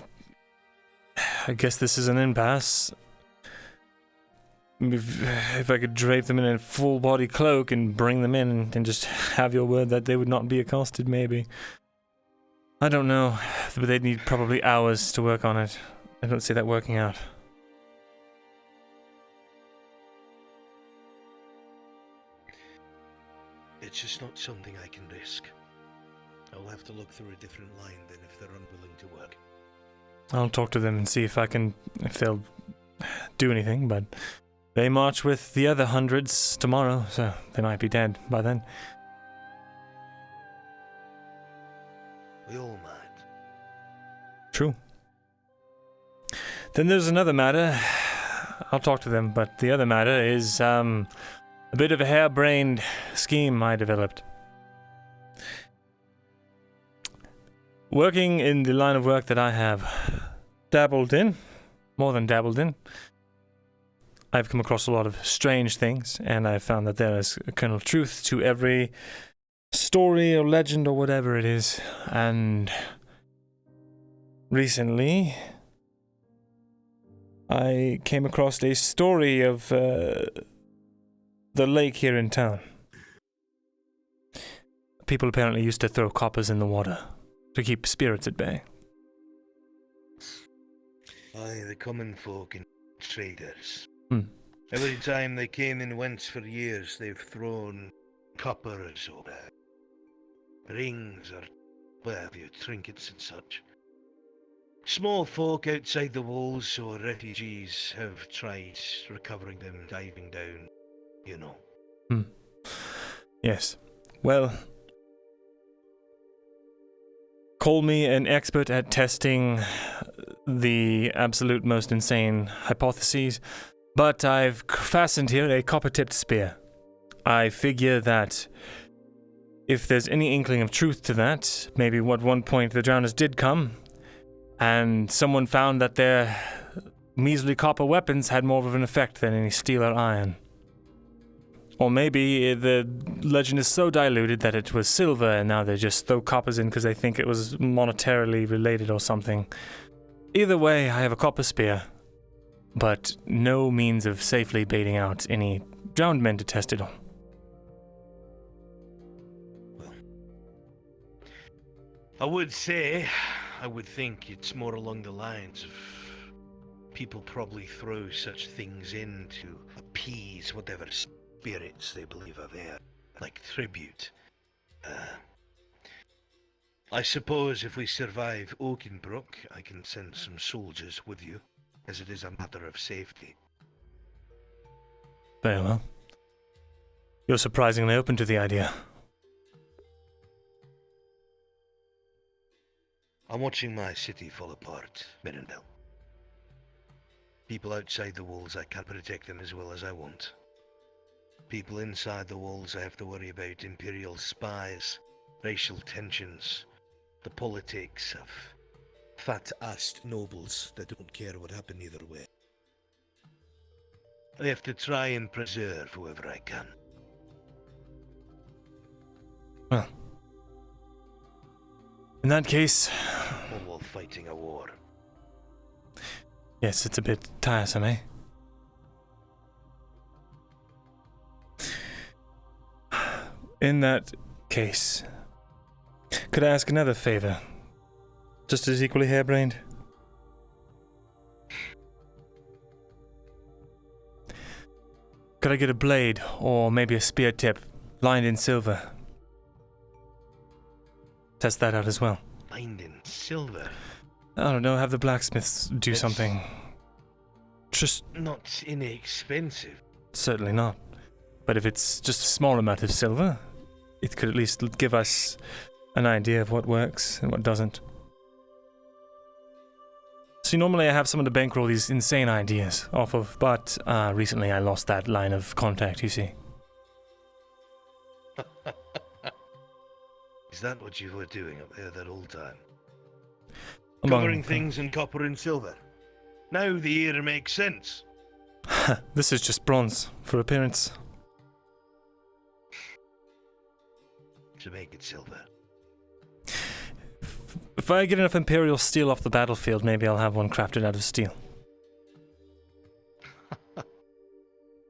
guess this is an impasse. If I could drape them in a full-body cloak and bring them in and just have your word that they would not be accosted, maybe. I don't know, but they'd need probably hours to work on it. I don't see that working out. It's just not something I can risk. I'll have to look through a different line than if they're unwilling to work. I'll talk to them and see if they'll do anything, but they march with the other hundreds tomorrow, so they might be dead by then. We all might. True. Then there's another matter. I'll talk to them, but the other matter is, a bit of a harebrained scheme I developed. Working in the line of work that I have dabbled in, more than dabbled in, I've come across a lot of strange things, and I've found that there is a kernel of truth to every story or legend or whatever it is. And recently, I came across a story of the lake here in town. People apparently used to throw coppers in the water to keep spirits at bay. Aye, the common folk and traders. Every Every time they came and went for years, they've thrown coppers or rings or what have you, trinkets and such. Small folk outside the walls or refugees have tried recovering them, diving down, you know. Yes. Well, call me an expert at testing the absolute most insane hypotheses, but I've fastened here a copper-tipped spear. I figure that if there's any inkling of truth to that, maybe at one point the drowners did come, and someone found that their measly copper weapons had more of an effect than any steel or iron. Or maybe the legend is so diluted that it was silver and now they just throw coppers in because they think it was monetarily related or something. Either way, I have a copper spear, but no means of safely baiting out any drowned men to test it on. I would think it's more along the lines of people probably throw such things in to appease whatever spirits they believe are there, like tribute. I suppose if we survive Oakenbrook, I can send some soldiers with you, as it is a matter of safety. Very well. You're surprisingly open to the idea. I'm watching my city fall apart, Myrindal. People outside the walls, I can't protect them as well as I want. People inside the walls, I have to worry about Imperial spies, racial tensions, the politics of fat-assed nobles that don't care what happened either way. I have to try and preserve whoever I can. Well, in that case... all while fighting a war. Yes, it's a bit tiresome, eh? In that case, could I ask another favor? Just as equally harebrained? Could I get a blade, or maybe a spear tip, lined in silver? Test that out as well. Lined in silver? I don't know, have the blacksmiths do something. Just... not inexpensive. Certainly not. But if it's just a small amount of silver, it could at least give us an idea of what works and what doesn't. See, normally I have someone to bankroll these insane ideas off of, but recently I lost that line of contact, you see. Is that what you were doing up there that whole time? Among- Covering things in copper and silver. Now the ear makes sense. This is just bronze for appearance. To make it silver. If I get enough Imperial steel off the battlefield, maybe I'll have one crafted out of steel. Now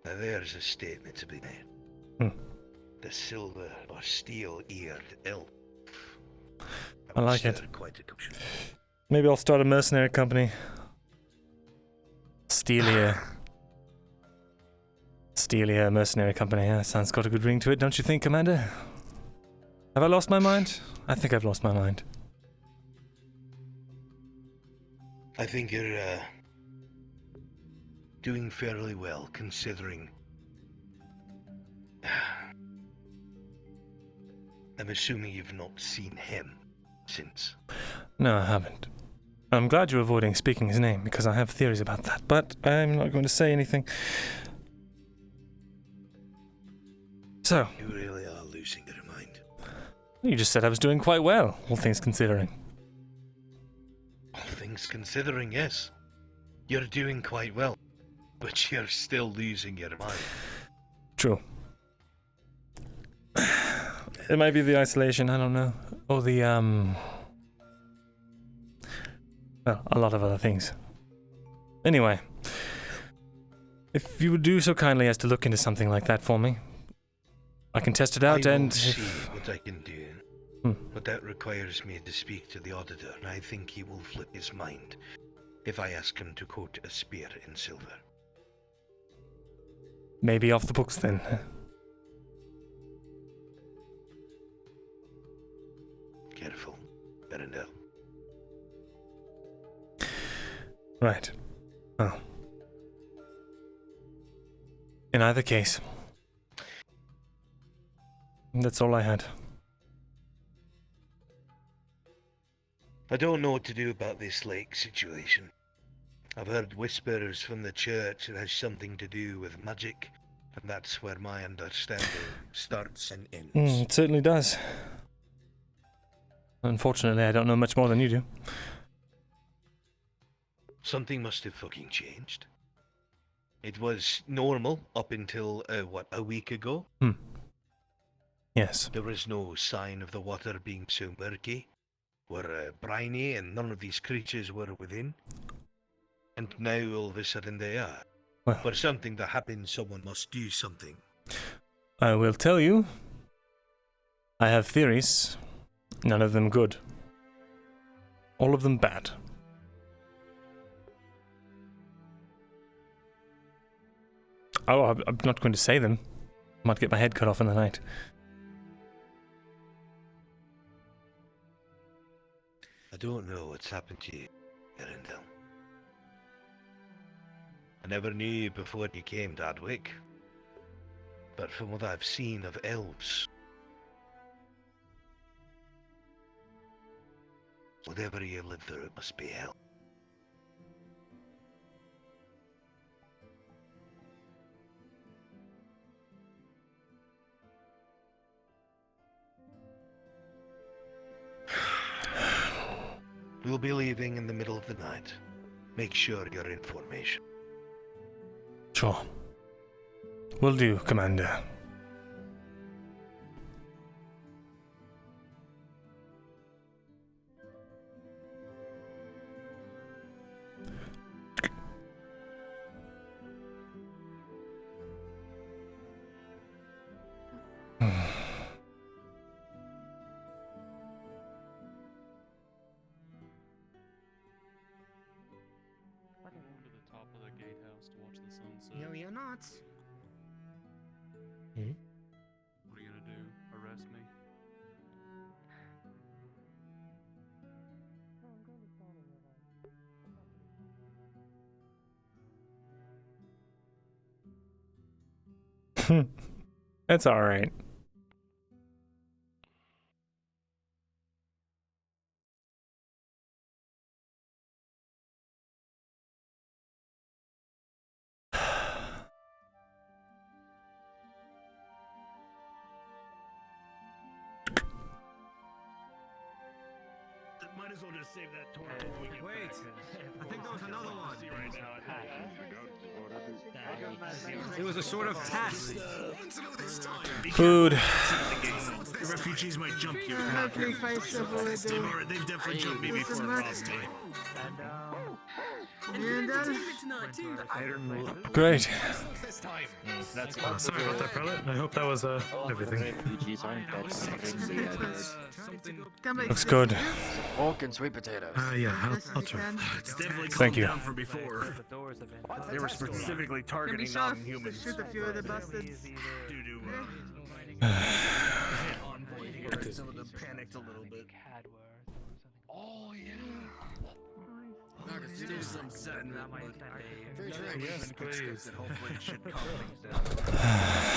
there's a statement to be made. The silver or steel-eared elf. I like it. Quite a notion. Maybe I'll start a mercenary company. Steelier mercenary company. Yeah, sounds got a good ring to it, don't you think, Commander? Have I lost my mind? I think I've lost my mind. I think you're doing fairly well, considering. I'm assuming you've not seen him since. No, I haven't. I'm glad you're avoiding speaking his name, because I have theories about that, but I'm not going to say anything. So. You really are losing your mind. You just said I was doing quite well, all things considering. All things considering, yes. You're doing quite well, but you're still losing your mind. True. It might be the isolation, I don't know. Or the, well, a lot of other things. Anyway. If you would do so kindly as to look into something like that for me, I can test it out I will and... see what I can do. But that requires me to speak to the auditor, and I think he will flip his mind if I ask him to quote a spear in silver. Maybe off the books then. Careful, Myrindal. Right. Oh. In either case, that's all I had. I don't know what to do about this lake situation. I've heard whispers from the church it has something to do with magic, and that's where my understanding starts and ends. It certainly does. Unfortunately, I don't know much more than you do. Something must have fucking changed. It was normal up until, a week ago? Yes. There was no sign of the water being so murky, or briny, and none of these creatures were within. And now all of a sudden they are. Well. For something to happen, someone must do something. I will tell you, I have theories. None of them good. All of them bad. Oh, I'm not going to say them. I might get my head cut off in the night. I don't know what's happened to you, Myrindal. I never knew you before you came to Adwick. But from what I've seen of elves, whatever you live through, it must be hell. We'll be leaving in the middle of the night. Make sure your information. Sure. Will do, Commander. No, you're not. What are you gonna do? Arrest me? It's alright. might as well just save that torch until we get Wait, I think there was another one. It was a sort of test. Food. The refugees might jump you. They've definitely jumped me before, probably. Great. Sorry about that, prelate. I hope that was everything. Looks good. Pork and sweet potatoes. Yeah, I'll try. It's definitely Thank calmed you. down from before. They were specifically targeting non-humans. Shoot a few of the bastards. Some of them panicked a little bit. Oh yeah. Still some setting Yes, please. hopefully it should calm things down.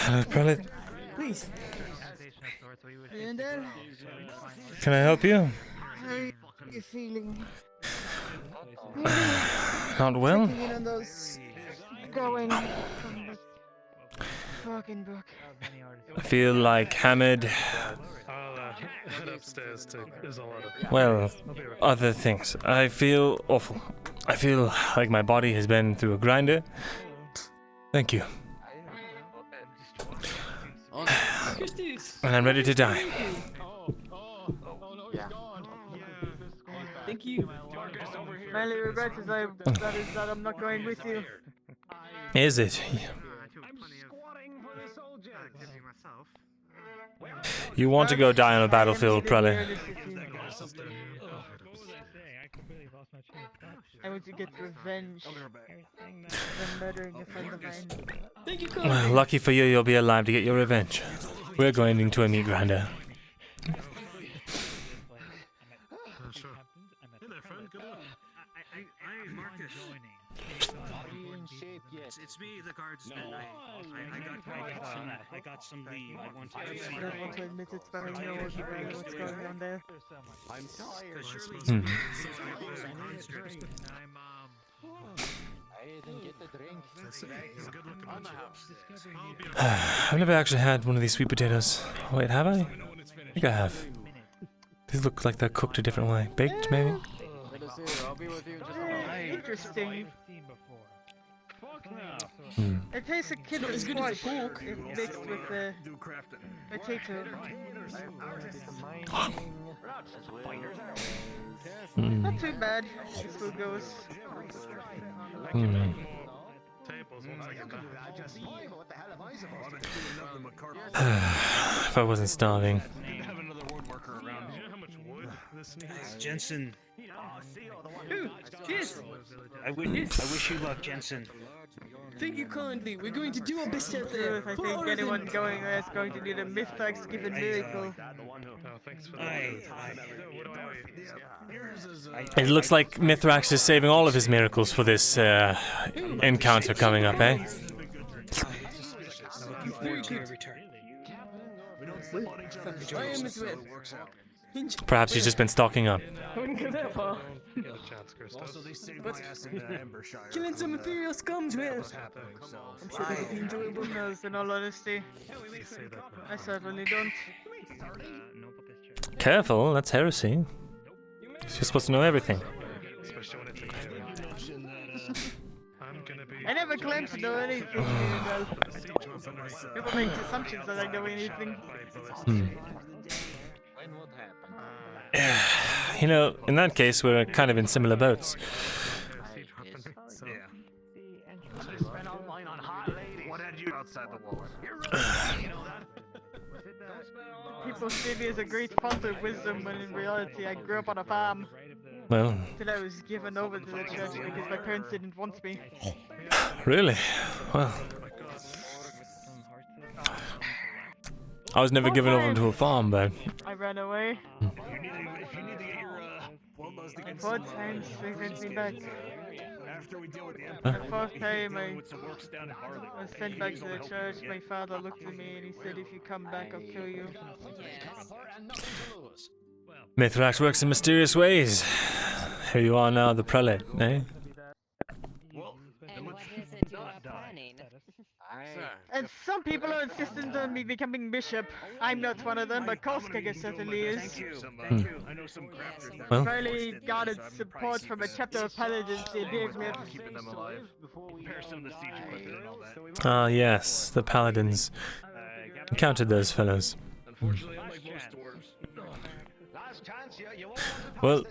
Hello, prelate. Please. Myrindal, Can I help you? how are you feeling? Not well? Checking in on those going from the fucking book. I feel like hammered. I'll head upstairs to. There's a lot of. Well, other things. I feel awful. I feel like my body has been through a grinder. Thank you. And I'm ready to die. Thank you. My only regret is that I'm not going with you. Is it? You want to go die on a battlefield, prelate? I want to get revenge for murdering a friend of mine. Thank you, Well, lucky for you, you'll be alive to get your revenge. We're going into a meat grinder. It's me, the guardsman. I got some leave. I want I don't want to admit it, but I know what's going on there. I'm tired. I didn't get the drink. I've never actually had one of these sweet potatoes. Wait, have I? I think I have. These look like they're cooked a different way. Baked, maybe? I'll be with you in just a Yeah, interesting. Hmm. It tastes like kid as squash mixed with potato. Not too bad. This food goes. If I wasn't starving. Jensen. Cheers! I wish you luck, Jensen. Thank you kindly. We're going to do our best out there. I think anyone going there is going to need a Mithrax given miracle. It looks like Mithrax is saving all of his miracles for this encounter coming up, eh? Very good. I am as well. Perhaps he's just been stocking up. I wouldn't go that far. But killing some Imperial scums will. I'm sure they'll be enjoyable meals, in all honesty. I certainly don't. Careful, that's heresy. You're supposed to know everything. I never claimed to know anything, well. People make assumptions that I know anything. You know, in that case, we're kind of in similar boats. People see me as a great font of wisdom when in reality I grew up on a farm. Well, Till I was given over to the church because my parents didn't want me. really? Well, I was never given over to a farm, but I ran away. 4 times they sent me back. The 4th time I was sent back to the church. My father looked at me and he said, "If you come back, I'll kill you." Mithrax works in mysterious ways. Here you are now, the prelate, eh? And some people are insistent on me becoming bishop. I'm not one of them, but Koskega certainly is. Thank you. I know some crafters that Well. Barely got its support from a chapter of paladins they gave me. keeping them alive. Compare some of the siege equipment and all that. Ah, yes, the paladins. Encountered those fellows. Unfortunately, unlike most dwarves. Well,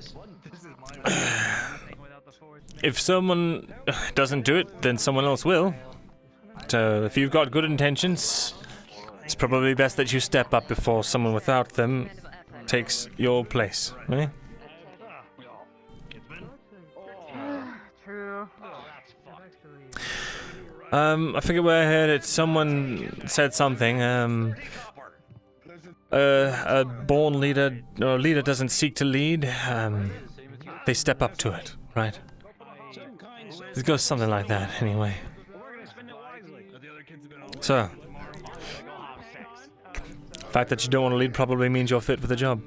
if someone doesn't do it, then someone else will. So if you've got good intentions, it's probably best that you step up before someone without them takes your place, right? True. I forget where I heard it. Someone said something. A born leader or a leader doesn't seek to lead. They step up to it, right? It goes something like that, anyway. So, the fact that you don't want to lead probably means you're fit for the job.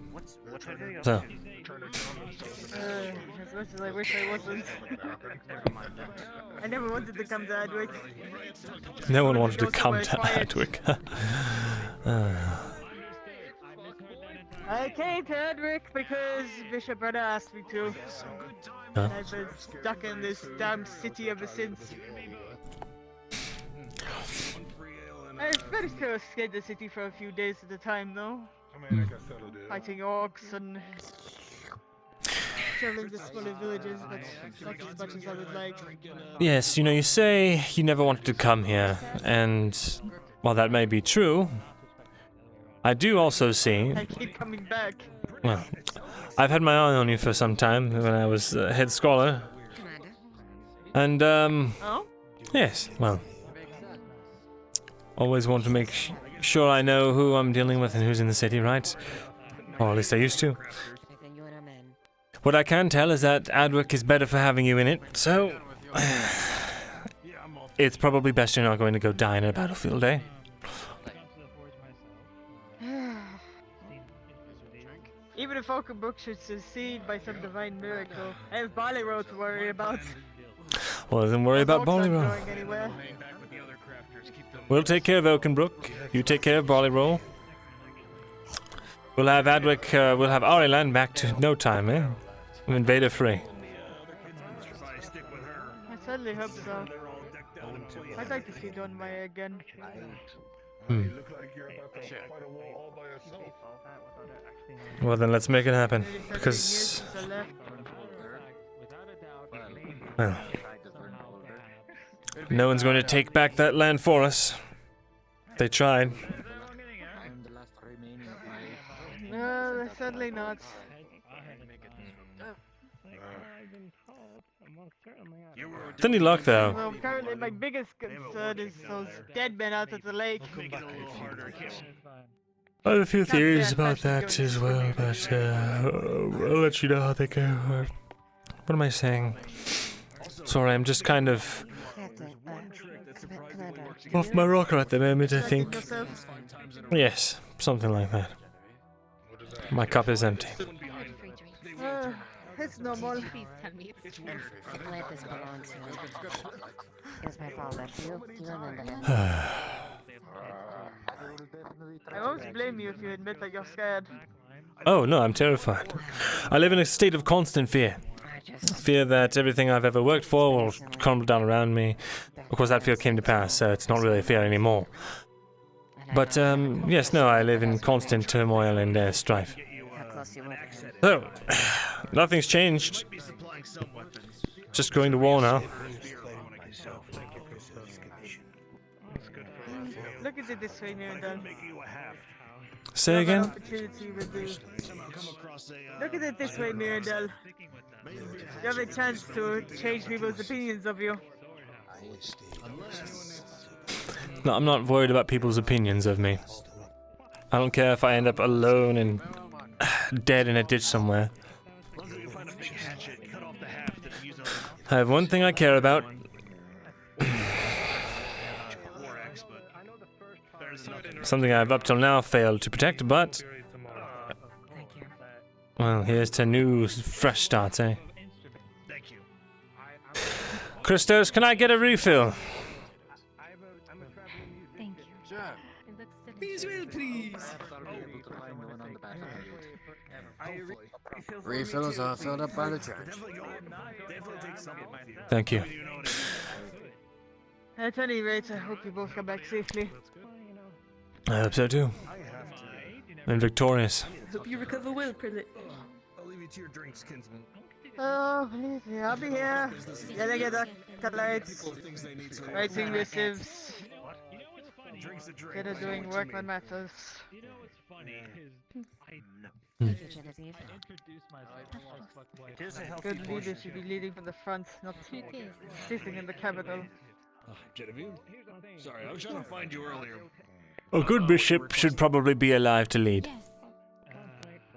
So. As much as I wish I wasn't. I never wanted to come to Adwick. No one wanted to come to Adwick. I came to Adwick because Bishop Brother asked me to. Huh? And I've been stuck in this damn city ever since. I was very sure I escaped the city for a few days at a time, though. Fighting orcs and traveling to smaller villages, but not as much as I would like. Yes, you know, you say you never wanted to come here, and while that may be true, I do also see... I keep coming back. Well, I've had my eye on you for some time when I was head scholar. And, Oh? yes, well... Always want to make sure I know who I'm dealing with and who's in the city, right? Or at least I used to. What I can tell is that Adwick is better for having you in it, so... it's probably best you're not going to go die in a battlefield, eh? Even if Oakenbrook should succeed by some divine miracle, I have Barley Road to worry about. Well, then worry about Barley Roll. We'll take care of Oakenbrook. You take care of Barley Roll. We'll have Adwick, we'll have Ariland back to no time, eh? Invader free. I certainly hope so. I'd like to see Donmaya again. Well, then let's make it happen. Because... well... no one's going to take back that land for us. They tried. No, they're certainly not. It's any luck, though. Well, currently my biggest concern is those dead men out at the lake. I have a few theories about that as well, but I'll let you know how they go. What am I saying? Sorry, I'm just kind of off my rocker at the moment, I think. Yes, something like that. My cup is empty. It's normal. Please tell me it's true. Let this belong to me. It was my fault. You remember him. I won't blame you if you admit that you're scared. Oh, no, I'm terrified. I live in a state of constant fear. Fear that everything I've ever worked for will crumble down around me. Of course, that fear came to pass, so it's not really a fear anymore. But, yes, no, I live in constant turmoil and strife. So, nothing's changed. Just going to war now. Look at it this way, Myrindal. Say again? Look at it this way, Myrindal. You have a chance to change people's opinions of you. No, I'm not worried about people's opinions of me. I don't care if I end up alone and dead in a ditch somewhere. I have one thing I care about. Something I've up till now failed to protect, but... well, here's to new, fresh starts, eh? Christos, can I get a refill? please. Refills are filled up by the church. Thank you. At any rate, I hope you both come back safely. I hope so too. And victorious. Hope you recover well, Prelate. I'll leave you to your drinks, kinsman. Oh, believe me, I'll be here. Yelling at acolytes, writing missives. Better doing work that matters. You know what's funny is Good leaders should be leading from the front, not sitting in the capital. Genevieve? Sorry, I was trying to find you earlier. A good bishop should probably be alive to lead.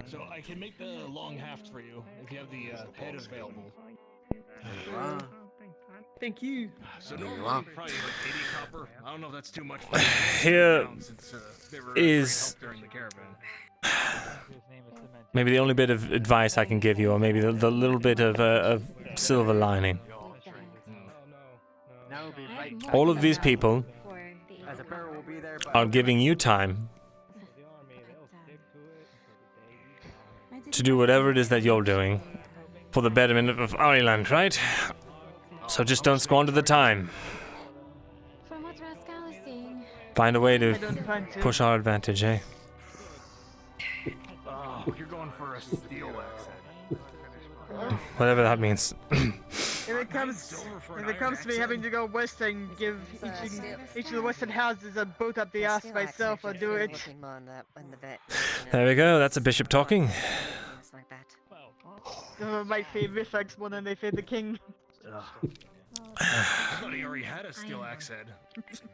So I can make the long haft for you if you have the head available. Thank you. So normally probably like 80 copper. I don't know if that's too much. Here Since, they were is during the caravan. maybe the only bit of advice I can give you, or maybe the little bit of silver lining. All of these people are giving you time to do whatever it is that you're doing for the betterment of Ireland, right? So just don't squander the time. From what Rascal is saying. Find a way to push our advantage, eh? Oh, you're going for a steel axe. Whatever that means. If it comes to me having to go west and give each of the western houses a boat up the ass myself, I'll do it. There we go, that's a bishop talking. Might feed Rifax more than they feed the king. I thought he already had a steel axe head.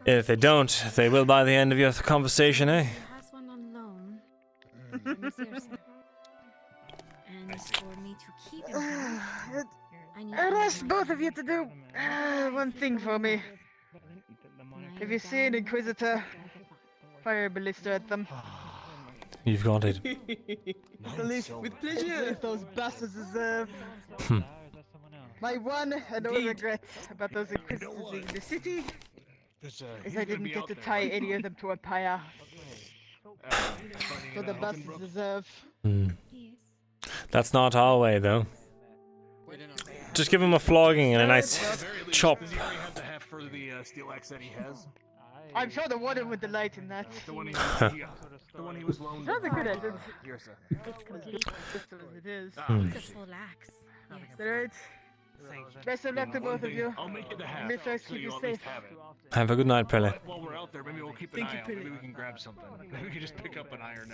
If they don't, they will by the end of your conversation, eh? Has one on loan. And for me to keep him, I'd ask both of you to do one thing for me. If you see an Inquisitor, fire a ballista at them. You've got it. With pleasure. If those bastards deserve. My one and only regret about those Inquisitors in the city is I didn't get to tie any of them to a pyre. So the bastards deserve. That's not our way, though. Just give him a flogging and a nice chop. For the steel axe that he has. I'm sure the warden would delight in that. The one he was loaned. Sounds a good ending. Here, sir. It's complete system as it is. It's a full axe. Yes. Alright. Best of luck to both of you. I'll make it the half. Mithras, so keep you you'll at safe. least have it. Have a good night, Prelate. While we're out there, maybe we'll keep an eye out. Maybe we can grab something. Maybe we can just pick up an iron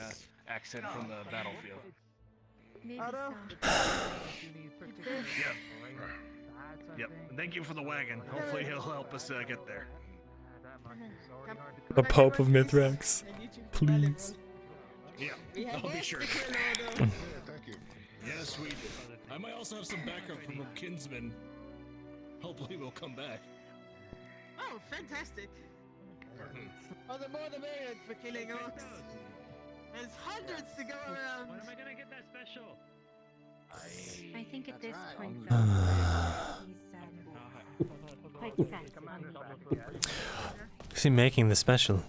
axe head from the battlefield. Yep. And thank you for the wagon. Hopefully he'll help us get there. The Pope of Mithrax. Please. Yeah, I'll be sure. Yes, we do. I might also have some backup from a kinsman. Hopefully we'll come back. Oh, fantastic. Oh, the more the merrier for killing orcs. There's hundreds to go around. When am I gonna get that special? I think at this point, though, he's quite set on Is he making the special?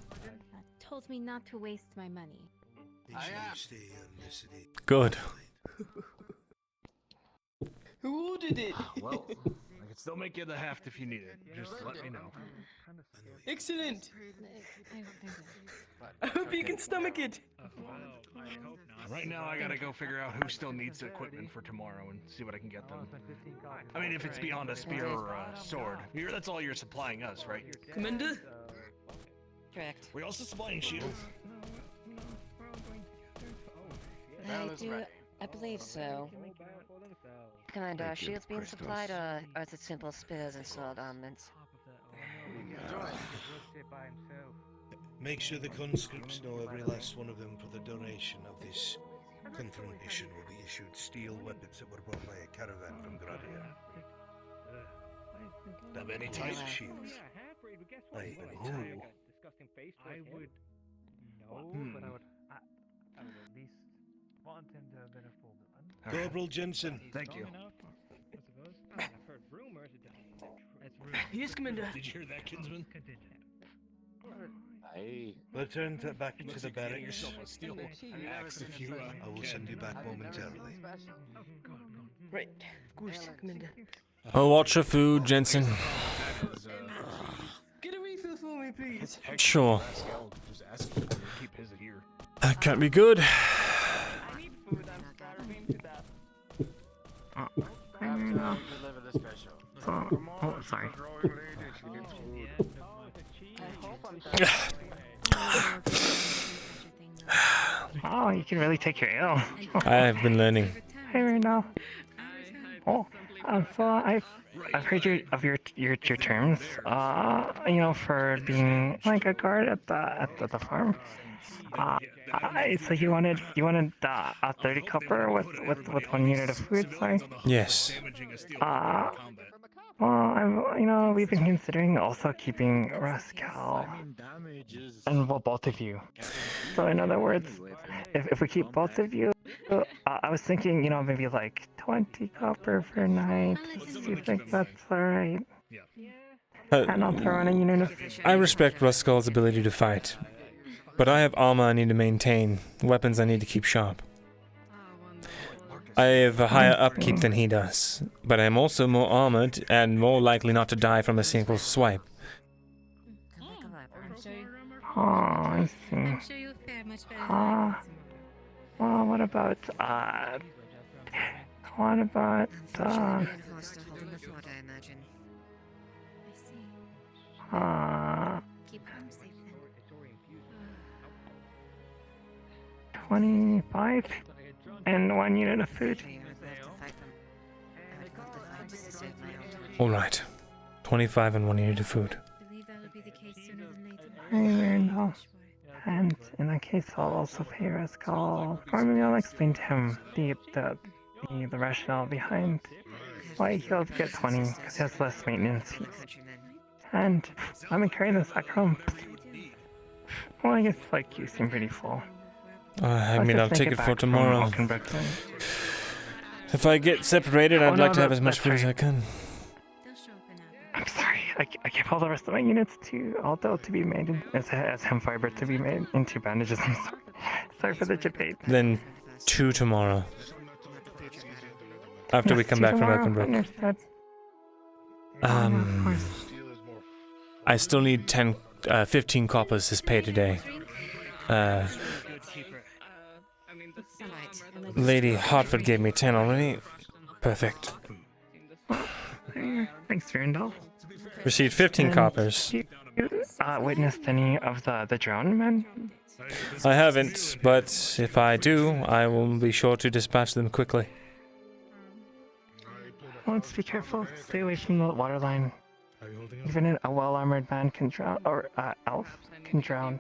told me not to waste my money. Good. Who ordered it? Well, I can still make you the half if you need it. Just let me know. Excellent. I hope you can stomach it. Right now, I gotta go figure out who still needs equipment for tomorrow and see what I can get them. I mean, if it's beyond a spear or a sword. That's all you're supplying us, right? Commander? Correct. We're also supplying shields. I believe so. Commander, are shields being supplied, or is it simple spears and sword armaments? Make sure the conscripts know every last one of them for the duration of this confrontation will be issued steel weapons that were brought by a caravan from Gradia. Have any type of shields? I would know, but I would at least want him to have been a full villain. Corporal Jensen. Thank you. I've heard rumors. It's rumors. Yes, Commander. Did you hear that, kinsman? Return back to the barracks. Yourself a steel axe if you. I will send you back momentarily. Right, of course, Commander. I'll watch your food, Jensen. Get a refill for me, please. Sure. Just ask him to keep his here. That can't be good. Deliver the special. Oh, sorry. Oh, you can really take your ale. I have been learning. Hey, Myrindal. Oh, so I've heard your terms. You know, for being like a guard at the farm. So you wanted a 30 copper with 1 unit of food, sorry? Yes. Well, we've been considering also keeping Rascal and both of you. So in other words, if we keep both of you, I was thinking, maybe like 20 copper per night. Do you think that's alright? And I'll throw in a unit of... I respect Rascal's ability to fight, but I have armor I need to maintain, weapons I need to keep sharp. I have a higher upkeep than he does, but I am also more armored and more likely not to die from a single swipe. Oh, I see. Well, what about, Keep home safe then. 25 and 1 unit of food. Alright. 25 and 1 unit of food. Hey, Myrindal. And in that case, I'll also pay Rascal. Or maybe I'll explain to him the rationale behind why he'll get 20, because he has less maintenance fees. And let me carry the sack home. Well, I guess, you seem pretty full. I'll take it for tomorrow. If I get separated, I'd like to have as much food as I can. I'm sorry, I kept all the rest of my units to be made as hemp fiber to be made into bandages. I'm sorry. Sorry for the debate. Then 2 tomorrow. After we come back from Oakenbrook. I still need 15 coppers as pay today. Lady Hartford gave me 10 already. Perfect. Thanks, Myrindal. Received 15 coppers. You witnessed any of the drowned men? I haven't, but if I do, I will be sure to dispatch them quickly. Well, let's be careful. Stay away from the waterline. Even a well-armored man can drown, or elf can drown,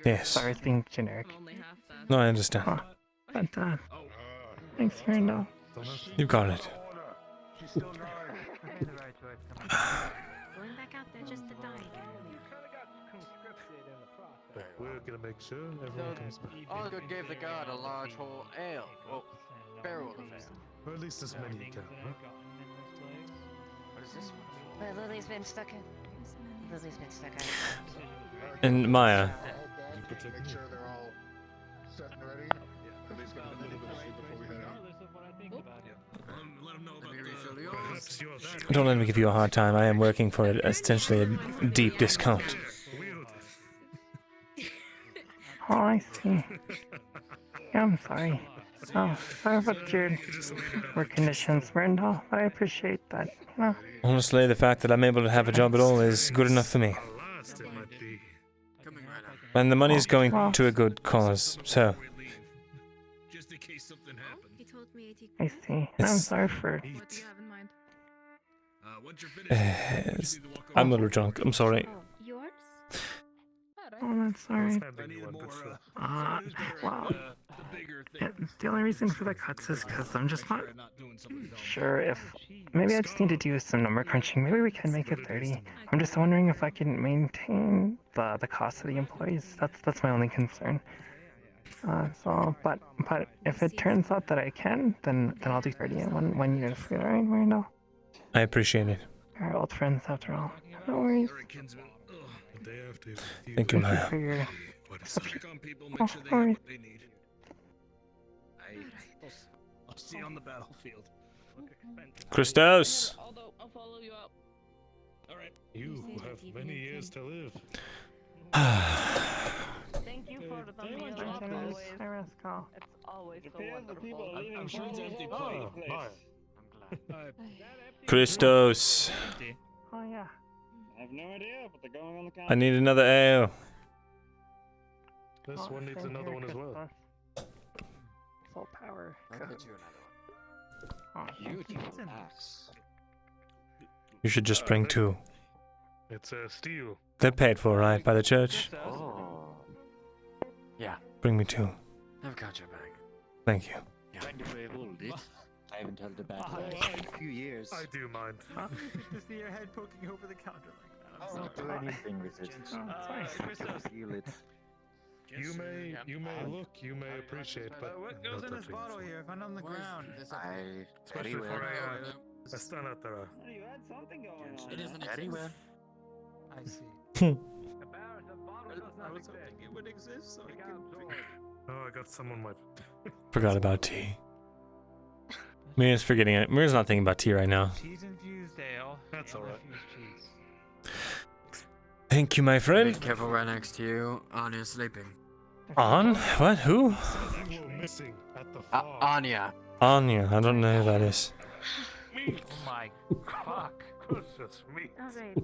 Yes. Sorry, it's being generic. No, I understand. But, thanks, Myrindal. You got it. Going back out there just to die again. We're gonna make sure everyone comes back. Olga gave the guard a large whole ale, or barrel of ale. Or at least as many you can, huh? What is this one? Where Lily's been stuck in. Lily's been stuck in. And Maya. Make sure they're all set and ready. At least get a little bit of food before we head out. Don't let me give you a hard time. I am working for essentially a deep discount. Oh, I see. Yeah, I'm sorry. Oh, sorry about your work conditions, Myrindal, but I appreciate that, Honestly, the fact that I'm able to have a job at all is good enough for me. And the money's going to a good cause, so... I see. I'm sorry for... I'm a little drunk, I'm sorry. Yours? Oh, that's alright. Well, the only reason for the cuts is because I'm just not sure if... Maybe I just need to do some number crunching. Maybe we can make it 30. I'm just wondering if I can maintain the cost of the employees. That's my only concern. But if it turns out that I can, then I'll do 30 and one unit of food, alright, Myrindal? I appreciate it. We're old friends after all. No worries. Thank you, Maya. Check on people, make sure they have what they need. I'll see you on the battlefield. Christos! I'll follow you up. Alright. You have many years to live. Thank you for the meal. It's always so wonderful. I'm sure it's empty plate. Christos! Oh yeah. I have no idea, but they're going on the I need another ale. This one needs another one as well. Full power. I'll get you another one. Beautiful axe. You should just bring two. It's steel. They're paid for, right, by the church? Oh. Yeah. Bring me two. I've got your back. Thank you. Yeah. Mind if I hold it? I haven't held a battle in a few years. I do mind. To see your head poking over the counter like that. I'm Don't do anything with it. Feel it. You may look, you may appreciate, but what goes in this bottle here? If I'm on the ground, especially for a stand out there. You had something going on. It isn't very well. I see. Hmm. I was hoping it would exist so I can drink. Oh, I got some on my. Forgot about tea. Mira's forgetting it. Mira's not thinking about tea right now. Cheese infused ale. That's alright. Cheese. Thank you, my friend. Be careful right next to you. Anya's sleeping. On? What? Who? Missing at the Anya. Anya. I don't know who that is. Oh my fuck. Just me. Alright.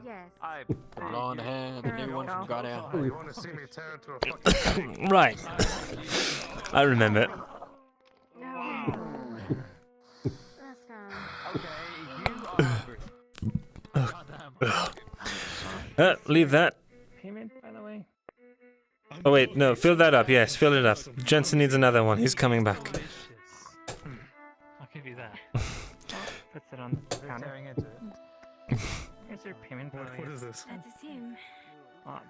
Yes. The blonde hair, the new one from Guardian. You want to see me tear into a fucking Right. I remember. No. Let's go. Leave that. Payment, by the way. Oh wait, no, fill that up. Yes, fill it up. Jensen needs another one. He's coming back. I'll give you that. Puts it on the counter. Tearing into it. Here's your payment. by the way. What is this? That is him.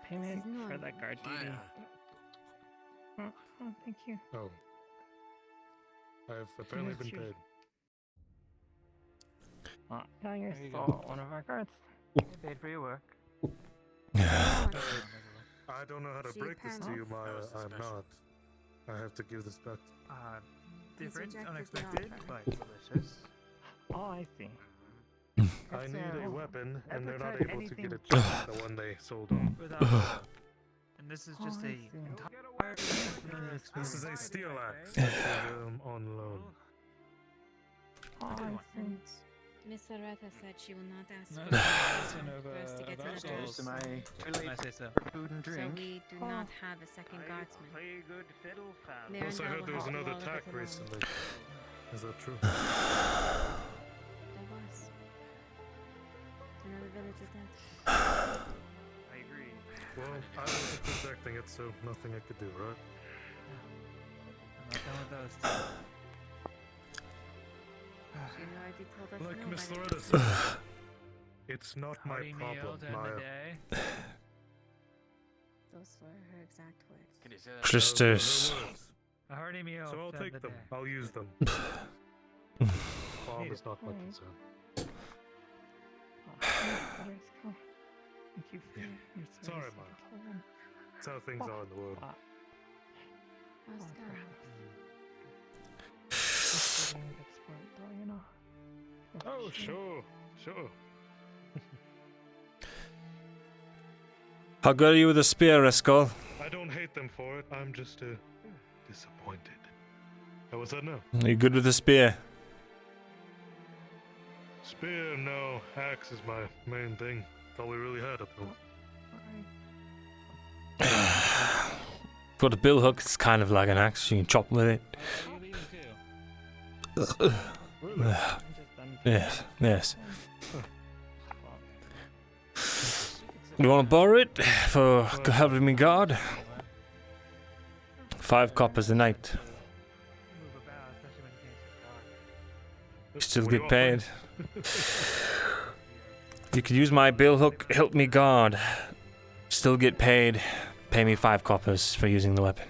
Payment for that guard duty. Oh, thank you. Oh. I've apparently been paid. Now you're still one of our guards. Paid for your work. I don't know how to break this to you, Maya. I'm not. I have to give this back. Different, unexpected, but delicious. Oh, I see. I need a weapon, and they're not able to get it just the one they sold on. And this is just a entire. This is a steel axe. On loan. Oh, I see. Miss Loretta said she will not ask No, for us to get to the door. I say so. Food and So drink. we do not have a second guardsman. Play good fiddle, fam. Plus, I Myrindal heard there was will another have to attack walk it alone. recently. Is that true? There was. Another village is dead. I agree. Well, I wasn't protecting it, so nothing I could do, right? I'm not done with those two. She already told us Like no Miss by the Loretta time. said, it's not my Hearty meal problem, to end the Maya. day. Those were her exact words. Can you say that? Christos. A hearty meal. So I'll to end take the them. day. I'll use them. Bomb is not my concern. Thank you for your It's alright, service. Maya. That's how things are in the world. Oscar. Oh, sure. How good are you with a spear, Escol? I don't hate them for it. I'm just disappointed. How was that now? Are you good with a spear? Spear, no. Axe is my main thing. That's all we really had up there. Got a bill hook, it's kind of like an axe. You can chop with it. Yes. You want to borrow it for helping me guard? 5 coppers a night. You still get paid. You could use my bill hook, help me guard. Still get paid. Pay me 5 coppers for using the weapon.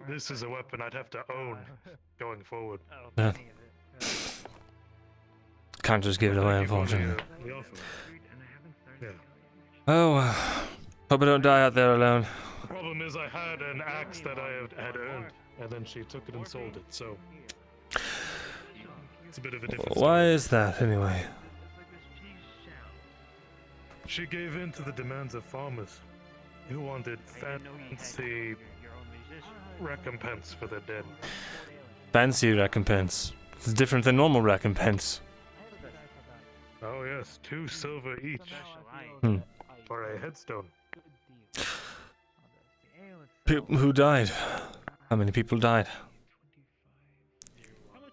This is a weapon I'd have to own going forward. Can't just give it away, unfortunately. Yeah. Oh, hope I don't die out there alone. The problem is I had an axe that I had earned, and then she took it and sold it, so... It's a bit of a different Why story. is that, anyway? She gave in to the demands of farmers who wanted fancy recompense for their dead. Fancy recompense. It's different than normal recompense. Oh yes, 2 silver each. Hmm. For a headstone. Who died? How many people died?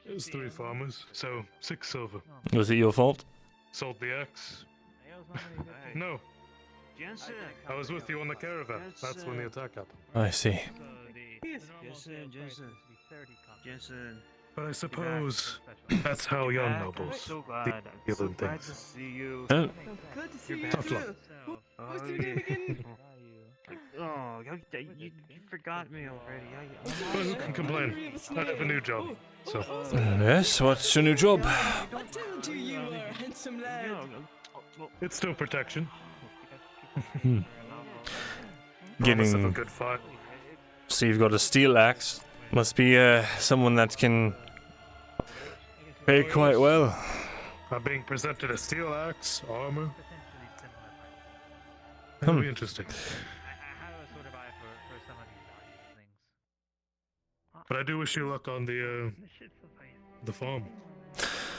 It was 3 farmers, so 6 silver. Was it your fault? Sold the axe. No. I was with you on the caravan. That's when the attack happened. I see. Jensen. But I suppose that's how young nobles deal in things. Oh. Good to see you. Tough luck. What's your name again? Oh, you forgot me already. Well, who can complain? I have a new job, so... Yes, what's your new job? What talent do you are, handsome lad? It's still protection. Hmm. Promise of a Getting... good fight. So you've got a steel axe. Must be someone that can pay quite well. I'm being presented a steel axe, armor. That'll be interesting. But I do wish you luck on the farm.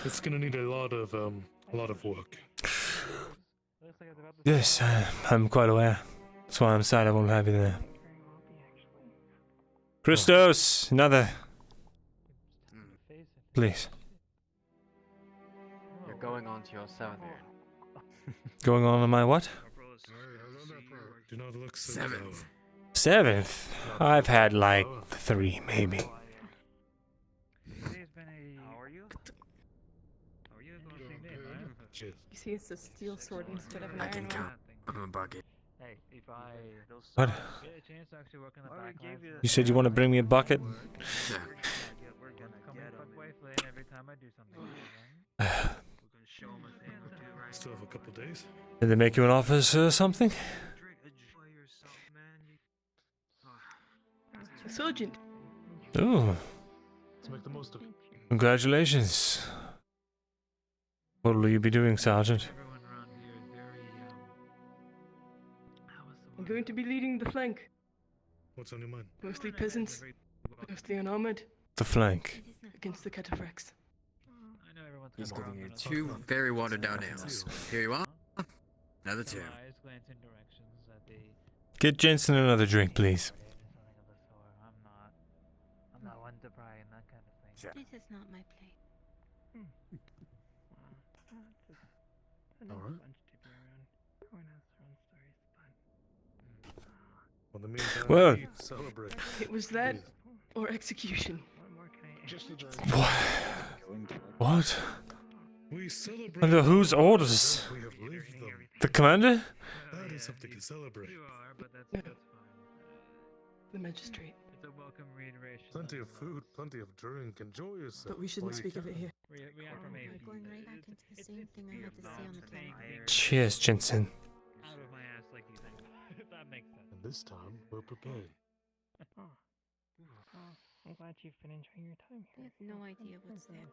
It's gonna need a lot of work. Yes, I'm quite aware. That's why I'm sad I won't have you there. Christos, another. Please. You're going on to your 7th year. Going on my what? Do not look so 7th. 7th? I've had like 3, maybe. You see, it's a steel sword instead of an I iron can one. count. I'm a bucket. Hey, if I What? get a chance to actually work in the back lines, You said you want to bring me a bucket? Yeah. come and fuck wife Lane every time I do something. Still have a couple days. Did they make you an offer or something? Sergeant. Ooh, Let's make the most of it. congratulations. What will you be doing, Sergeant? I'm going to be leading the flank. What's on your mind? Mostly peasants, mostly unarmored, The flank. against the cataphracts. He's giving you 2 very watered down ales. Here you are. Another 2. Get Jensen another drink, please. I'm not one to pry in that kind of thing. This is not my plate. Alright. Well, in the meantime, Well- we celebrate. It was that or execution. What? We celebrate. Under whose orders? We have lived them. The commander? That is something to celebrate. The magistrate. It's a welcome reiteration. Plenty of food, plenty of drink. Enjoy yourself. But we shouldn't speak of it here. We are from We're going right back into the same thing I had to say on the camera. Cheers, Jensen. out of my ass like you think. If that makes sense. And this time, we're prepared. I'm glad you've been enjoying your time I have no idea what's there.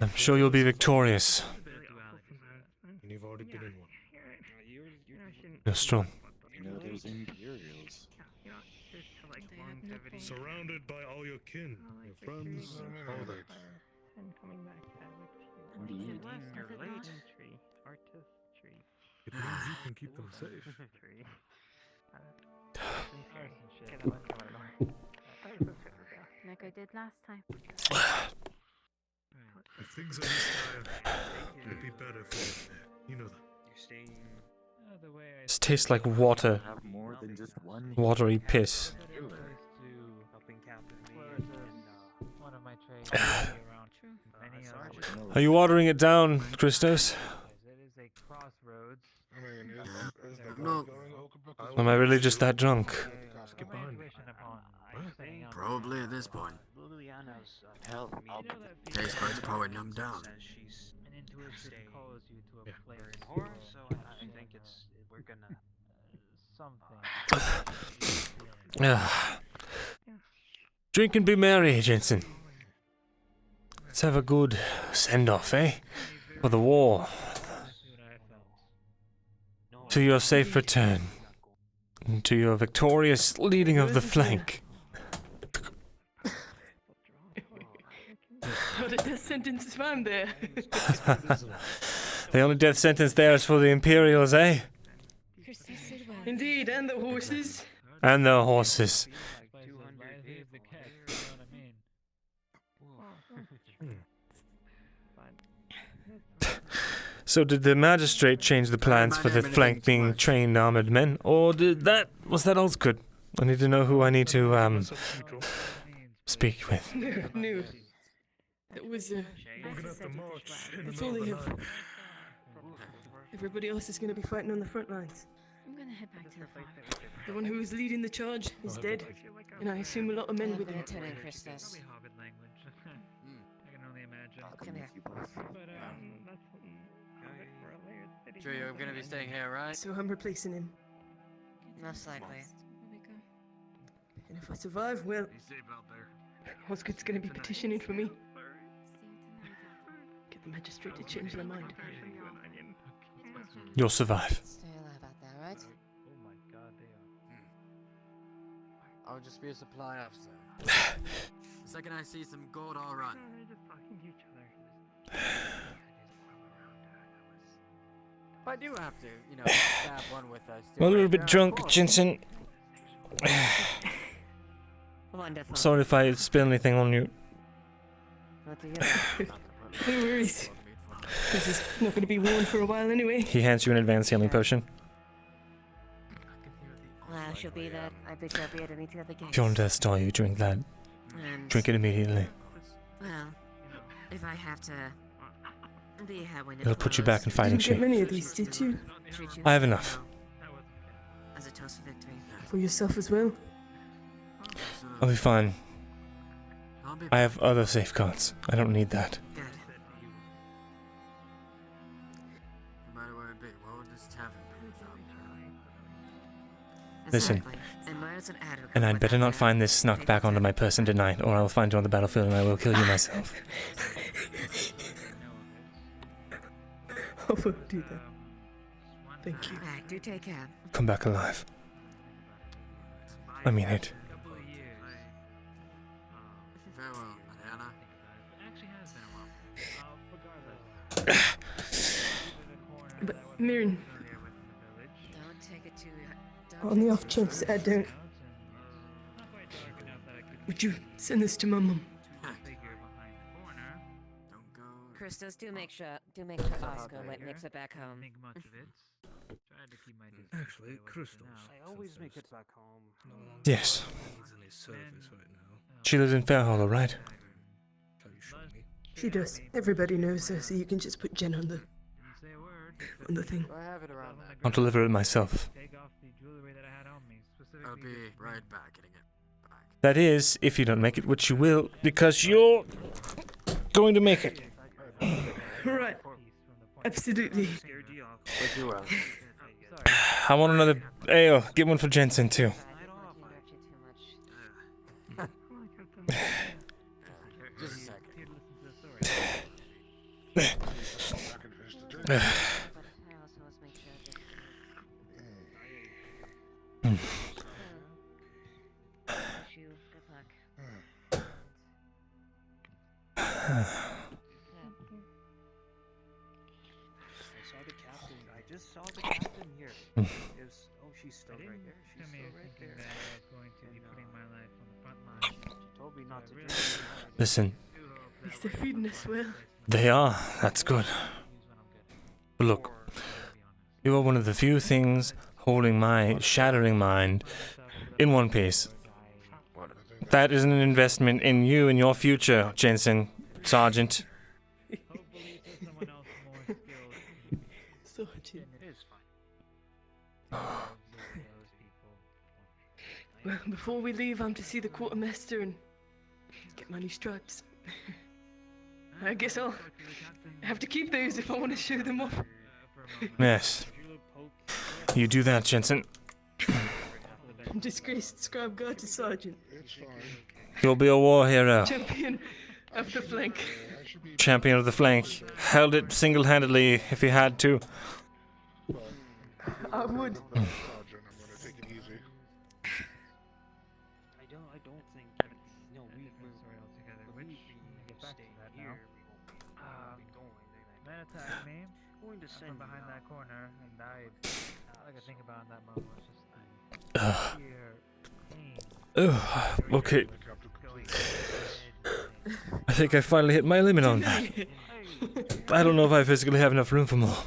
I'm sure you'll be victorious. And you've already been in one. You're strong. And I have no point. Surrounded by all your kin, your friends, all that. And coming back What makes it worse, does it not? It means you can keep them safe. Like I did last time. If things are this dire, it'd be better for you. You know that. This tastes like water. Have more than just one. Watery piss. One of my trades around. Are you watering it down, Christos? It is a crossroads. No. Am I really just that drunk? Skip behind me. Probably at this point. Taste buds are probably numbed down. calls you to a place in horror, so I think we're gonna something. Drink and be merry, Jensen. Let's have a good send-off, eh? For the war. To your safe return. And to your victorious leading of the flank. Not a death sentence is found there. The only death sentence there is for the Imperials, eh? Indeed, and the horses. And the horses. So did the magistrate change the plans for the flank being trained armored men? Or was that Osgood? I need to know who I need to, speak with. No. It was, it's only everybody else is going to be fighting on the front lines. I'm gonna head back to the farm. The one who was leading the charge is dead, and I assume a lot of men with him. Lieutenant Christos. I can only imagine. Come here. Sure you're gonna be staying here, right? So I'm replacing him. Most likely. And if I survive, well, Osgood's gonna be petitioning for me. Get the magistrate to change their mind. You'll survive. Stay alive out there, right? Oh my god, they are. I'll just be a supply officer. The second I see some gold, I'll run. If I do have to, stab one with us. I'm a little bit drunk, Jensen. Wonderful. Sorry if I spill anything on you. No worries. This is not going to be worn for a while anyway. He hands you an advanced healing potion. Well, she'll be that. I bet she'll be at any other gates. If you're on death's door, you drink that. And, Drink it immediately. well, if I have to be here when It'll put you back in fighting You didn't shape. get many of these, did you? I have enough. As a toast for victory. For yourself as well? I'll be fine. I have other safeguards. I don't need that. Good. No matter where it be, what would this tavern be without Listen, and I'd better not find this snuck back onto my person tonight, or I will find you on the battlefield and I will kill you myself. I won't do that. Thank you. Alright, do take care. Come back alive. I mean it. Farewell, Diana. But, Mirren, Don't take it too. on the off chance I don't, would you send this to my mum? Christos, do make sure Oscar makes it back home. Actually, Christos. I always make it back home. Yes. She lives in Fairhollow, right? She does. Everybody knows her, so you can just put Jen on the thing. I have it around that. I'll deliver it myself. I'll be right back getting it back. That is, if you don't make it, which you will, because you're going to make it. Right. Absolutely. I want another ale. Get one for Jensen, too. Just a second. I just saw the captain here. Oh, she's still right there. She's still right there. I was going to be putting my life on the front line. She told me not to do it. Listen, At least they're feeding us well. they are. That's good. But look, you are one of the few things holding my shattering mind in one piece. That is an investment in you and your future, Jensen, Sergeant. Well, before we leave, I'm to see the quartermaster and get my new stripes. I guess I'll have to keep those if I want to show them off. Yes. You do that, Jensen. Disgraced scribe guard to sergeant. You'll be a war hero. Champion of the flank. Champion of the flank. Held it single-handedly if he had to. I would. I don't think that we move together. Which get back to that now. Man attacked me Going to send from behind that corner and died. All I could think about in that moment was just Okay. I think I finally hit my limit on that. I don't know if I physically have enough room for more.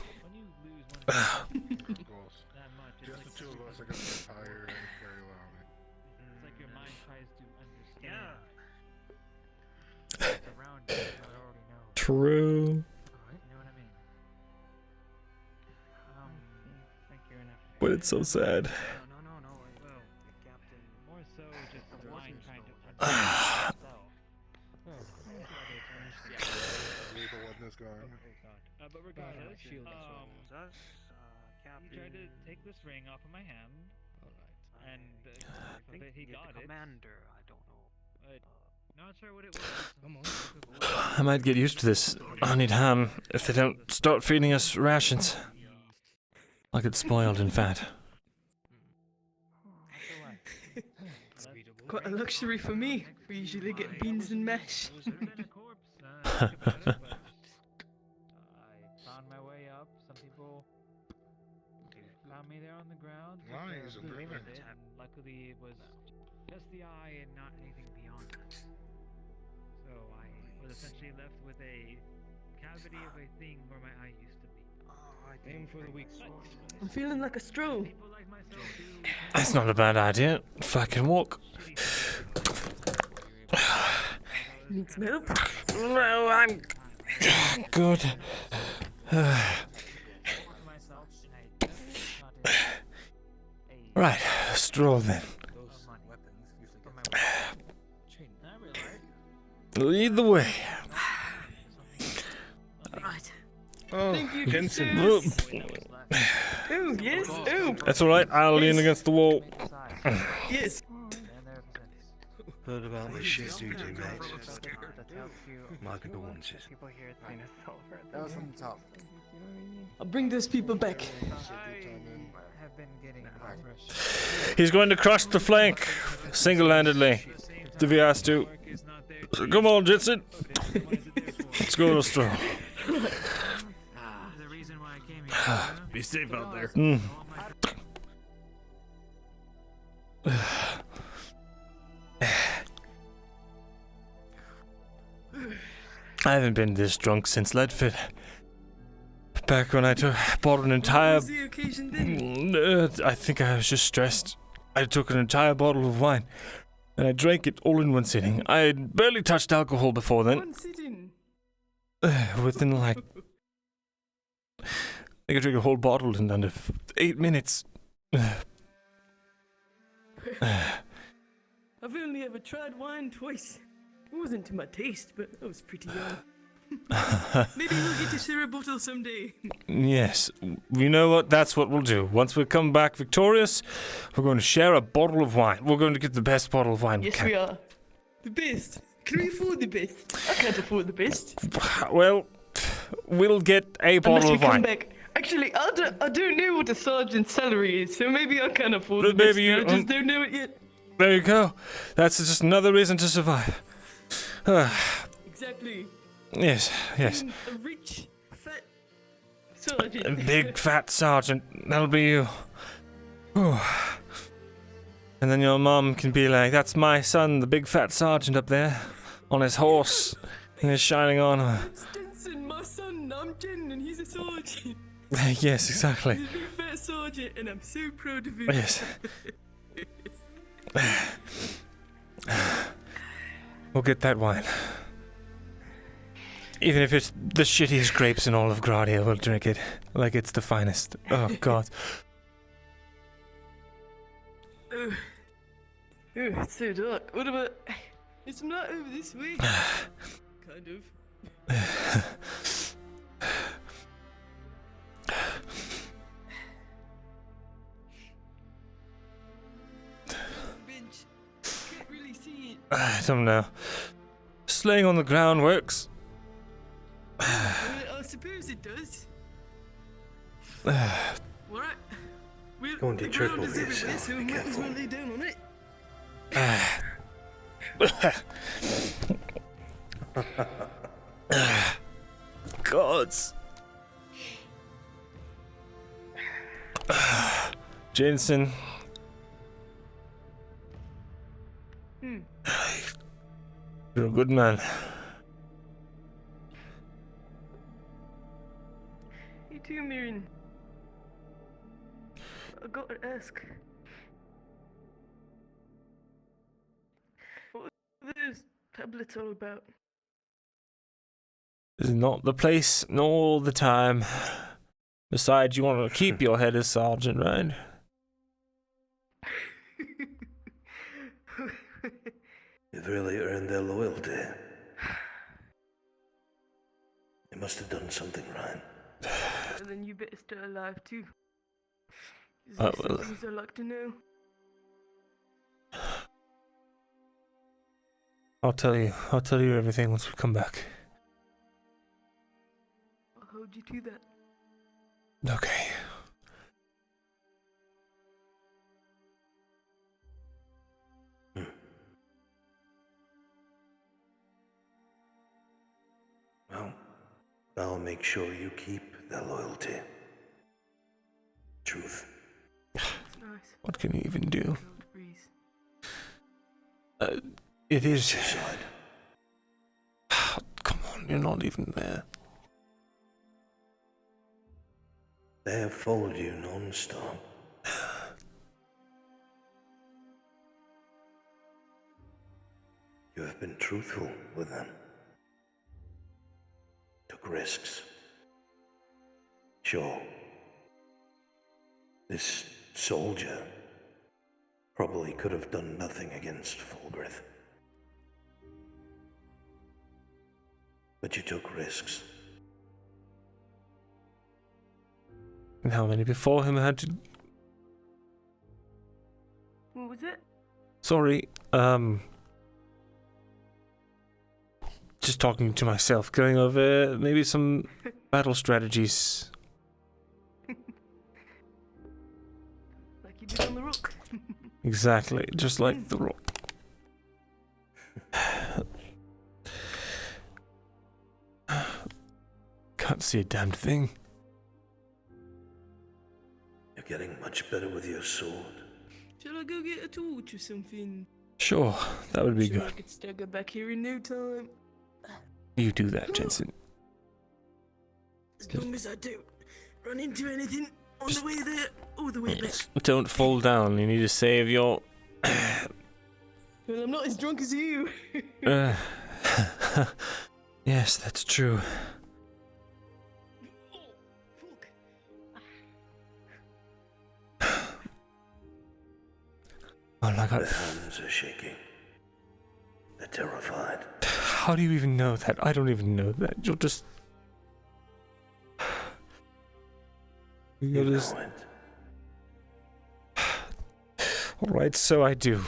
True. But it's so sad. more so just the line trying to but regardless, you tried to take this ring off of my hand. And he got it. Commander, I don't know. Not sure what it was. I might get used to this. I need ham if they don't start feeding us rations. I'll get spoiled in fat. Quite a luxury for me. We usually get beans and mash. I found my way up. Some people found me there on the ground. Luckily, it was just the eye and not anything beyond that. So I was essentially left with a cavity of a thing where my eye used to be. Aim for the weak spot. I'm feeling like a stroll. That's not a bad idea. If I can walk. Need some help? No, I'm good. Right, stroll then. Lead the way. Right. Oh, thank you, Jensen. Oh, yes. Oh. That's alright, I'll lean against the wall. Yes. Heard about this shit duty, mate. My condolences. That was from the top. I'll bring those people back. Have been getting He's going to crush the flank single-handedly if he has to. So come on, Jensen. Let's go on a stroll. Be safe out there. I haven't been this drunk since Leadfit. Back when I bought an entire... What was the occasion then? I think I was just stressed. I took an entire bottle of wine, and I drank it all in one sitting. I had barely touched alcohol before then. One sitting. Within like... I think I drank a whole bottle in under 8 minutes. I've only ever tried wine twice. It wasn't to my taste, but I was pretty young. Maybe we'll get to share a bottle someday. Yes. You know what? That's what we'll do. Once we come back victorious, we're going to share a bottle of wine. We're going to get the best bottle of wine we Yes, can. we are. The best. Can we afford the best? I can't afford the best. Well, we'll get a Unless bottle we of come wine. back. Actually, I don't know what a sergeant's salary is, so maybe I can afford But the best. maybe you- I just don't know it yet. There you go. That's just another reason to survive. Exactly. Yes, yes. Being a rich, fat sergeant. A big fat sergeant. That'll be you. Whew. And then your mom can be like, that's my son, the big fat sergeant up there, on his horse, in his shining armor. Stinson, my son, I'm Jen, and he's a sergeant. Yes, exactly. He's a big fat sergeant, and I'm so proud of him. Yes. We'll get that wine. Even if it's the shittiest grapes in all of Gradia, we'll drink it like it's the finest. Oh, God. Oh, it's so dark. What about... Is some light over this way? Kind of. I don't know. Slaying on the ground works. I suppose it does. Alright. Going to trip over everywhere, yourself. so we might as well lay down on it. Gods. Jensen. You're a good man. You too, Mirin. I gotta ask. What are those tablets all about? This is not the place nor the time. Besides, you want to keep your head as sergeant, right? You've really earned their loyalty. You must have done something right. And then you better stay alive too. Is Oh, there some things I'd like to know? I'll tell you everything once we come back. I'll hold you to that. Okay. Well, I'll make sure you keep their loyalty. Truth. Nice. What can you even do? It is. Come on, you're not even there. They have followed you non-stop. You have been truthful with them. Took risks. Sure. This soldier probably could have done nothing against Fulgrith. But you took risks. And how many before him had to... What was it? Sorry, just talking to myself, going over maybe some battle strategies. Like you did on the rock. Exactly, just like the rock. Can't see a damn thing. You're getting much better with your sword. Shall I go get a torch or something? Sure, that would be Sure, I good. could stagger back here in no time. You do that, Jensen. As long as I don't run into anything on the way there or the way back. Don't fall down, you need to save your... Well, I'm not as drunk as you. Yes, that's true. Oh my god. Their hands are shaking. They're terrified. How do you even know that? I don't even know that. You'll just... You You'll just... know it. Alright, so I do.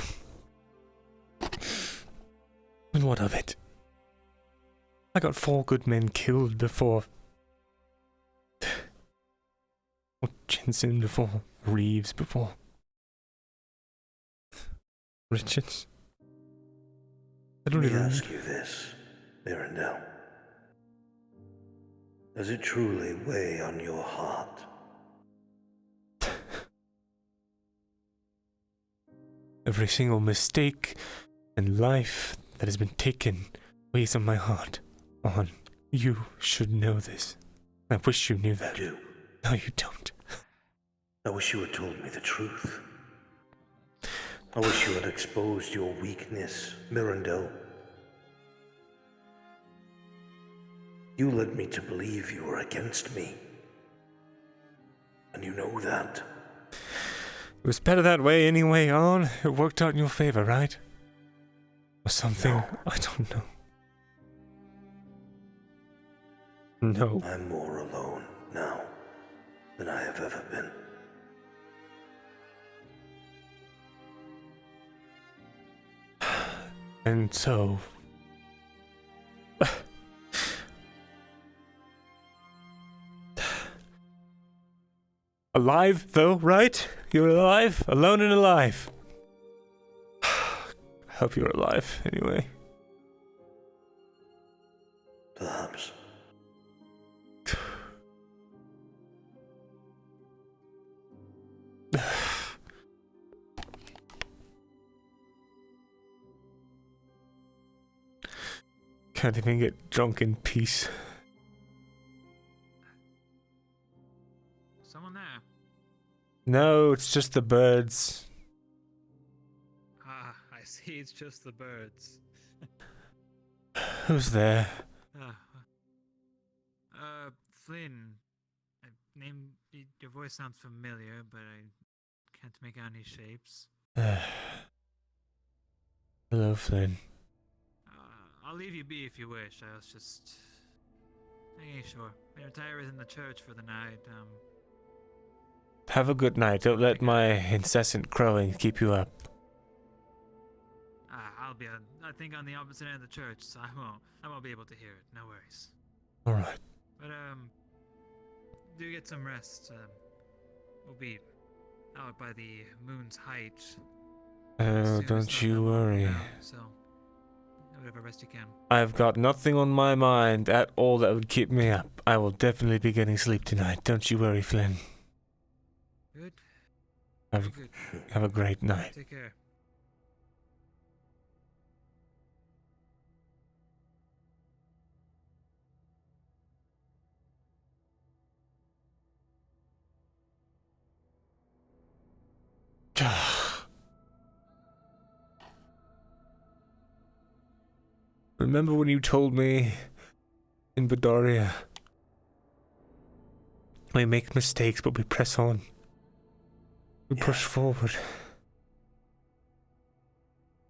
And what of it? I got 4 good men killed before. Or Jensen before. Reeves before. Richards. I don't Let me even... ask you this, Myrindal. Does it truly weigh on your heart? Every single mistake and life that has been taken weighs on my heart. On. You should know this. I wish you knew that. I do. No, you don't. I wish you had told me the truth. I wish you had exposed your weakness, Myrindal. You led me to believe you were against me. And you know that. It was better that way anyway, on. It worked out in your favor, right? Or something. No. I don't know. No. I'm more alone now than I have ever been. And so... alive, though, right? You're alive? Alone and alive. I hope you're alive, anyway. Perhaps. Can't even get drunk in peace. Someone there? No, it's just the birds. Ah, I see. It's just the birds. Who's there? Flynn. Your voice sounds familiar, but I can't make out any shapes. Hello, Flynn. I'll leave you be if you wish. I was just... I ain't sure. My retire is in the church for the night. Have a good night. Don't let my incessant crowing keep you up. I'll be, I think, on the opposite end of the church, so I won't be able to hear it. No worries. Alright. But, do get some rest. We'll be out by the moon's height. Oh, don't you worry. So, whatever rest you can. I've got nothing on my mind at all that would keep me up. I will definitely be getting sleep tonight. Don't you worry, Flynn. Good. Have a great night. Take care. Remember when you told me in Bedoria? We make mistakes, but we press on. We push forward.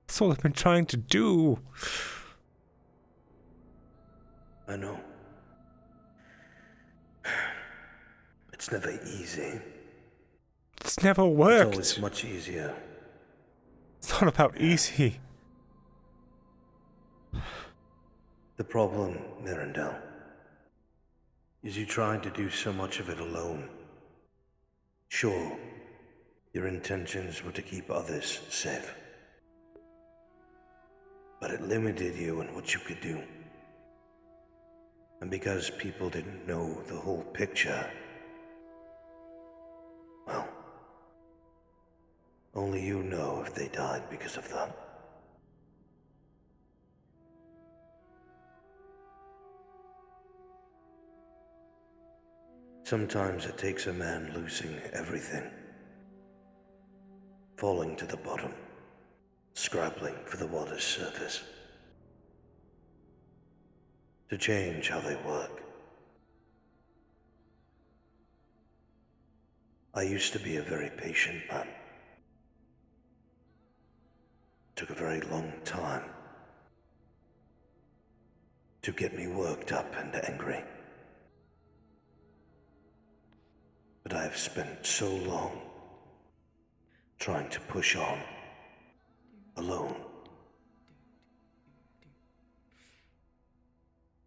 That's all I've been trying to do. I know. It's never easy. It's never worked. It's always much easier. It's not about easy. The problem, Myrindal, is you tried to do so much of it alone. Sure, your intentions were to keep others safe. But it limited you in what you could do. And because people didn't know the whole picture, well, only you know if they died because of that. Sometimes it takes a man losing everything, falling to the bottom, scrabbling for the water's surface, to change how they work. I used to be a very patient man. It took a very long time to get me worked up and angry. But I have spent so long trying to push on, alone.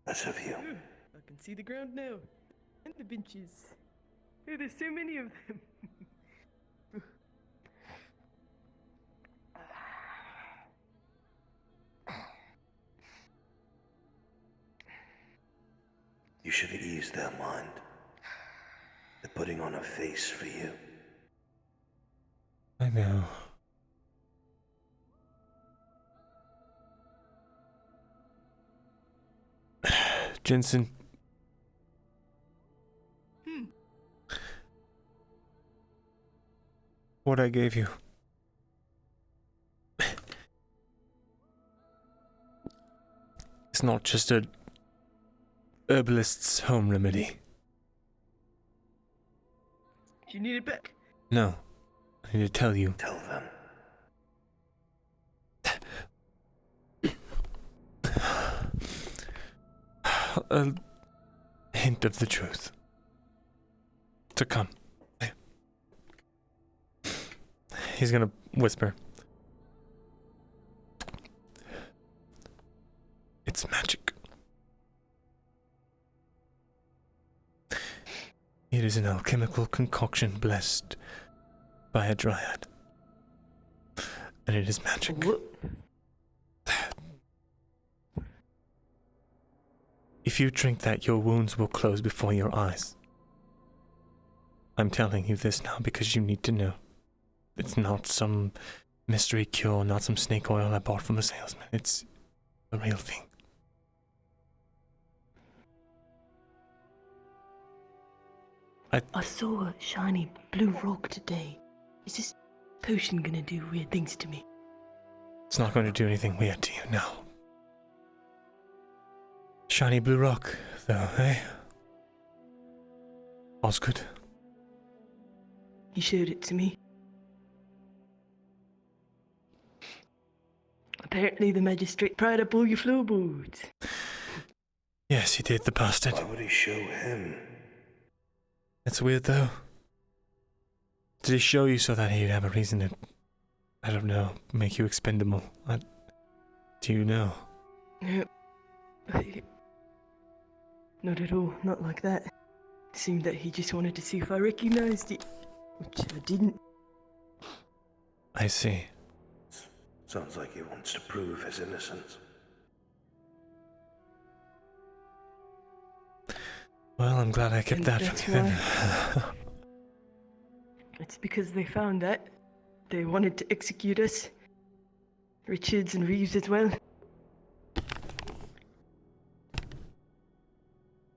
As have you. I can see the ground now. And the benches. Oh, there's so many of them. You should ease their mind. They're putting on a face for you. I know. Jensen. What I gave you. It's not just a herbalist's home remedy. Do you need it back? No. I need to tell you. Tell them. hint of the truth to come. He's gonna whisper. It's magic. It is an alchemical concoction blessed by a dryad. And it is magic. What? If you drink that, your wounds will close before your eyes. I'm telling you this now because you need to know. It's not some mystery cure, not some snake oil I bought from a salesman. It's a real thing. I saw a shiny blue rock today. Is this potion gonna do weird things to me? It's not going to do anything weird to you now. Shiny blue rock, though, eh? All's good. He showed it to me. Apparently the magistrate pried up all your floorboards. Yes, he did, the bastard. Why would he show him? That's weird, though. Did he show you so that he'd have a reason to, I don't know, make you expendable? Do you know? No. Not at all, not like that. It seemed that he just wanted to see if I recognized it, which I didn't. I see. Sounds like he wants to prove his innocence. Well, I'm glad I kept that from you then. It's because they found that. They wanted to execute us. Richards and Reeves as well.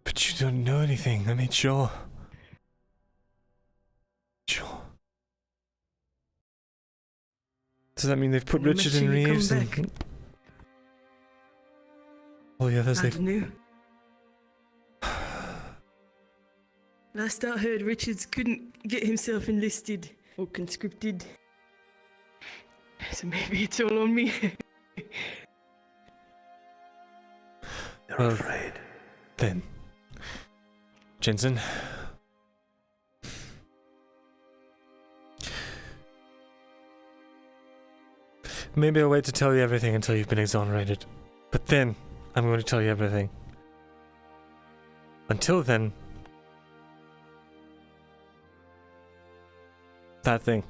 But you don't know anything, I made sure. Sure. Does that mean they've put Richard and Reeves and all the others they've... New. Last I heard, Richards couldn't get himself enlisted or conscripted. So maybe it's all on me. They're afraid. Then, Jensen. Maybe I'll wait to tell you everything until you've been exonerated. But then, I'm going to tell you everything. Until then, that thing,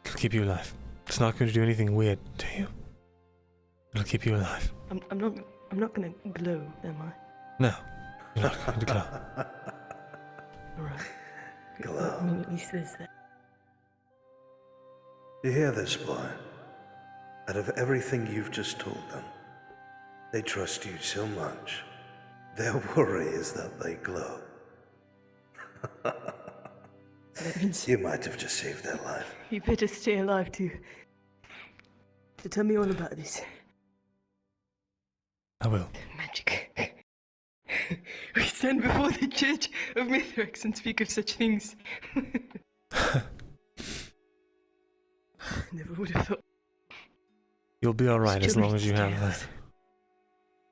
it'll keep you alive. It's not going to do anything weird to you. It'll keep you alive. I'm not gonna glow, am I? No, you're not going to glow. Alright. Glow. I mean, at least there's that. You hear this, boy? Out of everything you've just told them, they trust you so much. Their worry is that they glow. That means You might have just saved their life. you better stay alive too. So tell me all about this. I will. Magic. We stand before the Church of Mithrax and speak of such things. Never would have thought. You'll be alright as long as you have that.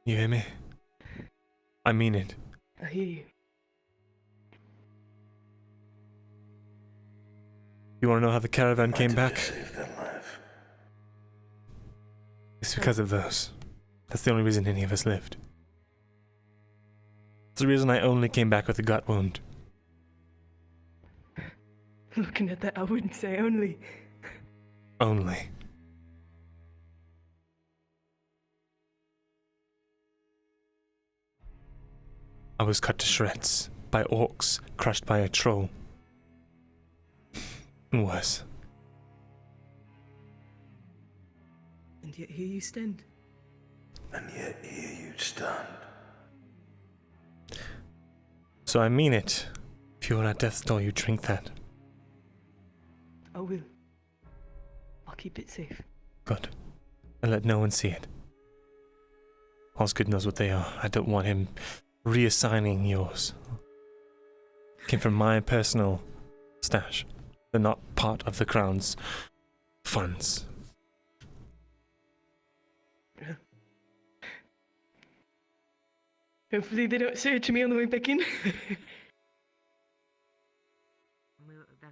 You hear me? I mean it. I hear you. You want to know how the caravan Might came have back? just saved their life. It's because of those. That's the only reason any of us lived. It's the reason I only came back with a gut wound. Looking at that, I wouldn't say only. Only. I was cut to shreds by orcs, crushed by a troll. And worse. And yet here you stand. And yet here you stand. So I mean it. If you're at death's door, you drink that. I will. I'll keep it safe. Good. And let no one see it. Osgood knows what they are. I don't want him reassigning yours. Came from my personal stash. They're not part of the Crown's funds. Hopefully they don't search me on the way back in. That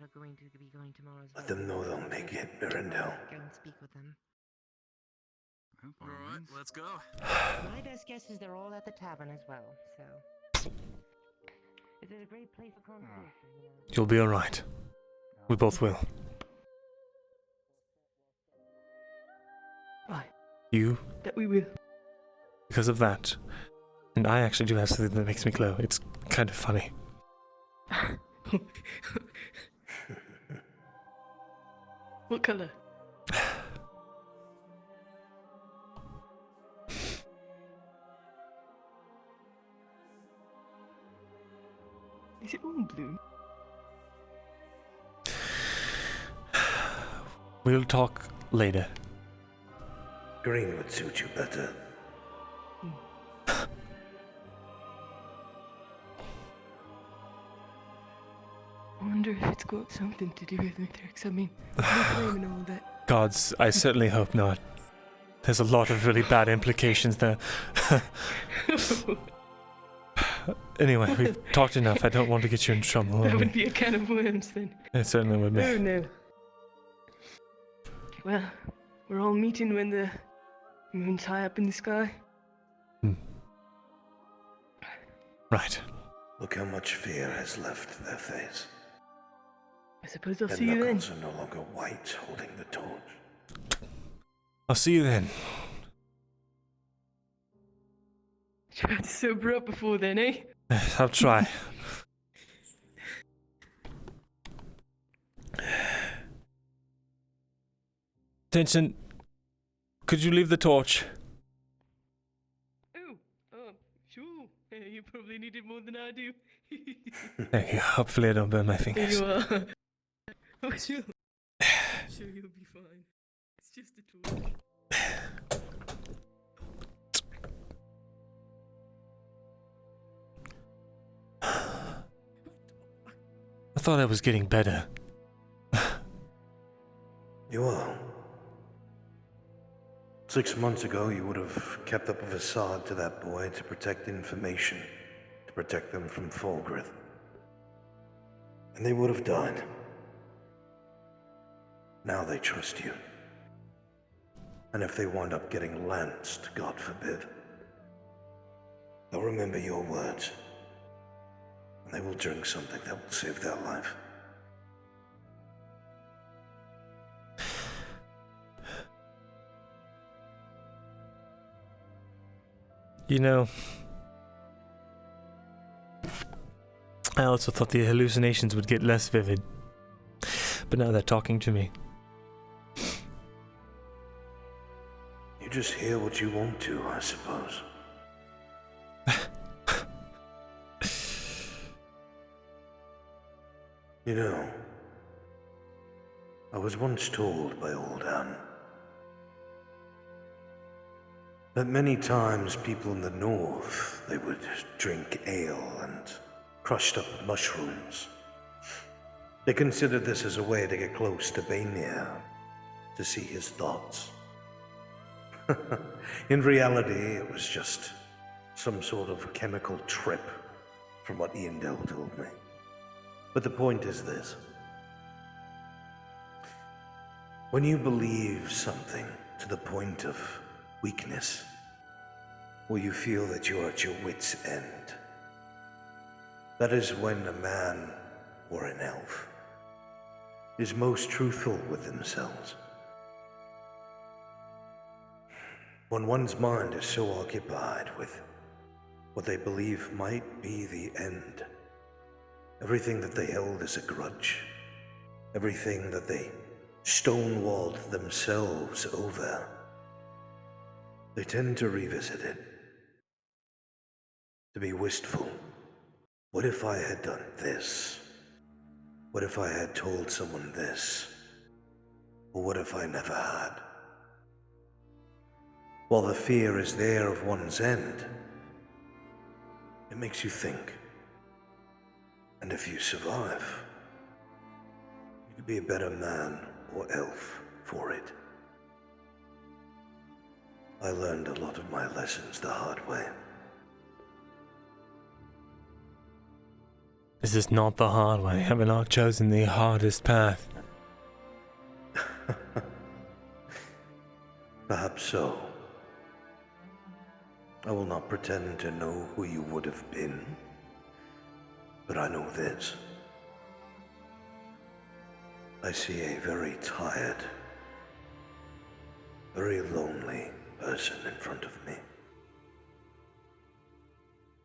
are going to be going tomorrow as well. Let them know they'll make it, Myrindal. Go and speak with them. Alright, let's go. My best guess is they're all at the tavern as well, so... It's a great place for conversation, you know. You'll be alright. We both will. Why? You, That we will. because of that. And I actually do have something that makes me glow. It's kind of funny. What colour? Is it all blue? We'll talk later. Green would suit you better. I wonder if it's got something to do with Mithrix. I mean, no flame and all that. Gods, I certainly hope not. There's a lot of really bad implications there. Anyway, we've talked enough. I don't want to get you in trouble. That would be a can of worms then. It certainly would be. Oh no. Well, we're all meeting when the moon's high up in the sky. Right. Look how much fear has left their face. I suppose I'll Their see you then. knuckles are no longer white, holding the torch. I'll see you then. Try to sober up before then, eh? I'll try. Attention. Could you leave the torch? Sure. You probably need it more than I do. Thank you. Hopefully I don't burn my There fingers. you are. Oh, sure. Sure, you'll be fine. It's just a torch. I thought I was getting better. You are. 6 months ago, you would have kept up a facade to that boy to protect information, to protect them from Fulgrith. And they would have died. Now they trust you. And if they wind up getting lanced, God forbid, they'll remember your words. And they will drink something that will save their life. You know, I also thought the hallucinations would get less vivid. But now they're talking to me. You just hear what you want to, I suppose. You know, I was once told by old Anne that many times people in the north, they would drink ale and crushed up mushrooms. They considered this as a way to get close to Bainir, to see his thoughts. In reality, it was just some sort of chemical trip, from what Myrindal told me. But the point is this. When you believe something to the point of weakness, or you feel that you are at your wit's end, that is when a man or an elf is most truthful with themselves. When one's mind is so occupied with what they believe might be the end, everything that they held as a grudge, everything that they stonewalled themselves over, they tend to revisit it, to be wistful. What if I had done this? What if I had told someone this? Or what if I never had? While the fear is there of one's end, it makes you think. And if you survive, you could be a better man or elf for it. I learned a lot of my lessons the hard way. This is not the hard way. Have I not chosen the hardest path? Perhaps so. I will not pretend to know who you would have been, but I know this. I see a very tired, very lonely person in front of me,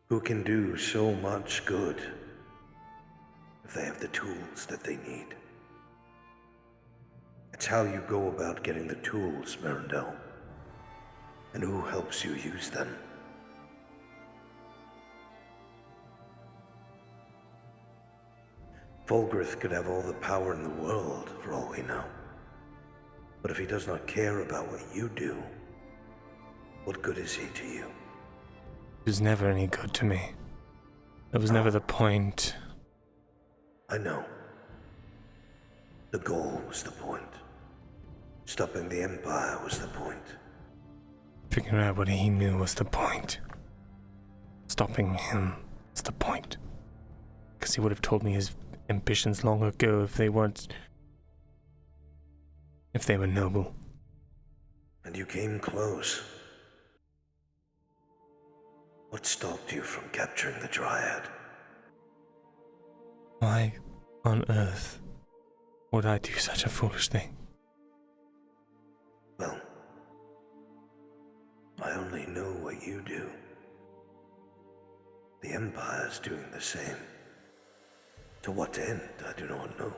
who can do so much good if they have the tools that they need. It's how you go about getting the tools, Myrindal, and who helps you use them. Fulgrith could have all the power in the world, for all we know. But if he does not care about what you do, what good is he to you? He was never any good to me. That was never the point. I know. The goal was the point. Stopping the Empire was the point. Figuring out what he knew was the point. Stopping him is the point. Because he would have told me his ambitions long ago if they were noble. And you came close. What stopped you from capturing the Dryad? Why on earth would I do such a foolish thing? Well, I only know what you do. The Empire's doing the same. To what end, I do not know.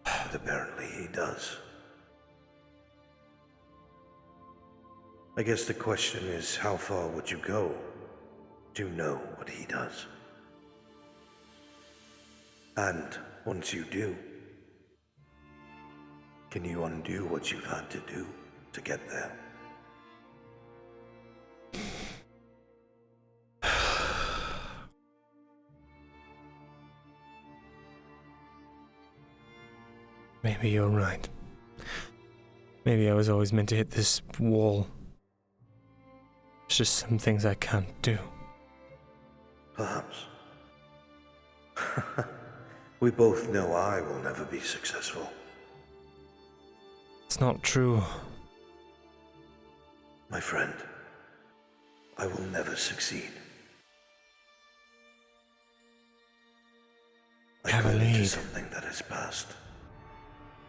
But apparently he does. I guess the question is, how far would you go to know what he does? And once you do, can you undo what you've had to do to get there? Maybe you're right. Maybe I was always meant to hit this wall. It's just some things I can't do. Perhaps. We both know I will never be successful. It's not true. My friend, I will never succeed. I Have a got into lead. something that is past.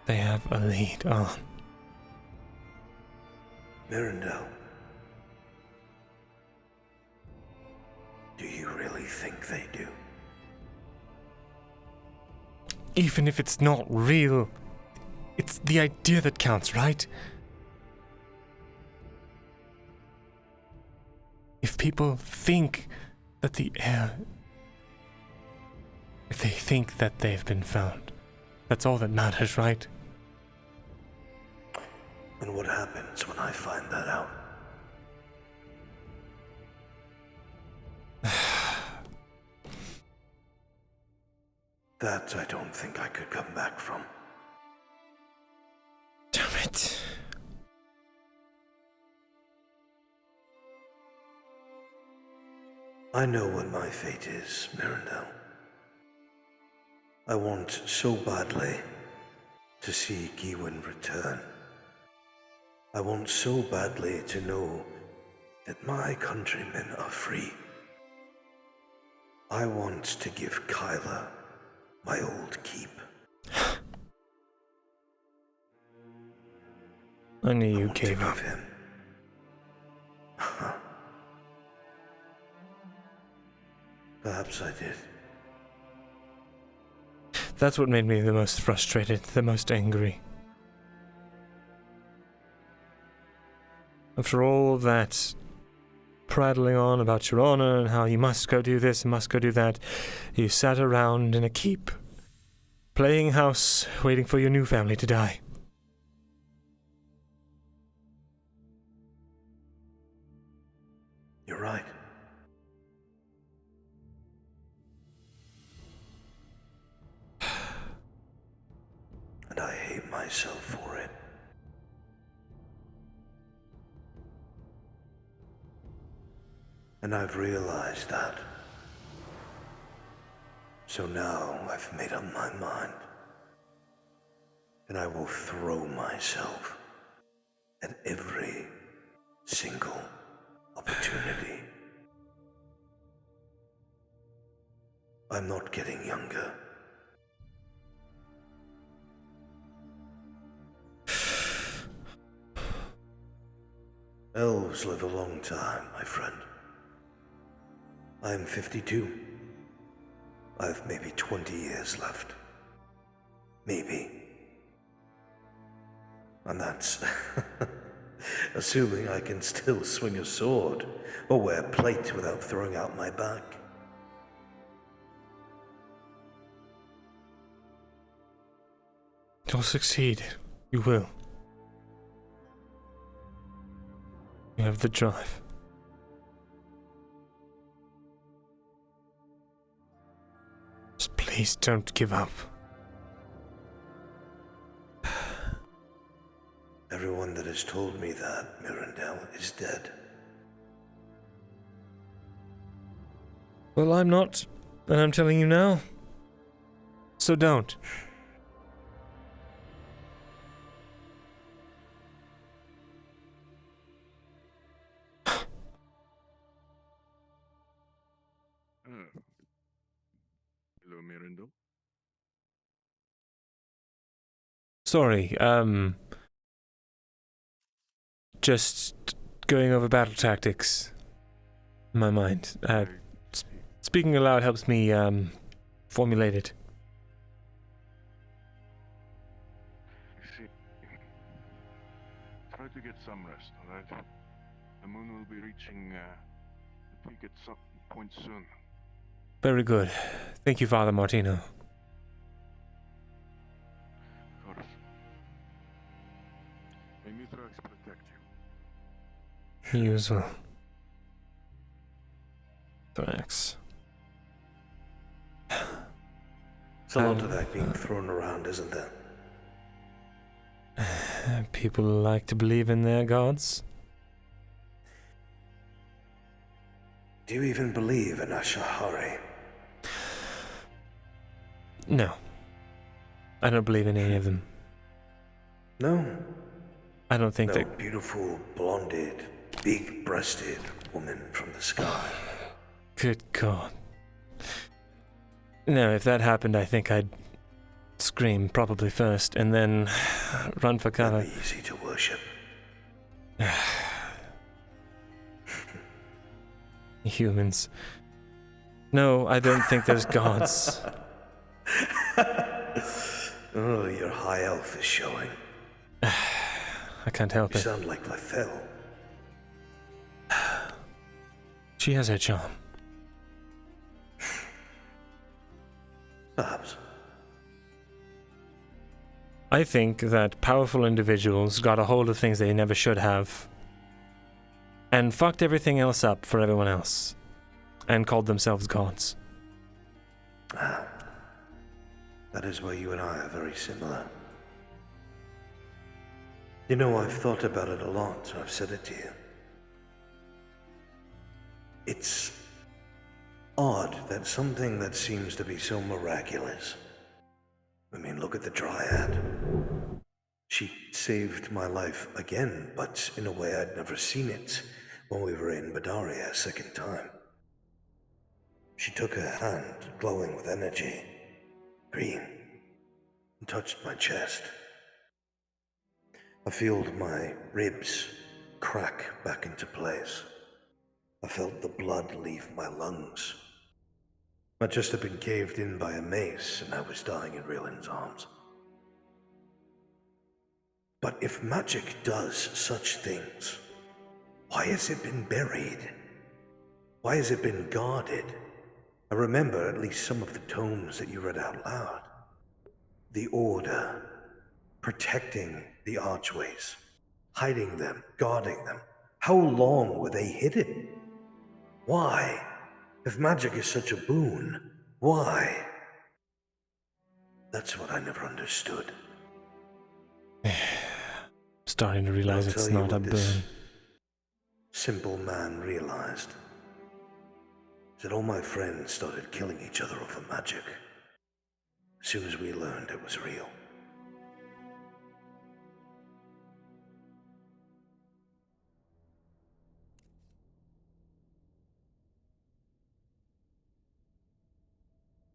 They have a lead on. Myrindal, do you really think they do? Even if it's not real, it's the idea that counts, right? If people think that the air... If they think that they've been found, that's all that matters, right? And what happens when I find that out? That I don't think I could come back from. Damn it. I know what my fate is, Myrindal. I want so badly to see Gewyn return. I want so badly to know that my countrymen are free. I want to give Kyla my old keep. I knew you gave up. Him. Perhaps I did. That's what made me the most frustrated, the most angry. After all of that prattling on about your honor and how you must go do this and must go do that, you sat around in a keep, playing house, waiting for your new family to die. You're right. And I hate myself for it. And I've realized that So now I've made up my mind. And I will throw myself at every single opportunity. I'm not getting younger. Elves live a long time, my friend. I'm 52. I've maybe 20 years left. Maybe. And that's assuming I can still swing a sword or wear plate without throwing out my back. You'll succeed. You will. You have the drive. Just please don't give up. Everyone that has told me that, Myrindal, is dead. Well, I'm not, and I'm telling you now. So don't. Hello, Myrindal. Sorry, just going over battle tactics in my mind. Speaking aloud helps me, formulate it. You see, try to get some rest, alright? The moon will be reaching the peak at some point soon. Very good. Thank you, Father Martino. Of course. May Mithrax protect you. You as well. Thanks. There's a lot of that being thrown around, isn't there? People like to believe in their gods. Do you even believe in Ashahari? No. I don't believe in any of them. No? I don't think no that... beautiful, blonded, big-breasted woman from the sky. Good God. No, if that happened, I think I'd scream probably first, and then run for cover. That'd be easy to worship. Humans. No, I don't think there's gods. Oh, your high elf is showing. I can't help You it. sound like Lethel. She has her charm. Perhaps. I think that powerful individuals got a hold of things they never should have and fucked everything else up for everyone else and called themselves gods. Ah. That is why you and I are very similar. You know, I've thought about it a lot. I've said it to you. It's odd that something that seems to be so miraculous. I mean, look at the Dryad. She saved my life again, but in a way I'd never seen it when we were in Badaria a second time. She took her hand, glowing with energy, green, and touched my chest. I felt my ribs crack back into place. I felt the blood leave my lungs. I'd just have been caved in by a mace and I was dying in Rielin's arms. But if magic does such things, why has it been buried? Why has it been guarded? I remember at least some of the tomes that you read out loud. The Order, protecting the archways, hiding them, guarding them. How long were they hidden? Why? If magic is such a boon, why? That's what I never understood. Starting to realize I'll it's tell you not a what boon. this simple man realized. that all my friends started killing each other over magic as soon as we learned it was real.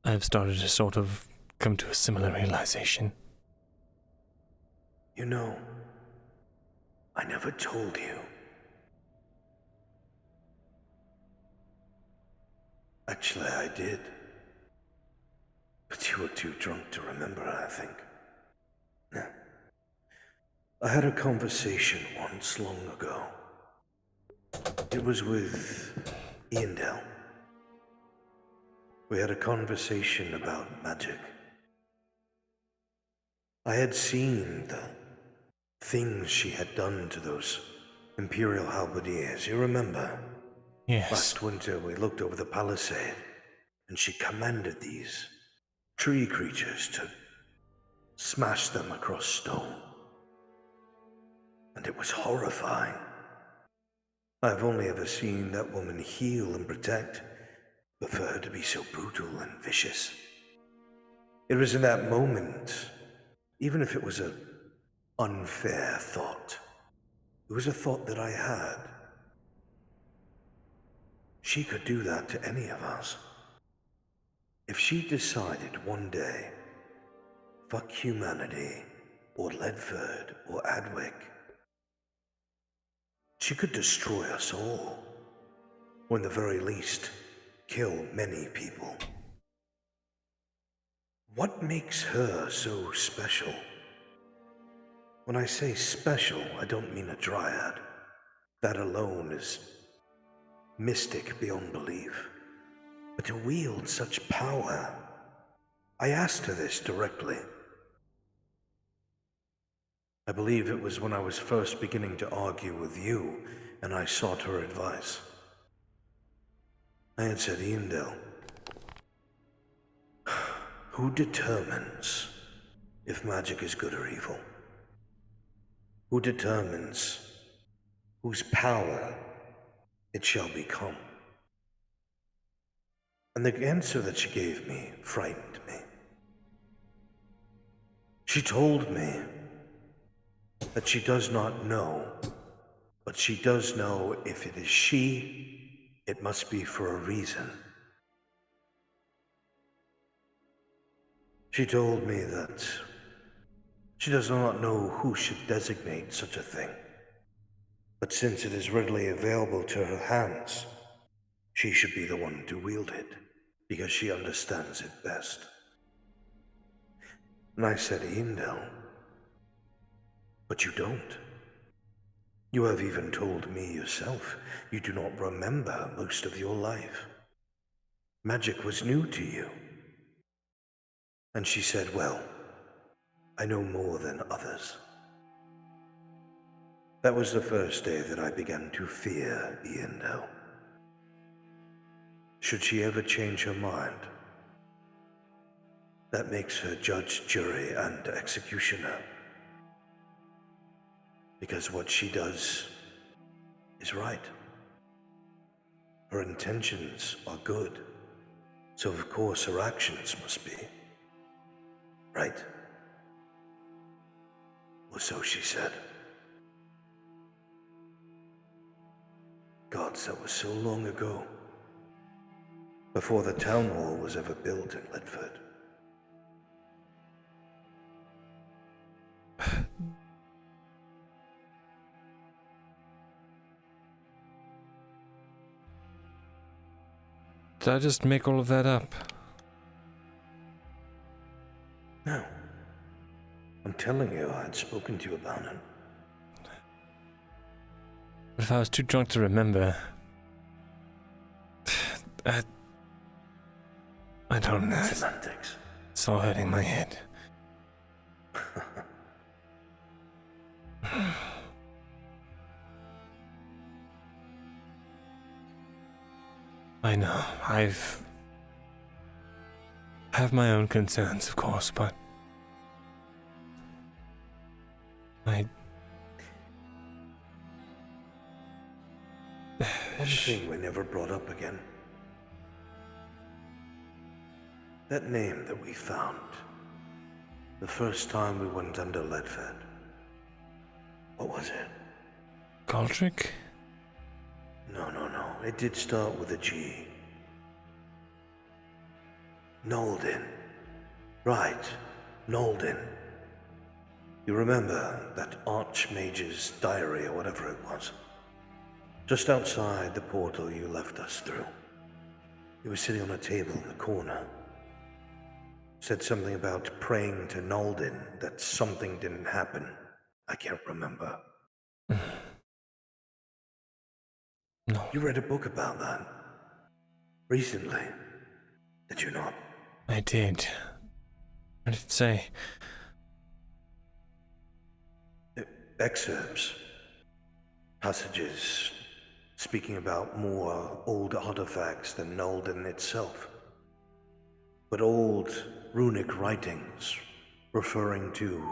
I've started to sort of come to a similar realization. You know, I never told you. Actually, I did. But you were too drunk to remember, I think. Yeah. I had a conversation once long ago. It was with Myrindal. We had a conversation about magic. I had seen the things she had done to those Imperial halberdiers, you remember? Yes. Last winter we looked over the palisade, and she commanded these tree creatures to smash them across stone. And it was horrifying. I've only ever seen that woman heal and protect, but for her to be so brutal and vicious. It was in that moment, even if it was an unfair thought, it was a thought that I had. She could do that to any of us. If she decided one day, fuck humanity, or Ledford, or Adwick, she could destroy us all, or in the very least, kill many people. What makes her so special? When I say special, I don't mean a dryad. That alone is mystic beyond belief. But to wield such power, I asked her this directly. I believe it was when I was first beginning to argue with you, and I sought her advice. I had said, Myrindal, who determines if magic is good or evil? Who determines whose power it shall become? And the answer that she gave me frightened me. She told me that she does not know, but she does know if it is she, it must be for a reason. She told me that she does not know who should designate such a thing, but since it is readily available to her hands, she should be the one to wield it, because she understands it best. And I said, Myrindal, but you don't. You have even told me yourself you do not remember most of your life. Magic was new to you. And she said, well, I know more than others. That was the first day that I began to fear Myrindal. Should she ever change her mind, that makes her judge, jury, and executioner. Because what she does is right. Her intentions are good, so of course her actions must be right. Or so she said. Gods, that was so long ago. Before the town hall was ever built in Ledford. Did I just make all of that up? No. I'm telling you, I had spoken to you about it. But if I was too drunk to remember... I don't know. Semantics. It's all hurting my head. I know, I have my own concerns, of course, but One thing we never brought up again. That name that we found, the first time we went under Leadfed, what was it? Galdrick? No. It did start with a G. Nolden. Right, Nolden. You remember that Archmage's diary or whatever it was? Just outside the portal you left us through. He was sitting on a table in the corner. Said something about praying to Nolden that something didn't happen. I can't remember. No. You read a book about that? Recently? Did you not? I did. What did it say? Excerpts. Passages speaking about more old artifacts than Nolden itself. But old runic writings referring to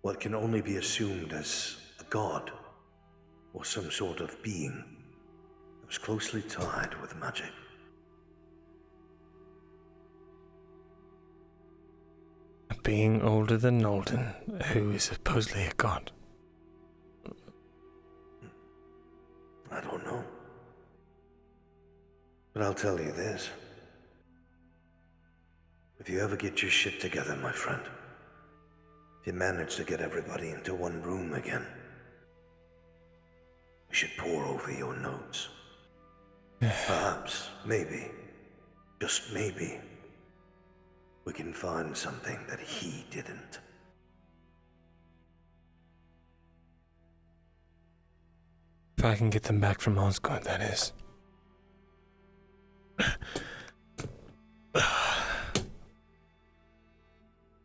what can only be assumed as a god or some sort of being that was closely tied with magic. A being older than Nolden, who is supposedly a god. I don't know. But I'll tell you this. If you ever get your shit together, my friend, if you manage to get everybody into one room again, we should pore over your notes. Perhaps, maybe, just maybe, we can find something that he didn't. If I can get them back from Osgard, that is.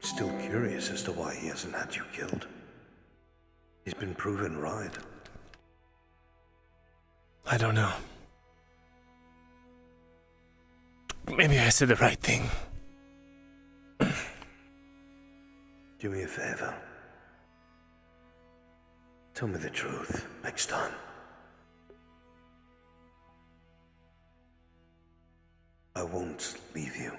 Still curious as to why he hasn't had you killed. He's been proven right. I don't know. Maybe I said the right thing. Do me a favor. Tell me the truth next time. I won't leave you.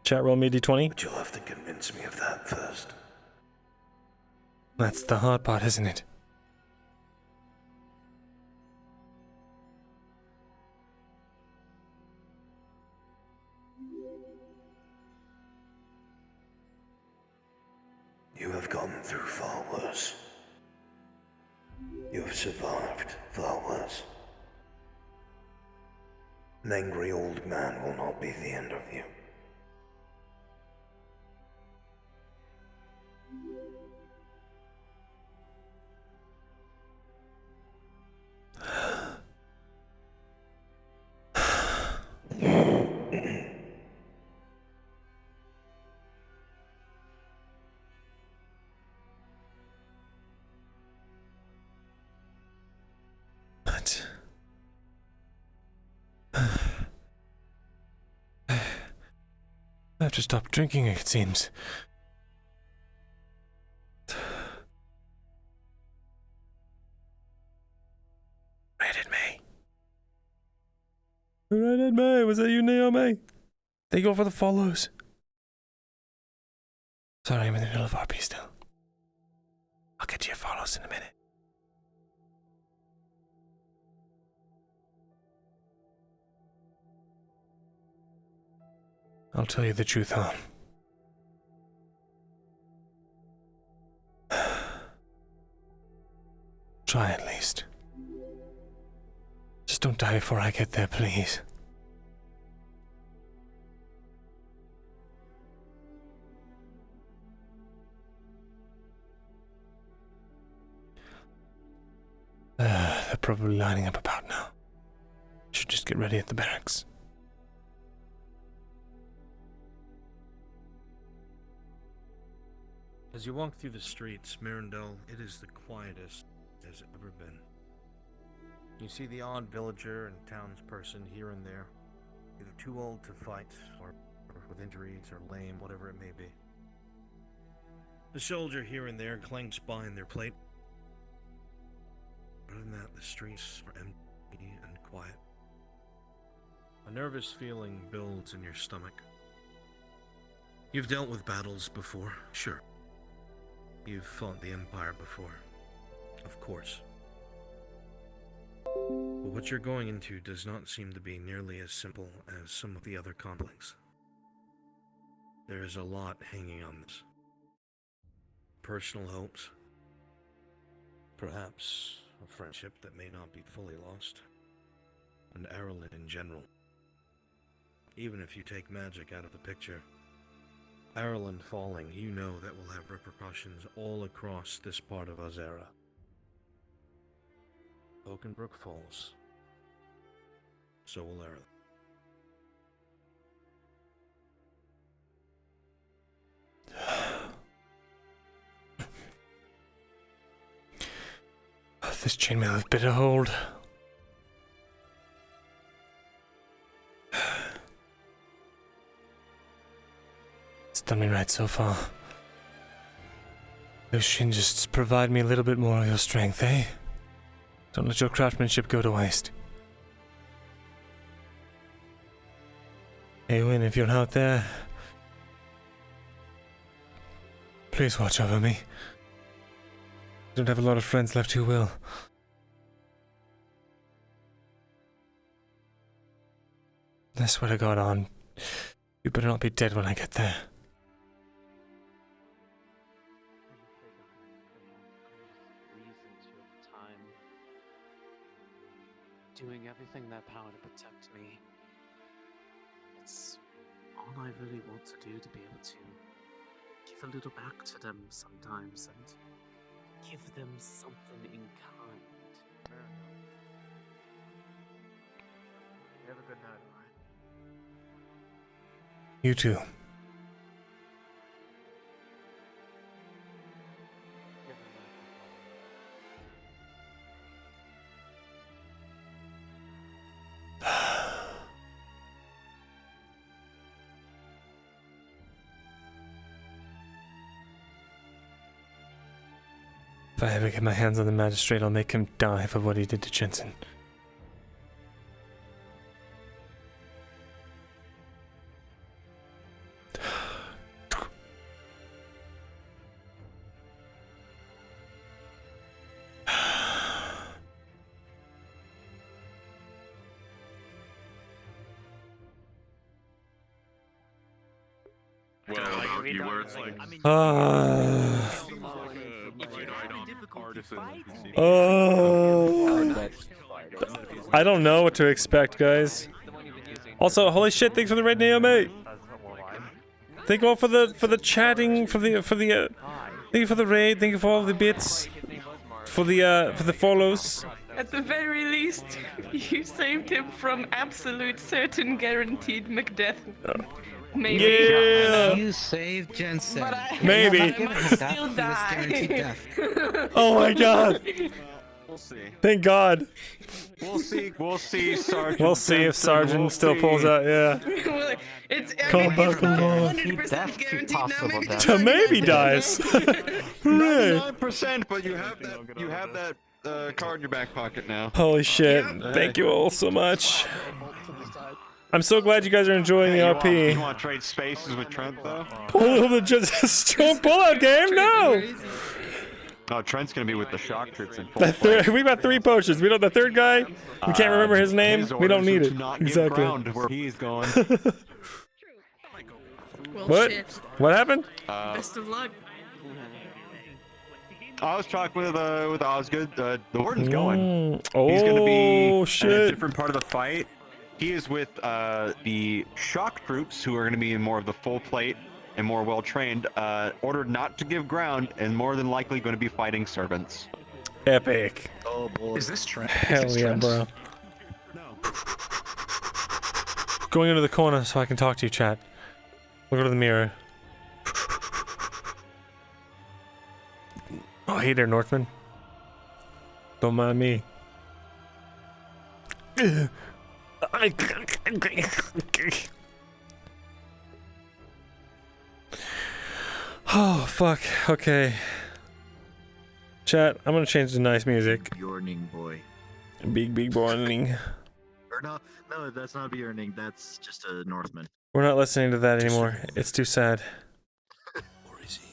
Chat roll me d20. But you'll have to convince me of that first. That's the hard part, isn't it? You have gone through far worse. You have survived far worse. An angry old man will not be the end of you. But I have to stop drinking, it seems. Rated me. Who rated me? Was that you, Naomi? They go for the follows. Sorry, I'm in the middle of RP still. I'll get to your follows in a minute. I'll tell you the truth, huh? Try at least. Just don't die before I get there, please. They're probably lining up about now. Should just get ready at the barracks. As you walk through the streets, Myrindal, it is the quietest it has ever been. You see the odd villager and townsperson here and there, either too old to fight or with injuries or lame, whatever it may be. The soldier here and there clanks by in their plate. Other than that, the streets are empty and quiet. A nervous feeling builds in your stomach. You've dealt with battles before, sure. You've fought the Empire before, of course. But what you're going into does not seem to be nearly as simple as some of the other conflicts. There is a lot hanging on this. Personal hopes. Perhaps a friendship that may not be fully lost. And Ireland in general. Even if you take magic out of the picture, Ireland falling, you know that will have repercussions all across this part of Auzera. Oakenbrook falls. So will Ireland. This chainmail has bit a hold. It's done me right so far. Lucian, just provide me a little bit more of your strength, eh? Don't let your craftsmanship go to waste. Hey, Win, if you're out there, please watch over me. I don't have a lot of friends left who will. I swear to God, on. You better not be dead when I get there. Doing everything in their power to protect me. It's all I really want to do, to be able to give a little back to them sometimes and give them something in kind. Have a good night, alright? You too. If I ever get my hands on the magistrate, I'll make him die for what he did to Jensen. Well, you were, it's like... I don't know what to expect, guys. Also, holy shit! Thanks for the red Naomi. Thank you all for the chatting, thank you for the raid, thank you for all the bits, for the follows. At the very least, you saved him from absolute certain guaranteed McDeath. Maybe. Yeah. You saved Jensen. Maybe. He might still die. Oh my God. We'll see. Thank God. We'll see. We'll see, Sergeant. We'll see if Sergeant still pulls out. Yeah. Come back along. To maybe dies. Hooray. 99%, but you have that. You have that card in your back pocket now. Holy shit! Thank you all so much. I'm so glad you guys are enjoying the RP. You want to trade spaces with Trent though? Strong pullout game? No. Oh, Trent's gonna be with the shock troops in full. We got 3 potions. We don't. The third guy, we can't remember his name. We don't need it. Exactly. Where he's going. Well, What? shit. What happened? Best of luck. I was talking with Osgood. The warden's going. Oh, He's gonna be shit. in a different part of the fight. He is with the shock troops, who are going to be in more of the full plate and more well trained. Ordered not to give ground, and more than likely going to be fighting servants. Epic. Oh boy. Is this Trent? Hell yeah, bro. Going into the corner so I can talk to you, chat. Look at the mirror. Oh, hey there, Northman. Don't mind me. Oh, fuck. Okay. Chat, I'm gonna change to nice music. Morning, boy. Big morning. Or no, that's not Bjorning. That's just a Northman. We're not listening to that anymore. It's too sad. Or is he?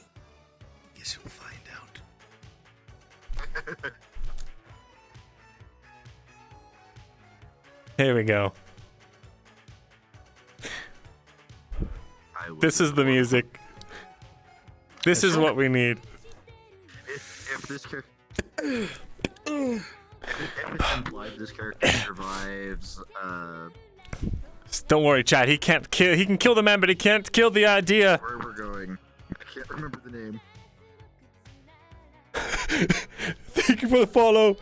Guess you'll find out. Here we go. This is the music. This is what we need. If this character, if it's implied this character survives, Don't worry, chat. He can't kill. He can kill the man, but he can't kill the idea. where we're going, I can't remember the name. Thank you for the follow.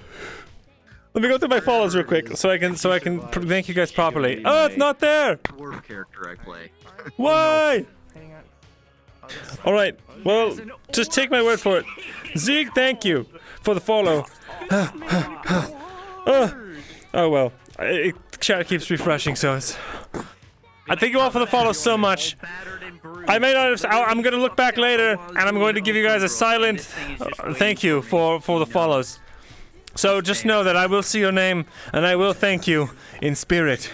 Let me go through my follows real quick, so I can thank you guys properly. Oh, it's not there. Dwarf character I play. Why? All right. Well, just take my word for it. Zeke, thank you for the follow. Oh well. Chat keeps refreshing, so it's. I thank you all for the follow so much. I may not have. I'm gonna look back later, and I'm going to give you guys a silent thank you for the follows. So just know that I will see your name, and I will thank you in spirit.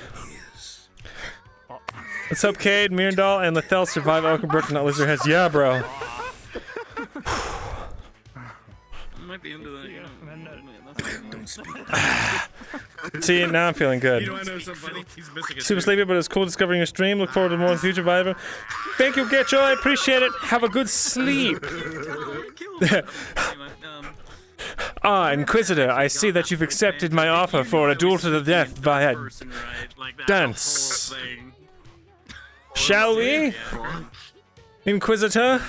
What's up, Cade, Myrindal, and Lethal survive Oakenbrook, not lose their heads. Yeah, bro. Might be into that. Don't speak. See, now I'm feeling good. You know, I know somebody. He's missing a Super sleepy, but it's cool discovering your stream. Look forward to more in the future, Viva. Thank you, Getcho. I appreciate it. Have a good sleep. Inquisitor, I see that you've accepted my offer for a duel to the death via dance. Shall we? Inquisitor?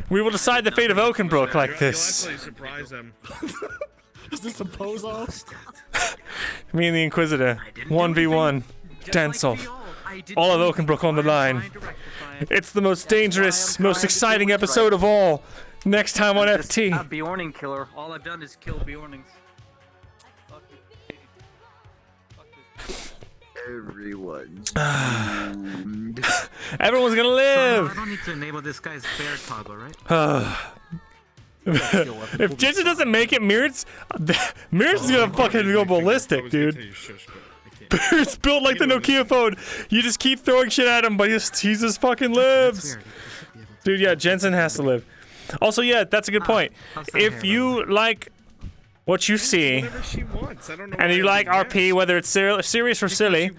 We will decide the fate of Oakenbrook like this. You'll actually surprise him. Is this a pose off? Me and the Inquisitor. 1v1. Dance off. All of Oakenbrook on the line. It's the most dangerous, most exciting episode of all. Next time on FT. Bjorning killer. All I've done is kill Bjornings. Everyone's Everyone's gonna live! I don't need to enable this guy's bear toggle, right? If Jensen doesn't make it, Mirt's is gonna fucking go ballistic, dude. Mirt's built like the Nokia phone. You just keep throwing shit at him, but he just fucking lives. Dude, yeah, Jensen has to live. Also, yeah, that's a good point. If you like what you see, and you like RP, whether it's serious or silly,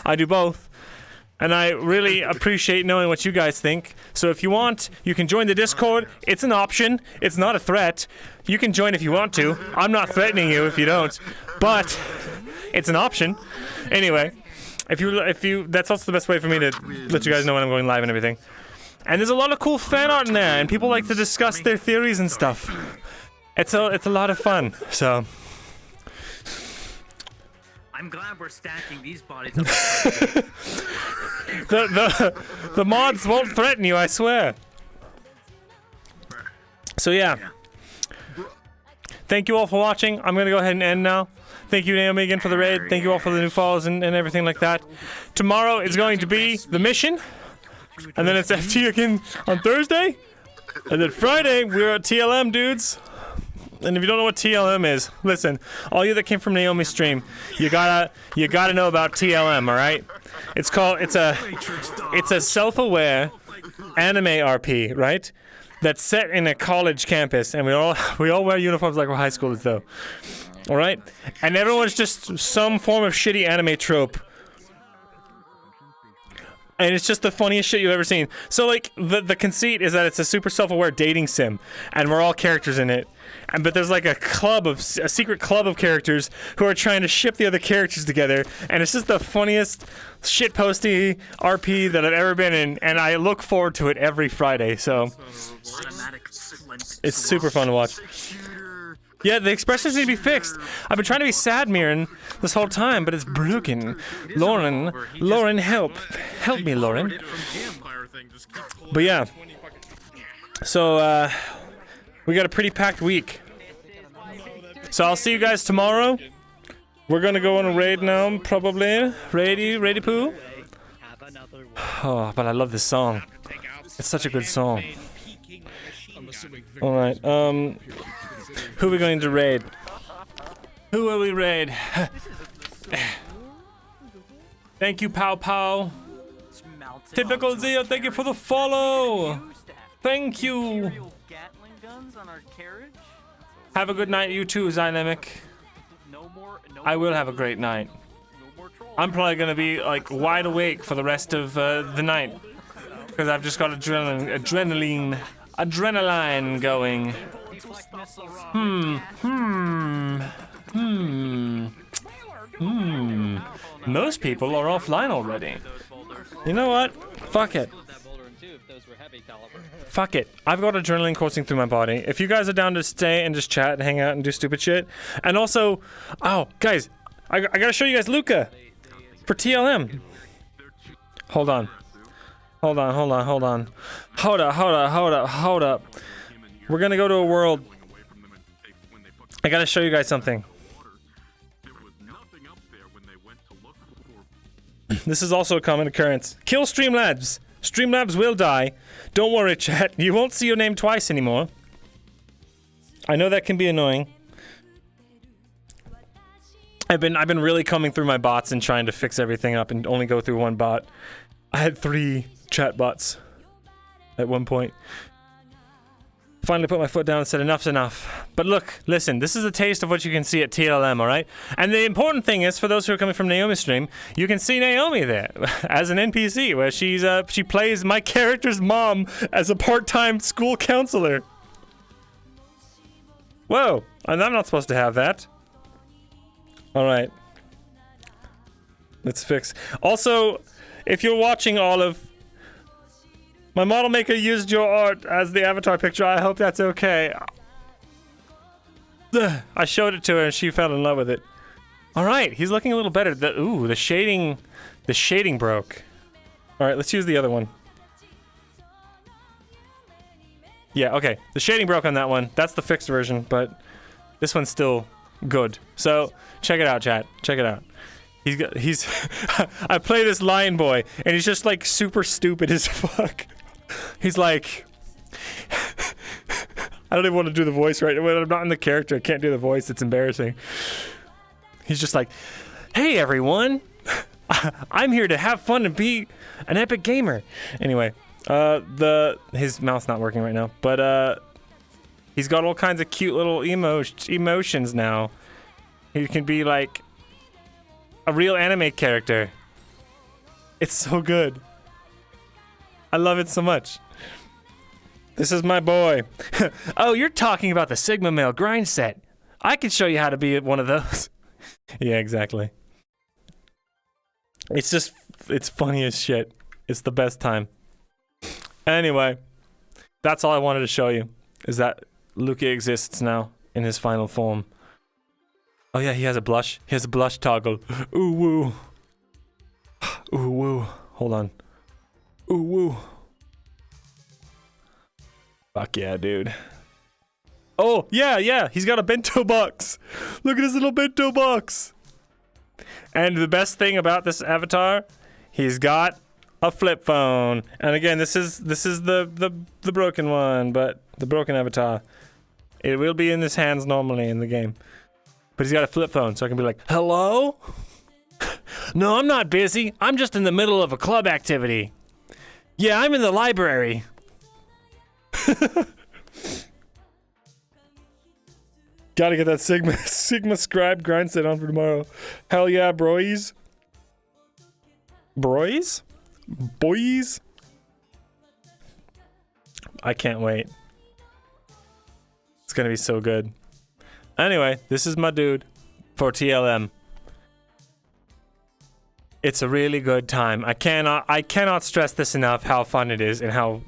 I do both. And I really appreciate knowing what you guys think. So if you want, you can join the Discord. It's an option. It's not a threat. You can join if you want to. I'm not threatening you if you don't. But it's an option. Anyway, if you that's also the best way for me to let you guys know when I'm going live and everything. And there's a lot of cool fan art in there, and people like to discuss their theories and stuff. It's a lot of fun. So I'm glad we're stacking these bodies. the mods won't threaten you, I swear. So yeah. Thank you all for watching. I'm gonna go ahead and end now. Thank you, Naomi, again for the raid. Thank you all for the new follows and everything like that. Tomorrow is going to be the mission. And then it's FT again on Thursday. And then Friday, we're at TLM, dudes. And if you don't know what TLM is, listen, all you that came from Naomi's stream, you gotta know about TLM, all right? It's a self-aware anime RP, right? That's set in a college campus, and we all wear uniforms like we're high schoolers, though. All right? And everyone's just some form of shitty anime trope. And it's just the funniest shit you've ever seen. So, like, the conceit is that it's a super self-aware dating sim, and we're all characters in it. But there's like a secret club of characters who are trying to ship the other characters together, and it's just the funniest shitposty RP that I've ever been in, and I look forward to it every Friday. So it's super fun to watch. Yeah, the expressions need to be fixed. I've been trying to be sad, Mirin, this whole time, but it's broken. Lauren, help me, Lauren. But yeah, so we got a pretty packed week. So I'll see you guys tomorrow. We're gonna go on a raid now, probably. Raidy poo. Oh, but I love this song. It's such a good song. All right. Who are we going to raid? Who will we raid? Thank you, Pow Pow. Typical Zio, thank you for the follow. Thank you. Have a good night, you too, Xylemic. I will have a great night. I'm probably gonna be like wide awake for the rest of the night because I've just got adrenaline going. Most people are offline already. You know what? Fuck it. Fuck it. I've got adrenaline coursing through my body. If you guys are down to stay and just chat and hang out and do stupid shit. And also, oh, guys, I gotta show you guys Luca for TLM. Hold on. Hold up. We're gonna go to a world. I gotta show you guys something. This is also a common occurrence. Kill Streamlabs. Streamlabs will die. Don't worry, chat. You won't see your name twice anymore. I know that can be annoying. I've been really combing through my bots and trying to fix everything up and only go through one bot. I had 3 chat bots at one point. Finally put my foot down and said enough's enough. But look, listen, this is a taste of what you can see at TLM, alright? And the important thing is, for those who are coming from Naomi's stream, you can see Naomi there as an NPC, where she plays my character's mom as a part-time school counselor. Whoa, and I'm not supposed to have that. Alright. Let's fix. Also, if you're watching Olive, my model maker used your art as the avatar picture. I hope that's okay. I showed it to her and she fell in love with it. Alright, he's looking a little better. The shading broke. Alright, let's use the other one. Yeah, okay. The shading broke on that one. That's the fixed version, but this one's still good. So, check it out, chat. Check it out. He's I play this lion boy, and he's just like super stupid as fuck. He's like, I don't even want to do the voice right when I'm not in the character. I can't do the voice. It's embarrassing. He's just like, hey everyone, I'm here to have fun and be an epic gamer. Anyway, his mouth's not working right now, but he's got all kinds of cute little emotions now. He can be like a real anime character. It's so good. I love it so much. This is my boy. Oh, you're talking about the Sigma Male grind set. I can show you how to be one of those. Yeah, exactly. It's funny as shit. It's the best time. Anyway, that's all I wanted to show you, is that Luca exists now in his final form. Oh yeah, he has a blush. He has a blush toggle. Ooh woo. Ooh woo. Hold on. Ooh woo. Fuck yeah, dude. Oh, yeah, he's got a bento box. Look at his little bento box. And the best thing about this avatar, he's got a flip phone. And again, this is the broken one, but the broken avatar. It will be in his hands normally in the game. But he's got a flip phone, so I can be like, hello? No, I'm not busy. I'm just in the middle of a club activity. Yeah, I'm in the library. Gotta get that Sigma scribe grind set on for tomorrow. Hell yeah, broys. Broys? Boys? I can't wait. It's gonna be so good. Anyway, this is my dude for TLM. It's a really good time. I cannot stress this enough, how fun it is, and how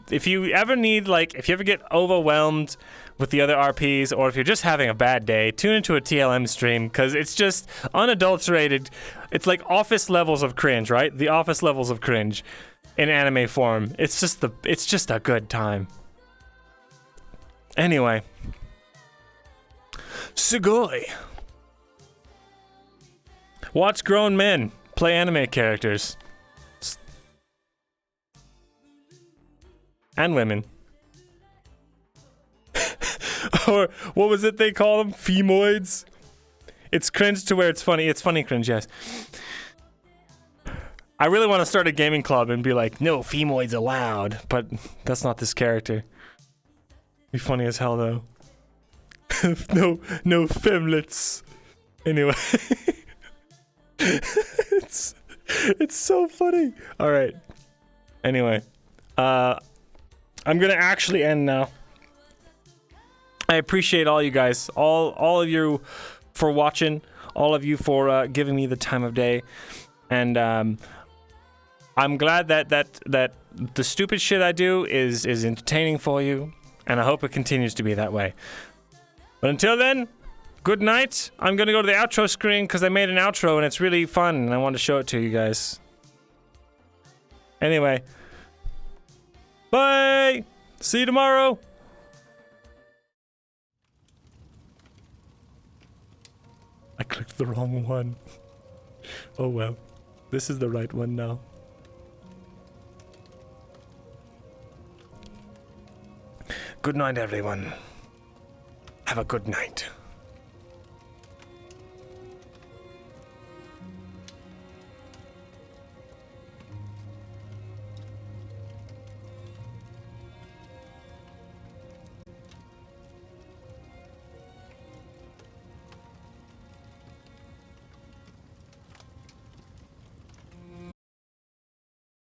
if you ever get overwhelmed with the other RPs, or if you're just having a bad day, tune into a TLM stream, because it's just unadulterated. It's like office levels of cringe, right? The office levels of cringe in anime form. It's just a good time. Anyway. Sugoi. Watch grown men play anime characters. And women. Or what was it they call them? Femoids? It's cringe to where it's funny. It's funny cringe, yes. I really want to start a gaming club and be like, no femoids allowed, but that's not this character. Be funny as hell though. no femlets. Anyway. it's so funny. All right. Anyway, I'm gonna actually end now. I appreciate all you guys, all of you for watching, all of you for giving me the time of day, and I'm glad that the stupid shit I do is entertaining for you, and I hope it continues to be that way. But until then, good night. I'm gonna go to the outro screen because I made an outro and it's really fun, and I want to show it to you guys. Anyway, bye. See you tomorrow. I clicked the wrong one. Oh well. This is the right one now. Good night, everyone. Have a good night.